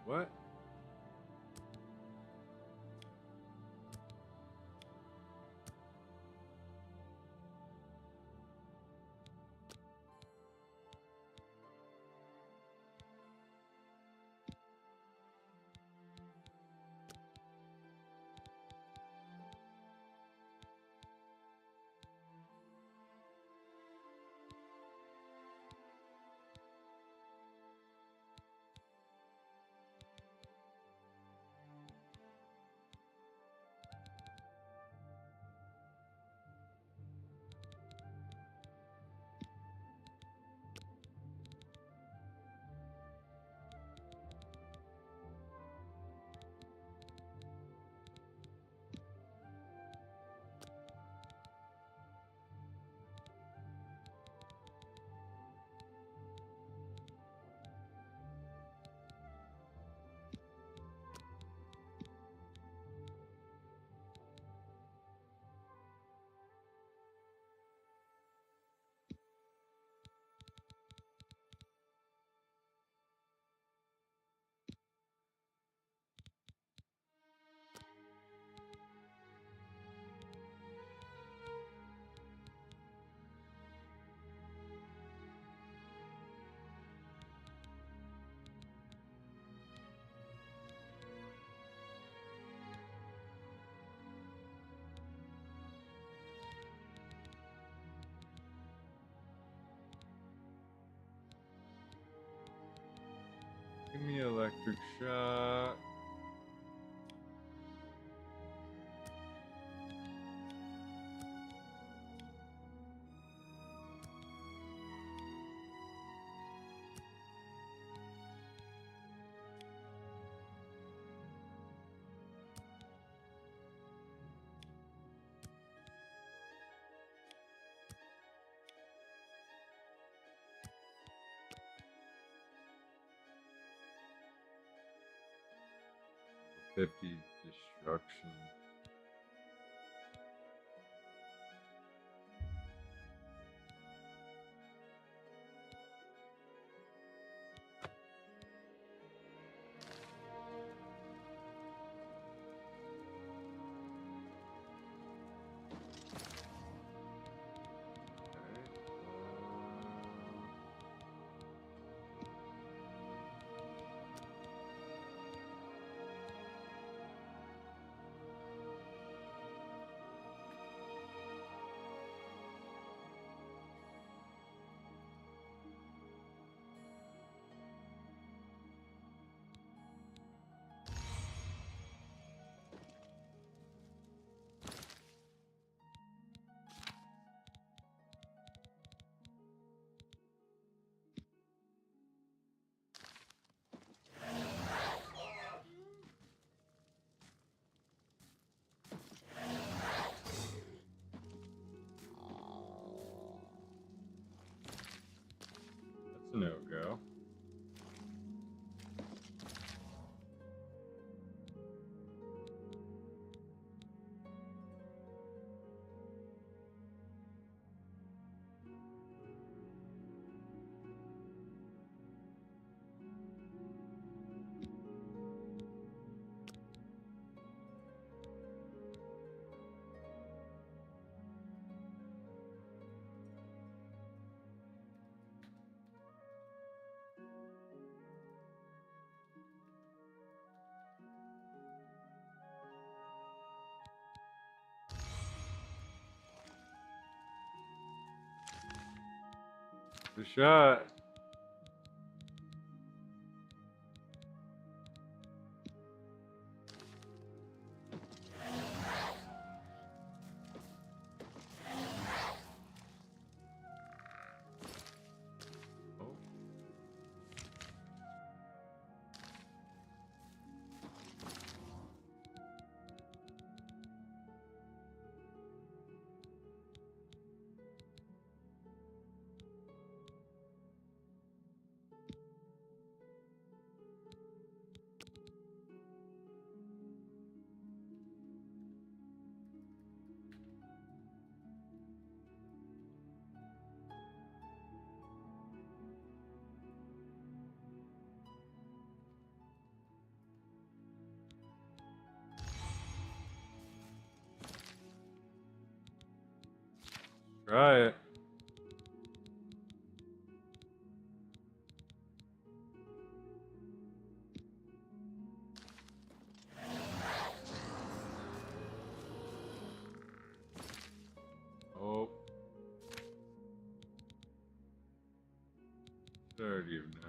What? Give me electric shock. $50 destruction. That's a no-go. The shot. Try it. Oh. Third even now.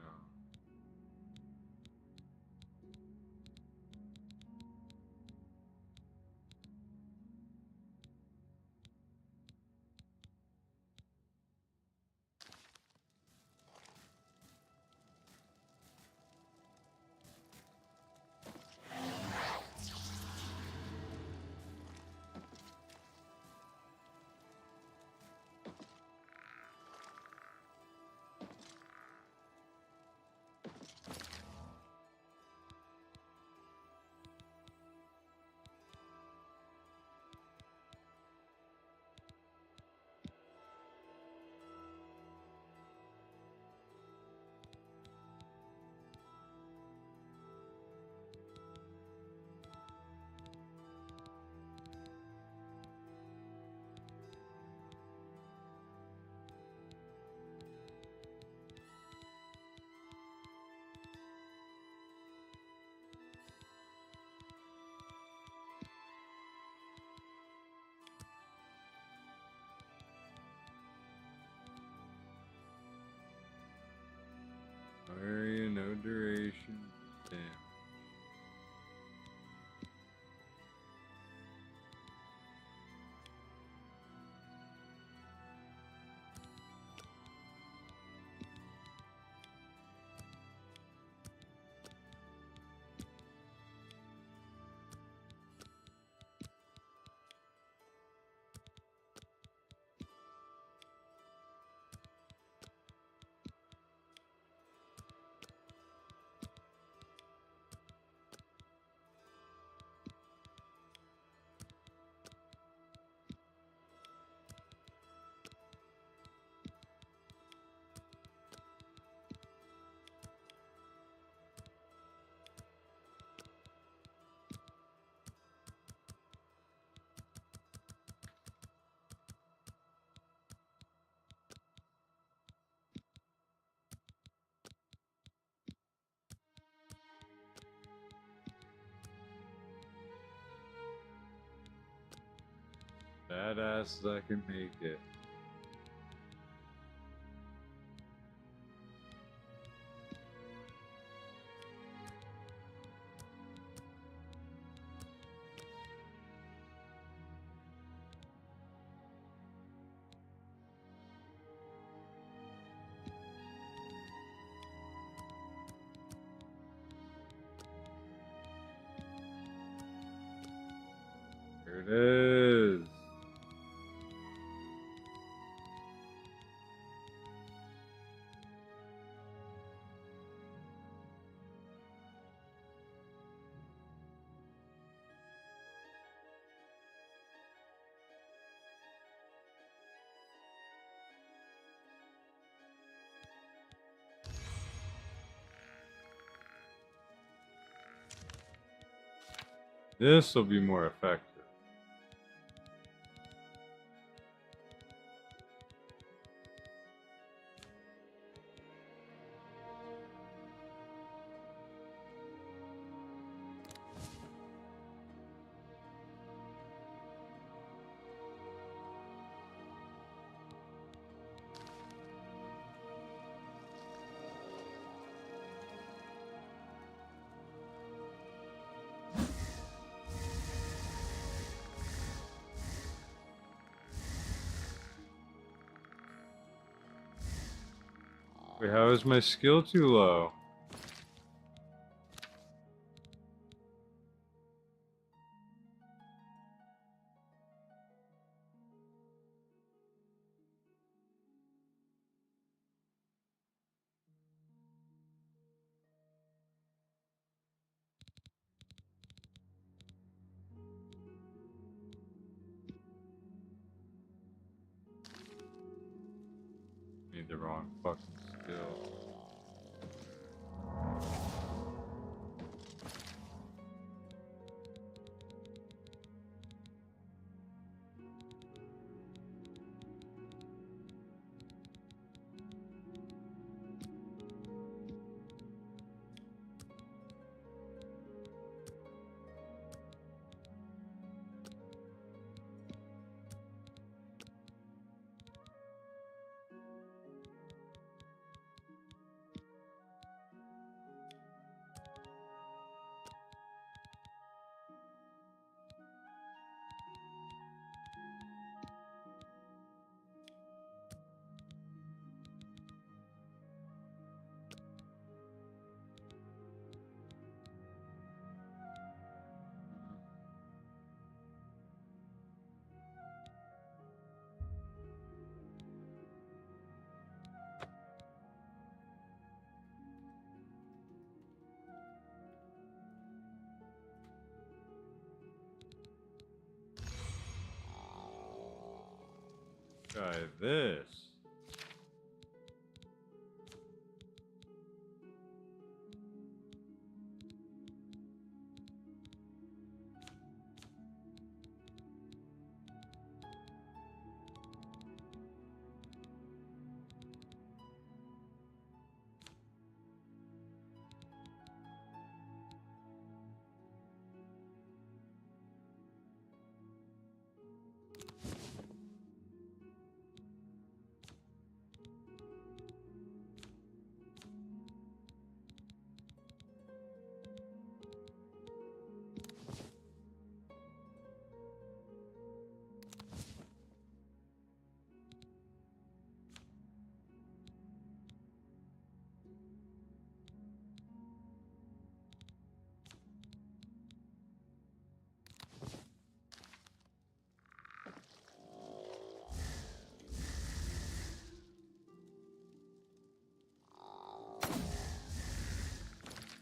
Area, no duration. Damn. Badass as I can make it. Here it is. This will be more effective. Wait, how is my skill too low? Need the wrong fucking skill. Try this.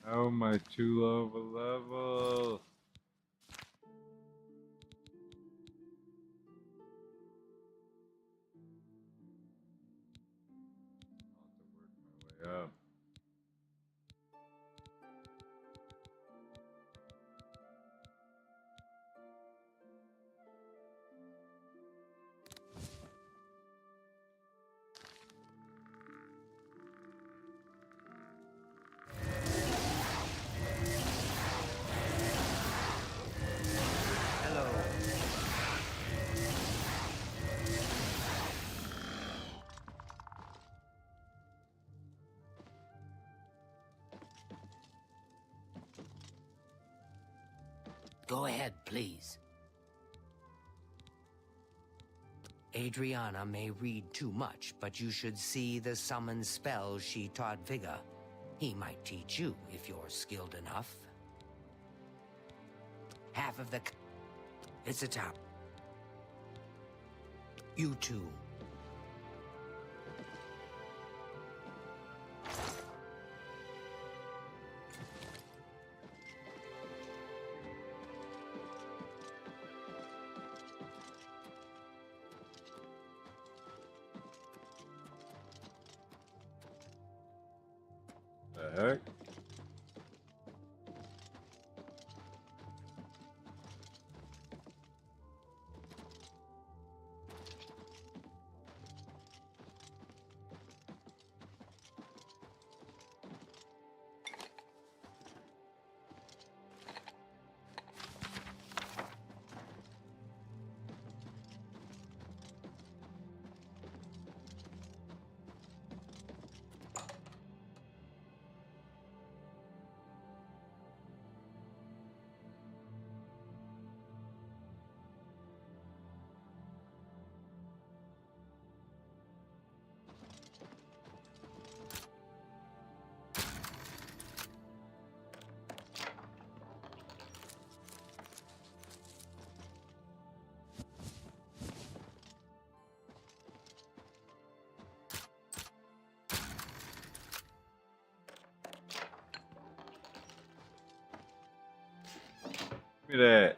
How am I too low of a level? I'll have to work my way up. Go ahead, please. Adriana may read too much, but you should see the summon spell she taught Vigga. He might teach you if you're skilled enough. Half of the... It's a tower. You too. The heck? Give me that.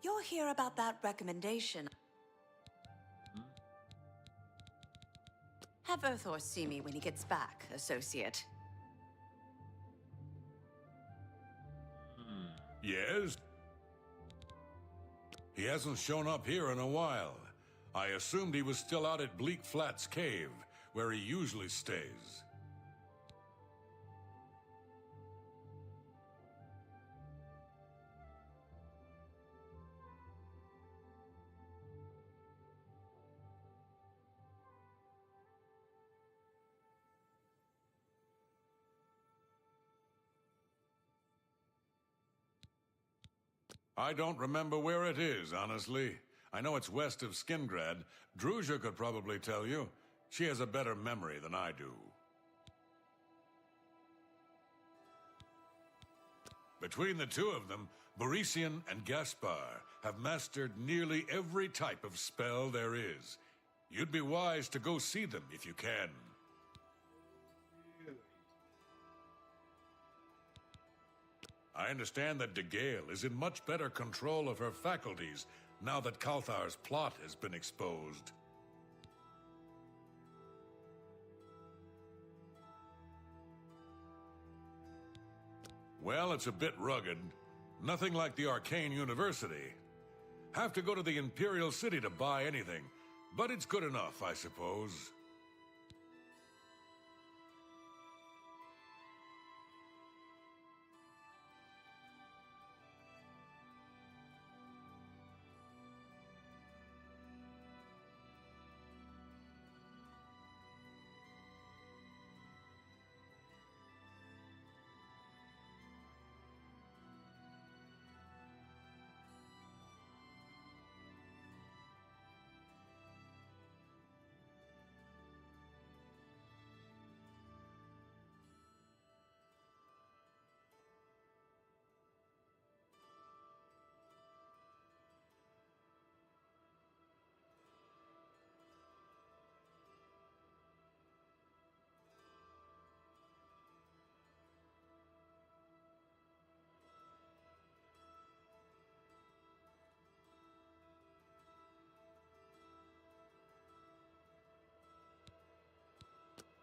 You're here about that recommendation. Have Earthor see me when he gets back, Associate. Yes? He hasn't shown up here in a while. I assumed he was still out at Bleak Flats Cave, where he usually stays. I don't remember where it is, honestly. I know it's west of Skingrad. Druzia could probably tell you. She has a better memory than I do. Between the two of them, Borisian and Gaspar have mastered nearly every type of spell there is. You'd be wise to go see them if you can. I understand that De Gale is in much better control of her faculties now that Kalthar's plot has been exposed. Well, it's a bit rugged. Nothing like the Arcane University. Have to go to the Imperial City to buy anything, but it's good enough, I suppose.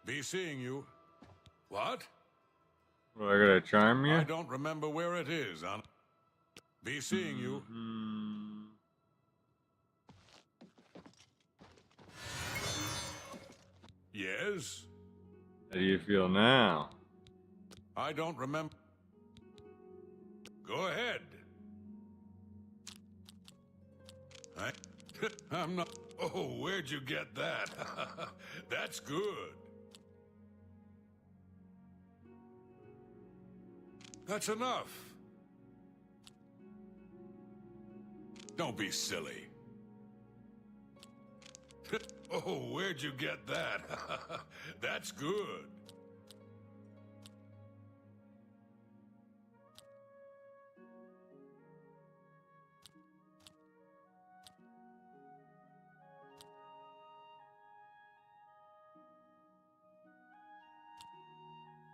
Be seeing you. What? Well, I gotta charm you? I don't remember where it is. Be seeing you. Yes? How do you feel now? I don't remember. Go ahead. I'm not... Oh, where'd you get that? That's good. That's enough. Don't be silly. Oh, where'd you get that? That's good.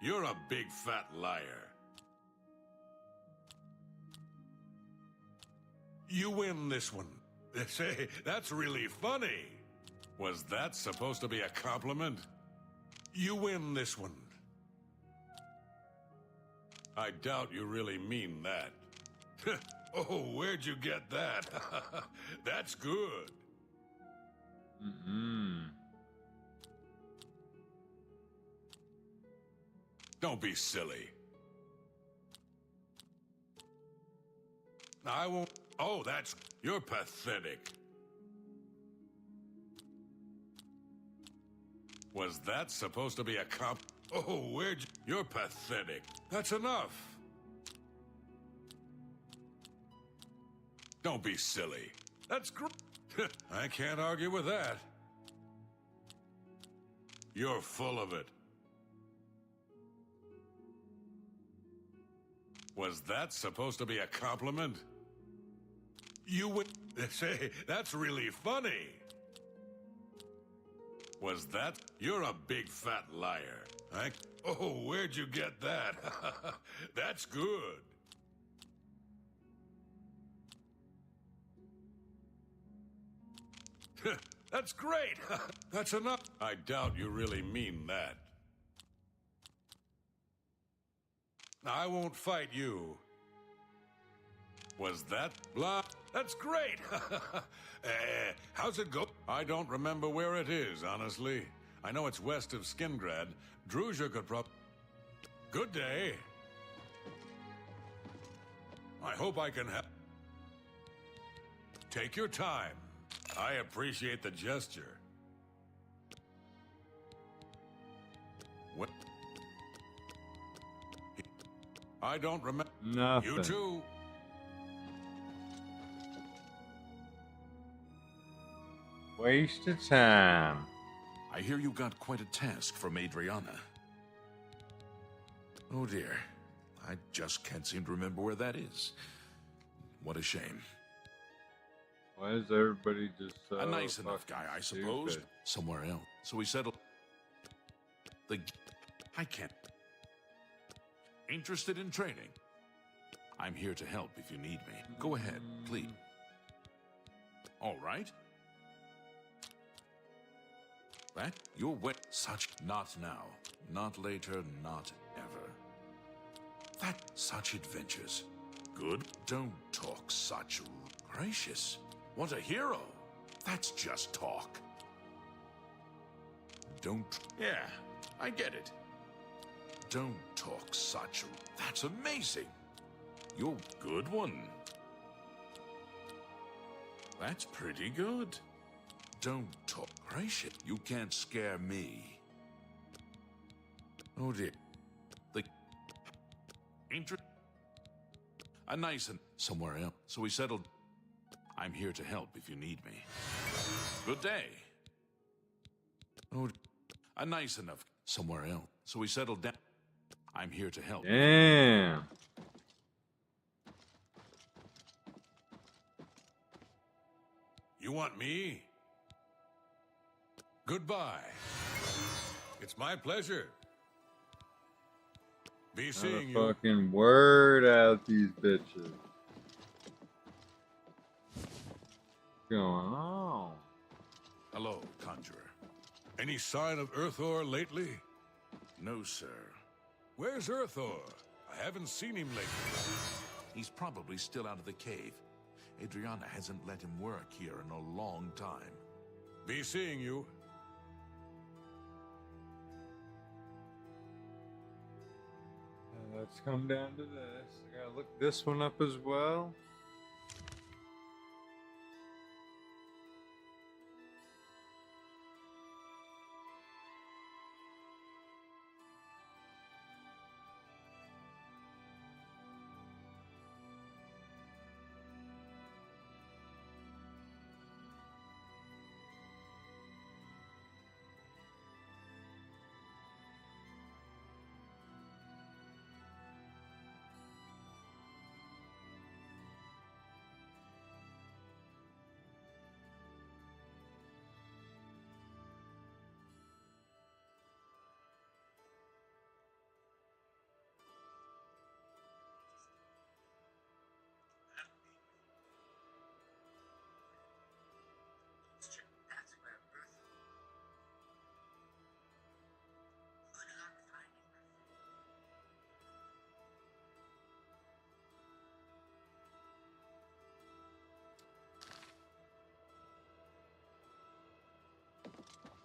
You're a big fat liar. You win this one. Say, that's really funny. Was that supposed to be a compliment? You win this one. I doubt you really mean that. Oh, where'd you get that? That's good. Don't be silly. I won't... Oh, that's... You're pathetic. Was that supposed to be a Oh, where'd you... You're pathetic. That's enough. Don't be silly. That's great. I can't argue with that. You're full of it. Was that supposed to be a compliment? You would say, that's really funny. Was that? You're a big fat liar. Oh, where'd you get that? That's good. That's great. That's enough. I doubt you really mean that. I won't fight you. Was that blah? That's great. How's it go? I don't remember where it is, honestly. I know it's west of Skingrad. Druzia could Good day. I hope I can help. Take your time. I appreciate the gesture. What? I don't remember. Nothing. You too. Waste of time. I hear you got quite a task from Adriana. Oh dear. I just can't seem to remember where that is. What a shame. Why is everybody just so a nice enough guy, I suppose. stupid? Somewhere else. So we settled. I can't. Interested in training? I'm here to help if you need me. Go ahead, please. All right. That? You're wet. Such. Not now. Not later. Not ever. That. Such adventures. Good. Don't talk such. Gracious. What a hero. That's just talk. Don't. Yeah, I get it. Don't talk such. That's amazing. You're a good one. That's pretty good. Don't talk. Gracious. You can't scare me. Oh dear. The. A nice and somewhere else. So we settled. I'm here to help if you need me. Good day. Oh, a nice enough somewhere else. So we settled down. I'm here to help. Damn. You want me? Goodbye. It's my pleasure. Be seeing you. Fucking word out these bitches. What's going on? Hello, Conjurer. Any sign of Earthor lately? No, sir. Where's Earthor? I haven't seen him lately. He's probably still out of the cave. Adriana hasn't let him work here in a long time. Be seeing you. Let's come down to this. I gotta look this one up as well.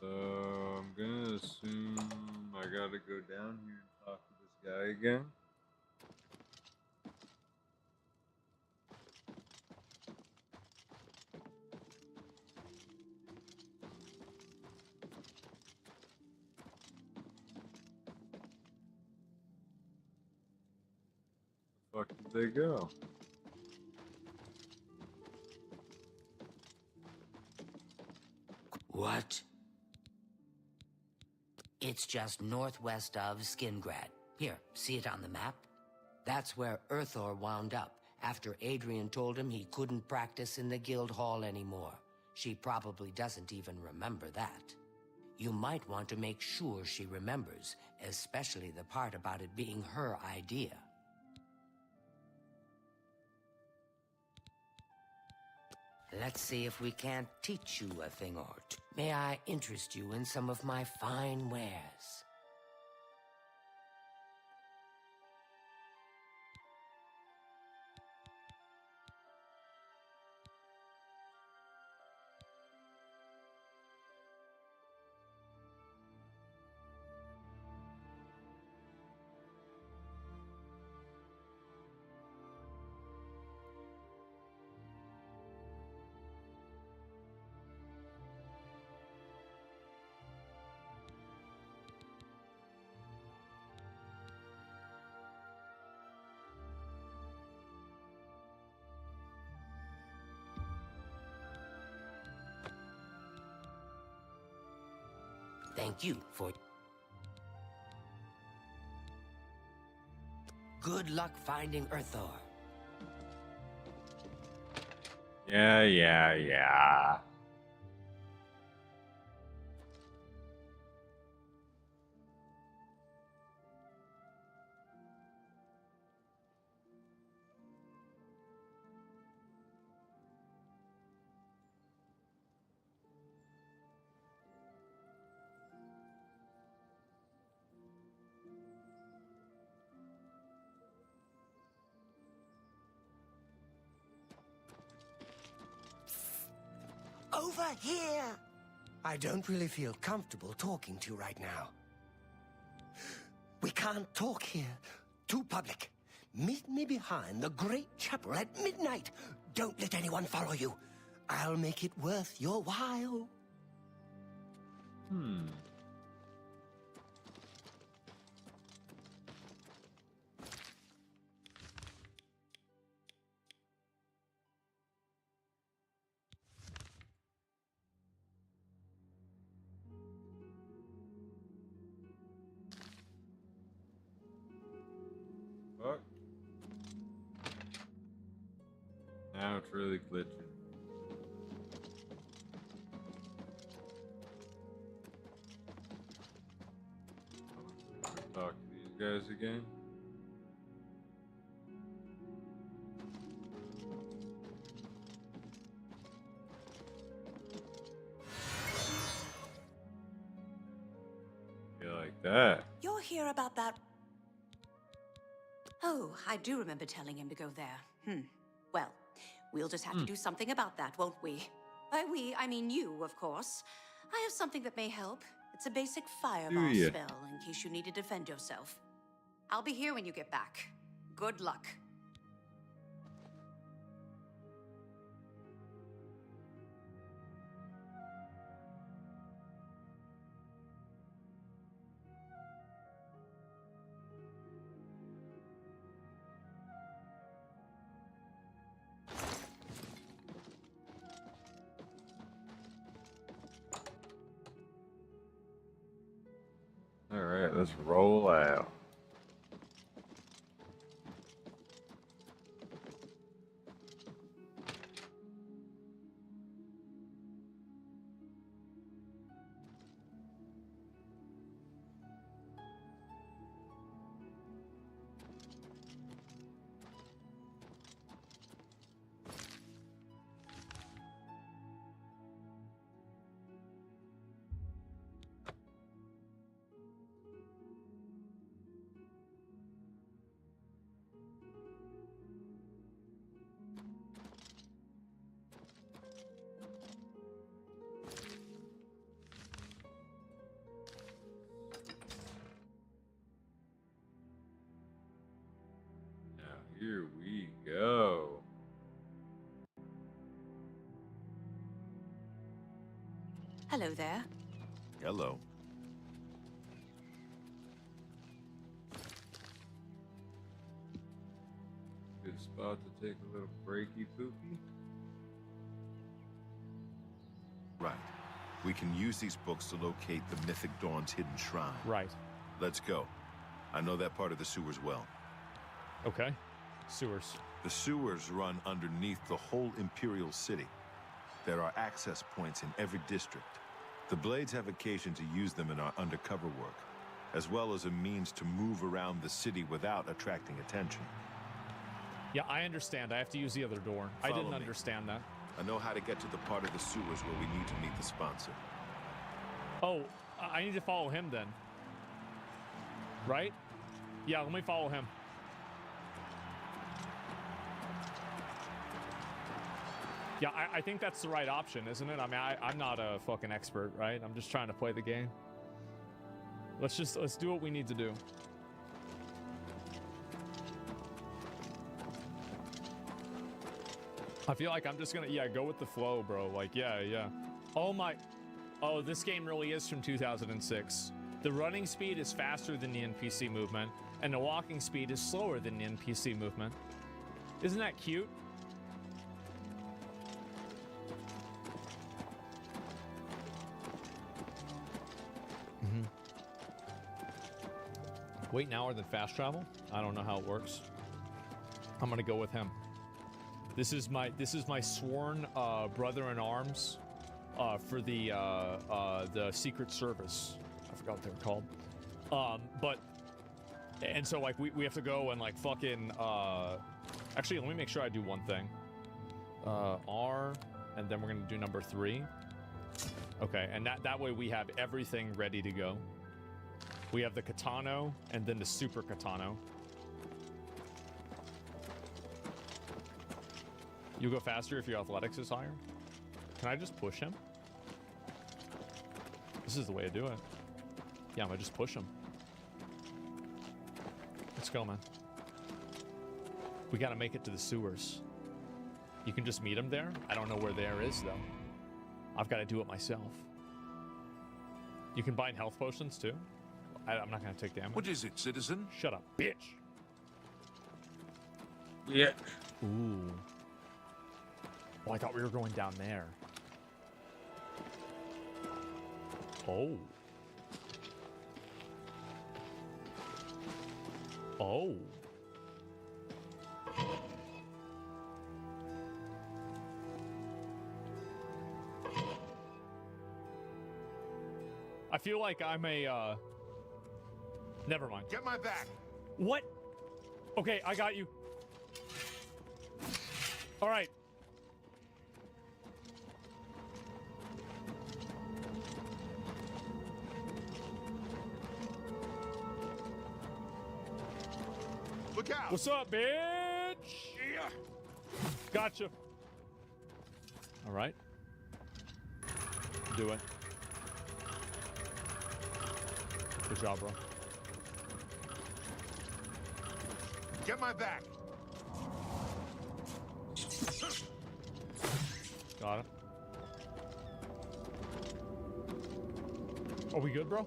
So I'm gonna assume I gotta go down here and talk to this guy again. Where the fuck did they go? What? It's just northwest of Skingrad. Here, see it on the map? That's where Earthor wound up after Adrian told him he couldn't practice in the guild hall anymore. She probably doesn't even remember that. You might want to make sure she remembers, especially the part about it being her idea. Let's see if we can't teach you a thing or two. May I interest you in some of my fine wares? Thank you for... Good luck finding Earthor. Yeah. Over here! I don't really feel comfortable talking to you right now. We can't talk here. Too public. Meet me behind the great chapel at midnight. Don't let anyone follow you. I'll make it worth your while. Fuck. Now it's really glitching. Talk to these guys again. You like that? You're here about that. Oh, I do remember telling him to go there. Well, we'll just have to do something about that, won't we? By we, I mean you, of course. I have something that may help. It's a basic fireball spell in case you need to defend yourself. I'll be here when you get back. Good luck. All right, let's roll out. Here we go. Hello there. Hello. Good spot to take a little breaky poopy. Right. We can use these books to locate the Mythic Dawn's hidden shrine. Right. Let's go. I know that part of the sewers well. Okay. Sewers. The sewers run underneath the whole Imperial City. There are access points in every district. The Blades have occasion to use them in our undercover work, as well as a means to move around the city without attracting attention. Yeah, I understand. I have to use the other door. I didn't understand that. I know how to get to the part of the sewers where we need to meet the sponsor. Oh, I need to follow him then. Right? Yeah, let me follow him. Yeah, I think that's the right option, isn't it? I mean, I'm not a fucking expert, right? I'm just trying to play the game. Let's do what we need to do. I feel like I'm just gonna, go with the flow, bro. Like, yeah. Oh, this game really is from 2006. The running speed is faster than the NPC movement, and the walking speed is slower than the NPC movement. Isn't that cute? Wait an hour than fast travel? I don't know how it works. I'm gonna go with him. This is my sworn brother in arms for the Secret Service. I forgot what they were called. And so like we have to go and like fucking actually let me make sure I do one thing. R, and then we're gonna do number 3. Okay, and that way we have everything ready to go. We have the Katano and then the Super Katano. You go faster if your athletics is higher? Can I just push him? This is the way to do it. Yeah, I'm gonna just push him. Let's go, man. We gotta make it to the sewers. You can just meet him there? I don't know where there is, though. I've got to do it myself. You can bind health potions, too? I'm not gonna take damage. What is it, citizen? Shut up, bitch! Yeah. Ooh. Oh, I thought we were going down there. Oh. Oh. I feel like I'm a, never mind. Get my back. What? Okay, I got you. All right. Look out. What's up, bitch? Yeah. Gotcha. All right. Do it. Good job, bro. Get my back. Got it. Are we good, bro?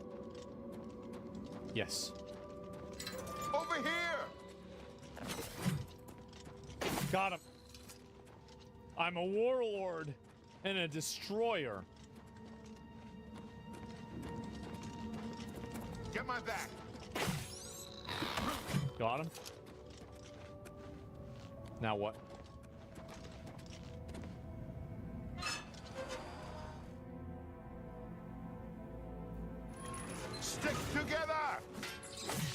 Yes. Over here. Got him. I'm a warlord and a destroyer. Get my back. Got him. Now what? Stick together.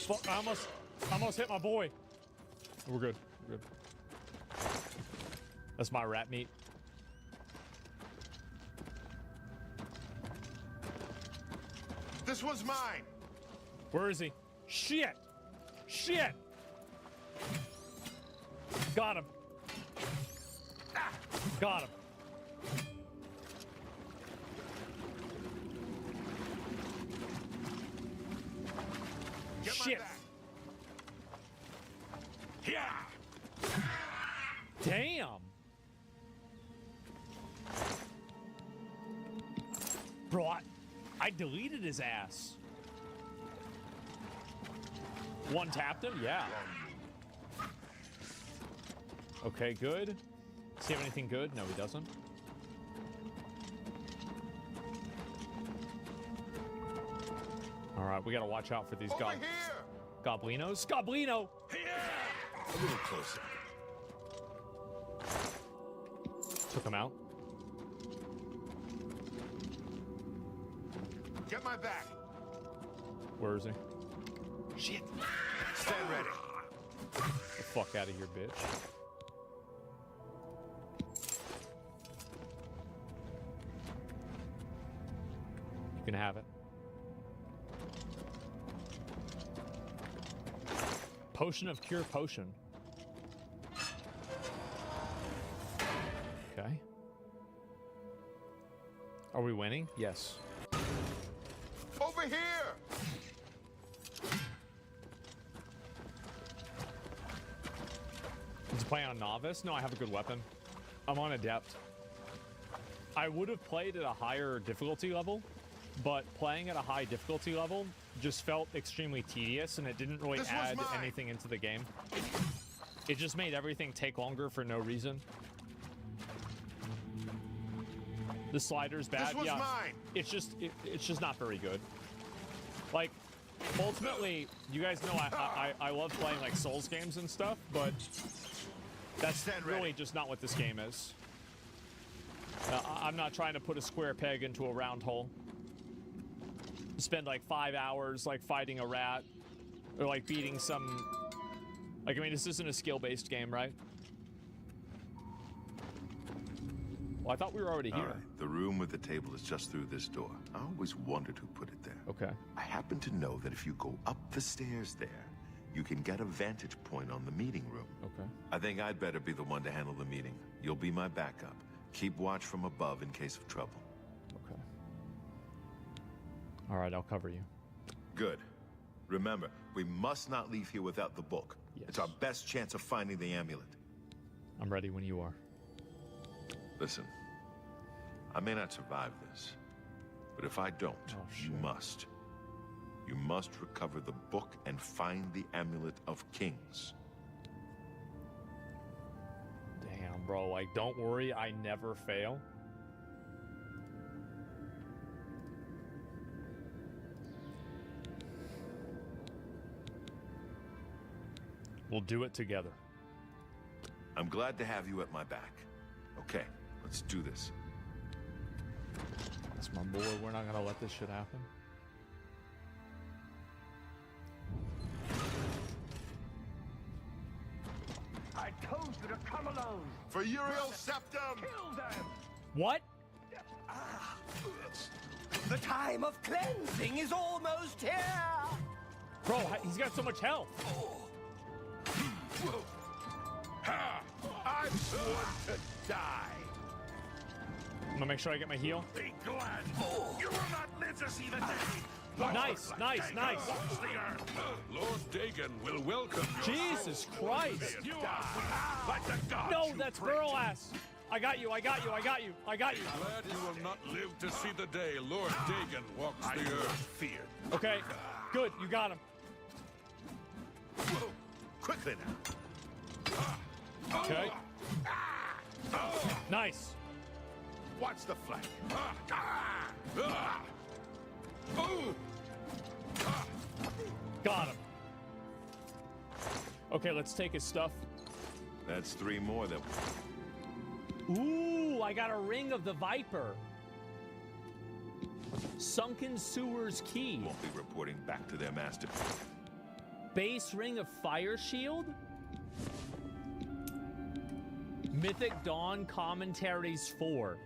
Fuck, I almost hit my boy. We're good. We're good. That's my rat meat. This one's mine. Where is he? Shit! Shit! Got him. Got him. Get Shit. my back. Yeah. Damn. Bro, I deleted his ass. One tapped him? Yeah. Okay, good. Does he have anything good? No, he doesn't. All right, we gotta watch out for these goblinos. Goblino! A little closer. Took him out. Get my back. Where is he? Shit. Stand ready. Get the fuck out of here, bitch. You can have it. Potion of Cure Potion. Okay. Are we winning? Yes. Over here. Did you play on Novice? No, I have a good weapon. I'm on Adept. I would have played at a higher difficulty level, but playing at a high difficulty level just felt extremely tedious, and it didn't really add anything into the game. It just made everything take longer for no reason. The slider's bad. This was yeah, mine. it's just not very good. Like, ultimately, you guys know I love playing like Souls games and stuff, but that's really just not what this game is. I'm not trying to put a square peg into a round hole. Spend like 5 hours like fighting a rat or like beating some. Like, I mean, this isn't a skill-based game, right? Well, I thought we were already here. All right. The room with the table is just through this door. I always wondered who put it there. Okay. I happen to know that if you go up the stairs there, you can get a vantage point on the meeting room. Okay. I think I'd better be the one to handle the meeting. You'll be my backup. Keep watch from above in case of trouble. Okay. All right, I'll cover you. Good. Remember, we must not leave here without the book. Yes. It's our best chance of finding the amulet. I'm ready when you are. Listen, I may not survive this, but if I don't, you must. You must recover the book and find the Amulet of Kings. Damn, bro. Like, don't worry, I never fail. We'll do it together. I'm glad to have you at my back. Okay, let's do this. That's my boy. We're not gonna let this shit happen. I told you to come alone. For Uriel Septum! Kill them. What? The time of cleansing is almost here. Bro, he's got so much health. I'm sworn to die. I'm gonna make sure I get my heal. Be glad. You will not live to see the day. Nice, nice, nice. Lord Dagon will welcome you. Jesus Christ. You are like the gods. No, you that's pray Burl to. ass. I got you, I got you, I got you, I got you. Glad you will not live to see the day Lord Dagon walks the earth. Fear. Okay, good, you got him. Quickly now. Okay. Nice. Watch the flank. Got him. Okay, let's take his stuff. That's 3 more that... Ooh, I got a ring of the Viper. Sunken Sewers Key. Won't be reporting back to their master. Base ring of Fire Shield. Mythic Dawn Commentaries 4.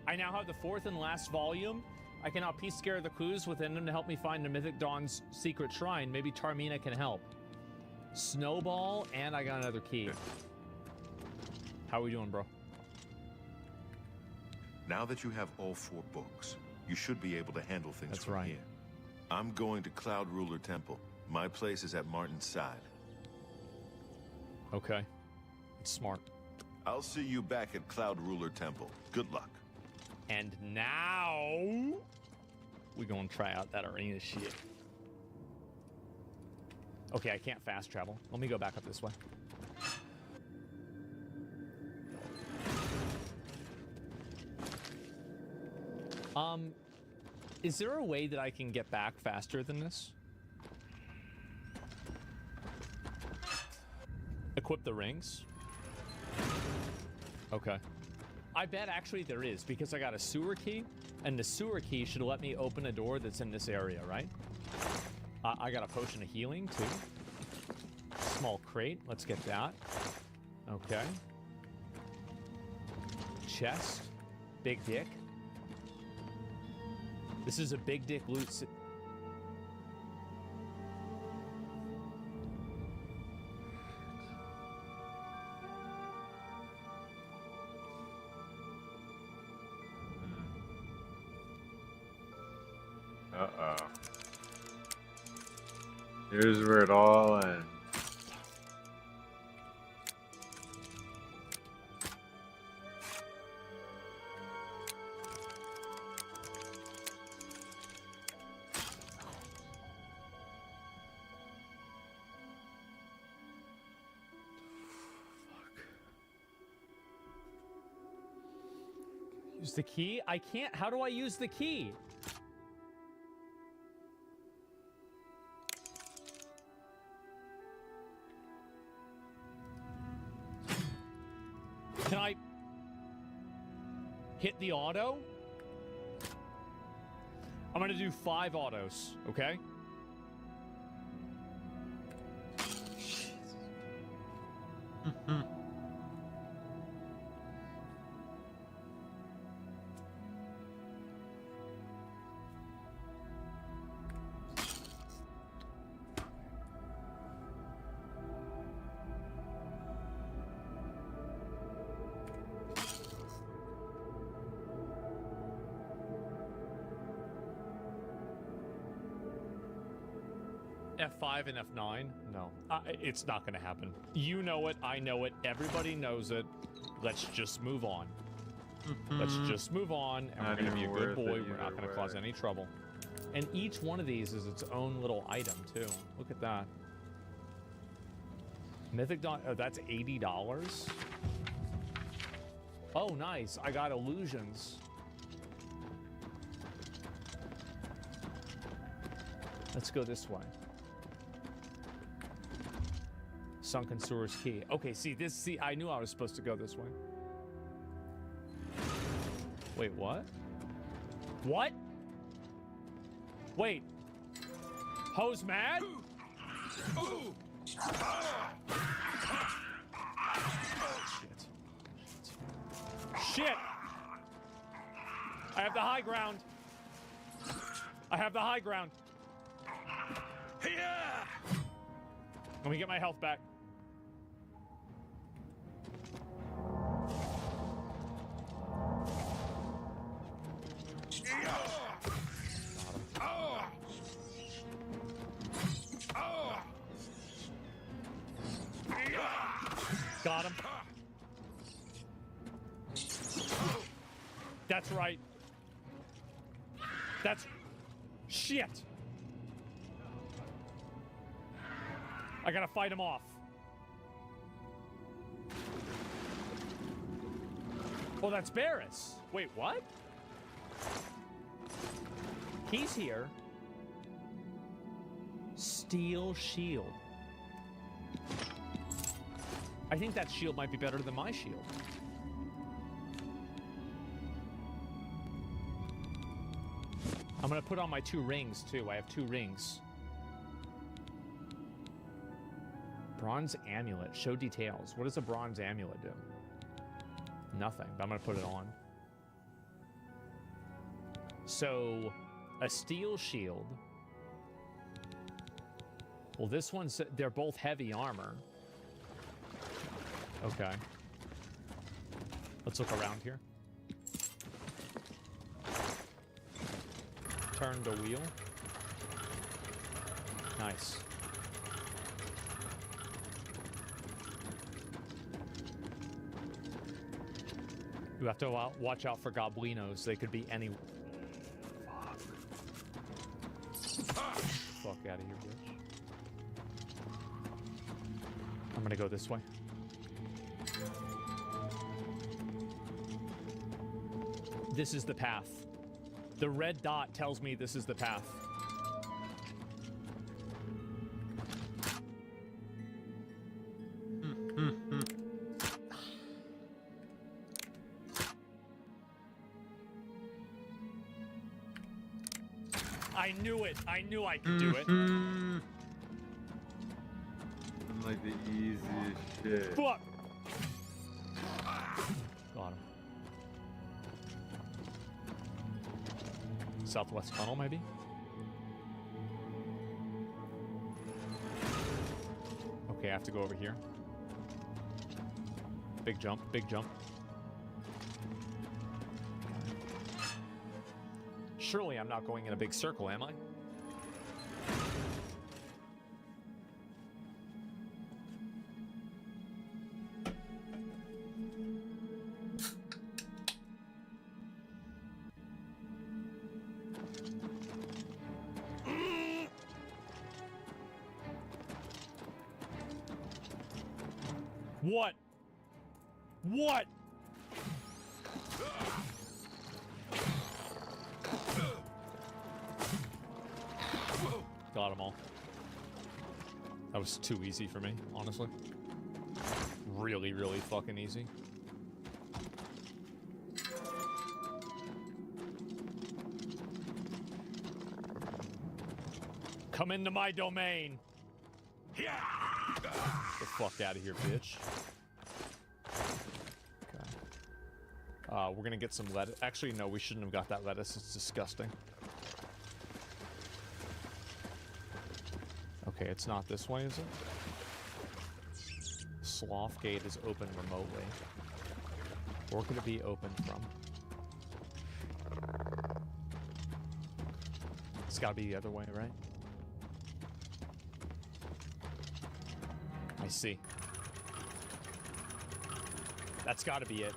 I now have the 4th and last volume. I can now piece together the clues within them to help me find the Mythic Dawn's secret shrine. Maybe Tarmina can help. Snowball, and I got another key. How are we doing, bro? Now that you have all 4 books, you should be able to handle things That's from right. here. I'm going to Cloud Ruler Temple. My place is at Martin's side. Okay. It's smart. I'll see you back at Cloud Ruler Temple. Good luck. And now we're gonna try out that arena shit. Okay, I can't fast travel. Let me go back up this way. Is there a way that I can get back faster than this? Equip the rings. Okay. I bet actually there is, because I got a sewer key, and the sewer key should let me open a door that's in this area, right? I got a potion of healing, too. Small crate. Let's get that. Okay. Chest. Big dick. This is a big dick loot. Uh-oh. Here's where it all ends. Use the key? I can't. How do I use the key? Can I hit the auto? I'm gonna do 5 autos, okay? F5 and F9? No. It's not gonna happen. You know it, I know it, everybody knows it. Let's just move on. Let's just move on, and we're gonna be a good boy. We're not gonna cause any trouble. And each one of these is its own little item, too. Look at that. Mythic Dawn, oh, that's $80. Oh, nice. I got illusions. Let's go this way. Sunken Sewers Key. Okay, see, I knew I was supposed to go this way. Wait, what? What? Wait. Ho's mad? Shit. I have the high ground. I have the high ground. Let me get my health back. Got him. That's right. That's... Shit! I gotta fight him off. Oh, that's Barris. Wait, what? He's here. Steel shield. I think that shield might be better than my shield. I'm gonna put on my 2 rings, too. I have 2 rings. Bronze amulet. Show details. What does a bronze amulet do? Nothing, but I'm gonna put it on. So, a steel shield. Well, this one's... They're both heavy armor. Okay. Let's look around here. Turn the wheel. Nice. You have to watch out for goblinos. They could be any... Fuck out of here, bitch. I'm gonna go this way. This is the path. The red dot tells me this is the path. I knew it. I knew I could do it. Like the easiest shit. Fuck. Got him. Southwest tunnel, maybe? Okay, I have to go over here. Big jump, big jump. Surely I'm not going in a big circle, am I? What? What? Got them all. That was too easy for me, honestly. Really, really fucking easy. Come into my domain. Get the fuck out of here, bitch. Okay. We're gonna get some lettuce. Actually, no, we shouldn't have got that lettuce. It's disgusting. Okay, it's not this way, is it? Sloth Gate is open remotely. Where could it be open from? It's gotta be the other way, right? I see. That's got to be it.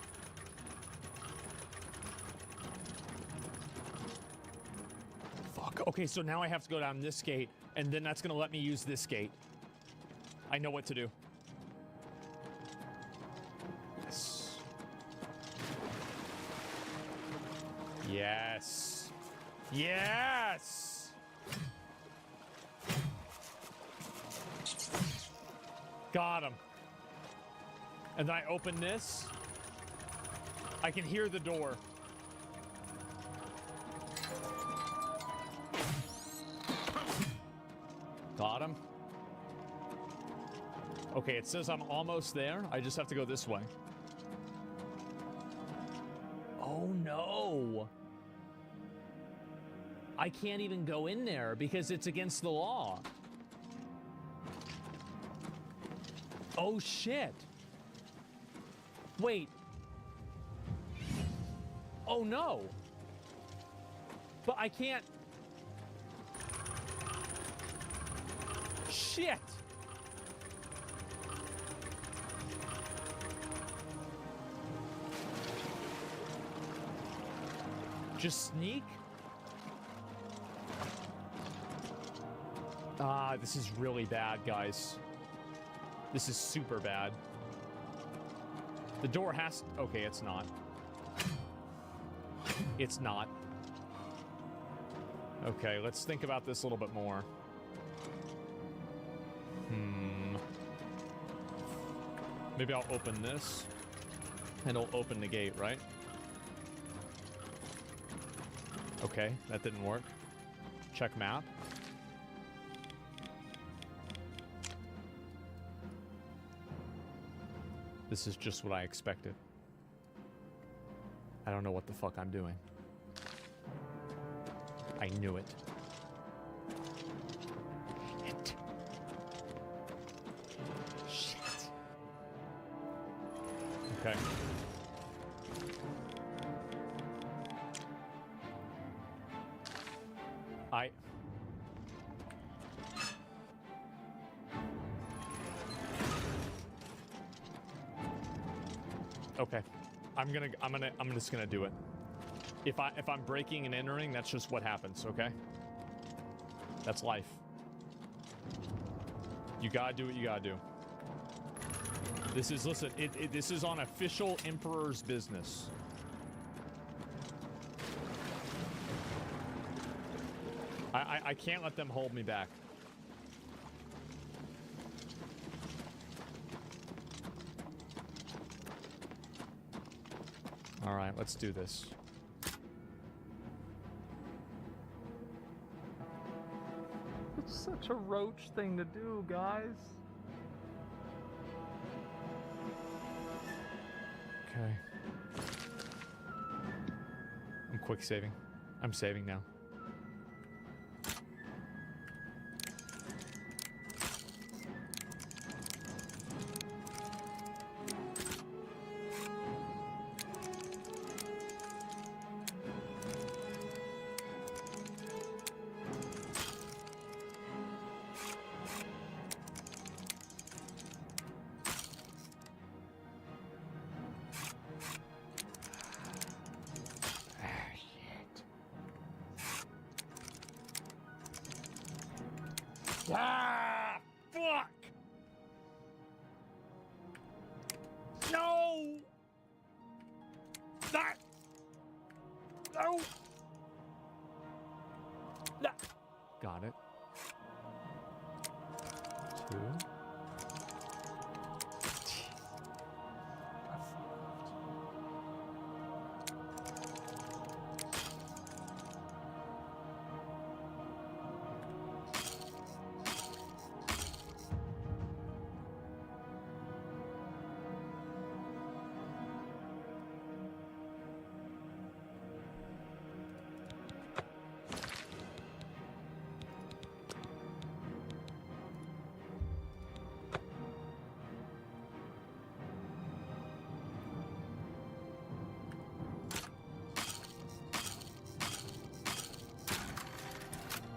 Fuck. Okay, so now I have to go down this gate, and then that's going to let me use this gate. I know what to do. Yes. Yes. Yes! Got him. And then I open this. I can hear the door. Got him. Okay, it says I'm almost there. I just have to go this way. Oh no. I can't even go in there because it's against the law. Oh shit. Wait. Oh no. But I can't. Shit. Just sneak? Ah, this is really bad, guys. This is super bad. The door has... Okay, it's not. It's not. Okay, let's think about this a little bit more. Maybe I'll open this. And it'll open the gate, right? Okay, that didn't work. Check map. This is just what I expected. I don't know what the fuck I'm doing. I knew it. Shit. Shit. Okay. Okay. I'm just gonna do it. If I'm breaking and entering, that's just what happens, okay? That's life. You gotta do what you gotta do. This is, listen, this is on official Emperor's business. I can't let them hold me back. All right, let's do this. It's such a roach thing to do, guys. Okay. I'm quick saving. I'm saving now. Ah! Fuck! No! That! No! That! Got it. 2.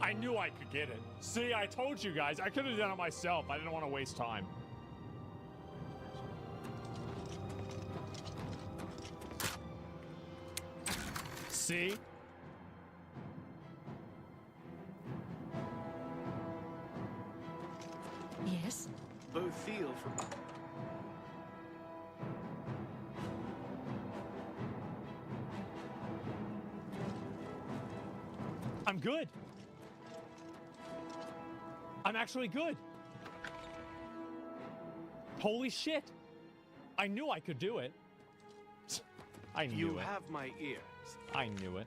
I knew I could get it. See, I told you guys. I could have done it myself. I didn't want to waste time. See? Yes? Both feel from... I'm good. I'm actually good. Holy shit. I knew I could do it. I knew You it. have my ears. I knew it.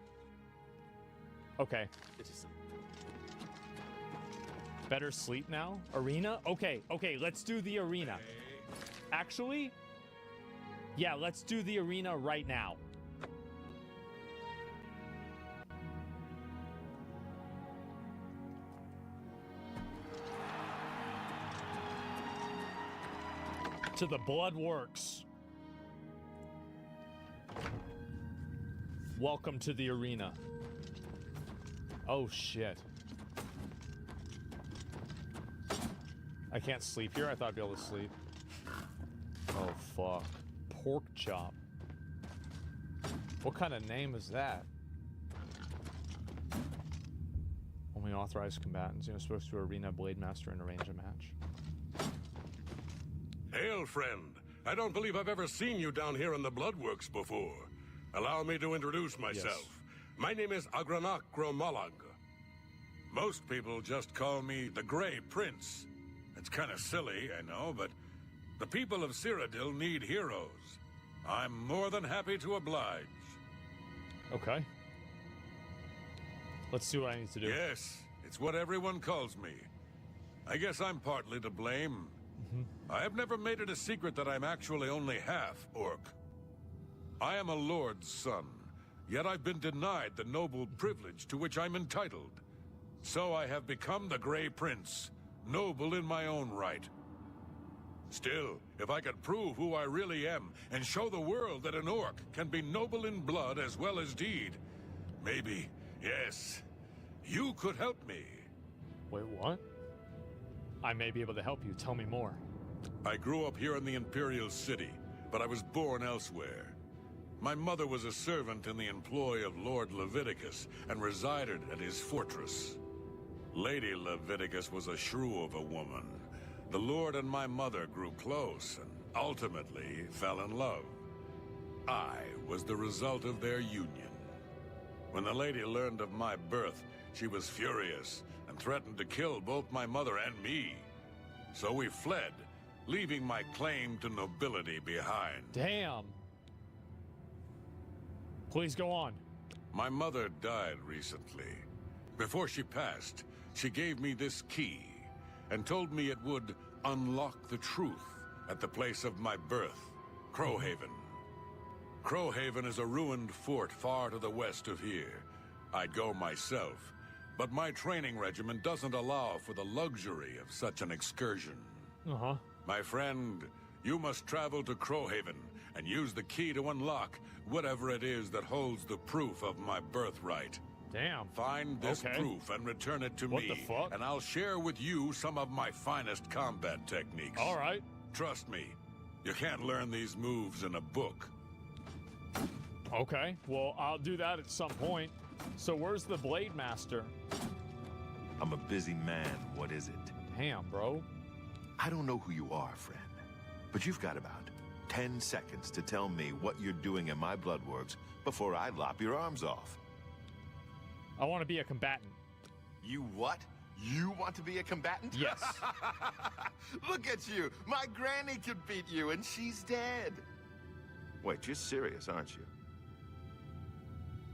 Okay. Citizen. Better sleep now? Arena? Okay, let's do the arena. Actually, yeah, let's do the arena right now. To the blood works. Welcome to the arena. Oh shit. I can't sleep here? I thought I'd be able to sleep. Oh fuck. Pork chop. What kind of name is that? Only authorized combatants. You're supposed to arena blade master and arrange a match. Hail, friend. I don't believe I've ever seen you down here in the Bloodworks before. Allow me to introduce myself. Yes. My name is Agranak Gromalag. Most people just call me the Grey Prince. It's kind of silly, I know, but the people of Cyrodiil need heroes. I'm more than happy to oblige. Okay. Let's see what I need to do. Yes, it's what everyone calls me. I guess I'm partly to blame. I have never made it a secret that I'm actually only half orc. I am a lord's son, yet I've been denied the noble privilege to which I'm entitled. So I have become the Grey Prince, noble in my own right. Still, if I could prove who I really am and show the world that an orc can be noble in blood as well as deed, maybe, yes, you could help me. Wait, what? I may be able to help you. Tell me more. I grew up here in the Imperial City, but I was born elsewhere. My mother was a servant in the employ of Lord Leviticus and resided at his fortress. Lady Leviticus was a shrew of a woman. The Lord and my mother grew close and ultimately fell in love. I was the result of their union. When the lady learned of my birth, she was furious and threatened to kill both my mother and me. So we fled, leaving my claim to nobility behind. Damn. Please go on. My mother died recently. Before she passed, she gave me this key and told me it would unlock the truth at the place of my birth, Crowhaven. Crowhaven is a ruined fort far to the west of here. I'd go myself, but my training regimen doesn't allow for the luxury of such an excursion. Uh-huh. My friend, you must travel to Crowhaven and use the key to unlock whatever it is that holds the proof of my birthright. Damn. Find this proof and return it to me, the fuck? and I'll share with you some of my finest combat techniques. All right. Trust me, you can't learn these moves in a book. Okay, well, I'll do that at some point. So where's the Blade Master? I'm a busy man. What is it? Damn, bro. I don't know who you are, friend, but you've got about 10 seconds to tell me what you're doing in my bloodworks before I lop your arms off. I want to be a combatant. You what? You want to be a combatant? Yes. Look at you. My granny could beat you, and she's dead. Wait, you're serious, aren't you?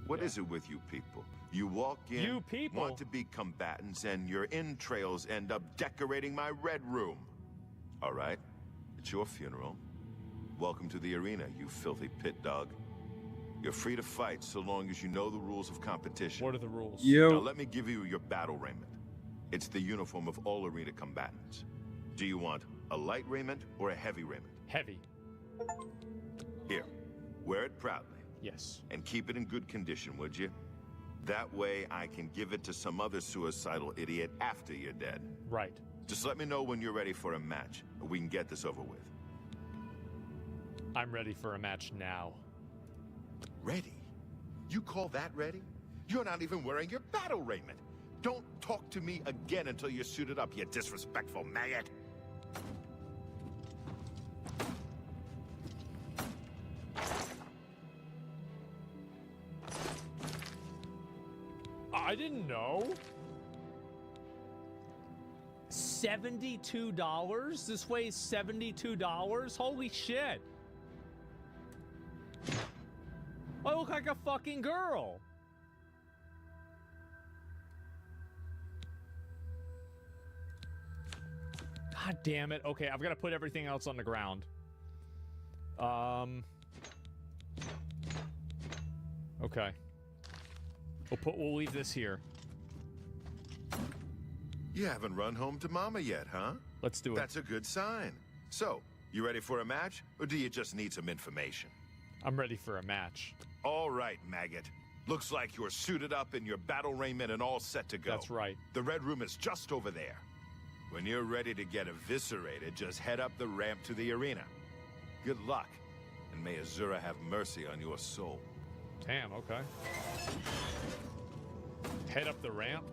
What is it with you people? You walk in, want to be combatants, and your entrails end up decorating my red room. All right, it's your funeral. Welcome to the arena, you filthy pit dog. You're free to fight so long as you know the rules of competition. What are the rules? Now let me give you your battle raiment. It's the uniform of all arena combatants. Do you want a light raiment or a heavy raiment? Heavy. Here, wear it proudly. Yes. And keep it in good condition, would you? That way I can give it to some other suicidal idiot after you're dead. Right. Just let me know when you're ready for a match, and we can get this over with. I'm ready for a match now. Ready? You call that ready? You're not even wearing your battle raiment. Don't talk to me again until you're suited up, you disrespectful maggot. I didn't know. $72? This weighs $72? Holy shit. I look like a fucking girl. God damn it. Okay, I've got to put everything else on the ground. Okay. We'll leave this here. You haven't run home to Mama yet, huh? Let's do it. That's a good sign. So, you ready for a match, or do you just need some information? I'm ready for a match. All right, maggot. Looks like you're suited up in your battle raiment and all set to go. That's right. The red room is just over there. When you're ready to get eviscerated, just head up the ramp to the arena. Good luck, and may Azura have mercy on your soul. Damn, okay. Head up the ramp.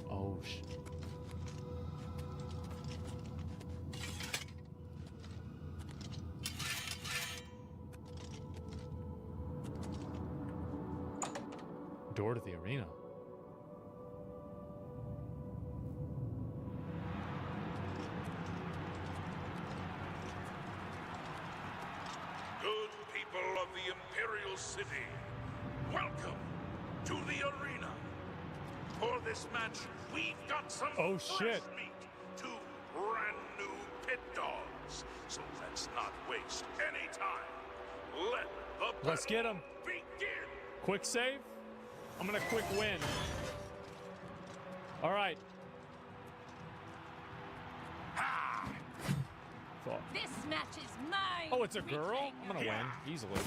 Oh, shit. Door to the arena. Good people of the Imperial City, welcome to the arena. For this match, we've got some fresh meat, 2 brand new pit dogs. So let's not waste any time. Let's get him. Begin. Quick save. I'm gonna quick win. All right. Thought. This match is mine. Oh, it's a girl? I'm gonna win easily. Take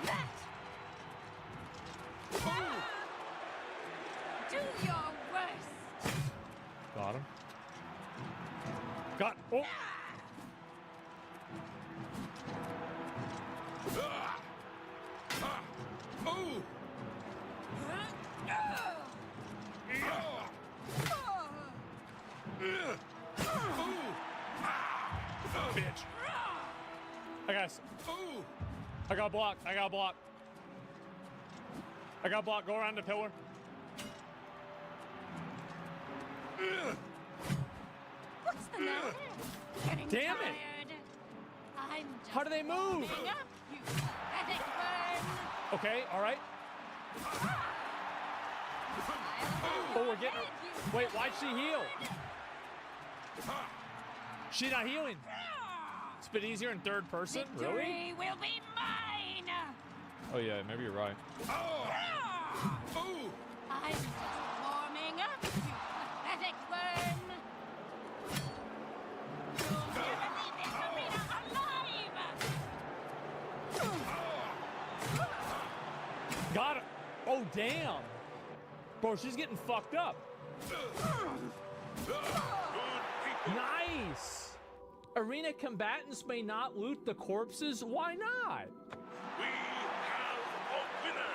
that. Do your worst. Got him. Got. Oh. Bitch. I got blocked. I got blocked. I got blocked. Go around the pillar. What's the matter? Getting Damn tired. it. I'm just How do they move? warming up, you pathetic worm. Okay, all right. Oh, we're getting. Wait, why'd she heal? She's not healing. It's a bit easier in third person. Victory Really? will be mine. Oh yeah, maybe you're right. I'm just warming up, you pathetic worm. You'll never leave this arena alive. Got her. Oh damn. Bro, she's getting fucked up. Nice. Arena combatants may not loot the corpses. Why not? We have a winner.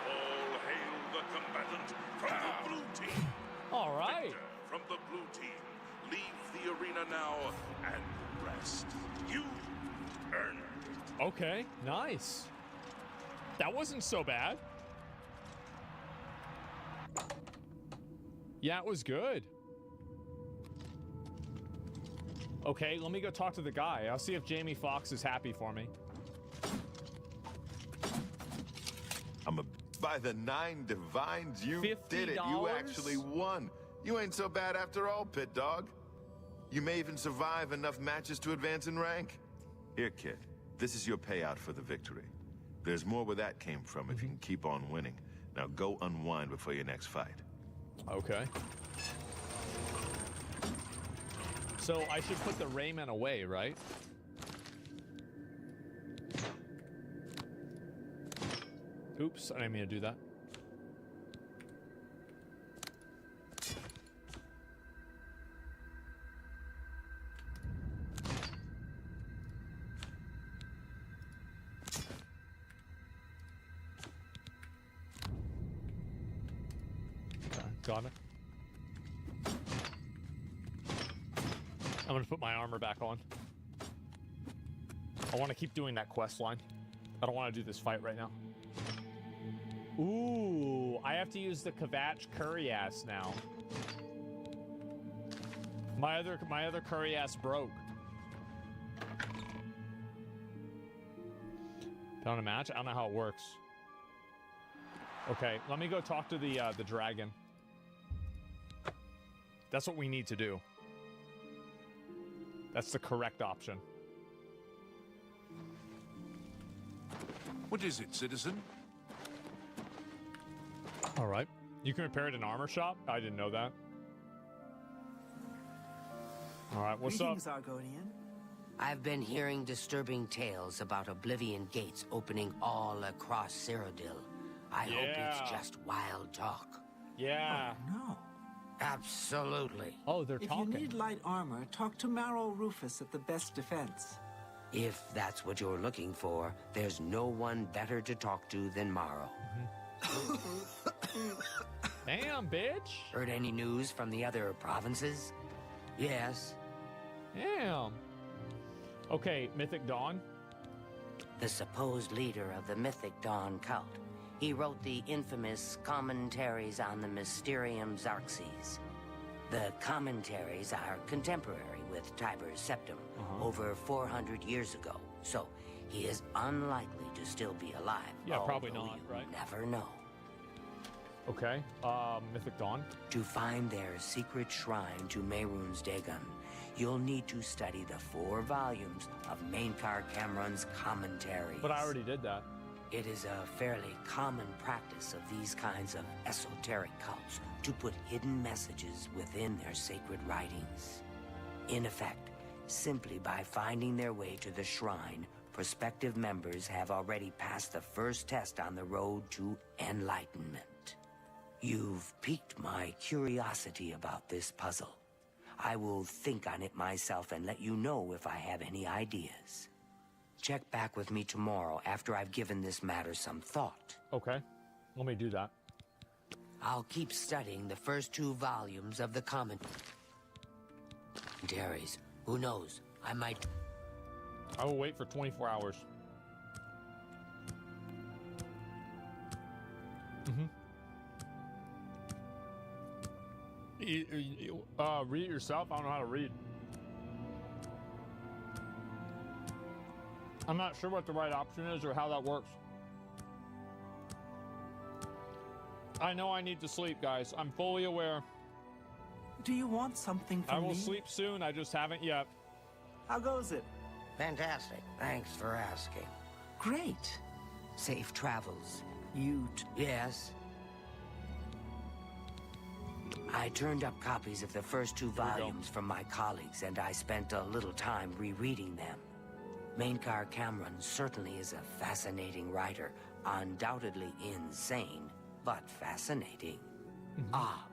All hail the combatant from the blue team. All right. Victor from the blue team. Leave the arena now and rest. You earned it. Okay, nice. That wasn't so bad. Yeah, it was good. Okay, let me go talk to the guy. I'll see if Jamie Foxx is happy for me. By the 9 divines, you did it. You actually won. You ain't so bad after all, Pit Dog. You may even survive enough matches to advance in rank. Here, kid. This is your payout for the victory. There's more where that came from if you can keep on winning. Now go unwind before your next fight. Okay. So I should put the Rayman away, right? Oops, I didn't mean to do that. Got it. I'm gonna put my armor back on. I want to keep doing that quest line. I don't want to do this fight right now. Ooh, I have to use the Kvatch curry ass now. My other curry ass broke. Found a match? I don't know how it works. Okay, let me go talk to the dragon. That's what we need to do. That's the correct option. What is it, citizen? All right. You can repair it in an armor shop? I didn't know that. All right, what's Greetings, up? Argonian. I've been hearing disturbing tales about Oblivion gates opening all across Cyrodiil. I hope it's just wild talk. Yeah. Oh, no. Absolutely. Oh, they're If talking. you need light armor, talk to Marrow Rufus at the Best Defense. If that's what you're looking for, there's no one better to talk to than Morrow. Damn, bitch. Heard any news from the other provinces? Yes. Damn. Okay, Mythic Dawn. The supposed leader of the Mythic Dawn cult. He wrote the infamous Commentaries on the Mysterium Xarxes. The commentaries are contemporary with Tiber's Septum, over 400 years ago, so he is unlikely to still be alive. Yeah, probably although not, you right? Never know. Okay, Mythic Dawn. To find their secret shrine to Mehrunes Dagon, you'll need to study the 4 volumes of Mainkar Cameron's commentaries. But I already did that. It is a fairly common practice of these kinds of esoteric cults to put hidden messages within their sacred writings. In effect, simply by finding their way to the shrine, prospective members have already passed the first test on the road to enlightenment. You've piqued my curiosity about this puzzle. I will think on it myself and let you know if I have any ideas. Check back with me tomorrow after I've given this matter some thought. Okay, let me do that. I'll keep studying the first 2 volumes of the commentaries. Who knows? I might... I will wait for 24 hours. Read it yourself? I don't know how to read. I'm not sure what the right option is or how that works. I know I need to sleep, guys. I'm fully aware. Do you want something from me? I will sleep soon. I just haven't yet. How goes it? Fantastic. Thanks for asking. Great. Safe travels. Yes. I turned up copies of the first 2 volumes from my colleagues, and I spent a little time rereading them. Mainkar Cameron certainly is a fascinating writer, undoubtedly insane, but fascinating.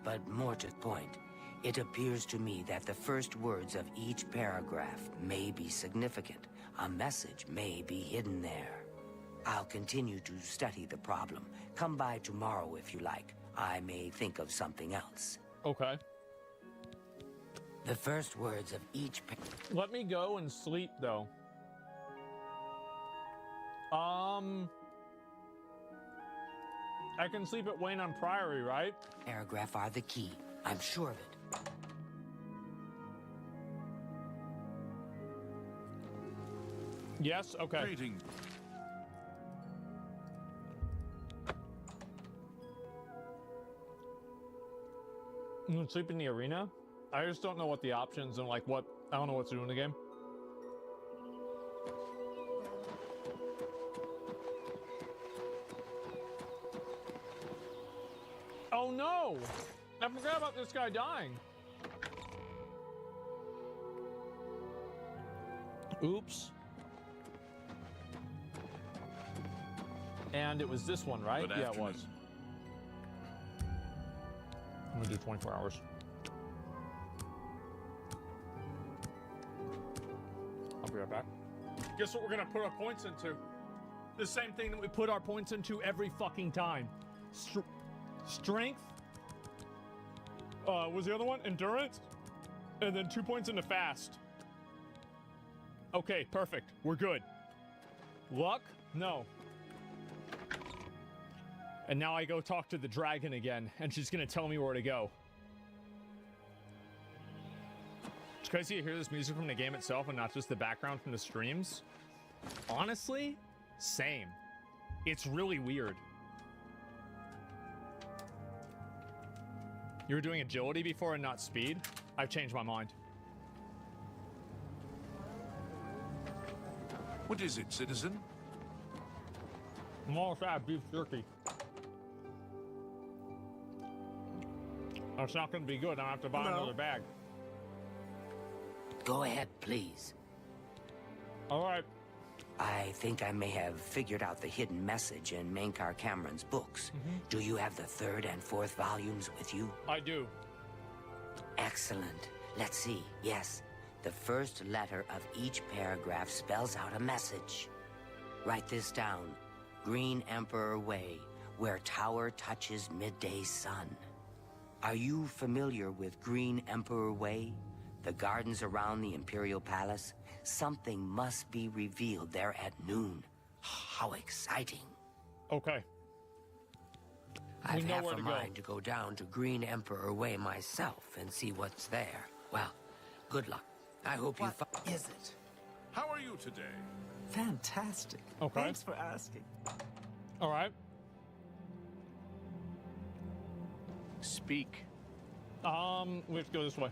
But more to the point, it appears to me that the first words of each paragraph may be significant. A message may be hidden there. I'll continue to study the problem. Come by tomorrow if you like. I may think of something else. Okay. The first words of each... Let me go and sleep, though. I can sleep at Wayne on Priory, right? Paragraph are the key. I'm sure of it. Yes? Okay. Greetings. You can sleep in the arena? I just don't know what the options and like what... I don't know what to do in the game. Oh no! I forgot about this guy dying. Oops. And it was this one, right? Good Yeah, it afternoon. was. I'm gonna do 24 hours. I'll be right back. Guess what we're gonna put our points into? The same thing that we put our points into every fucking time. Strength, Was the other one endurance? And then 2 points into fast. Okay, perfect. We're good. Luck? No. And now I go talk to the dragon again, and she's gonna tell me where to go. It's crazy to hear this music from the game itself and not just the background from the streams. Honestly, same. It's really weird. You were doing agility before and not speed? I've changed my mind. What is it, citizen? Small fat beef jerky. That's not going to be good. I have to buy another bag. Go ahead, please. All right. I think I may have figured out the hidden message in Mankar Cameron's books. Do you have the 3rd and 4th volumes with you? I do. Excellent. Let's see. Yes. The first letter of each paragraph spells out a message. Write this down. Green Emperor Way, where tower touches midday sun. Are you familiar with Green Emperor Way? The gardens around the Imperial Palace? Something must be revealed there at noon. How exciting. Okay. I've half a mind to go down to Green Emperor Way myself and see what's there. Well, good luck. I hope you find... Is it? How are you today? Fantastic. Okay. Thanks for asking. All right. Speak. We have to go this way.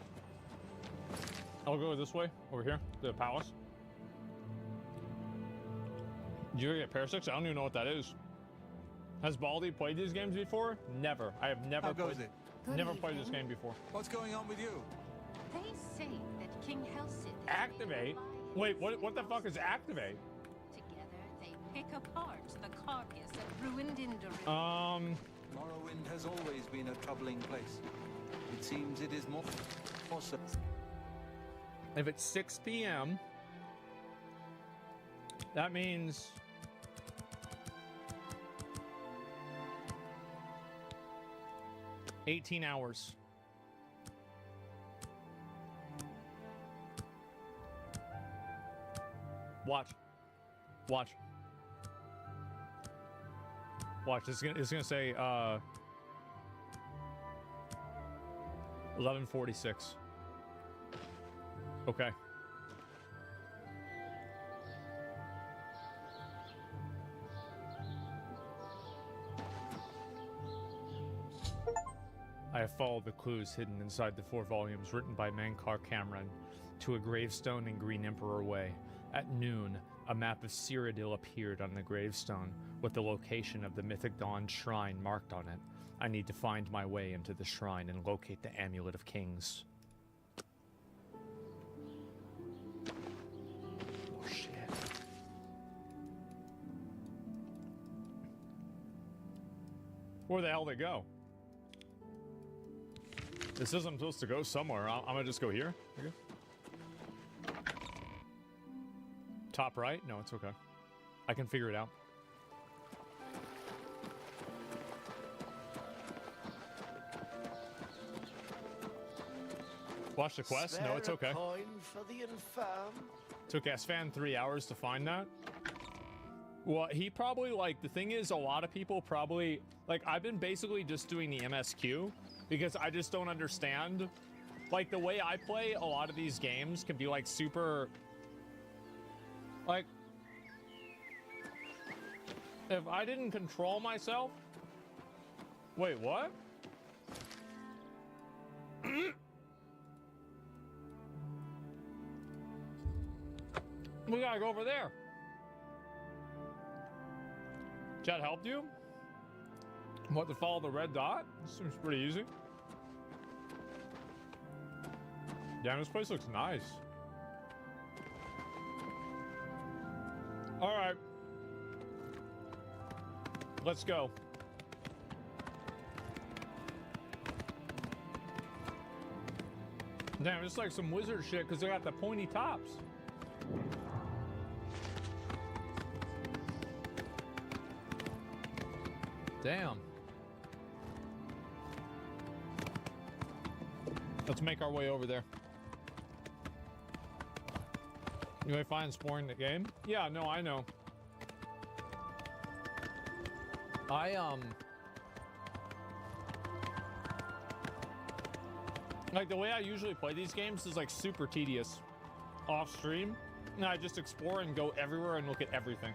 I'll go this way, over here, the palace. Did you ever get Parasix? I don't even know what that is. Has Baldy played these games before? Never. I have never played it. Never played this game before. What's going on with you? They say that King Helsith Activate? Wait, what the fuck is activate? Together they pick apart the carcass of ruined Indoril. Morrowind has always been a troubling place. It seems it is more so. If it's 6 p.m., that means... $18 hours. Watch. Watch. Watch. It's gonna say 11:46. Okay. I have followed the clues hidden inside the 4 volumes written by Mankar Cameron to a gravestone in Green Emperor Way. At noon, a map of Cyrodiil appeared on the gravestone with the location of the Mythic Dawn shrine marked on it. I need to find my way into the shrine and locate the Amulet of Kings. Oh shit. Where the hell they go? It says I'm supposed to go somewhere. I'm gonna just go here. Okay. Top right? No, it's okay. I can figure it out. Watch the quest? No, it's okay. Coin for the infirm. Took Asfan 3 hours to find that. Well, he probably, like, the thing is, a lot of people probably, like, I've been basically just doing the MSQ because I just don't understand. Like, the way I play a lot of these games can be, like, super, like, if I didn't control myself. Wait, what? We gotta go over there. Chat helped you? What, to follow the red dot? Seems pretty easy. Damn, this place looks nice. All right. Let's go. Damn, it's like some wizard shit because they got the pointy tops. Damn. Let's make our way over there. You may find exploring the game? Yeah, no, I know. Like, the way I usually play these games is, like, super tedious. Off stream, and I just explore and go everywhere and look at everything.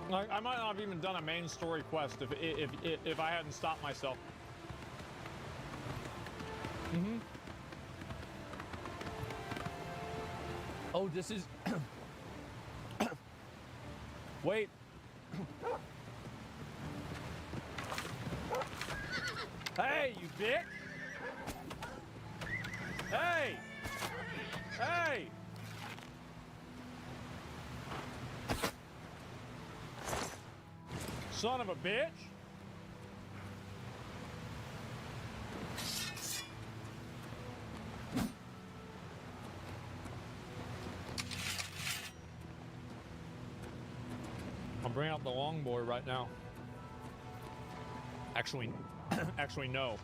Like, I might not have even done a main story quest if I hadn't stopped myself. Mm-hmm. Oh, this is... Wait. Hey, you bitch! Hey! Hey! Son of a bitch! I'll bring out the long boy right now. Actually, actually no.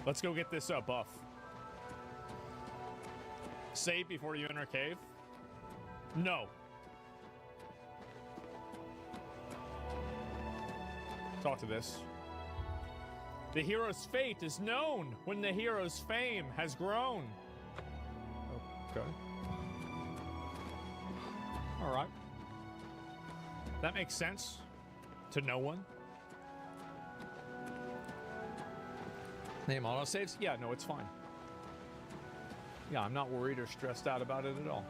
Let's go get this buff. Save before you enter cave? No. Talk to this. The hero's fate is known when the hero's fame has grown. Okay. All right. That makes sense to no one. Name autosaves? Yeah, no, it's fine. Yeah, I'm not worried or stressed out about it at all.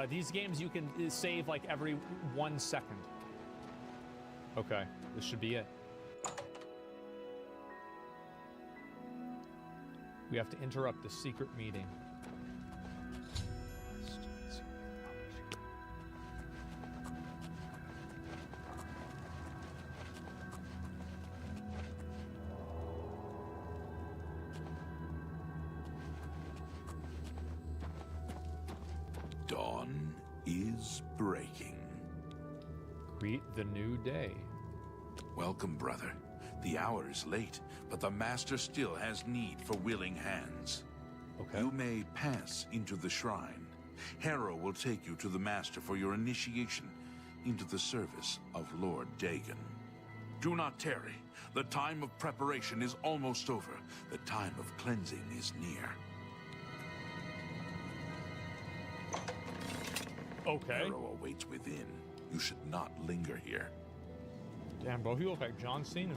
These games you can save like every 1 second. Okay, this should be it. We have to interrupt the secret meeting. Dawn is breaking. Greet the new day. Welcome, brother. The hour is late, but the Master still has need for willing hands. Okay. You may pass into the shrine. Harrow will take you to the Master for your initiation into the service of Lord Dagon. Do not tarry. The time of preparation is almost over. The time of cleansing is near. Okay. Harrow awaits within. You should not linger here. Damn, bro, you look like John Cena.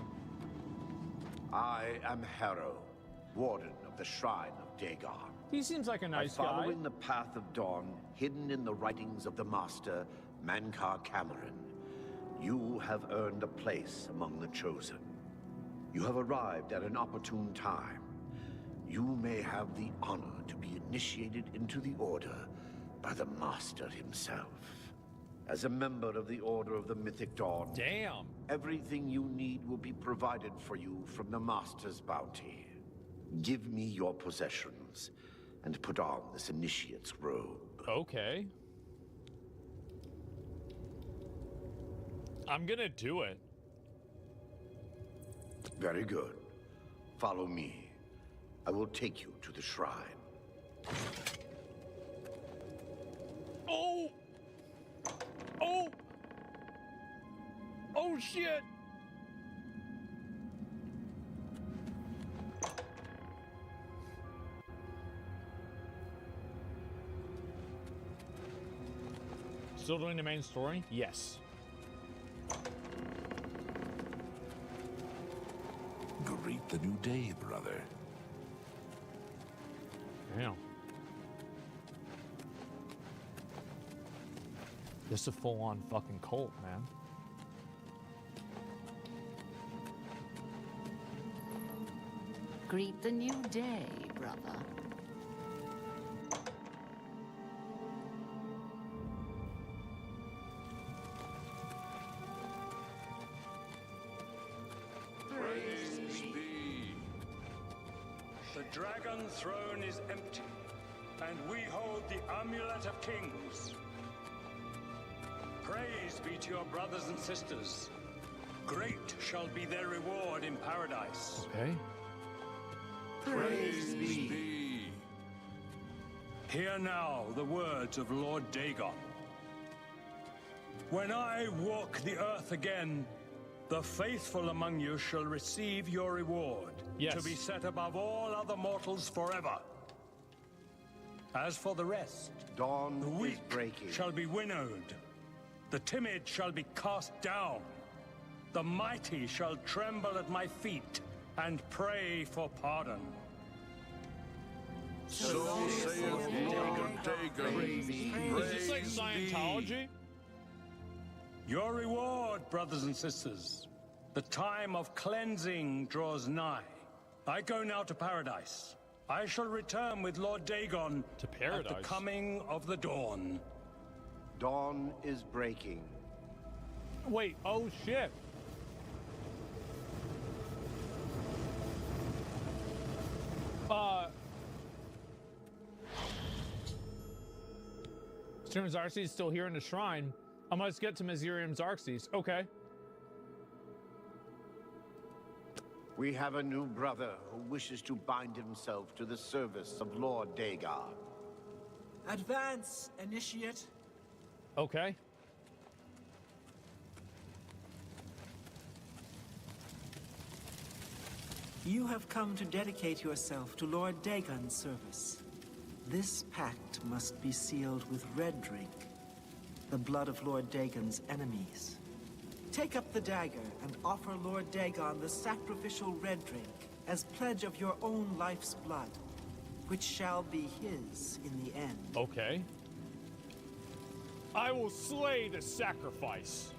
I am Harrow, Warden of the Shrine of Dagon. He seems like a nice By guy. following the path of dawn, hidden in the writings of the Master, Mankar Cameron, you have earned a place among the Chosen. You have arrived at an opportune time. You may have the honor to be initiated into the Order by the Master himself. As a member of the Order of the Mythic Dawn, damn, everything you need will be provided for you from the Master's bounty. Give me your possessions and put on this initiate's robe. Okay. I'm gonna do it. Very good. Follow me. I will take you to the shrine. Oh! Oh! Oh shit! Still doing the main story? Yes. Greet the new day, brother. Damn. This is a full-on fucking cult, man. Greet the new day, brother. Praise be. The Dragon Throne is empty, and we hold the Amulet of Kings. Praise be to your brothers and sisters. great shall be their reward in paradise. Okay. Praise be. Hear now the words of Lord Dagon. When I walk the earth again, the faithful among you shall receive your reward, to be set above all other mortals forever. As for the rest, Dawn the weak is breaking. shall be winnowed, the timid shall be cast down, the mighty shall tremble at my feet and pray for pardon. So saith Lord Dagon. Is this like Scientology? Your reward, brothers and sisters. The time of cleansing draws nigh. I go now to paradise. I shall return with Lord Dagon to paradise at the coming of the dawn. Dawn is breaking. Wait, oh shit. Mizirium Xerxes is still here in the shrine. I must get to Mizirium Xerxes. Okay. We have a new brother who wishes to bind himself to the service of Lord Dagon. Advance, initiate. Okay. You have come to dedicate yourself to Lord Dagon's service. This pact must be sealed with red drink, the blood of Lord Dagon's enemies. Take up the dagger and offer Lord Dagon the sacrificial red drink as pledge of your own life's blood, which shall be his in the end. Okay. I will slay the sacrifice.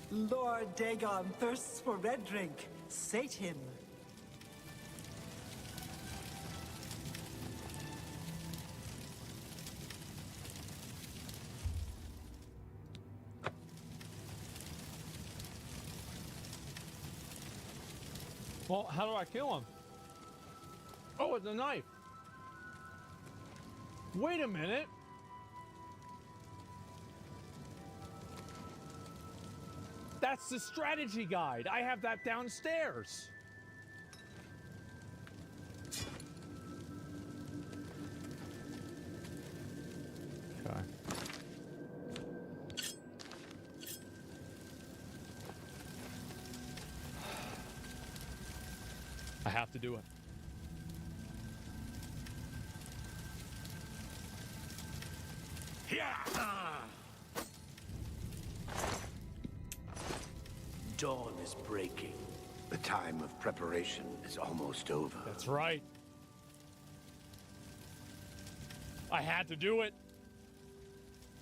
Lord Dagon thirsts for red drink. Sate him. Well, how do I kill him? Oh, it's a knife. Wait a minute. That's the strategy guide. I have that downstairs. Okay. I have to do it. Yeah. Dawn is breaking. The time of preparation is almost over. That's right. I had to do it.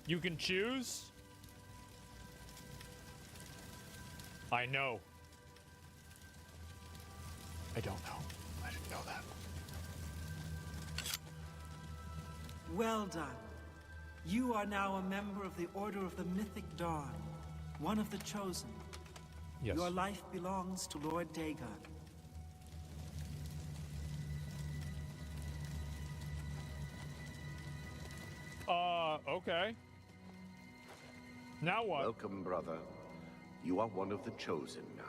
You can choose. I know. I don't know. I didn't know that. Well done. You are now a member of the Order of the Mythic Dawn, one of the chosen. Yes. Your life belongs to Lord Dagon. Okay. Now what? Welcome, brother. You are one of the chosen now.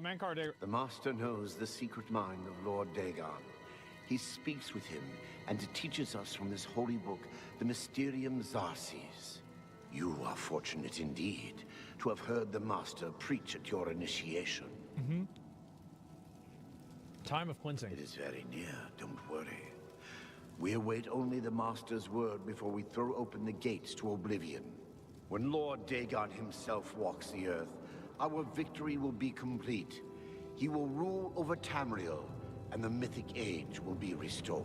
Mankar Dagon. The Master knows the secret mind of Lord Dagon. He speaks with him and teaches us from this holy book, the Mysterium Xerxes. You are fortunate indeed to have heard the Master preach at your initiation. Mm-hmm. Time of cleansing. It is very near, don't worry. We await only the Master's word before we throw open the gates to oblivion. When Lord Dagon himself walks the earth, our victory will be complete. He will rule over Tamriel, and the mythic age will be restored.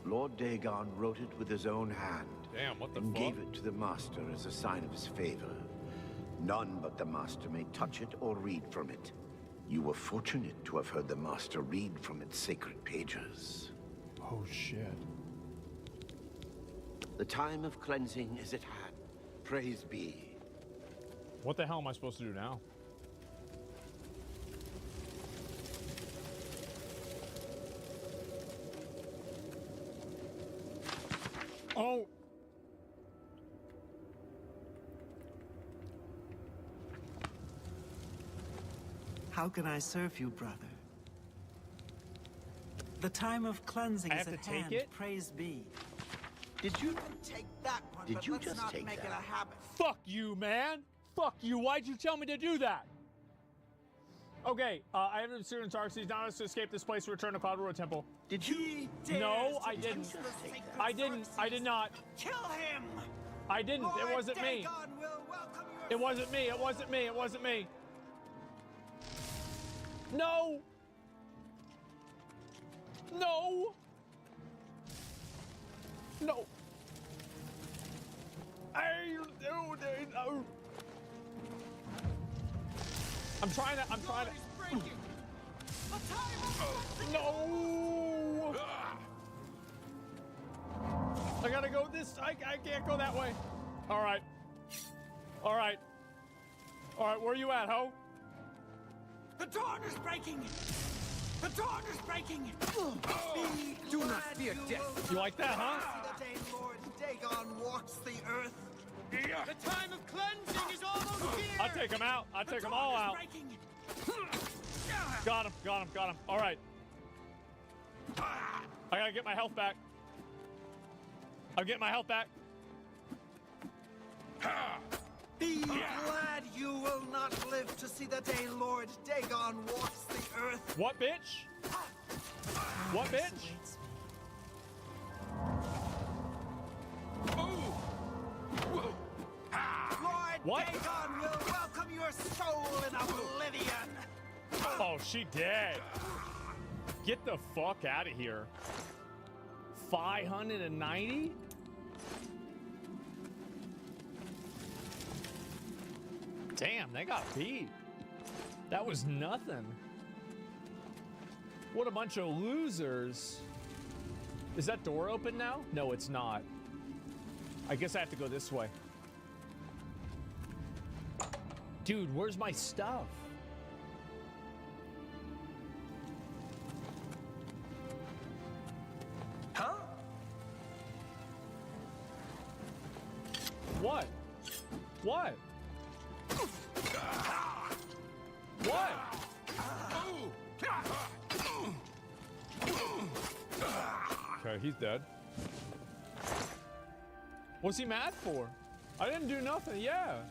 Lord Dagon wrote it with his own hand. Damn, what the and fuck? gave it to the Master as a sign of his favor. None but the Master may touch it or read from it. You were fortunate to have heard the Master read from its sacred pages. Oh, shit. The time of cleansing is at hand. Praise be. What the hell am I supposed to do now? Oh! How can I serve you, brother? The time of cleansing is at hand. Praise be. Did you take that one? Did you just take make that? it a habit. Fuck you, man. Fuck you. Why'd you tell me to do that? Okay, I have a serious arc. He's not us to escape this place to return to Cloud Road Temple. Did you? No, I didn't. I didn't. I did not. Kill him. I didn't. It wasn't me. It wasn't me. It wasn't me. It wasn't me. No. No. No. I'm trying to. No. I gotta go this. I can't go that way. All right. All right. All right. Where you at, ho? The dawn is breaking. The dawn is breaking. Do not fear death. You like that, huh? The day Lord Dagon walks the earth. The time of cleansing is almost here. I'll take him out. I'll take them all out. Got him. Got him. Got him. All right. I gotta get my health back. I'm getting my health back. Be glad you will not live to see the day Lord Dagon walks the earth. What, bitch? What, bitch? Lord Dagon will welcome your soul in oblivion. Oh, she dead. Get the fuck out of here. 590? Damn, they got beat. That was nothing. What a bunch of losers. Is that door open now? No, it's not. I guess I have to go this way. Dude, where's my stuff? Huh? What? What? What? Okay, he's dead. What's he mad for? I didn't do nothing, yeah.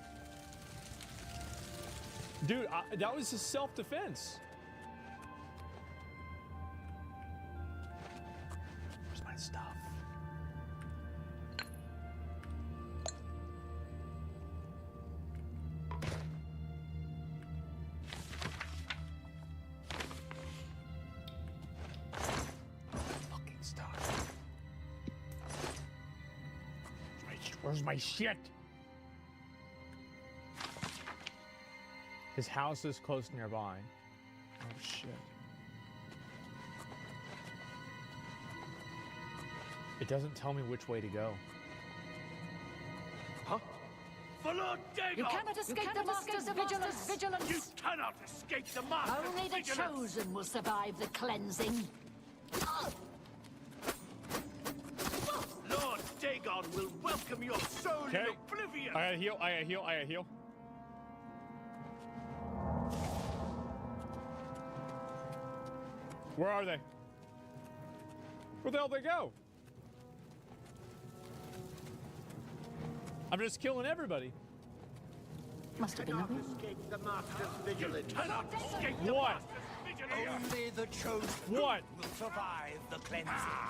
Dude, that was his self-defense. Where's my stuff? Fucking stuff. Where's my shit? His house is close nearby. Oh shit. It doesn't tell me which way to go. Huh? For Lord Dagon! You cannot escape the Master's vigilance! You cannot escape the Master's Only the vigilance! chosen will survive the cleansing. Lord Dagon will welcome your soul in oblivion! I gotta heal, I gotta heal, I gotta heal. Where are they? Where the hell did they go? I'm just killing everybody. Must have been a room. Escape the Master's vigilance. Cannot escape the Master's vigilance. Only the chosen What? will survive the cleansing.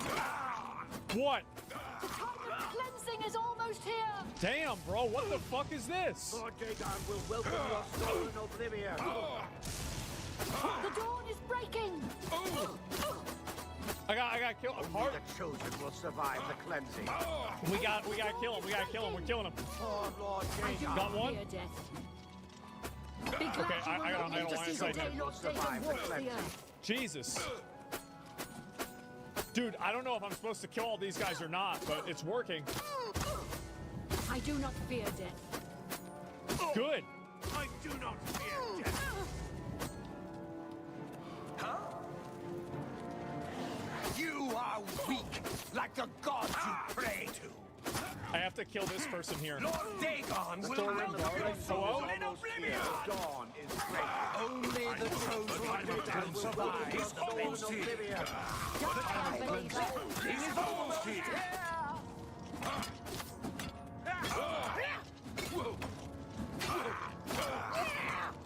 What? The time of cleansing is almost here. Damn, bro, what the fuck is this? Lord Dagon will welcome your soul in oblivion. The dawn is breaking. I got killed. Only the chosen will survive the cleansing. We gotta kill him. We gotta kill him. We're killing him. Oh, Lord Dagon. Got one? Okay, I got one inside here. Jesus. Dude, I don't know if I'm supposed to kill all these guys or not, but it's working. I do not fear death. Good. I do not fear death. Huh? You are weak, like the gods you pray to. I have to kill this person here. Lord Dagon will melt your soul in oblivion! Dawn is great. Only the chosen can survive the soul in oblivion. He's almost here.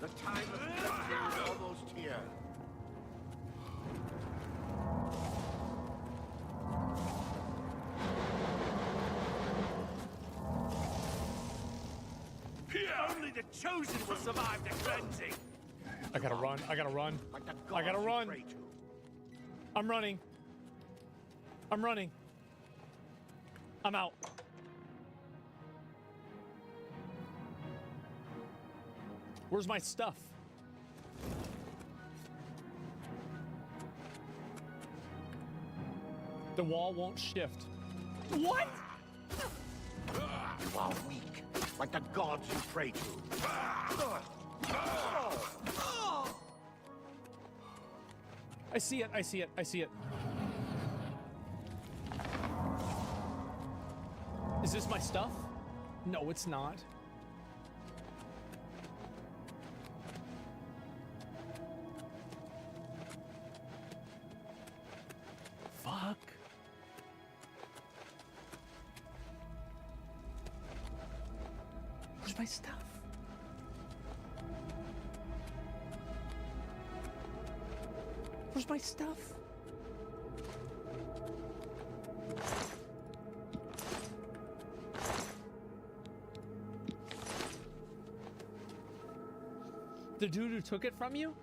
The time of cleansing is almost here. Only the chosen will survive the cleansing. I gotta run. I gotta run. I gotta run. I'm running. I'm running. I'm out. Where's my stuff? The wall won't shift. What? You are weak, like the gods you pray to. I see it. I see it. I see it. Is this my stuff? No, it's not. Fuck. Where's my stuff? Where's my stuff? The dude who took it from you?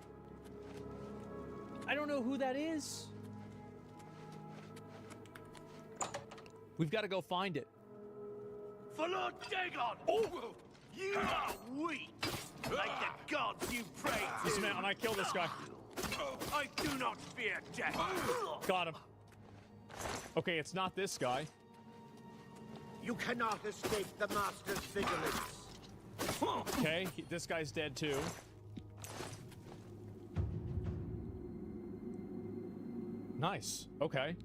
I don't know who that is. We've got to go find it. For Lord Dagon! Oh! You are weak, like the gods you pray to. This man, and I kill this guy. I do not fear death. Got him. Okay, it's not this guy. You cannot escape the Master's vigilance. Okay, this guy's dead too. Nice. Okay.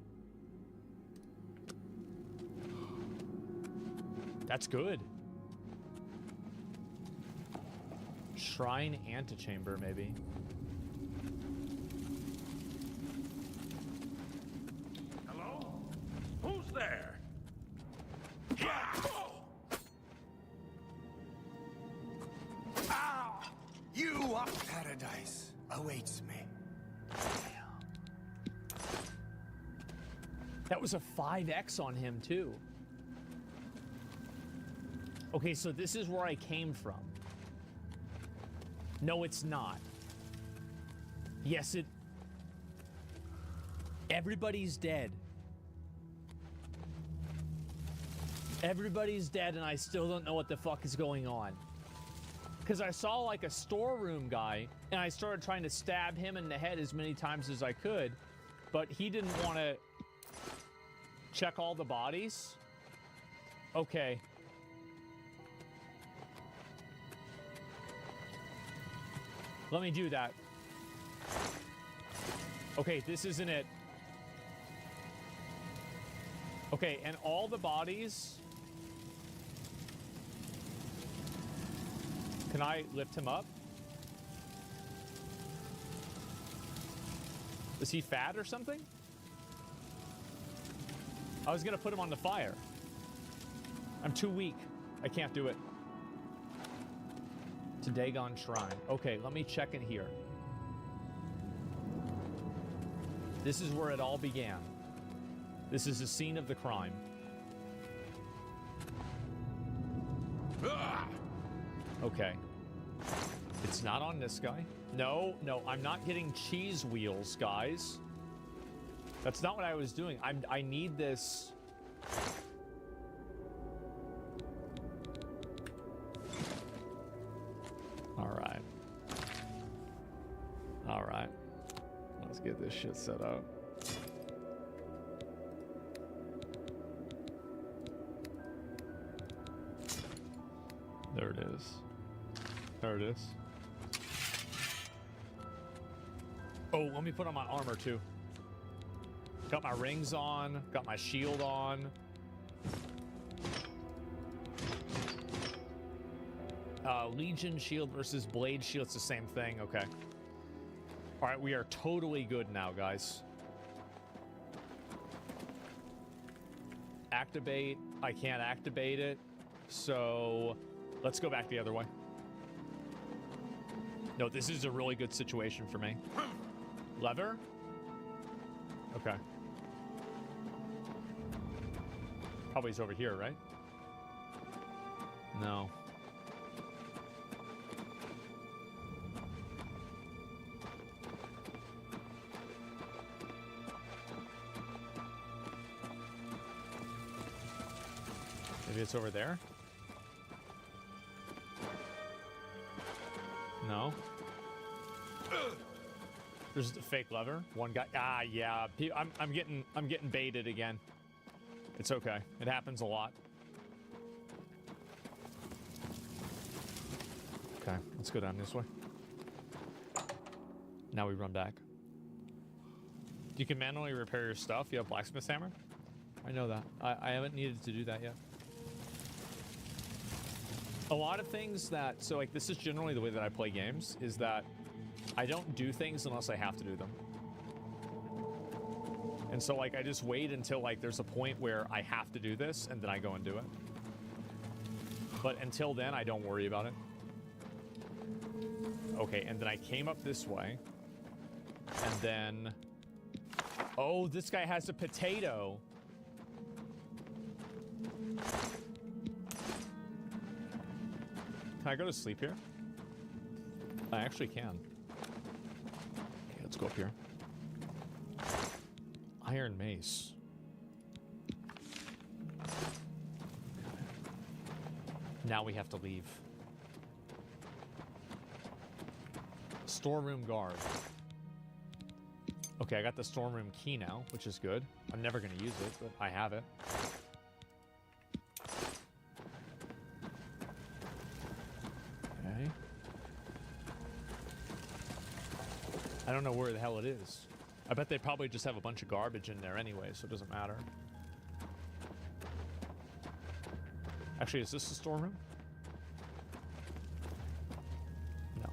That's good. Shrine antechamber, maybe. Hello? Who's there? Ah! You are paradise awaits me. That was a 5x on him too. Okay, so this is where I came from. No, it's not. Yes, it... Everybody's dead. Everybody's dead and I still don't know what the fuck is going on. Because I saw like a storeroom guy and I started trying to stab him in the head as many times as I could, but he didn't want to check all the bodies. Okay. Let me do that. Okay, this isn't it. Okay, and all the bodies... Can I lift him up? Is he fat or something? I was gonna put him on the fire. I'm too weak. I can't do it. To Dagon Shrine. Okay, let me check in here. This is where it all began. This is the scene of the crime. Okay. It's not on this guy. No, no, I'm not getting cheese wheels, guys. That's not what I was doing. I need this. All right. All right. Let's get this shit set up. There it is. There it is. Oh, let me put on my armor too. Got my rings on, got my shield on. Legion shield versus blade shield. It's the same thing. Okay. All right, we are totally good now, guys. Activate. I can't activate it. So let's go back the other way. No, this is a really good situation for me. Lever? Okay. Probably is over here, right? No. Maybe it's over there? No. There's the fake lever. One guy. Ah, yeah. I'm getting baited again. It's okay. It happens a lot. Okay, let's go down this way. Now we run back. You can manually repair your stuff. You have blacksmith hammer? I know that. I haven't needed to do that yet. A lot of things that, so like this is generally the way that I play games, is that I don't do things unless I have to do them. And so like I just wait until like there's a point where I have to do this and then I go and do it. But until then, I don't worry about it. Okay, and then I came up this way. And then... Oh, this guy has a potato. Can I go to sleep here? I actually can. Okay, let's go up here. Iron mace. Now we have to leave. Storeroom guard. Okay, I got the storeroom key now, which is good. I'm never going to use it, but I have it. Okay. I don't know where the hell it is. I bet they probably just have a bunch of garbage in there anyway, so it doesn't matter. Actually, is this the storeroom? No.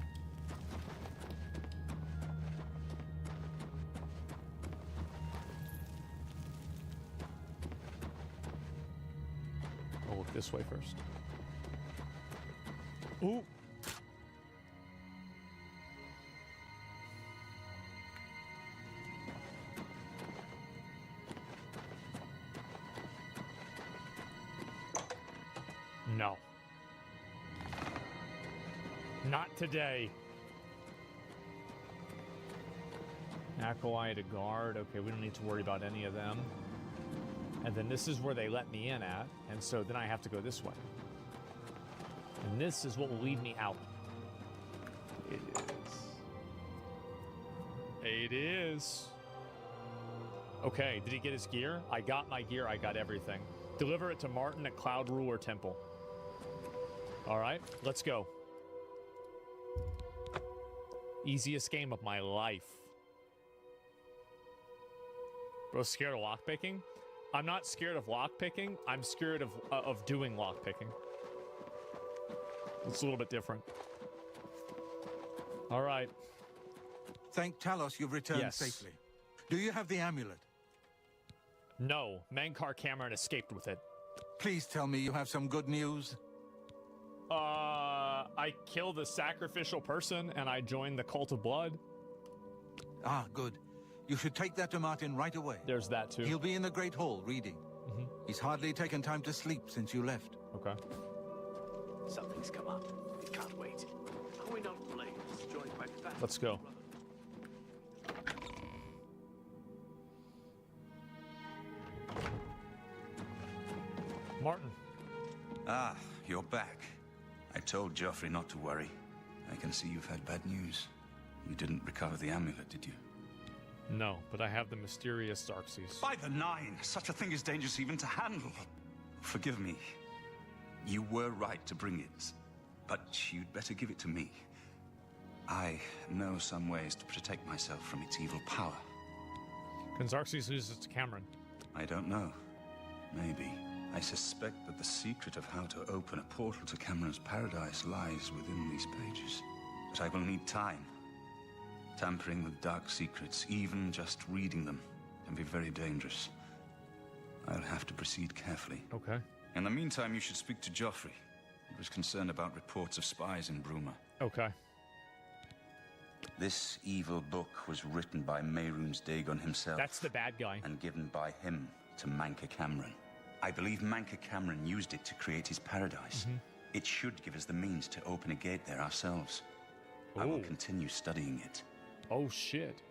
I'll look this way first. Ooh! No. Not today. Acolyte, a guard. Okay, we don't need to worry about any of them. And then this is where they let me in at. And so then I have to go this way. And this is what will lead me out. It is. It is. Okay, did he get his gear? I got my gear. I got everything. Deliver it to Martin at Cloud Ruler Temple. All right, let's go. Easiest game of my life. Bro, scared of lockpicking? I'm not scared of lockpicking. I'm scared of doing lockpicking. It's a little bit different. All right. Thank Talos you've returned safely. Do you have the amulet? No, Mankar Cameron escaped with it. Please tell me you have some good news. I killed a sacrificial person and I joined the Cult of Blood. Ah, good. You should take that to Martin right away. There's that too. He'll be in the Great Hall reading. He's hardly taken time to sleep since you left. Okay. Something's come up. It can't wait. Are we not blades joined by fat? Let's go. Martin. Ah, you're back. I told Joffrey not to worry. I can see you've had bad news. You didn't recover the amulet, did you? No, but I have the mysterious Xerxes. By the Nine! Such a thing is dangerous even to handle. Forgive me. You were right to bring it, but you'd better give it to me. I know some ways to protect myself from its evil power. Can Xerxes lose it to Cameron? I don't know. Maybe. I suspect that the secret of how to open a portal to Cameron's paradise lies within these pages. But I will need time. Tampering with dark secrets, even just reading them, can be very dangerous. I'll have to proceed carefully. Okay. In the meantime, you should speak to Joffrey. He was concerned about reports of spies in Bruma. Okay. This evil book was written by Mehrunes Dagon himself. That's the bad guy. And given by him to Manca Cameron. I believe Manca Cameron used it to create his paradise. It should give us the means to open a gate there ourselves. I will continue studying it. Oh, shit.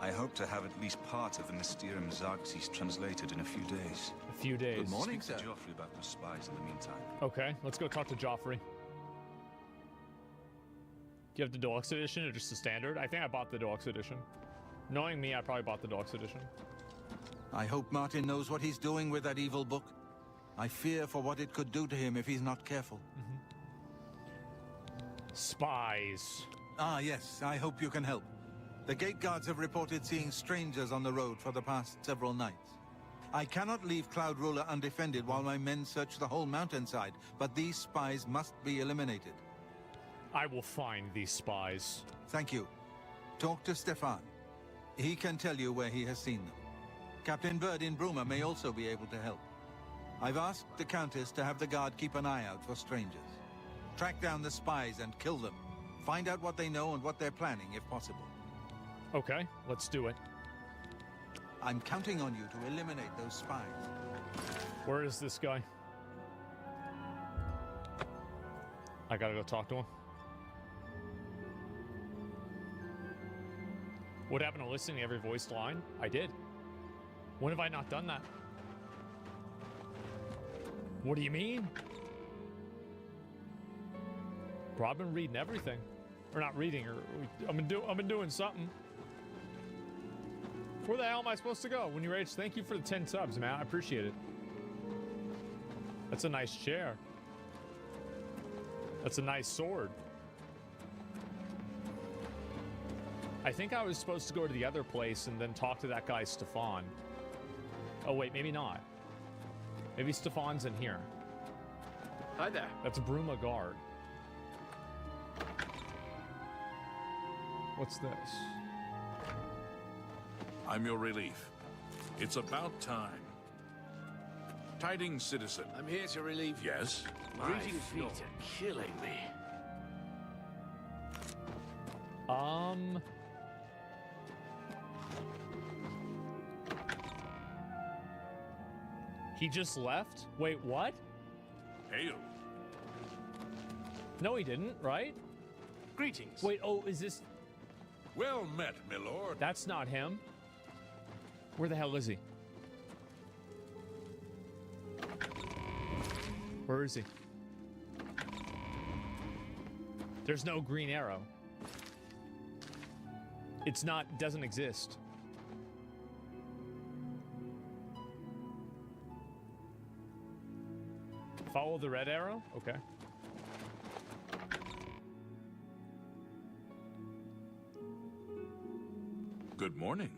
I hope to have at least part of the Mysterium Xarxes translated in a few days. A few days. Good morning, sir. Speak to Joffrey about those spies in the meantime. Okay, let's go talk to Joffrey. Do you have the deluxe edition or just the standard? I think I bought the deluxe edition. Knowing me, I probably bought the deluxe edition. I hope Martin knows what he's doing with that evil book. I fear for what it could do to him if he's not careful. Spies. Ah, yes, I hope you can help. The gate guards have reported seeing strangers on the road for the past several nights. I cannot leave Cloud Ruler undefended while my men search the whole mountainside, but these spies must be eliminated. I will find these spies. Thank you. Talk to Stefan. He can tell you where he has seen them. Captain Bird in Bruma may also be able to help. I've asked the Countess to have the guard keep an eye out for strangers. Track down the spies and kill them. Find out what they know and what they're planning, if possible. Okay, let's do it. I'm counting on you to eliminate those spies. Where is this guy? I gotta go talk to him. What happened to listening to every voiced line? I did. When have I not done that? What do you mean? Bro, I've been reading everything. Or not reading, or I've been doing something. Where the hell am I supposed to go? When you rage, thank you for the 10 subs, man. I appreciate it. That's a nice chair. That's a nice sword. I think I was supposed to go to the other place and then talk to that guy, Stefan. Oh, wait, maybe not. Maybe Stefan's in here. Hi there. That's Bruma Guard. What's this? I'm your relief. It's about time. Tidings, citizen. I'm here to relieve you. Yes? My feet are killing me. He just left? Wait, what? Hail. No, he didn't, right? Greetings. Wait, oh, is this... Well met, my lord. That's not him. Where the hell is he? Where is he? There's no green arrow. It's not, doesn't exist. Follow the red arrow? Okay. Good morning.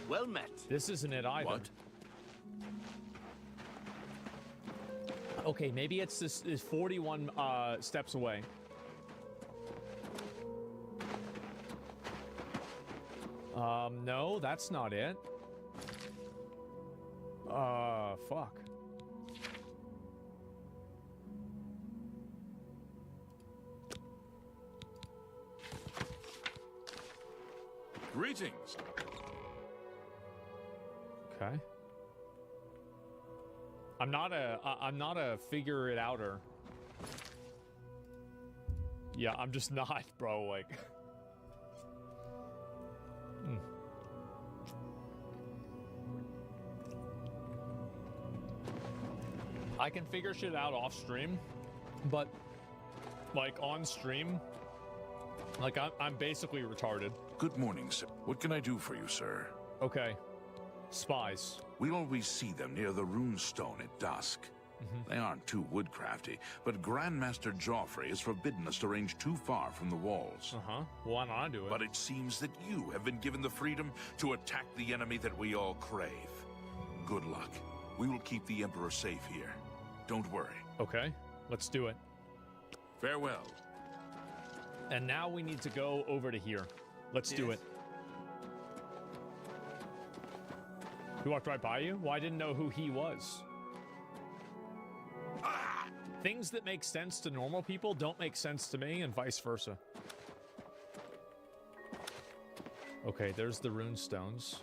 Well met. This isn't it either. What? Okay, maybe it's this is 41 steps away. No, that's not it. Fuck. Greetings. Okay. I'm not a figure it outer. Yeah, I'm just not, bro, like. I can figure shit out off stream, but like on stream, like I'm basically retarded. Good morning, sir. What can I do for you, sir? Okay. Spies. We always see them near the rune stone at dusk. They aren't too woodcrafty, but Grandmaster Joffrey has forbidden us to range too far from the walls. Why not I do it? But it seems that you have been given the freedom to attack the enemy that we all crave. Good luck. We will keep the Emperor safe here. Don't worry. Okay, let's do it. Farewell. And now we need to go over to here. Let's do it. He walked right by you? Well, I didn't know who he was. Things that make sense to normal people don't make sense to me, and vice versa. Okay, there's the rune stones.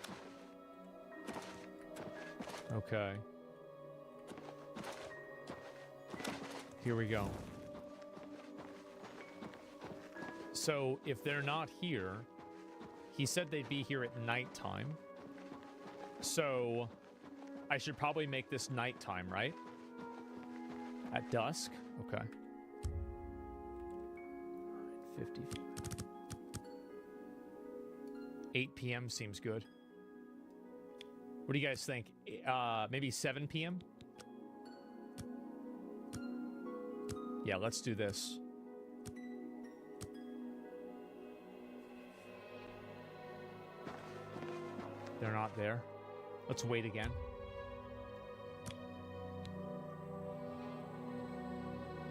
Okay. Here we go. So, if they're not here, he said they'd be here at nighttime. So, I should probably make this nighttime, right? At dusk? Okay. 50. 8 p.m. seems good. What do you guys think? Maybe 7 p.m.? Yeah, let's do this. They're not there. Let's wait again.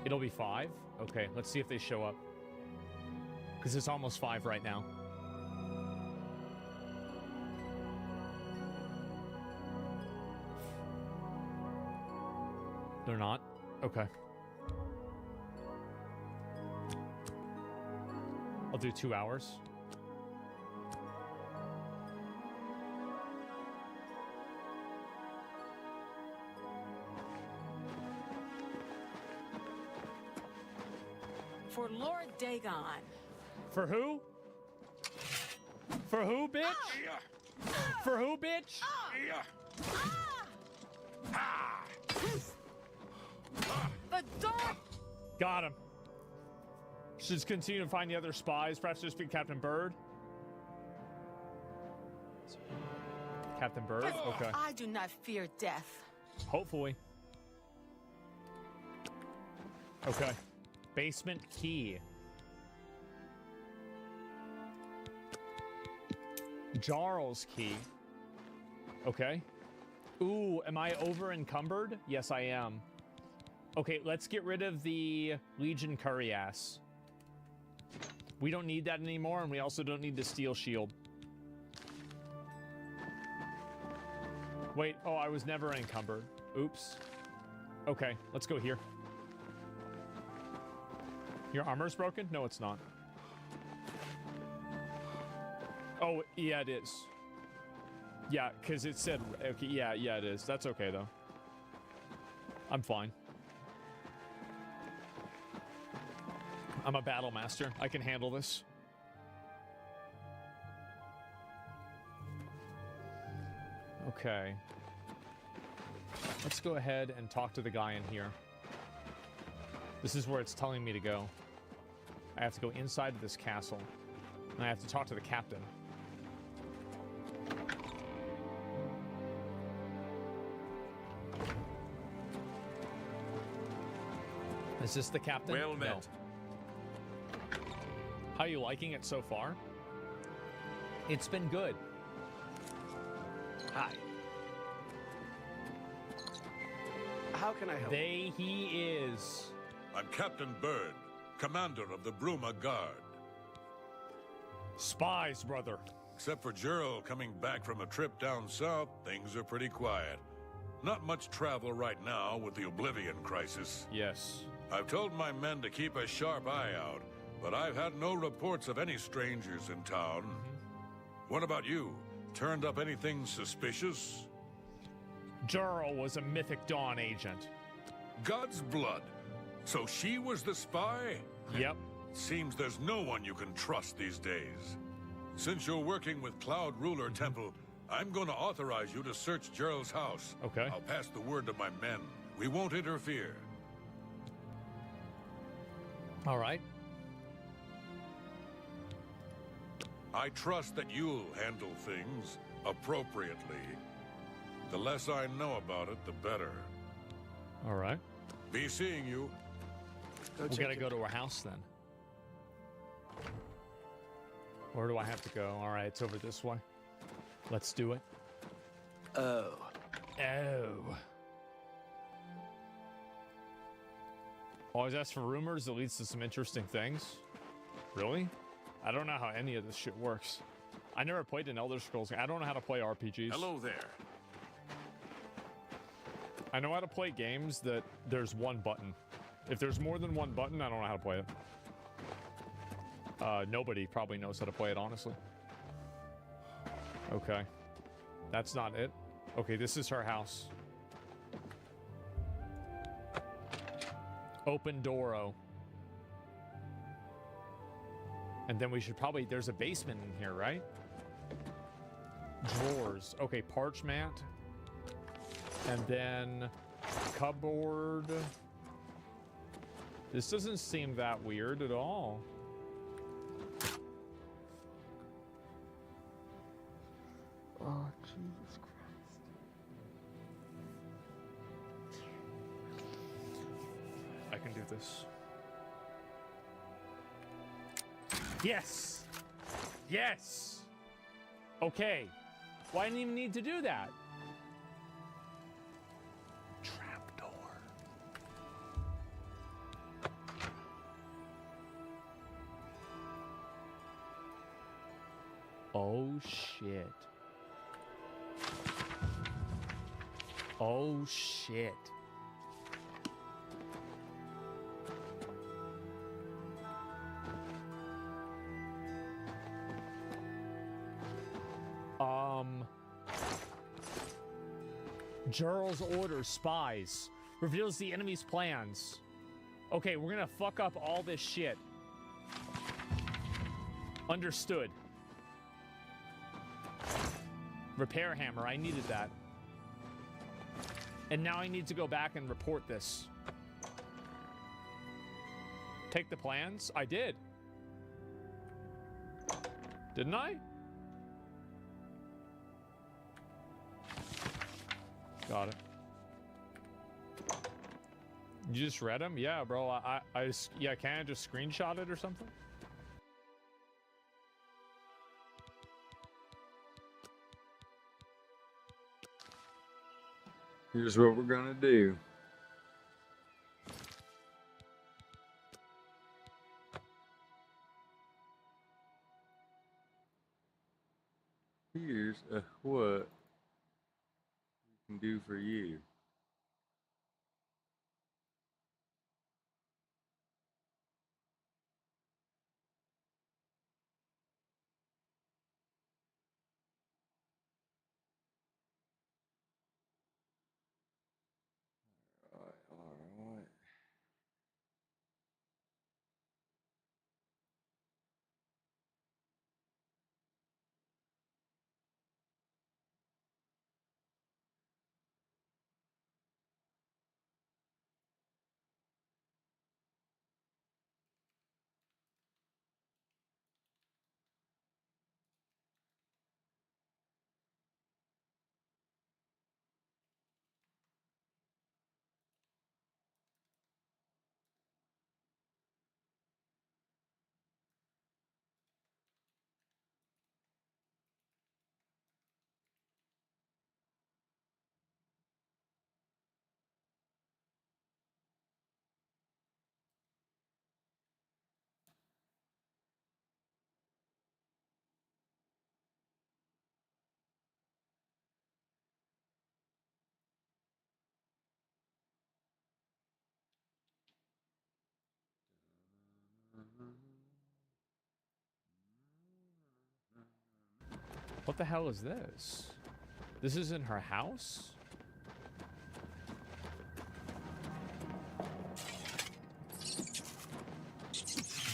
It'll be 5? Okay, let's see if they show up. Because it's almost 5 right now. They're not? Okay. I'll do 2 hours. For Lord Dagon. For who? For who, bitch? For who, bitch? The door! Got him. Should just continue to find the other spies. Perhaps just be Captain Bird. Captain Bird? Okay. I do not fear death. Hopefully. Okay. Basement key. Jarl's key. Okay. Ooh, am I over encumbered? Yes, I am. Okay, let's get rid of the Legion Curry Ass. We don't need that anymore, and we also don't need the Steel Shield. Wait, oh, I was never encumbered. Oops. Okay, let's go here. Your armor's broken? No, it's not. Oh, yeah, it is. Yeah, because it said... Okay, yeah, it is. That's okay, though. I'm fine. I'm a battle master. I can handle this. Okay. Let's go ahead and talk to the guy in here. This is where it's telling me to go. I have to go inside of this castle. And I have to talk to the captain. Is this the captain? Well met. No. How are you liking it so far? It's been good. Hi. How can I help? He is. I'm Captain Bird, commander of the Bruma Guard. Spies, brother. Except for Gerald coming back from a trip down south, things are pretty quiet. Not much travel right now with the Oblivion crisis. Yes. I've told my men to keep a sharp eye out, but I've had no reports of any strangers in town. What about you? Turned up anything suspicious? Jarl was a Mythic Dawn agent. God's blood. So she was the spy? Yep. Seems there's no one you can trust these days. Since you're working with Cloud Ruler Temple, I'm going to authorize you to search Gerald's house. Okay. I'll pass the word to my men. We won't interfere. All right. I trust that you'll handle things appropriately. The less I know about it, the better. All right. Be seeing you. We gotta go to our house then. Where do I have to go? All right, it's over this way. Let's do it. Oh. Oh. Always ask for rumors that leads to some interesting things. Really? I don't know how any of this shit works. I never played an Elder Scrolls game. I don't know how to play RPGs. Hello there. I know how to play games that there's one button. If there's more than one button, I don't know how to play it. Nobody probably knows how to play it, honestly. Okay. That's not it. Okay, this is her house. Open Doro. And then we should probably... There's a basement in here, right? Drawers. Okay, parchment. And then... Cupboard. This doesn't seem that weird at all. Oh, Jesus Christ. I can do this. Yes! Yes! Okay. Why didn't even need to do that? Trapdoor. Oh, shit. Oh, shit. Jarl's order, spies. Reveals the enemy's plans. Okay, we're gonna fuck up all this shit. Understood. Repair hammer, I needed that. And now I need to go back and report this. Take the plans? I did. Didn't I? Got it. You just read them? Yeah, bro. Yeah, can I just screenshot it or something? Here's what we're gonna do. Here's what we can do for you. All right. What the hell is this? This is in her house?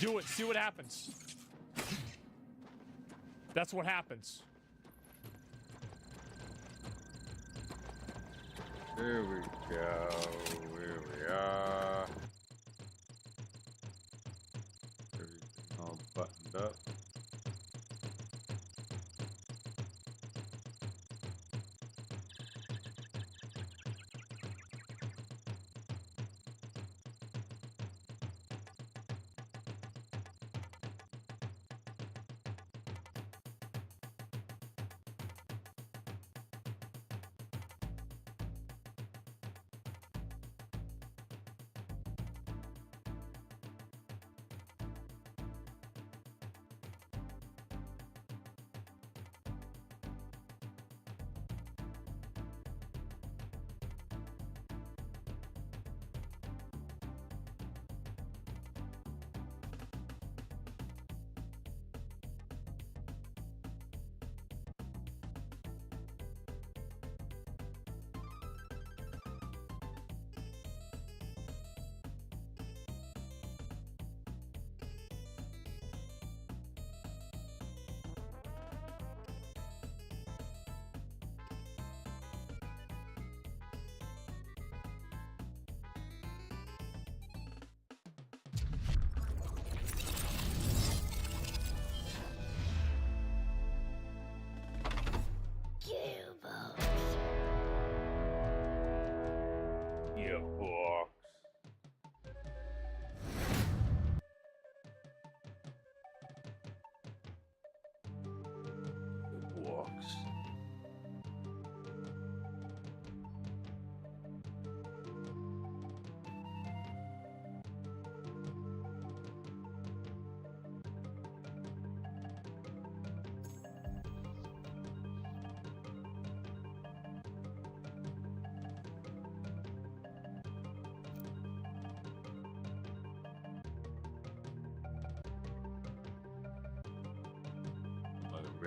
Do it. See what happens. That's what happens. There we go. Here we are. Everything all buttoned up.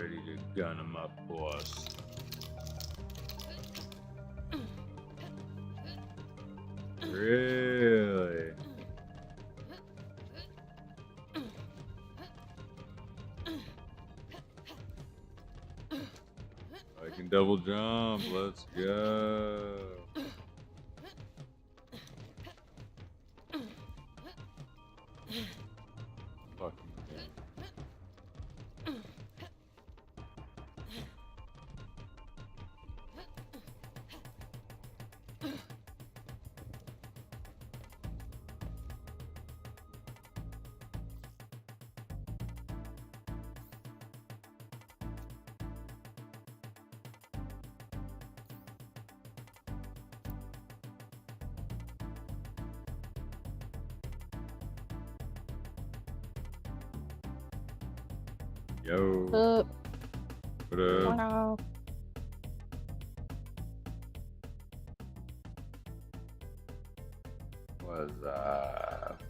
Ready to gun him up, boss. Really? I can double jump. Let's go. Fucking game. Yo. Up. What up? Wow. What's up?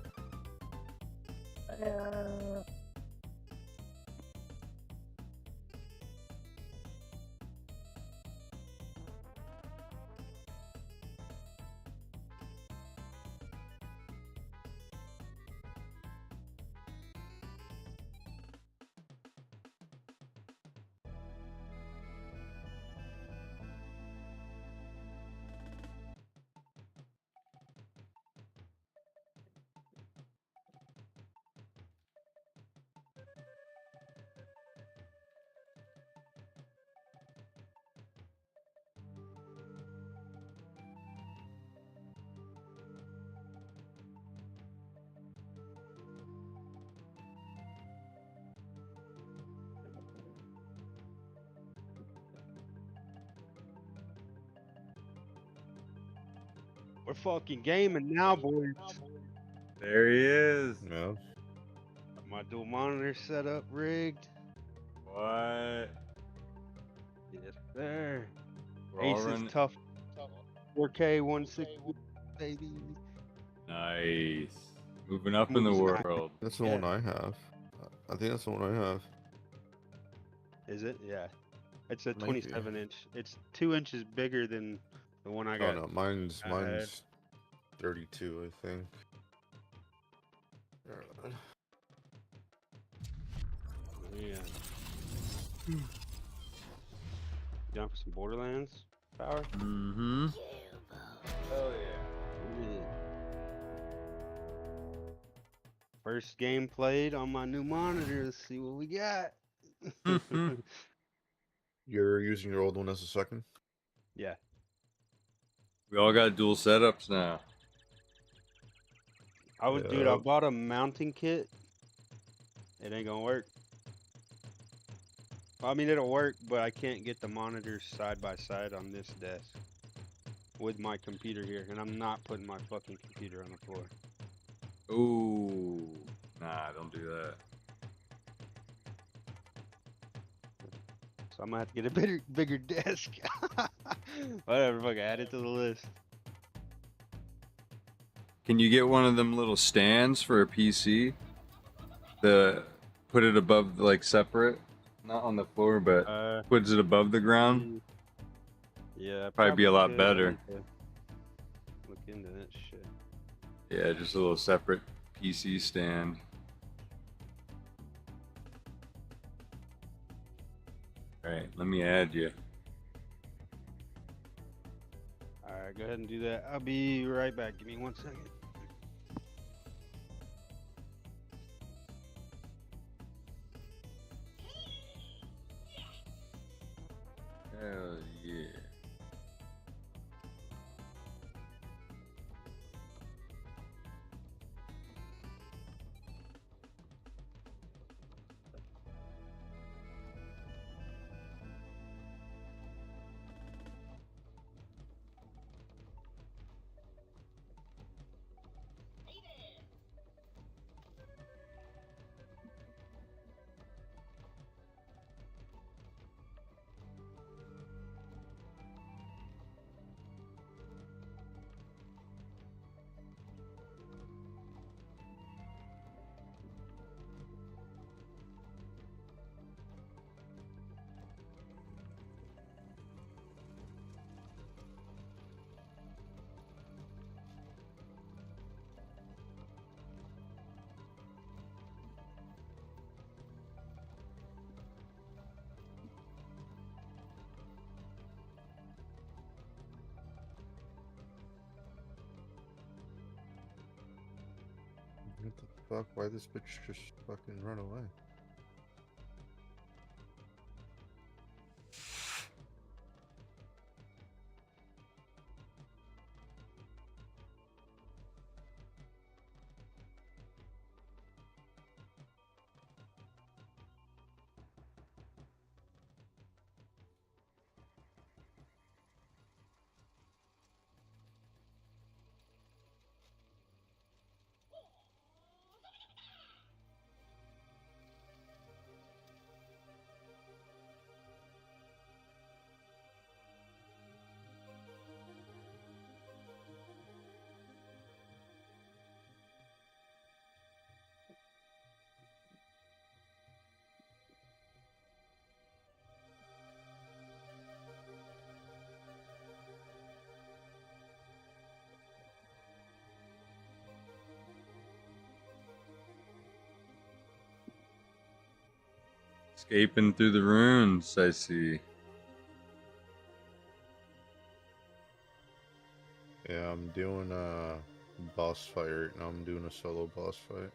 We're fucking gaming now, boys. There he is. No. My dual monitor set up, rigged. What? Yes, sir. We're all Ace is running. tough. 4K 160, baby. Nice. Moving up in the world. That's the one I have. I think that's the one I have. Is it? Yeah. It's a Might be. 27 inch. It's 2 inches bigger than the one I got. Oh no, mine's 32, I think. Yeah. Down for some Borderlands power? Mm-hmm. Hell yeah. First game played on my new monitor. Let's see what we got. You're using your old one as a second? Yeah. We all got dual setups now. Dude, I bought a mounting kit. It ain't gonna work. I mean, it'll work, but I can't get the monitors side by side on this desk with my computer here, and I'm not putting my fucking computer on the floor. Ooh. Nah, don't do that. So I'm gonna have to get a bigger desk. Whatever, fuck, add it to the list. Can you get one of them little stands for a PC? Put it above, like, separate? Not on the floor, but puts it above the ground? Yeah, Probably be a lot could. better. Look into that shit. Yeah, just a little separate PC stand. Alright, let me add you. Alright, go ahead and do that. I'll be right back. Give me 1 second. Hell yeah. fuck? Why this bitch just fucking run away? Escaping through the ruins, I see. Yeah, I'm doing a boss fight right now. I'm doing a solo boss fight.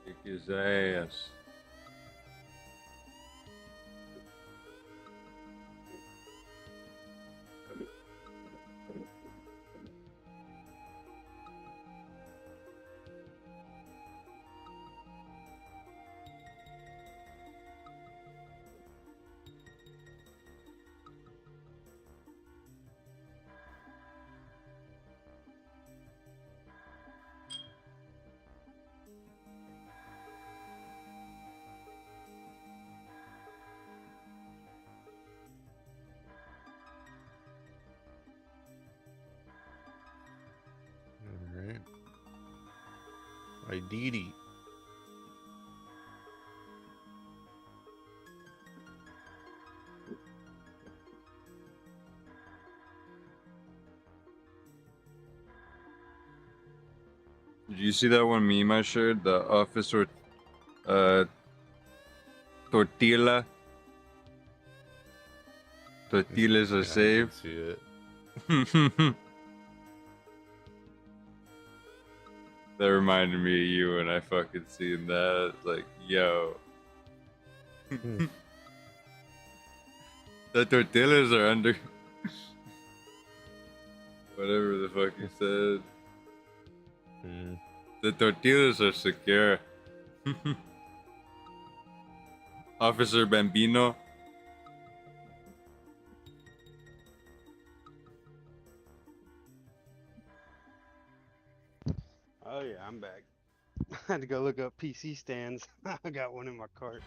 Kick his ass. Alright. I did it. Did you see that one meme I shared? The officer tortilla. Tortillas are saved. I see it. That reminded me of you when I fucking seen that. It's like, yo. The tortillas are under. Whatever the fuck you said. The tortillas are secure. Officer Bambino. Oh yeah, I'm back. I had to go look up PC stands. I got one in my cart.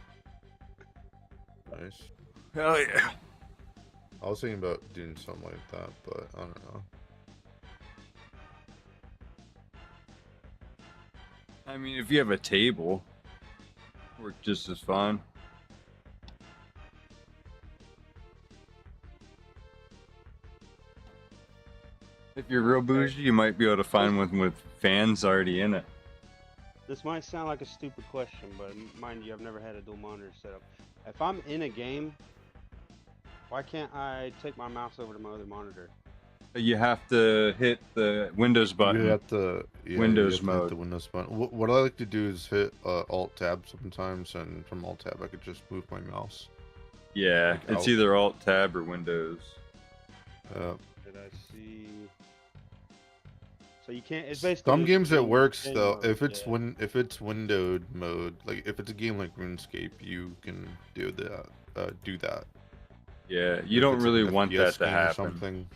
Nice. Hell yeah. I was thinking about doing something like that, but I don't know. I mean, if you have a table, work just as fine. If you're real bougie, you might be able to find one with fans already in it. This might sound like a stupid question, but mind you, I've never had a dual monitor setup. If I'm in a game, why can't I take my mouse over to my other monitor? You have to hit the Windows button. You have to, Windows you have to mode. hit the Windows button. What I like to do is hit Alt Tab sometimes, and from Alt Tab I could just move my mouse. Yeah, Like it's out. either Alt Tab or Windows. Did I see? So you can't. It's basically Some just games it game- works game though. mode, If it's yeah. if it's windowed mode, like if it's a game like RuneScape, you can do that. Yeah, you If don't it's an really want that FPS to game or happen. something.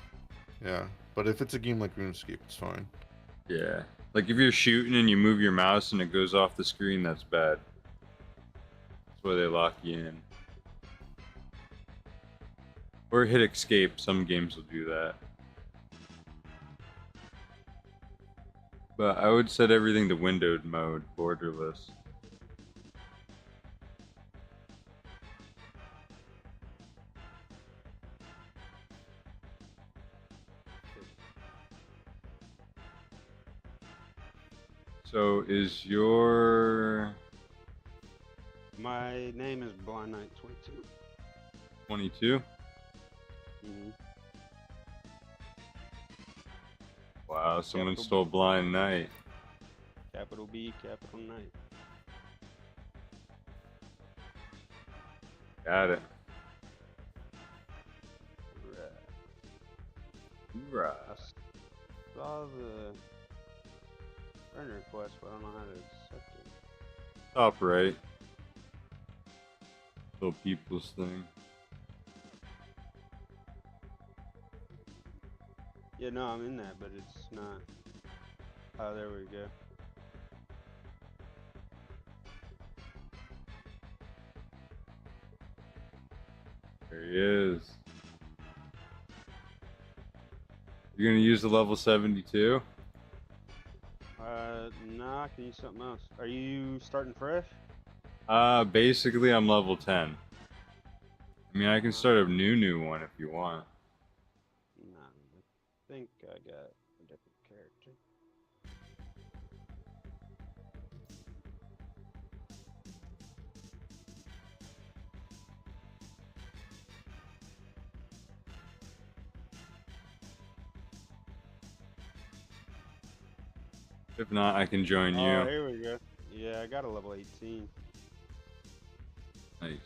Yeah, but if it's a game like RuneScape, it's fine. Yeah, like if you're shooting and you move your mouse and it goes off the screen, that's bad. That's why they lock you in. Or hit escape. Some games will do that. But I would set everything to windowed mode, borderless. So is your... My name is Blind Knight 22. 22? Mm-hmm. Wow, someone Capital stole B. Blind Knight. Capital B, capital Knight. Got it. Right. Right. I saw the friend request, but I don't know how to accept it. Top right. Little people's thing. Yeah, no, I'm in that, but it's not. Oh, there we go. There he is. You're gonna use the level 72? Nah, I can use something else. Are you starting fresh? Basically I'm level 10. I mean, I can start a new one if you want. Nah, I think I got a different character. If not, I can join you. Oh, here we go. Yeah, I got a level 18. Nice.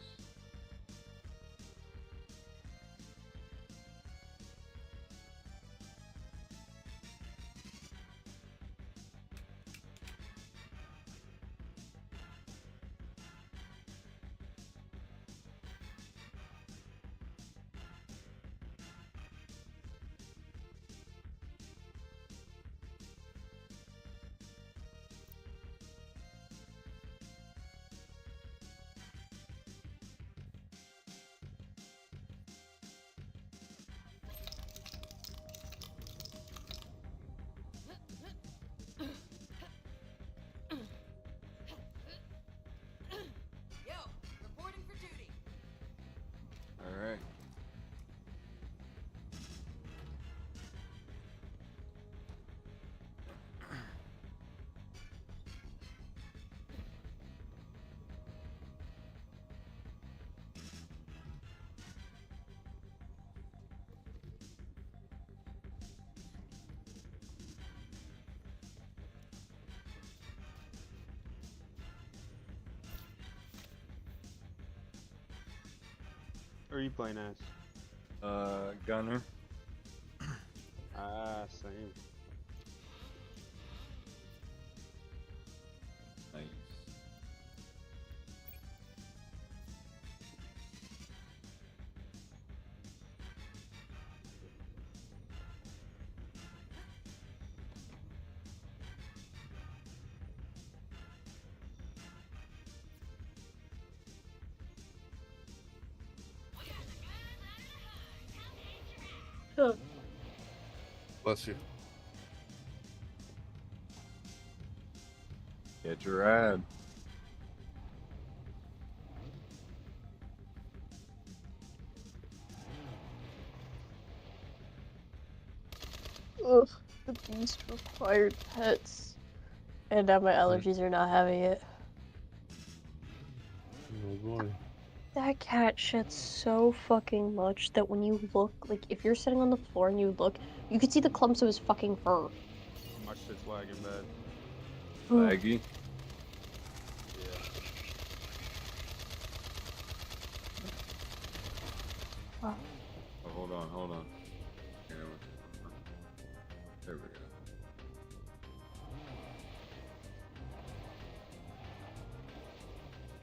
Yo, reporting for duty. All right. Who are you playing as? Gunner. Ah, same. Nice. Bless you. Get your ad. Ugh, the beast required pets. And now my allergies are not having it. Oh boy. That cat shits so fucking much that when you look, like, if you're sitting on the floor and you look, you can see the clumps of his fucking fur. My shit's lagging bad. Laggy. Wow. Oh, hold on. There we go.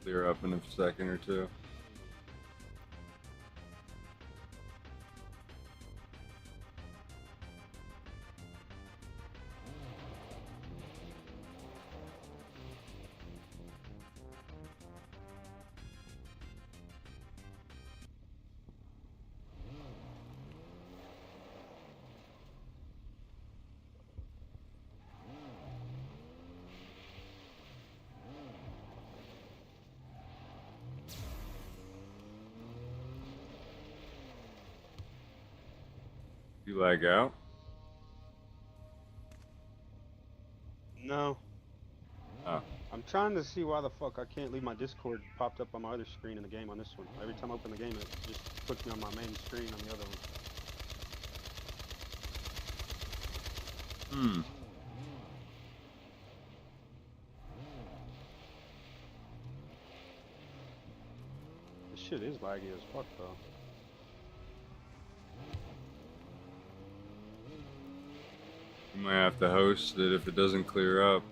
Clear up in a second or two. You lag out? No. Oh. I'm trying to see why the fuck I can't leave my Discord popped up on my other screen in the game on this one. Every time I open the game, it just puts me on my main screen on the other one. Hmm. This shit is laggy as fuck, though. You might have to host it if it doesn't clear up.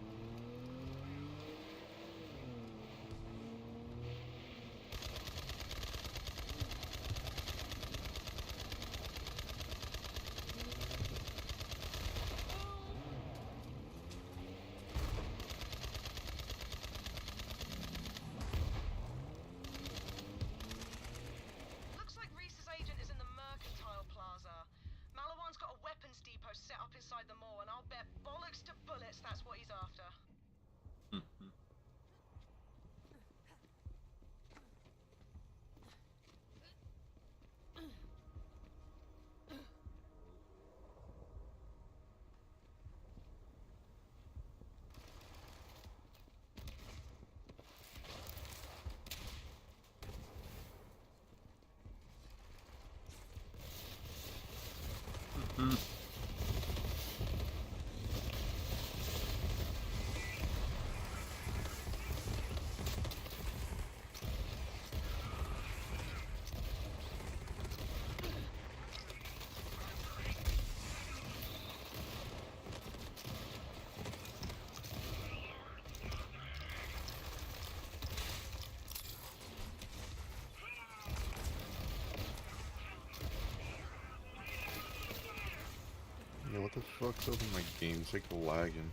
Yeah, what the fuck's up in my game? It's like lagging.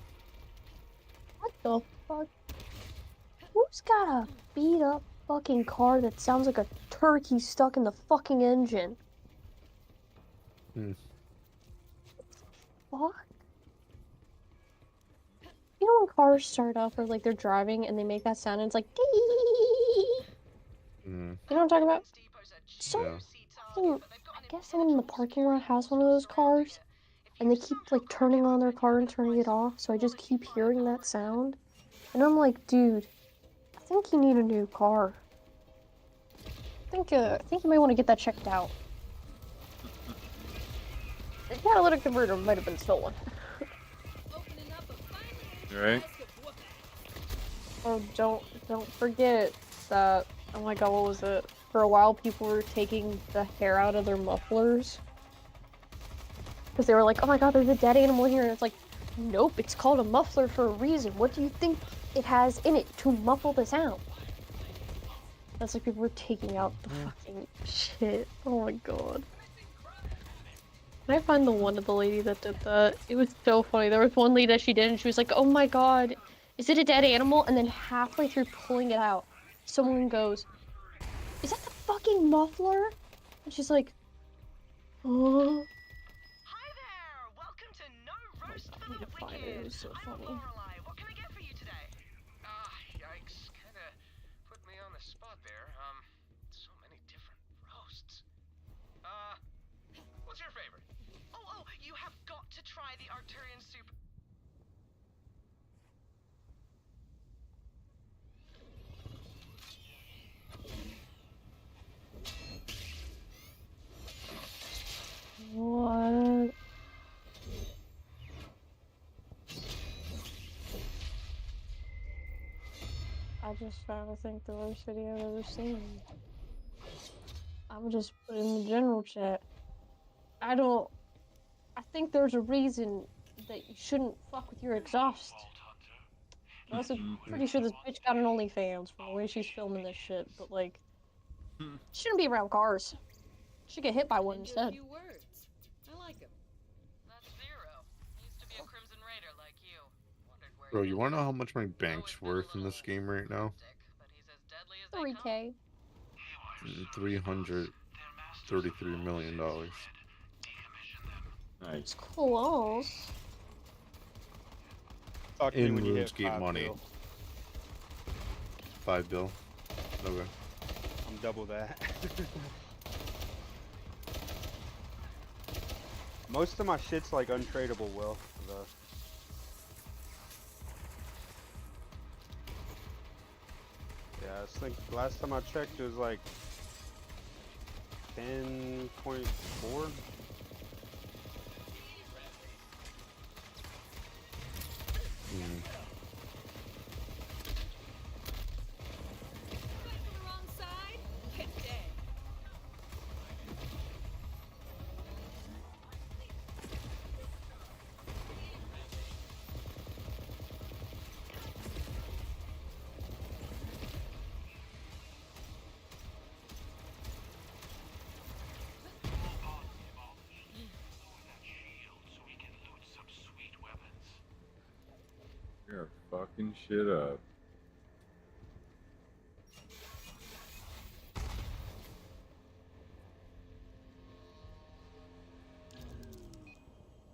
What the fuck? Who's got a beat up fucking car that sounds like a turkey stuck in the fucking engine? Fuck? You know when cars start off or like they're driving and they make that sound and it's like dee. You know what I'm talking about? So fucking, I guess someone in the parking lot has one of those cars and they keep like turning on their car and turning it off, so I just keep hearing that sound. And I'm like, dude, I think you need a new car. I think you might want to get that checked out. The catalytic converter might have been stolen. Right? Oh, don't forget that, oh my god, what was it? For a while, people were taking the hair out of their mufflers. Because they were like, oh my god, there's a dead animal here. And it's like, nope, it's called a muffler for a reason. What do you think it has in it to muffle the sound? That's like people were taking out the fucking shit. Oh my god. Can I find the one of the lady that did that? It was so funny. There was one lady that she did and she was like, oh my god, is it a dead animal? And then halfway through pulling it out, someone goes, is that the fucking muffler? And she's like, oh. Hi there! Welcome to No Roast for the Wicked. It was so funny. What can I get for you today? Yikes. Kinda put me on the spot there. So many different roasts. What's your favorite? Oh, you have got to try the Arcturian soup. What? I just found, I think, the worst video I've ever seen. I'm just put in the general chat. I think there's a reason that you shouldn't fuck with your exhaust. I'm also pretty sure this bitch got an OnlyFans from the way she's filming this shit, but like, shouldn't be around cars. Should get hit by one instead. Few words. I like him. That's Zero. Used to be a Crimson Raider like you. Wondered where Bro, you wanna know how much my bank's worth in this game right now? 3K. $333 million. Nice. It's close. Talk to me In when you hit RuneScape 5 money. bill. 5 bill. Okay. I'm double that. Most of my shit's like untradeable, Will. Though. Yeah, I think last time I checked it was like 10.4. You're fucking shit up.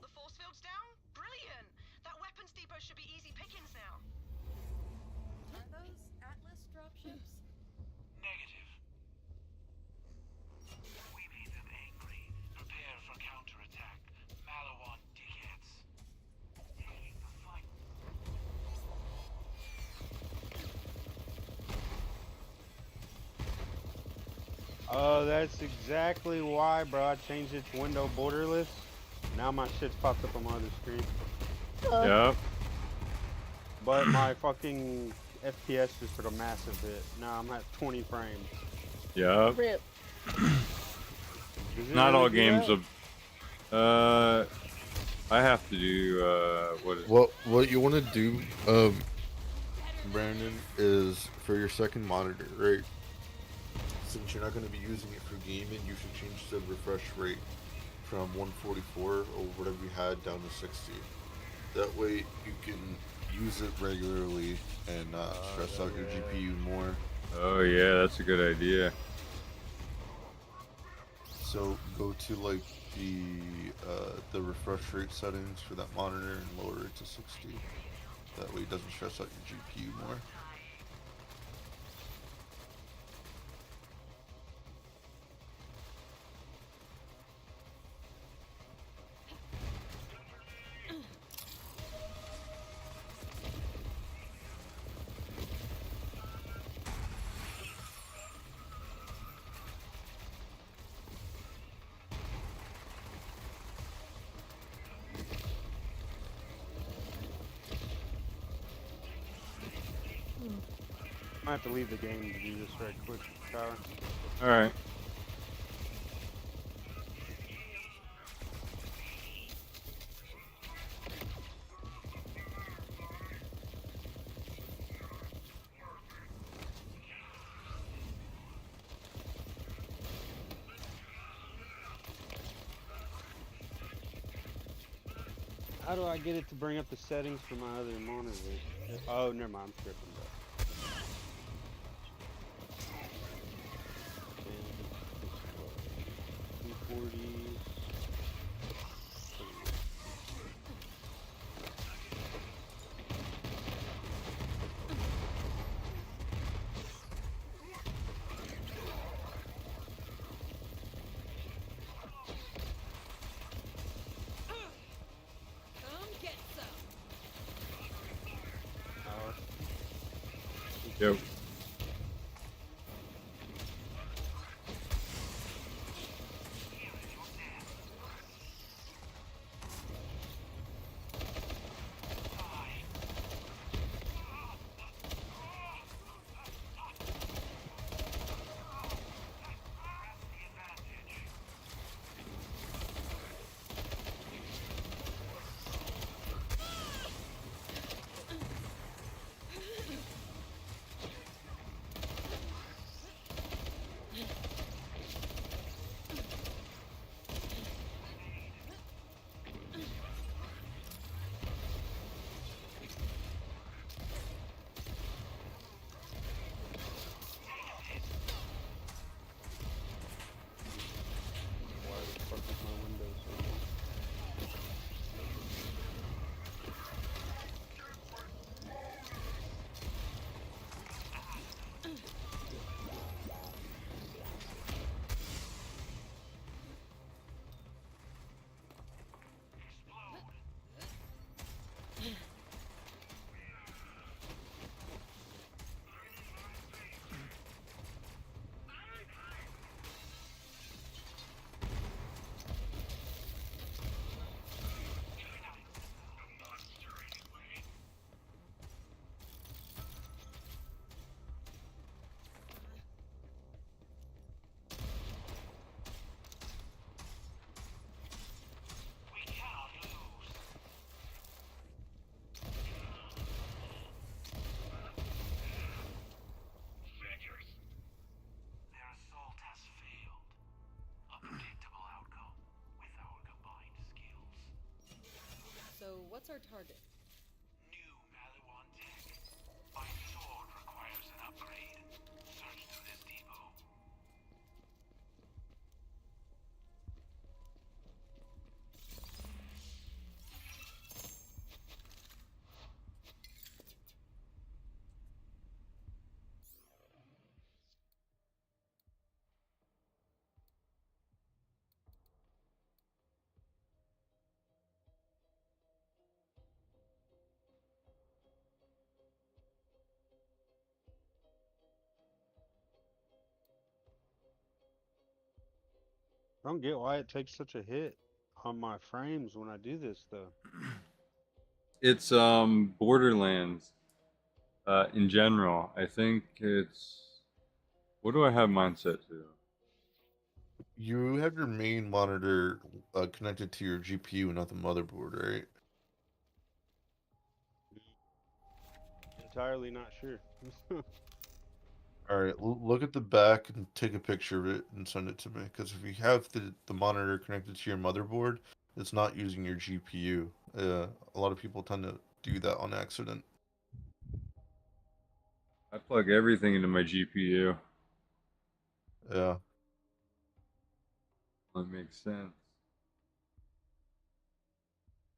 The force field's down? Brilliant! That weapons depot should be easy pickings now. Are those Atlas dropships? Negative. We made them angry. Prepare for counterattack. Malawan dickheads. Taking the fight. Oh, that's exactly why, bro. I changed it to window borderless. Now my shit's popped up on my other screen. Yep. But my fucking FPS just took a massive hit. Now I'm at 20 frames. Yep. Rip. Not all games of. I have to do. What you want to do, Brandon, is for your second monitor, right? Since you're not going to be using it for gaming, you should change the refresh rate from 144 or whatever you had down to 60. That way you can use it regularly and not stress out your GPU more. Oh yeah, that's a good idea. So go to like the refresh rate settings for that monitor and lower it to 60. That way it doesn't stress out your GPU more. I have to leave the game to do this right quick, Tyler. Alright. How do I get it to bring up the settings for my other monitor? Oh, never mind, I'm tripping. 240. Yep. what's our target? New Maliwan tech. My sword requires an upgrade. Search through this depot. I don't get why it takes such a hit on my frames when I do this though. It's Borderlands in general. I think it's what do I have mine set to? You have your main monitor connected to your GPU, not the motherboard, right? Entirely not sure. All right, look at the back and take a picture of it and send it to me. Because if you have the monitor connected to your motherboard, it's not using your GPU. A lot of people tend to do that on accident. I plug everything into my GPU. Yeah. That makes sense.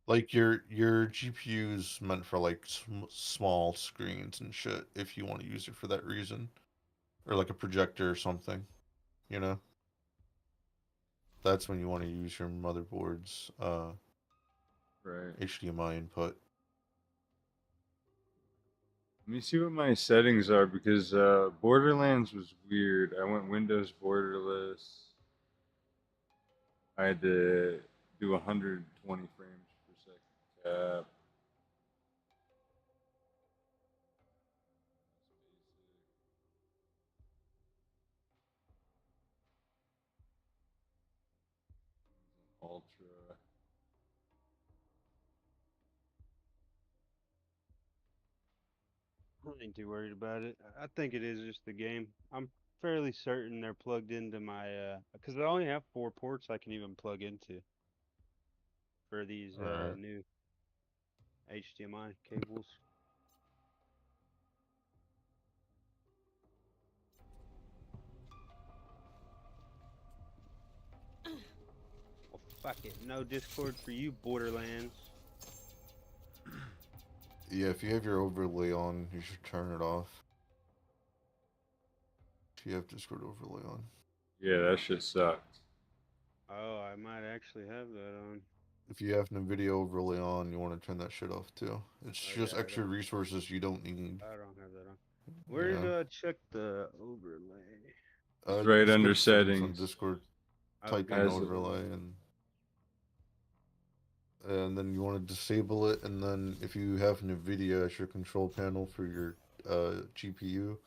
Like your GPU is meant for like small screens and shit. If you want to use it for that reason, or like a projector or something, you know. That's when you want to use your motherboard's Right. HDMI input. Let me see what my settings are because Borderlands was weird. I went Windows borderless. I had to do 120 frames per second cap. Ultra. I ain't too worried about it. I think it is just the game. I'm fairly certain they're plugged into my because I only have 4 ports I can even plug into for these Alright. new HDMI cables. Well, fuck it. No Discord for you, Borderlands. Yeah, if you have your overlay on, you should turn it off. If you have Discord overlay on. Yeah, that shit sucked. Oh, I might actually have that on. If you have NVIDIA overlay on, you want to turn that shit off too. It's just extra resources you don't need. I don't have that on. Where do I check the overlay? It's right just go under to settings on settings. Discord. Okay. Type in overlay and then you want to disable it, and then if you have NVIDIA as your control panel for your GPU, you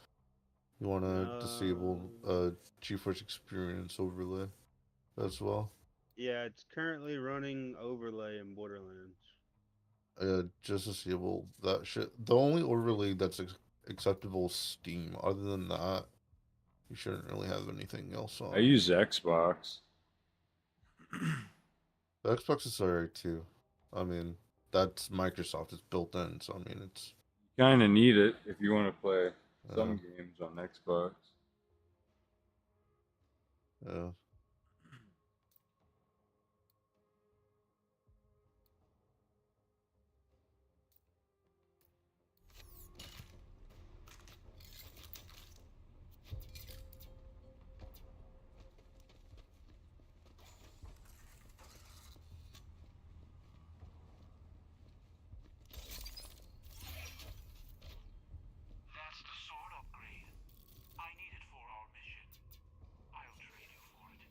want to disable GeForce Experience overlay as well. Yeah, it's currently running overlay in Borderlands. Just disable that shit. The only overlay that's acceptable is Steam. Other than that, you shouldn't really have anything else on. I use Xbox. The Xbox is alright too. I mean, that's Microsoft. It's built in, so I mean, it's Kind of need it if you want to play some games on Xbox. Yeah. That's the sword upgrade. I need it for our mission. I'll trade you for it.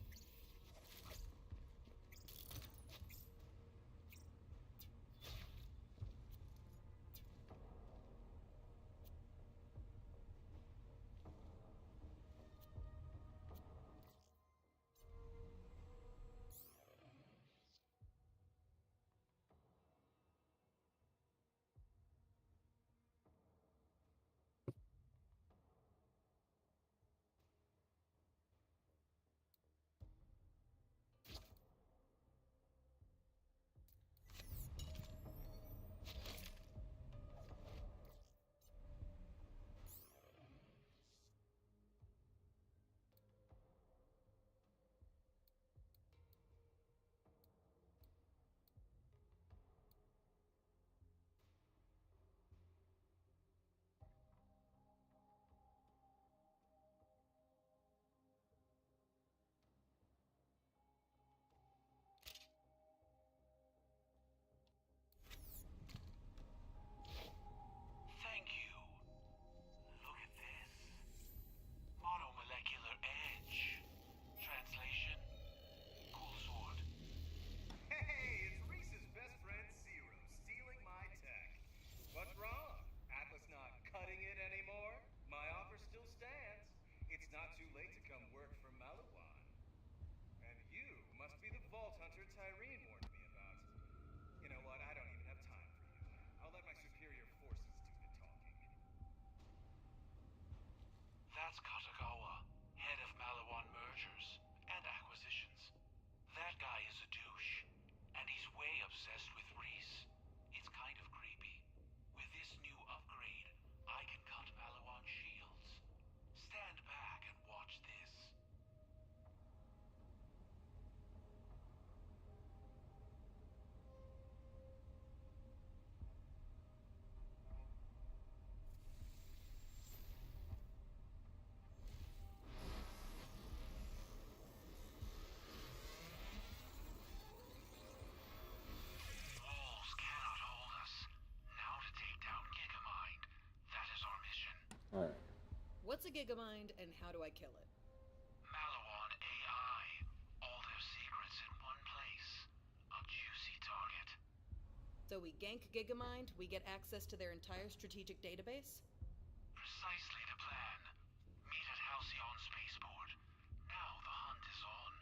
Tyreen warned me about. You know what? I don't even have time for you. I'll let my superior forces do the talking. That's Katagawa, head of Malawan mergers and acquisitions. That guy is a douche, and he's way obsessed with Reese. It's kind of creepy. With this new upgrade, I can cut Malawan shields. Stand back and watch this. Walls cannot hold us. Now to take down Gigamind. That is our mission. Alright. What's a Gigamind and how do I kill it? Malawan AI. All their secrets in one place. A juicy target. So we gank Gigamind, we get access to their entire strategic database? Precisely the plan. Meet at Halcyon Spaceport. Now the hunt is on.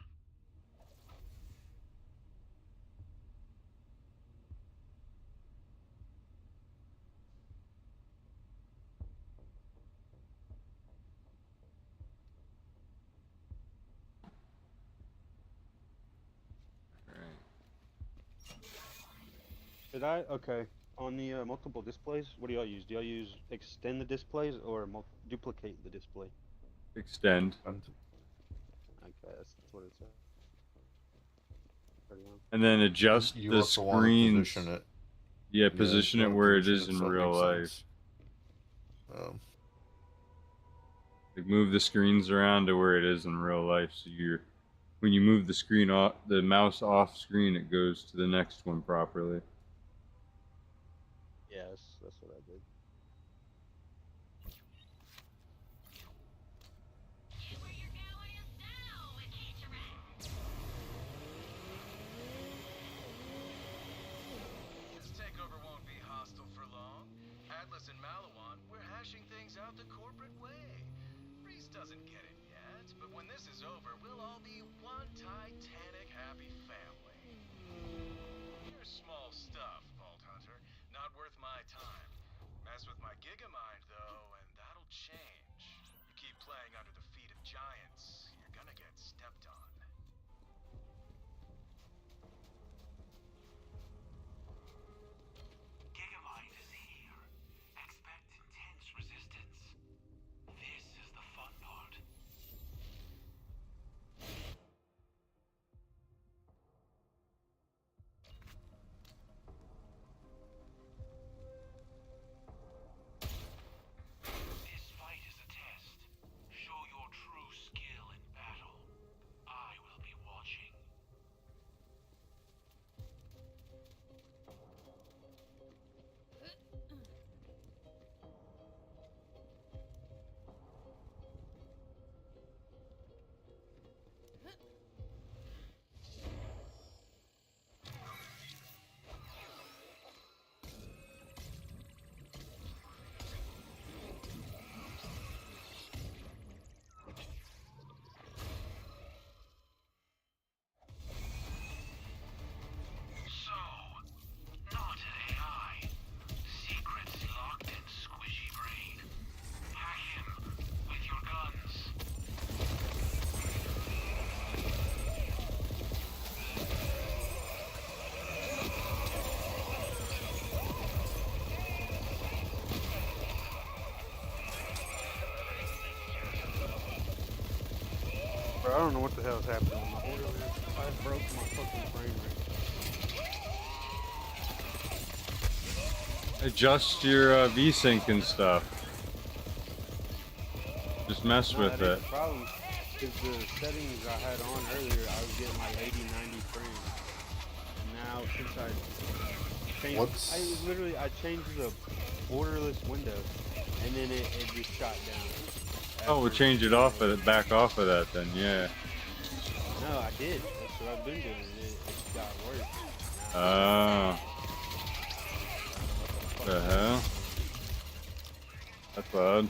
Did I? Okay. On the multiple displays, what do y'all use? Do y'all use extend the displays or duplicate the display? Extend. Okay, that's what it said. And then adjust You the also want to screen. position it. Yeah, position you it wanna where it position is in so it real makes life. sense. Like move the screens around to where it is in real life. So when you move the screen off, the mouse off screen, it goes to the next one properly. Yes, that's what I did. This takeover won't be hostile for long. Atlas and Malawan, we're hashing things out the corporate way. Reese doesn't get it yet, but when this is over, we'll all be one titanic happy family. You're small stuff, Vault Hunter. Not worth my time. Mess with my Gigamind, though, and that'll change. You keep playing under the feet of giants, you're gonna get stepped on. Gigamind is here. Expect intense resistance. This is the fun part. This fight is a test. Show your true skill in battle. I will be watching. So, not an AI. Secrets locked in squishy brain. Hack him with your guns. Bro, I don't know what the hell is happening with my order. I broke my fucking frame rate. Adjust your VSync and stuff. Just mess with that it. ain't the problem. Because the settings I had on earlier, I was getting like 80, 90 frames. And now since I changed, I changed the borderless window, and then it just shot down. Oh, we'll change it off of it, back off of that then, yeah. No, I did. That's what I've been doing. It got worse. Oh. What the hell? That's odd.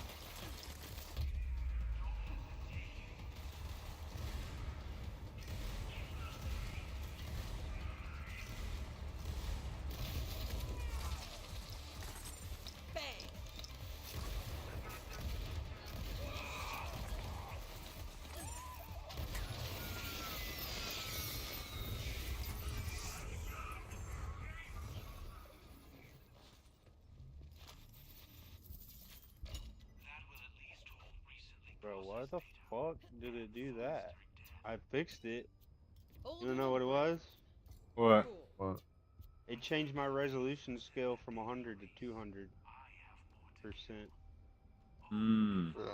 Bro, why the fuck did it do that? I fixed it. You wanna know what it was? What? What? It changed my resolution scale from 100 to 200%. Hmm. Yeah.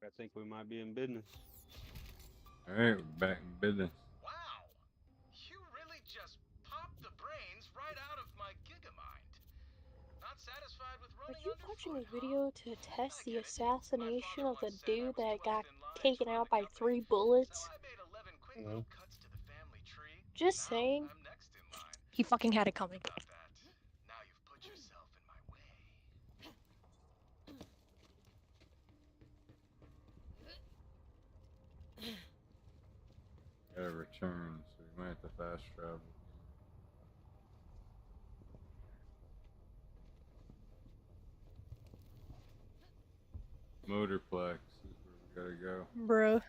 I think we might be in business. All right, we're back in business. Wow! You really just popped the brains right out of my Gigamind. Not satisfied with Are running you underfoot, watching a video to test the assassination of the dude that got taken out by 3 bullets? Mhm. Just saying. He fucking had it coming. Now you've put yourself in my way. Gotta return, so we might have to fast travel. Motorplex is where we gotta go. Bruh.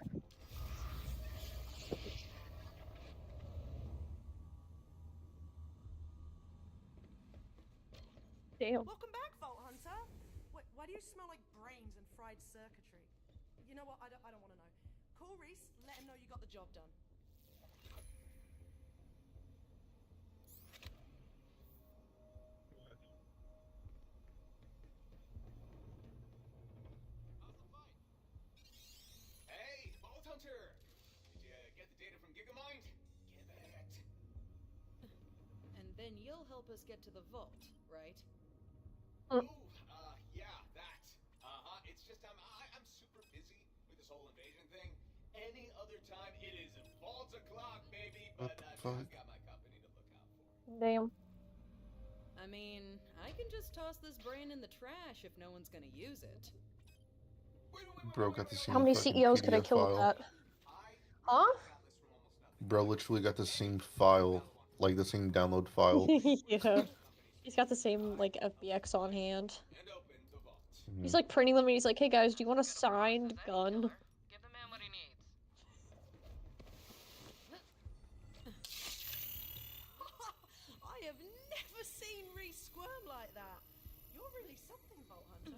Damn. Welcome back, Vault Hunter. Why do you smell like brains and fried circuitry? You know what? I don't want to know. Call Reese, let him know you got the job done. Hey, Vault Hunter! Did you get the data from Gigamind? Give it. And then you'll help us get to the vault, right? Yeah, that. It's just I'm super busy with this whole invasion thing. Any other time, it is vault o'clock, baby. What But the fuck? I've got my company to look out for. Damn. I mean, I can just toss this brain in the trash if no one's gonna use it. Bro got the same How many fucking CEOs could I PDF kill with file. that? Huh? Bro literally got the same file, like the same download file. Yeah. He's got the same, like, FBX on hand. He's Mhm. like printing them and he's like, hey guys, do you want a signed gun? Give the man what he needs. I have never seen Reese squirm like that. You're really something, Vault Hunter.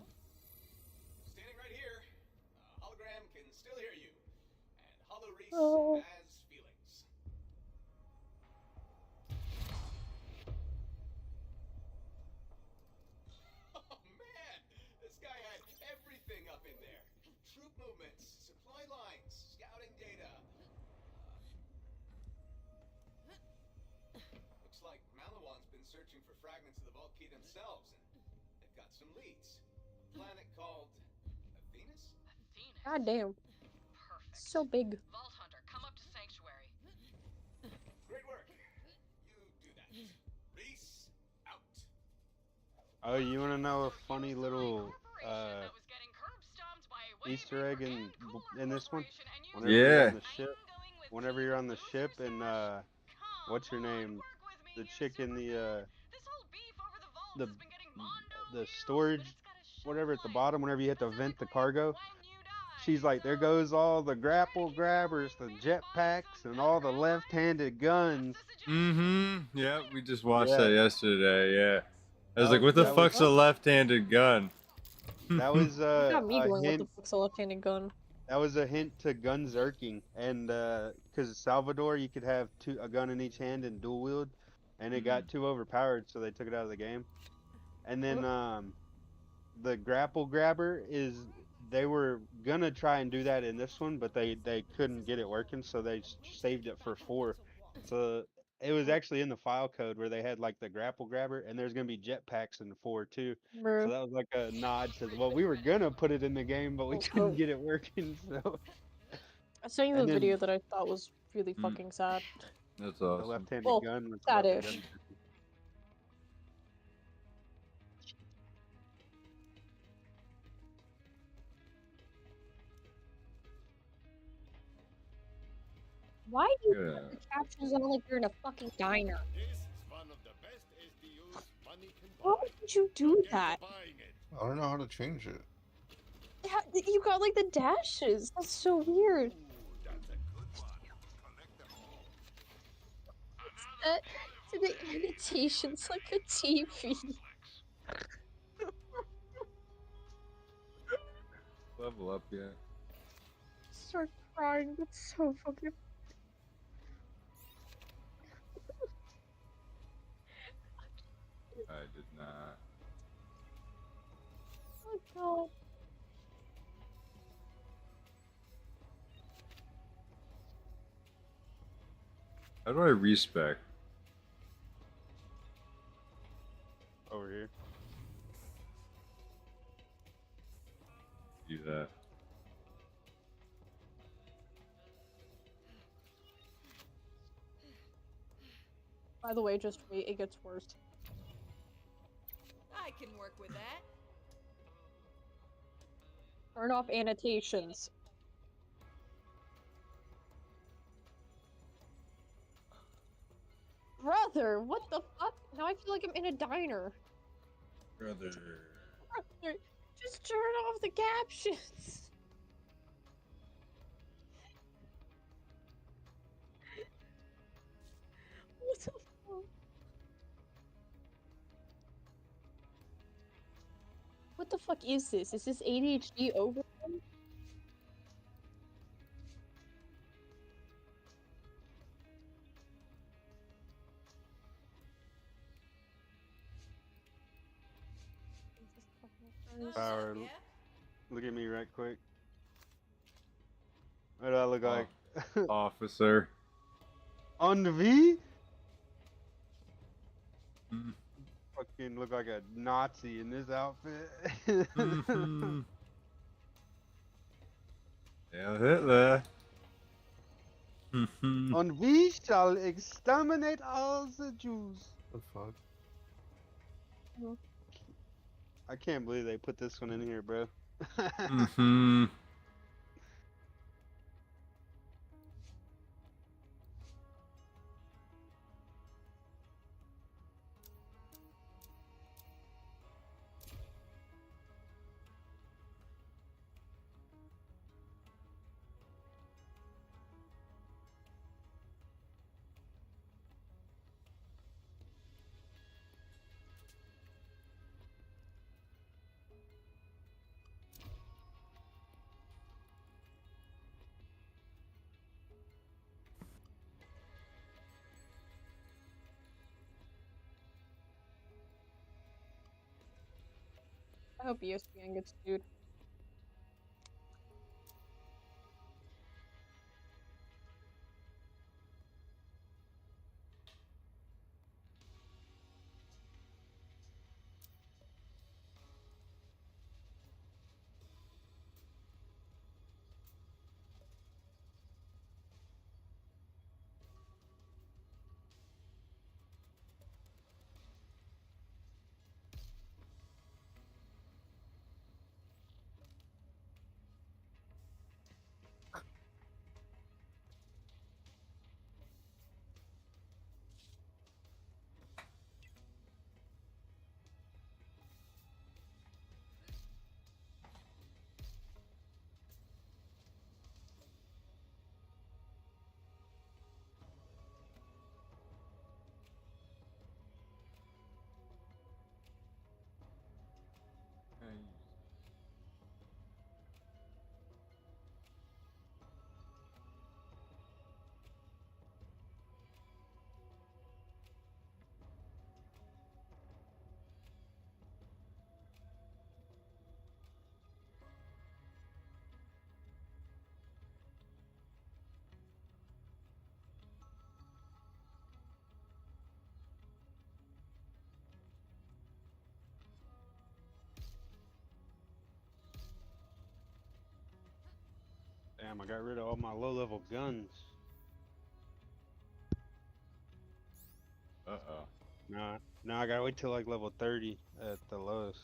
Standing right here, hologram can still hear you, and Hollow Reese Oh. has feelings. Oh man, this guy had everything up in there. Troop movements, supply lines, scouting data. Looks like Malawan's been searching for fragments of the vault key themselves, and they've got some leads. A planet called Venus? God damn. So big. Vault Hunter, come up to Sanctuary. Great work. You do that. Reese, out. Oh, you wanna know a funny little Easter egg in this one? Whenever you're on the ship, whenever you're on the ship and what's your name? The chick in the storage, whatever at the bottom. Whenever you hit to vent the cargo, she's like, "There goes all the grapple grabbers, the jetpacks, and all the left-handed guns." Mm-hmm. Yeah, we just watched Yeah. that yesterday. Yeah. I was like, what the That fuck's was a left-handed gun? that was You got me a going, what the hint. fuck's a left-handed gun? That was a hint to gun zerking, and because Salvador, you could have a gun in each hand and dual wield, and it got too overpowered, so they took it out of the game. And then the grapple grabber they were gonna try and do that in this one, but they couldn't get it working, so they saved it for 4. So it was actually in the file code where they had like the grapple grabber, and there's gonna be jetpacks in 4 too. So that was like a nod to well, we were gonna put it in the game, but we couldn't get it working. So I sent you a and then video that I thought was really fucking sad. That's the awesome. left-handed Well, gun was about the sad-ish. gun. Why do you Yeah. put the captions on like you're in a fucking diner? Why would you do that? I don't know how to change it. You got like the dashes. That's so weird. To the annotations like a TV. Level up yet? Start crying. That's so fucking. I did not. Oh god. How do I respec? Over here. Do that. By the way, just wait, it gets worse. I can work with that. Turn off annotations. Brother, what the fuck? Now I feel like I'm in a diner. Brother. Brother, just turn off the captions. What the fuck? What the fuck is this? Is this ADHD overload? Power, look at me right quick. What do I look like? Officer. On the V? Mm. Fucking look like a Nazi in this outfit. Mm-hmm. Yeah, Hitler. And we shall exterminate all the Jews. The fuck? I can't believe they put this one in here, bro. Mm-hmm. I hope ESPN gets sued. Damn, I got rid of all my low-level guns. Uh-oh. Nah, I gotta wait till like level 30 at the lowest.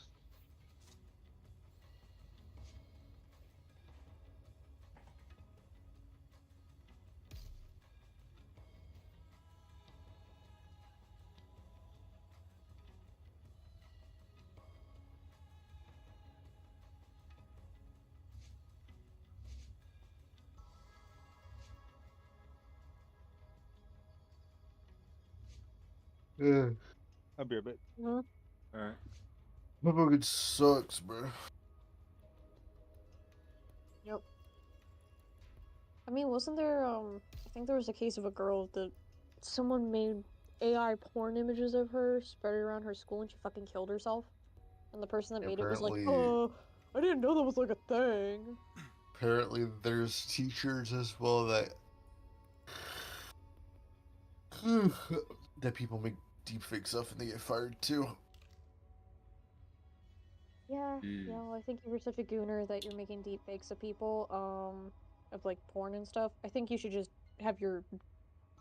Yeah. I'll be a bit. Mm-hmm. Alright. My fucking sucks, bro. Yep. I mean, wasn't there, I think there was a case of a girl that someone made AI porn images of her, spread it around her school, and she fucking killed herself? And the person that made it was like, Apparently, I didn't know that was like a thing. apparently there's teachers as well that that people make deepfake stuff and they get fired too. Yeah, I think you were such a gooner that you're making deep fakes of people, of like porn and stuff. I think you should just have your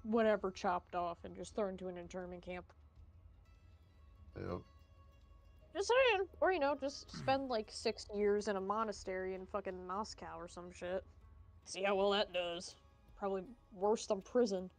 whatever chopped off and just thrown into an internment camp. Yep. Just saying. Or, just spend like 6 years in a monastery in fucking Moscow or some shit. See how well that does. Probably worse than prison.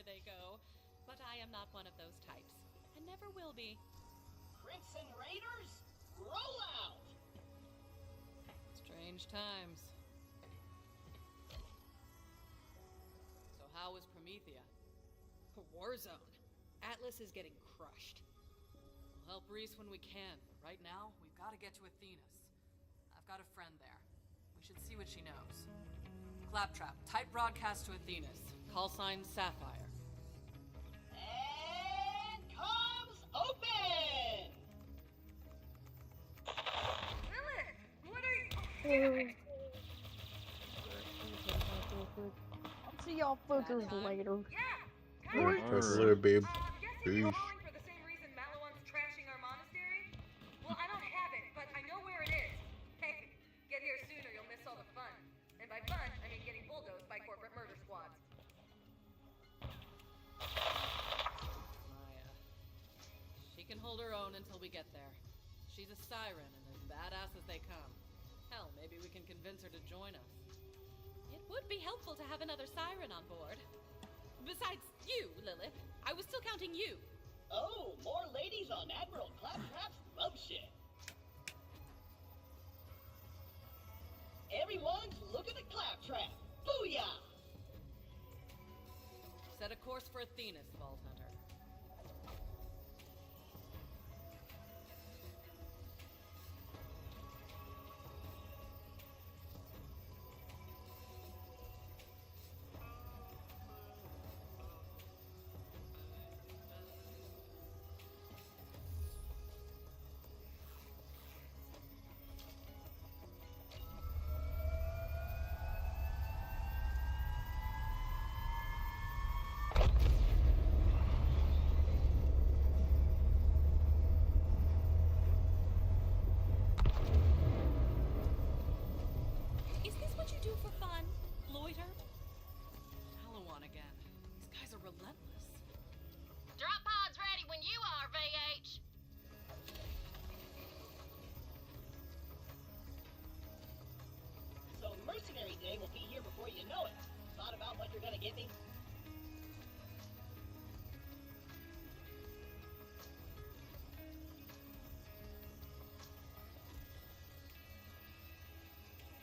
they go. But I am not one of those types, and never will be. Crimson Raiders, roll out! Strange times. So how was Promethea? A war zone. Atlas is getting crushed. We'll help Reese when we can, but right now, we've got to get to Athena's. I've got a friend there. We should see what she knows. Claptrap, type broadcast to Athena's. Call sign Sapphire. And comms open! Lilith, what are you... I'll see y'all fuckers later. Alright, catch you later, babe. Peace. For the same reason Malawan's trashing our monastery? Well, I don't have it, but I know where it is. Hey, get here soon or you'll miss all the fun. And by fun, I mean getting bulldozed by corporate murder squads. Maya. She can hold her own until we get there. She's a siren and as badass as they come. Hell, maybe we can convince her to join us. It would be helpful to have another siren on board. Besides you, Lilith. I was still counting you. Oh, more ladies on Admiral Claptrap's bullshit. Everyone's looking at Claptrap. Booyah! Set a course for Athena's, Vault Hunter. Is this what you do for fun? Loiter? Malawan again. These guys are relentless. Drop pod's ready when you are, VH. So Mercenary Day will be here before you know it. Thought about what you're gonna give me?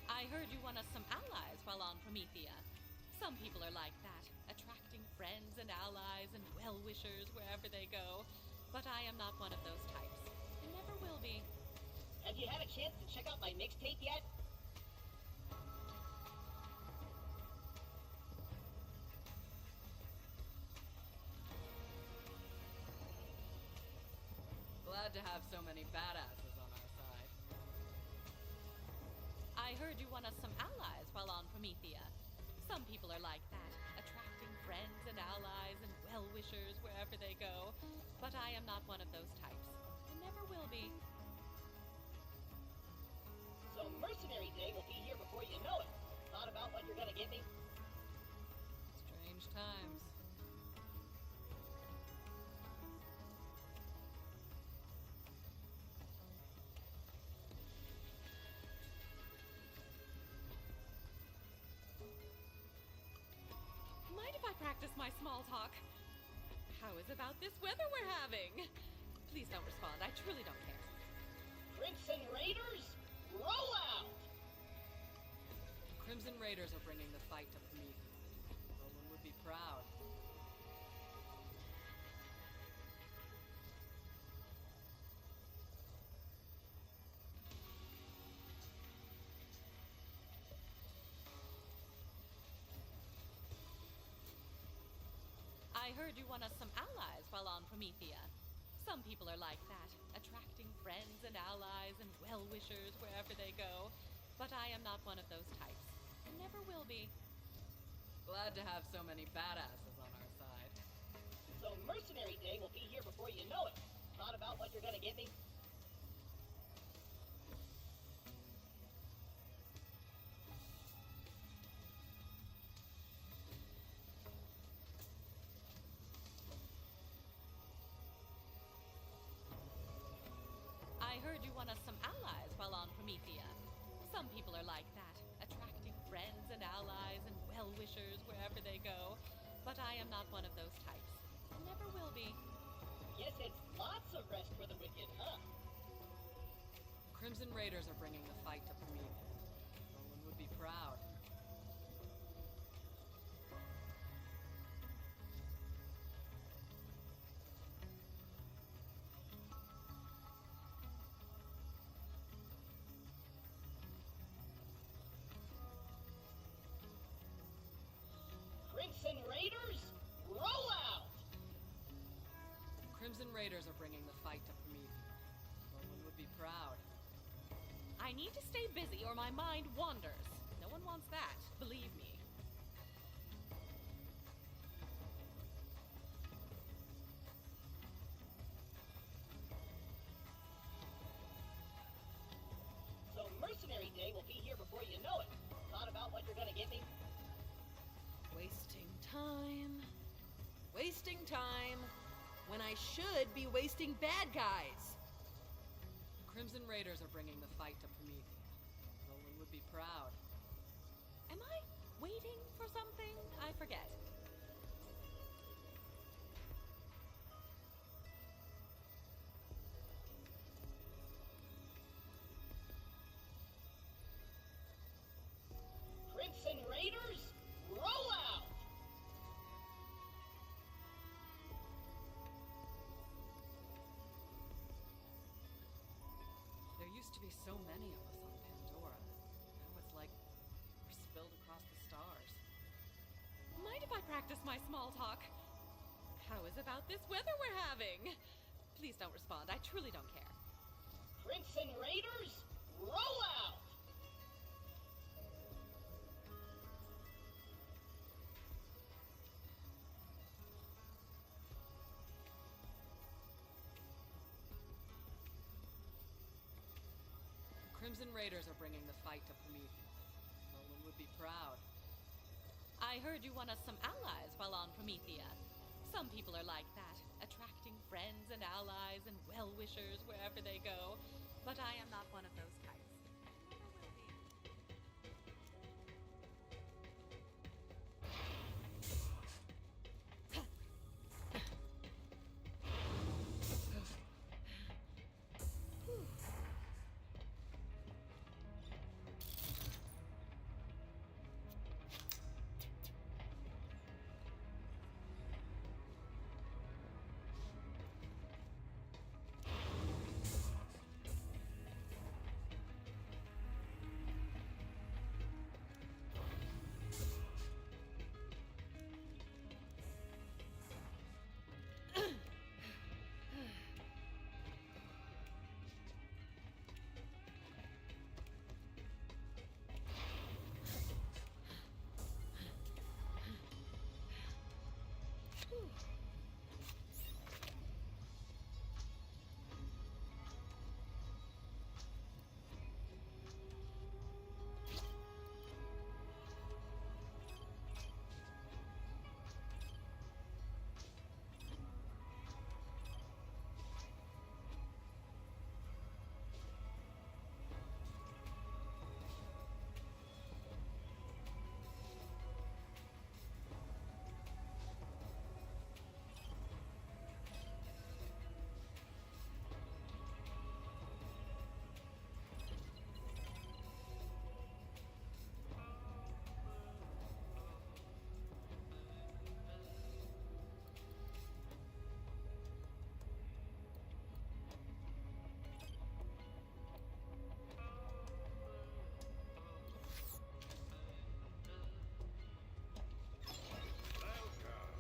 I heard you won us some allies while on Promethea. Some people are like that, attracting friends and allies and well-wishers wherever they go. But I am not one of those types, and never will be. Have you had a chance to check out my mixtape yet? Glad to have so many badasses on our side. I heard you won us some allies while on Promethea. Some people are like that, attracting friends and allies and well-wishers wherever they go. But I am not one of those types, and never will be. So Mercenary Day will be here before you know it. Thought about what you're gonna give me? Strange times. Mind if I practice my small talk? How is about this weather we're having? Please don't respond. I truly don't care. Crimson Raiders, roll out! Crimson Raiders are bringing the fight to Prometheus. Roland would be proud. I heard you won us some allies while on Promethea. Some people are like that, attracting friends and allies and well-wishers wherever they go. But I am not one of those types, and never will be. Glad to have so many badasses on our side. So Mercenary Day will be here before you know it. Thought about what you're gonna give me? I heard you won us some allies while on Promethea. Some people are like that, attracting friends and allies and well-wishers wherever they go. But I am not one of those types. Never will be. Guess it's lots of rest for the wicked, huh? Crimson Raiders are bringing the fight to Prometheus. Roland would be proud. Crimson Raiders, roll out! Crimson Raiders are bringing the fight to Prometheus. Roland would be proud. I need to stay busy or my mind wanders. No one wants that, believe me. So Mercenary Day will be here before you know it. Thought about what you're gonna get me? Wasting time. Wasting time. When I should be wasting bad guys. Crimson Raiders are bringing the fight to Prometheus. Roland would be proud. Am I waiting for something? I forget. Crimson Raiders, roll out! There used to be so many of us on Pandora. Now it's like we're spilled across the stars. Mind if I practice my small talk? How is about this weather we're having? Please don't respond. I truly don't care. Crimson Raiders, roll out! Crimson Raiders are bringing the fight to Prometheus. Roland would be proud. I heard you want us some allies while on Promethea. Some people are like that, attracting friends and allies and well-wishers wherever they go. But I am not one of those types. Never will be.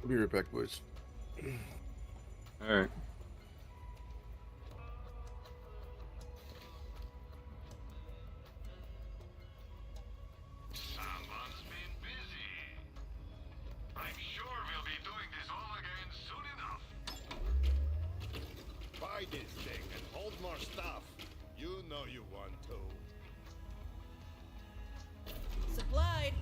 I'll be right back, boys. All right. Someone's been busy. I'm sure we'll be doing this all again soon enough. Buy this thing and hold more stuff. You know you want to. Supplied.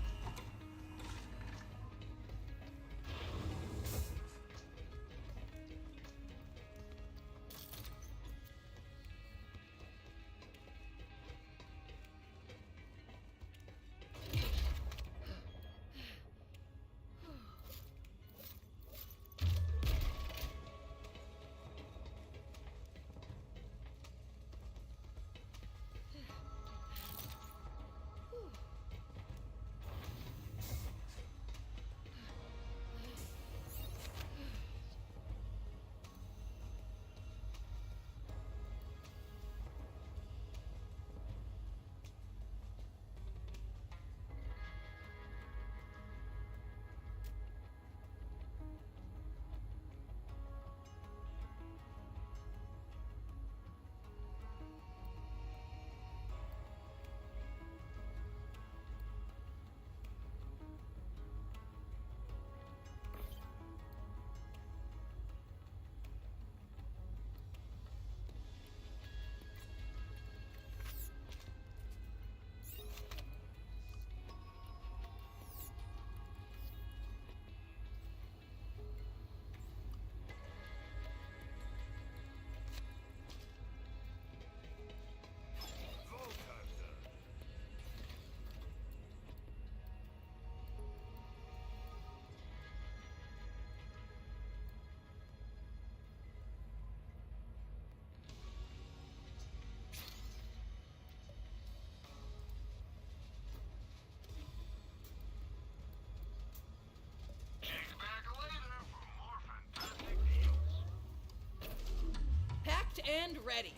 and ready.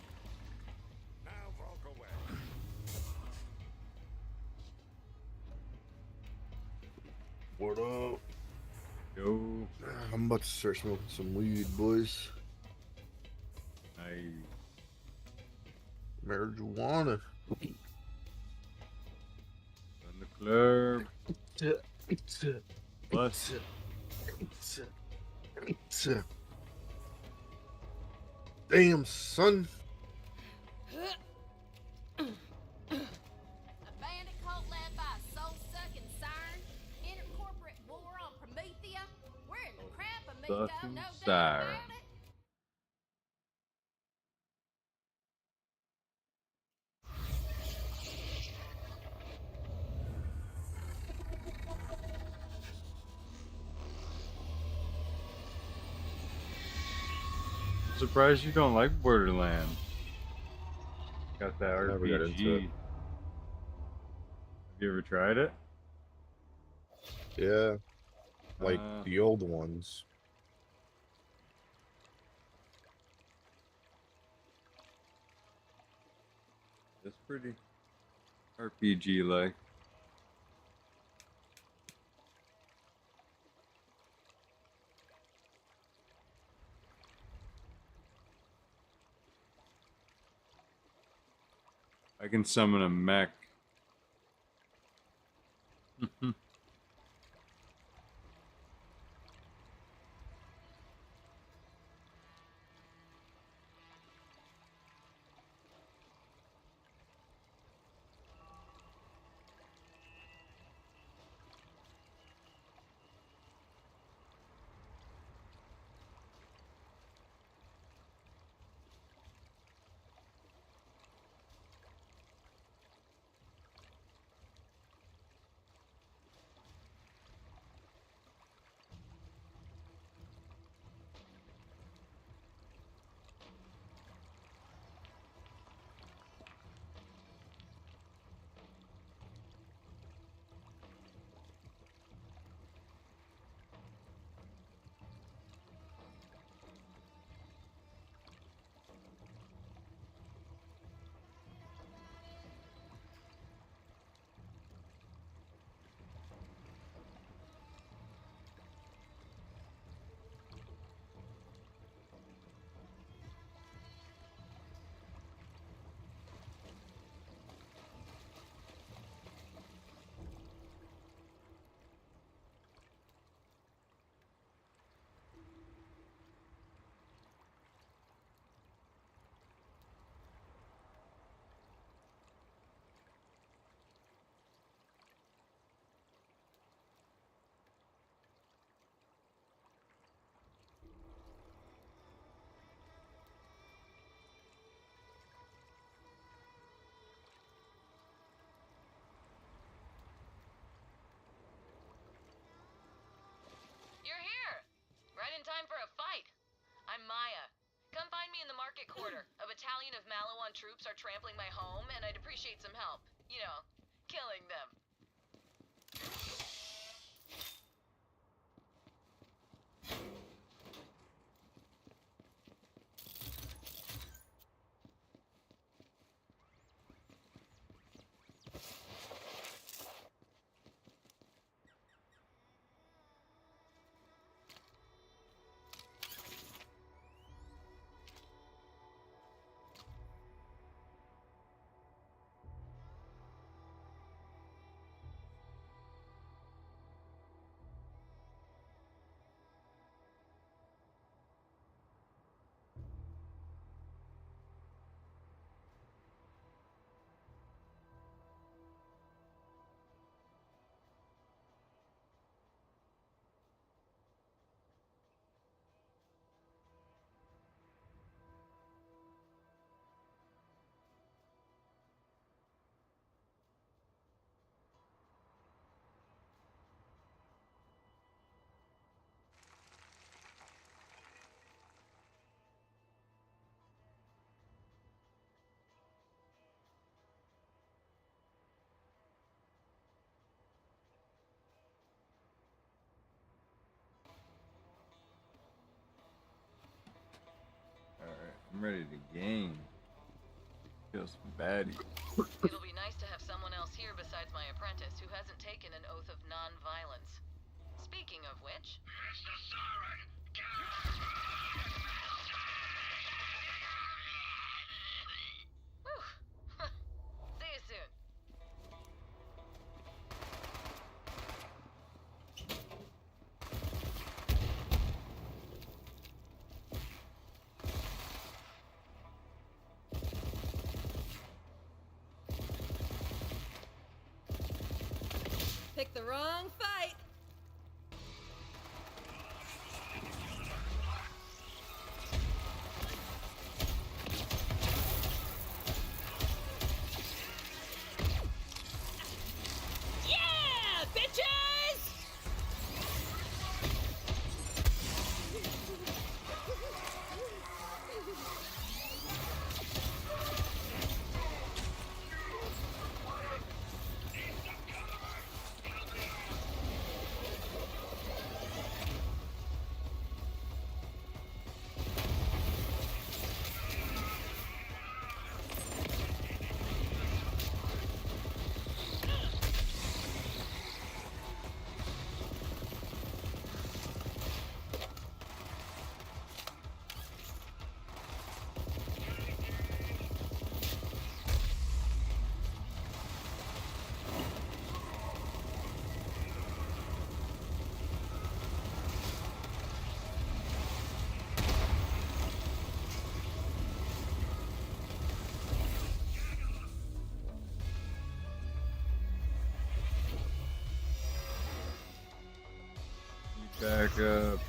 Now walk away. What up? Yo. I'm about to start smoking some weed, boys. Hey. Marijuana. In the club. What? Damn, son. A bandit cult led by a soul-sucking siren, intercorporate war on Promethea. We're in the crap, amigo, Sucking no doubt siren. about it. I'm surprised you don't like Borderlands. Got that I never got into it. RPG. Have you ever tried it? Yeah. Like the old ones. It's pretty RPG-like. I can summon a mech. You're here! Right in time for a fight. I'm Maya. Come find me in the market quarter. A battalion of Malawan troops are trampling my home, and I'd appreciate some help. You know, killing them. I'm ready to game. Kill some baddies. It'll be nice to have someone else here besides my apprentice who hasn't taken an oath of non-violence. Speaking of which... Whew. See you soon. Pick the wrong fight. Yeah, bitches! Back up.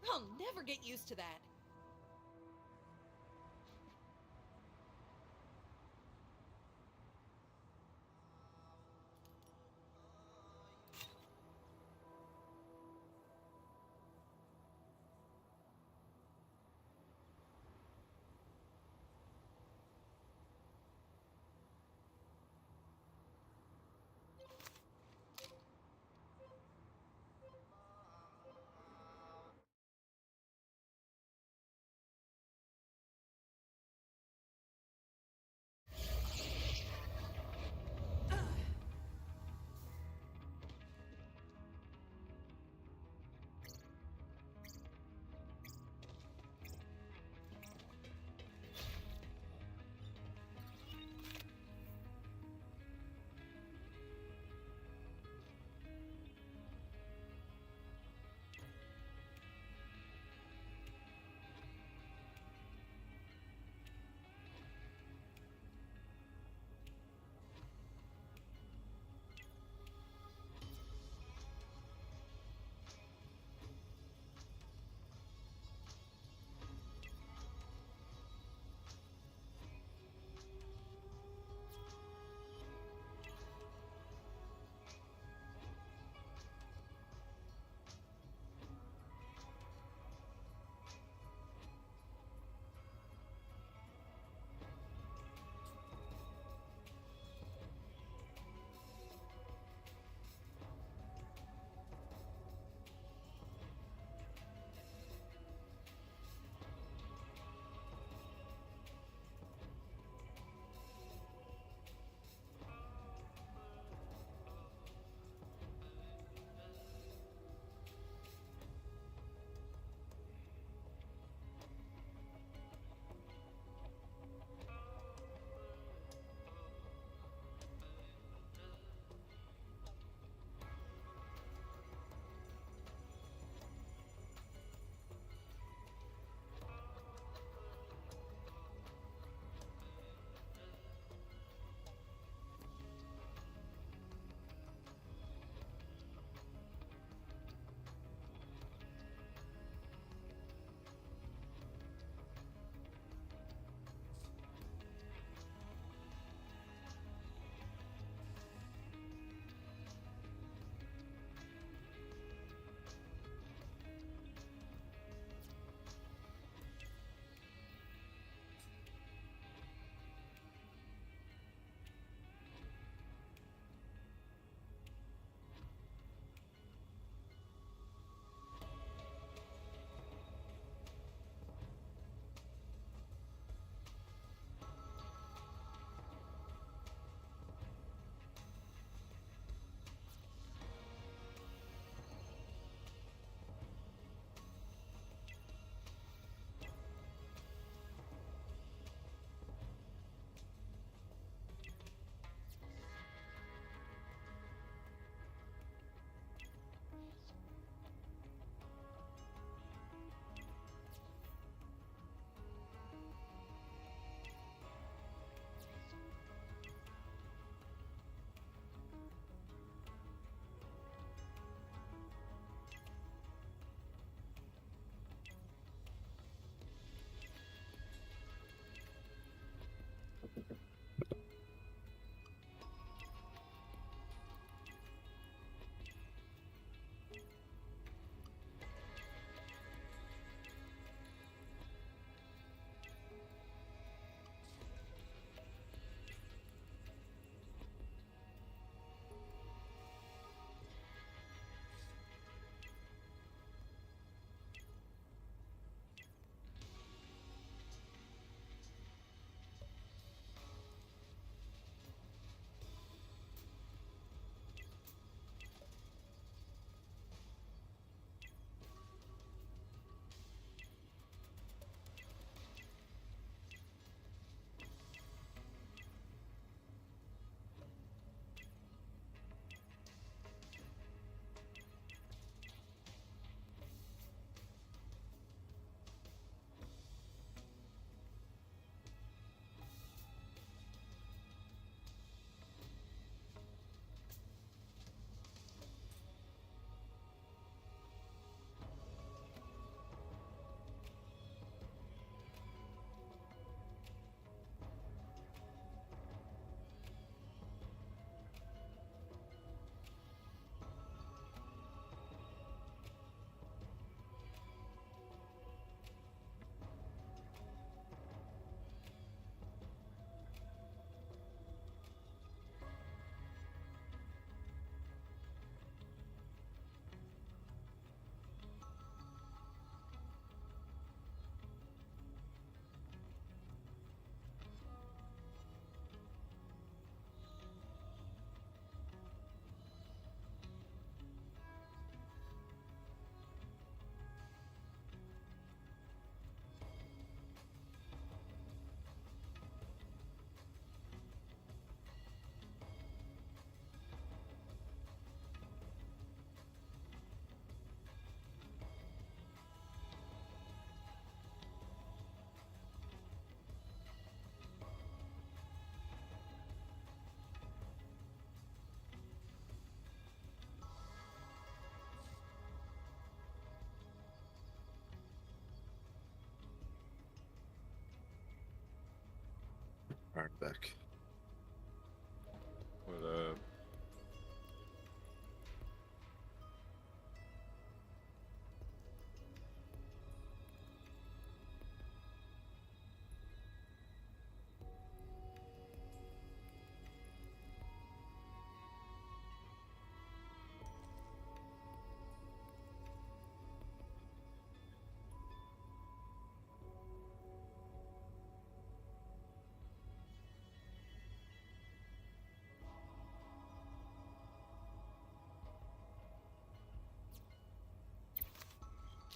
I'll never get used to that. Alright, back. What up?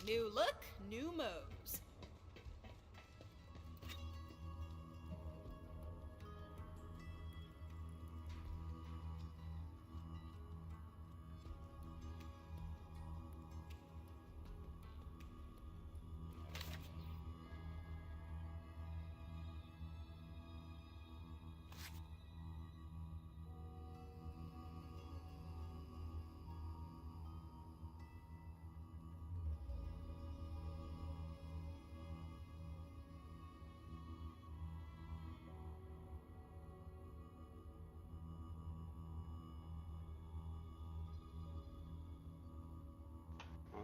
New look, new moves.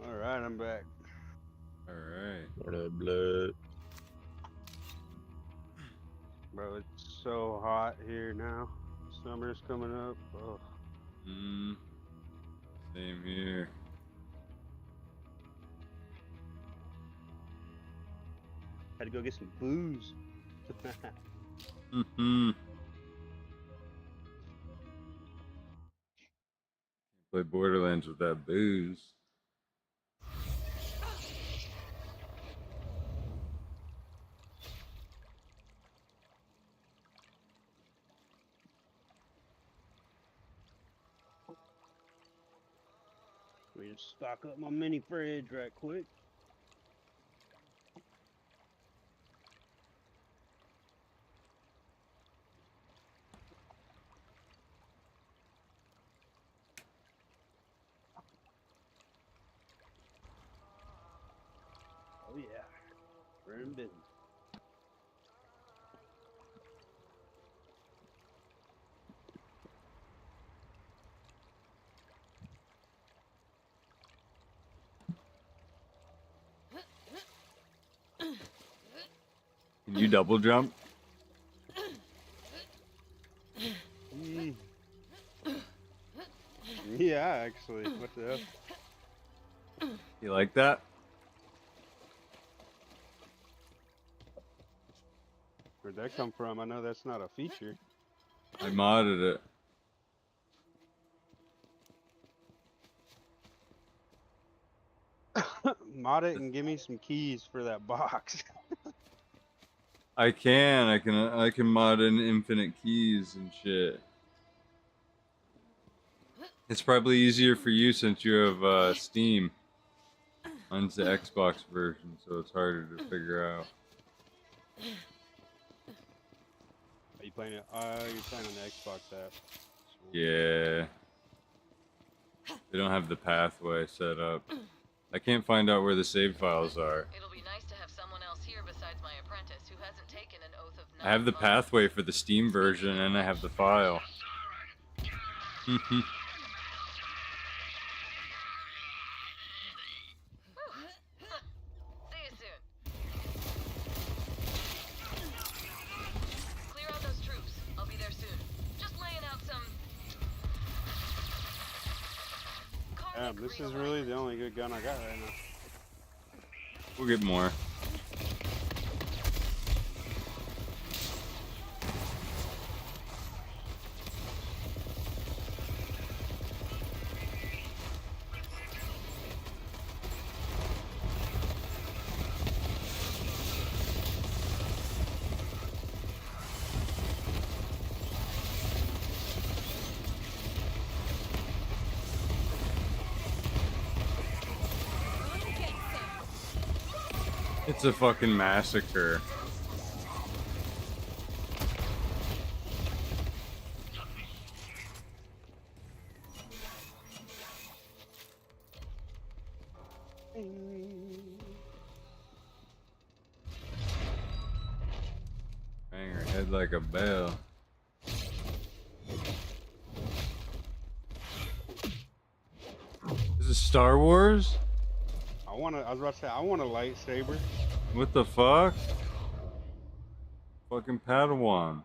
Alright, I'm back. Alright. What up, blood? Bro, it's so hot here now. Summer's coming up. Ugh. Same here. Had to go get some booze. Play Borderlands with that booze. Let me just stock up my mini fridge right quick. Oh yeah, we're in business. Can you double jump? Yeah, actually. What the hell? You like that? Where'd that come from? I know that's not a feature. I modded it. Mod it and give me some keys for that box. I can mod in infinite keys and shit. It's probably easier for you since you have Steam. Mine's the Xbox version, so it's harder to figure out. Are you playing it? You're playing on the Xbox app. Yeah. They don't have the pathway set up. I can't find out where the save files are. It'll be nice to have someone else here besides my apprentice who hasn't taken an oath of I have the pathway for the Steam version, and I have the file. See you soon. Clear out those troops. I'll be there soon. Just laying out some... Damn, this is really the only good gun I got right now. We'll get more. It's a fucking massacre. Bang her head like a bell. Is it Star Wars? I was about to say, I want a lightsaber. What the fuck? Fucking Padawan.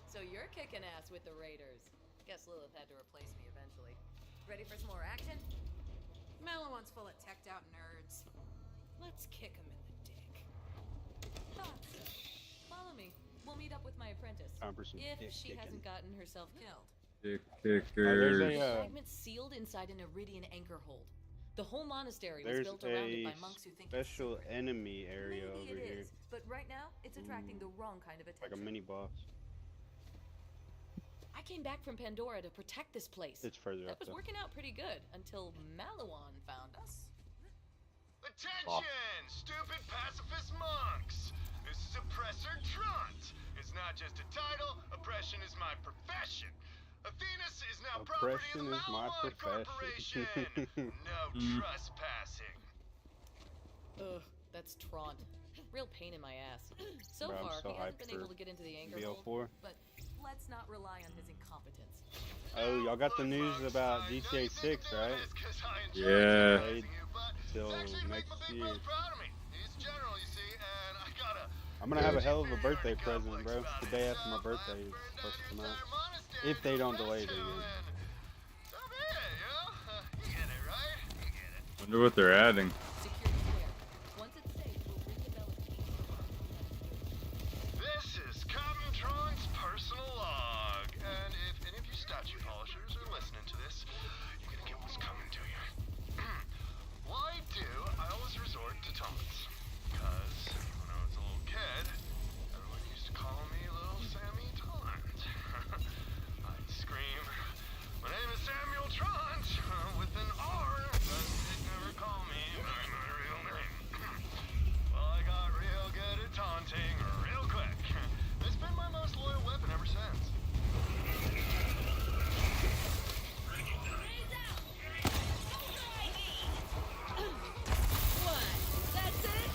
So you're kicking ass with the Raiders. Guess Lilith had to replace me eventually. Ready for some more action? Malawan's full of teched out nerds. Let's kick him in the dick. Thoughts? Follow me. We'll meet up with my apprentice. Time for some If dick she kicking. hasn't gotten herself killed. Dick there's kickers. Fragments sealed inside an Iridian anchor hold. The whole monastery was There's built around it a by monks who think special enemy area Maybe over it here. is, but right now it's attracting the wrong kind of Like attention. a mini boss. I came back from Pandora to protect this place. It's further That up was though. working out pretty good until Malawan found us. Attention, stupid pacifist monks! This is Oppressor Trant. It's not just a title, oppression is my profession. Athenas is now property of the Oppression is my Malawan profession. Corporation. No trespassing. Ugh, that's Trant. Real pain in my ass. So Bro, I'm far, so he hasn't hyped been able for to get into the anchor BL4. hold, but let's not rely on his incompetence. Oh, y'all got the news about GTA 6, right? Yeah. Delayed till next year. I'm gonna have a hell of a birthday present, bro. The day after my birthday is supposed to come out. If they don't delay it again. Wonder what they're adding. This is Captain Tron's personal log, and if any of you statue polishers are listening to this, you're gonna get what's coming to you. Why do I always resort to taunts? Because when I was a little kid, everyone used to call me Little Sammy Taunt. I'd scream, "My name is Samuel Trant," with an R, but they'd never call me by my real name. Well, I got real good at taunting real quick. It's been my most loyal weapon ever since. What? That's it?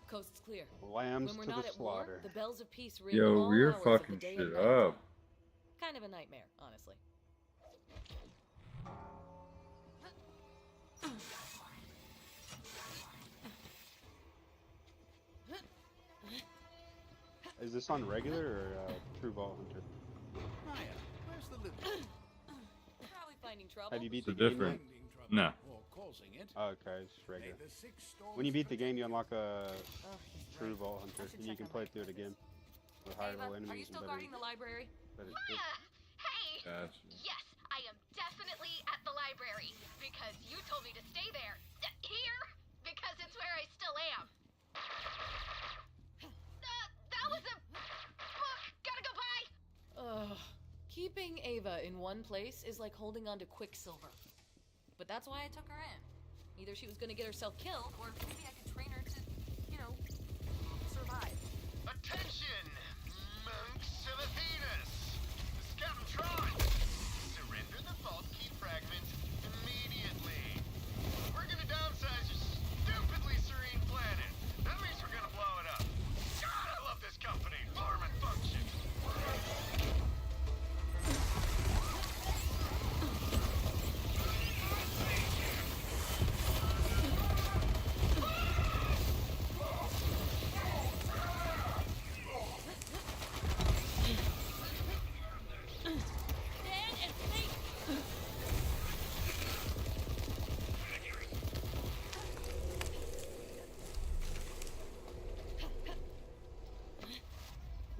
Coast's clear. Lambs When we're to not the at war, slaughter. the bells of peace ring Yo, all we're hours of the fucking day shit and night. up. Kind of a nightmare, honestly. Is this on regular or True Vault Hunter? Maya, where's the loot? Probably finding trouble. Have you beat It's the game different. yet? No. Or causing it. Oh, okay, it's regular. May the six storms When you beat the game, you unlock a he's True right. Vault I Hunter, should and you check can on play my through it again with higher Ava, level are you enemies still and guarding the library? better Maya, Hey! Gotcha. Yes, I am definitely at the library because you told me to stay there. Here? Because it's where I still am. That was a book. Gotta go buy. Ugh. Keeping Ava in one place is like holding on to Quicksilver. But that's why I took her in. Either she was gonna get herself killed, or maybe I could train her to, you know, survive. Attention, monks of Athenas! This is Captain Tron. Surrender the vault key fragment immediately. We're gonna downsize your stupidly serene planet. That means we're gonna blow it up. God, I love this company. Form and function.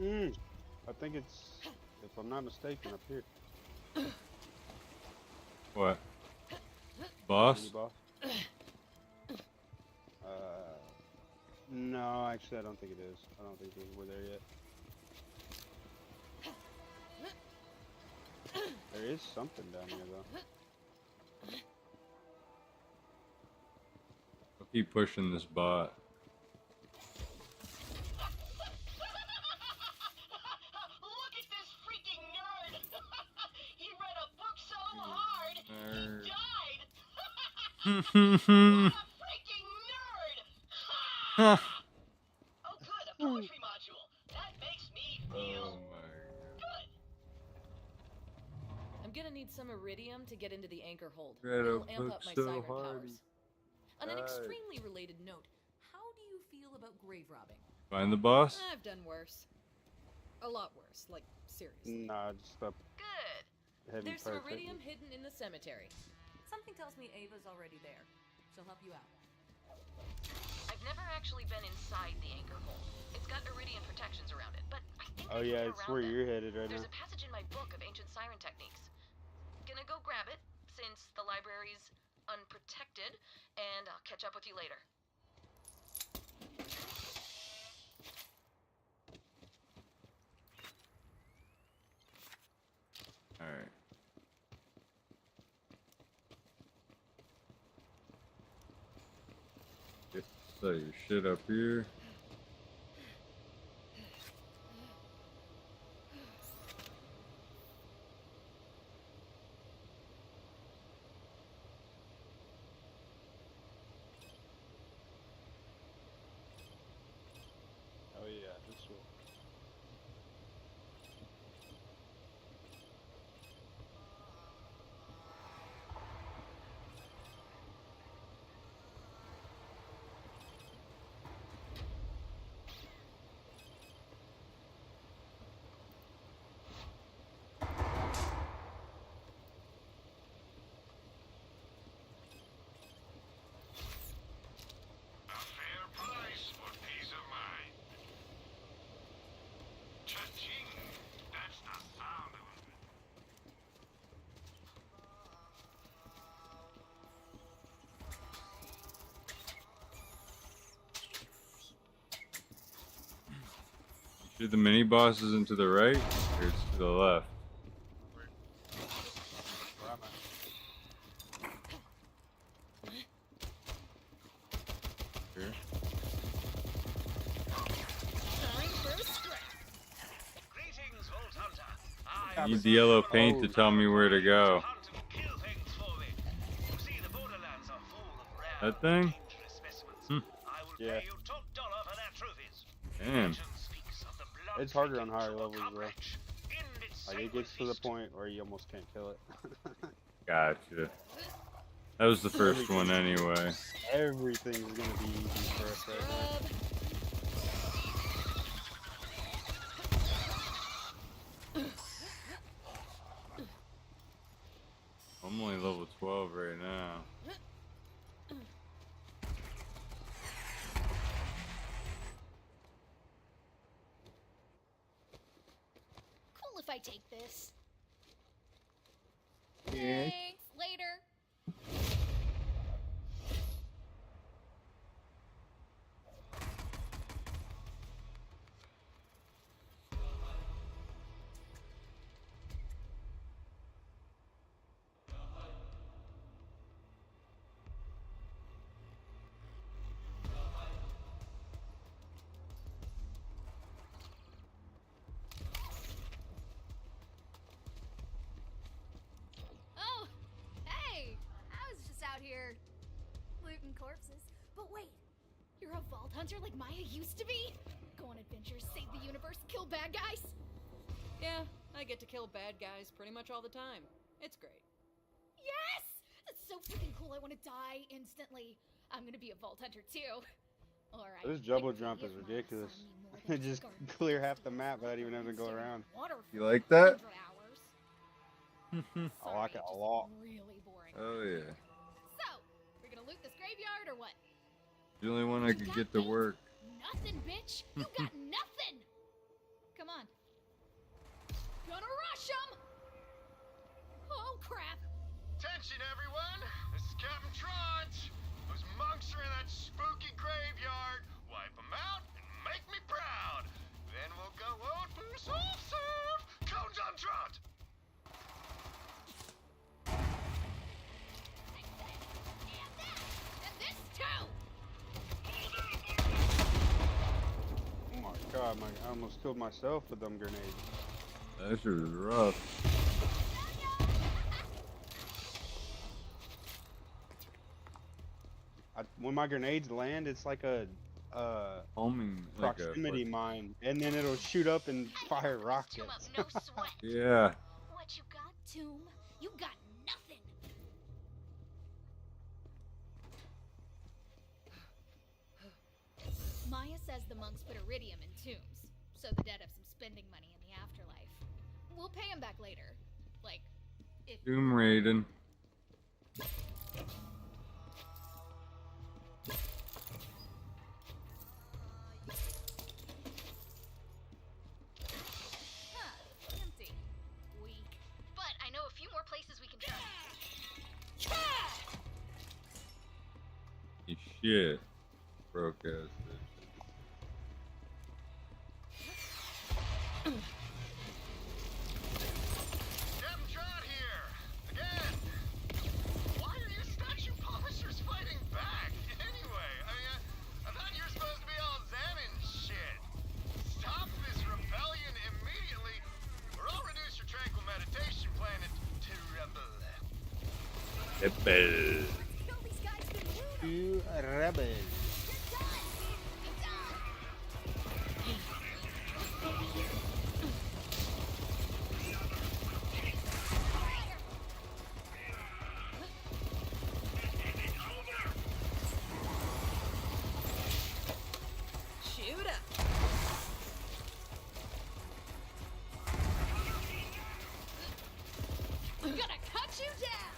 I think it's, if I'm not mistaken, up here. What? Boss? Mini boss? No, actually, I don't think it is. I don't think we're there yet. There is something down here, though. I'll keep pushing this bot. Look at this freaking nerd! He read a book so hard, he died! What a freaking nerd! Huh. Oh good, a poetry module. That makes me feel good. I'm gonna need some iridium to get into the anchor hold. Read a It'll amp book up my so siren hard, powers. On an died. extremely related note, how do you feel about grave robbing? Find the boss? I've done worse. A lot worse, like seriously. Nah, just up. Good. Heavy There's some perfect. iridium hidden in the cemetery. Something tells me Ava's already there. She'll help you out. I've never actually been inside the anchor hole. It's got iridium protections around it, but I think Oh yeah, it's where you're headed right there's now. a passage in my book of ancient siren techniques. Gonna go grab it, since the library's unprotected, and I'll catch up with you later. Alright. Set your shit up here. Oh yeah, this will. A fair price for peace of mind. Cha-ching! That's the sound of it. Should the mini boss is to the right or it's to the left? Where am I? Here. Greetings, Vault Hunter. I need the yellow paint to tell me where to go. That thing? Yeah. Damn. It's harder on higher levels, bro. Like, it gets to the point where you almost can't kill it. Gotcha. That was the first one anyway. Everything's gonna be easy for us right now. I'm only level 12 right now. Cool if I take this. Yeah. Thanks. Later. Oh, hey! I was just out here looting corpses. But wait, you're a vault hunter like Maya used to be? Go on adventures, save the universe, kill bad guys? Yeah, I get to kill bad guys pretty much all the time. It's great. Yes! That's so freaking cool. I want to die instantly. I'm gonna be a vault hunter too. Alright. This double jump is ridiculous. Just clear half the map without even having to go around. You like that? I like it a lot. Really boring. Oh yeah. So, we're gonna loot this graveyard or what? The only one I could get to work. Nothing, bitch. You got nothing. Come on. Trot! Those monks are in that spooky graveyard. Wipe them out and make me proud. Then we'll go out for soft serve. Cones on Trot! And this too! Oh my god, I almost killed myself with them grenades. That shit was rough. When my grenades land, it's like a Homing, like a proximity mine, and then it'll shoot up and fire rockets. No sweat. Yeah. What you got, Tomb? You got nothing. Maya says the monks put iridium in tombs, so the dead have some spending money in the afterlife. We'll pay him back later. Like, if... Tomb raiding. Empty. Weak. But I know a few more places we can try. Shit. Broke ass. Captain Trot here! Again! Why are you statue polishers fighting back? Anyway, I thought you were supposed to be all zen and shit. Stop this rebellion immediately, or I'll reduce your tranquil meditation planet to rubble. Rebel. You rebel. Shoot up. I'm gonna cut you down.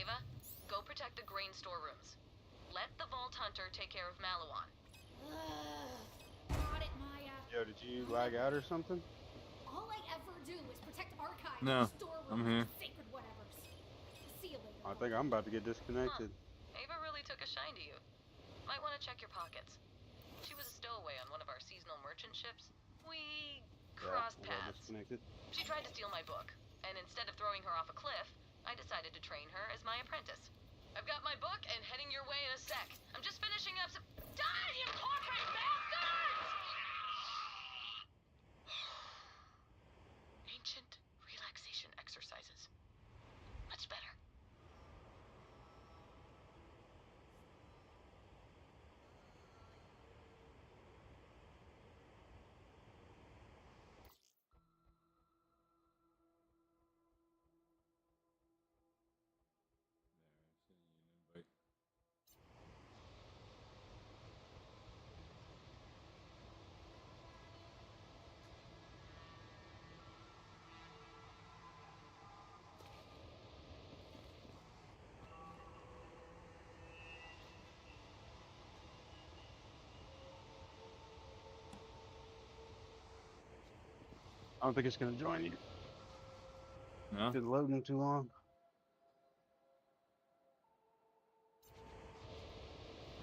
Ava, go protect the grain storerooms. Let the Vault Hunter take care of Malawan. Got it, Maya. Yo, did you lag out or something? All I ever do is protect archives, No, storerooms, I'm here. sacred whatevers. See you later. I think I'm about to get disconnected. Ava really took a shine to you. Might want to check your pockets. She was a stowaway on one of our seasonal merchant ships. We crossed I got paths. disconnected. She tried to steal my book, and instead of throwing her off a cliff, I decided to train her as my apprentice. I've got my book and heading your way in a sec. I'm just finishing up some... Die, you corporate bastards! Ancient relaxation exercises. Much better. I don't think it's gonna join you. No? It's loading too long.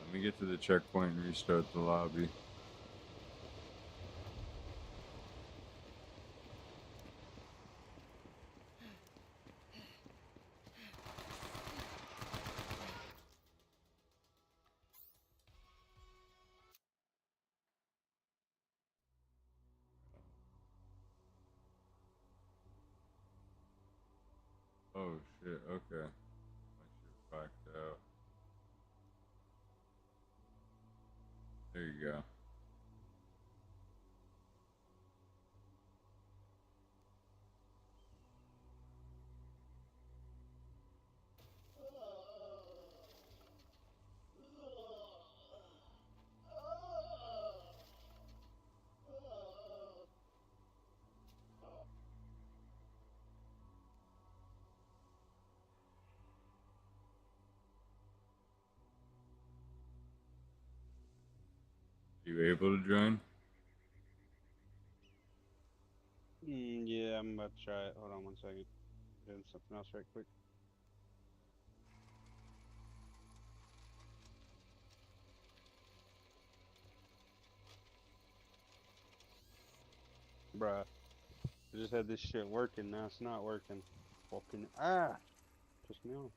Let me get to the checkpoint and restart the lobby. Oh shit, okay. My shit backed out. There you go. You able to join? Yeah, I'm about to try it. Hold on one second. Doing something else right quick. Bruh. I just had this shit working, now it's not working. Fucking pissed me off.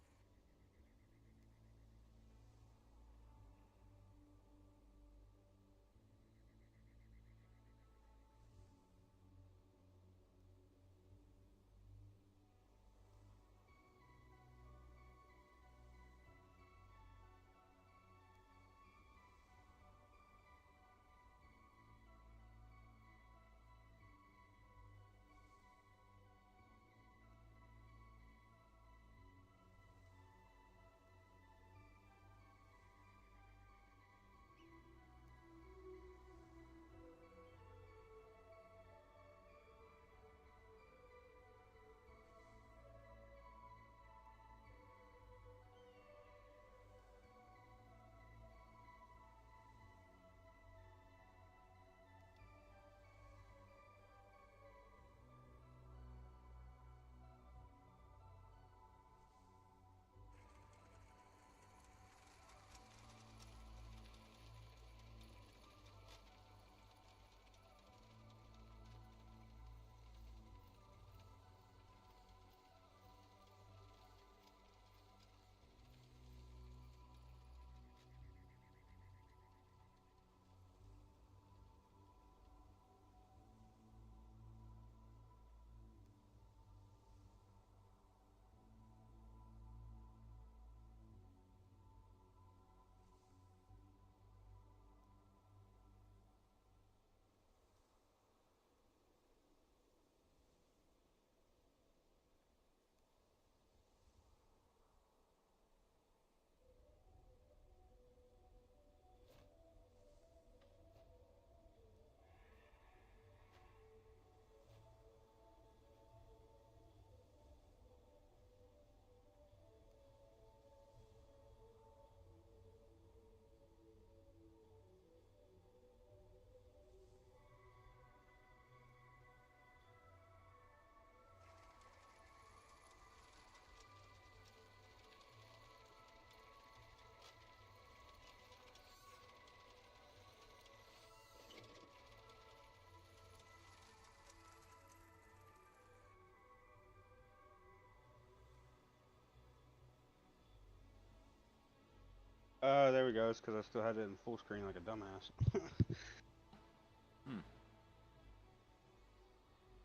There we go. It's because I still had it in full screen like a dumbass.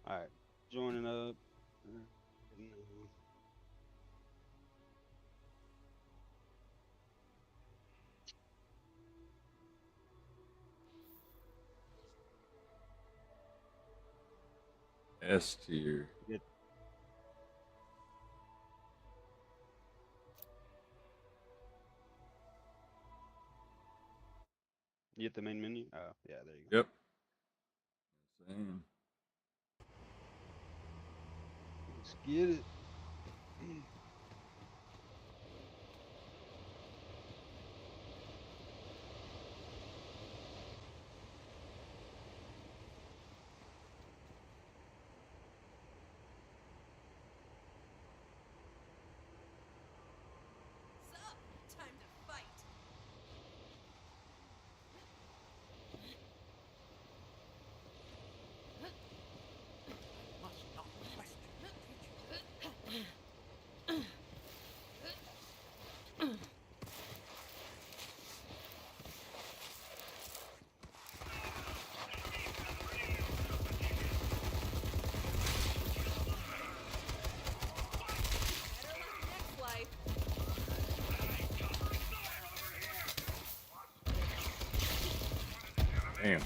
Alright, joining up. S tier. Get You get the main menu? Oh, yeah, there you go. Yep. Same. Let's get it. Time to fight. Must not question the future. Next life. Damn.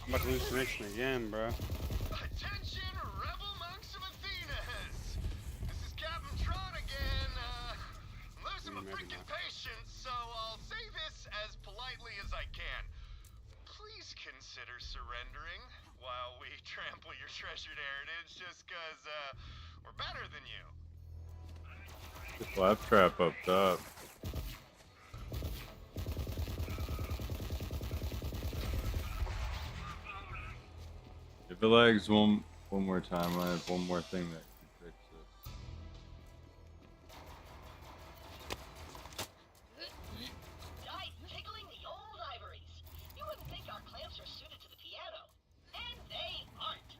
I'm about to lose connection again, bro. Attention, rebel monks of Athenas! This is Captain Tron again. I'm losing my freaking patience, so I'll say this as politely as I can. Please consider surrendering while we trample your treasured heritage just cause, we're better than you. The claptrap up top. If it lags one more time, I have one more thing that can fix it. Dice tickling the old ivories. You wouldn't think our clamps are suited to the piano. And they aren't.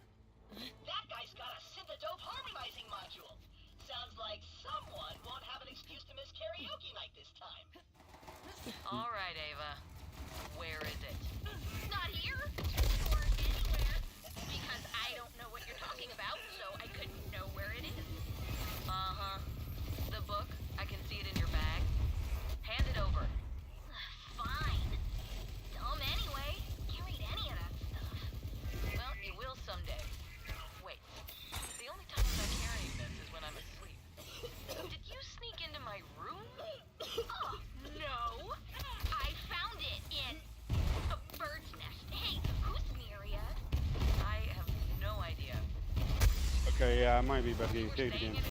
That guy's got a synth-dope harmonizing module. Sounds like someone won't have an excuse to miss karaoke night this time. All right, Ava. Where is it? Not here or anywhere. Because I don't know what you're talking about, so I couldn't know where it is. Uh-huh. The book? I can see it in your bag. Hand it over. Fine. Dumb anyway. Can't read any of that stuff. Well, you will someday. Wait. The only time I'm not carrying this is when I'm asleep. Did you sneak into my room? Oh, no. I found it in a bird's nest. Hey, who's Myriad? I have no idea. Okay, yeah, I might be about to get kicked again.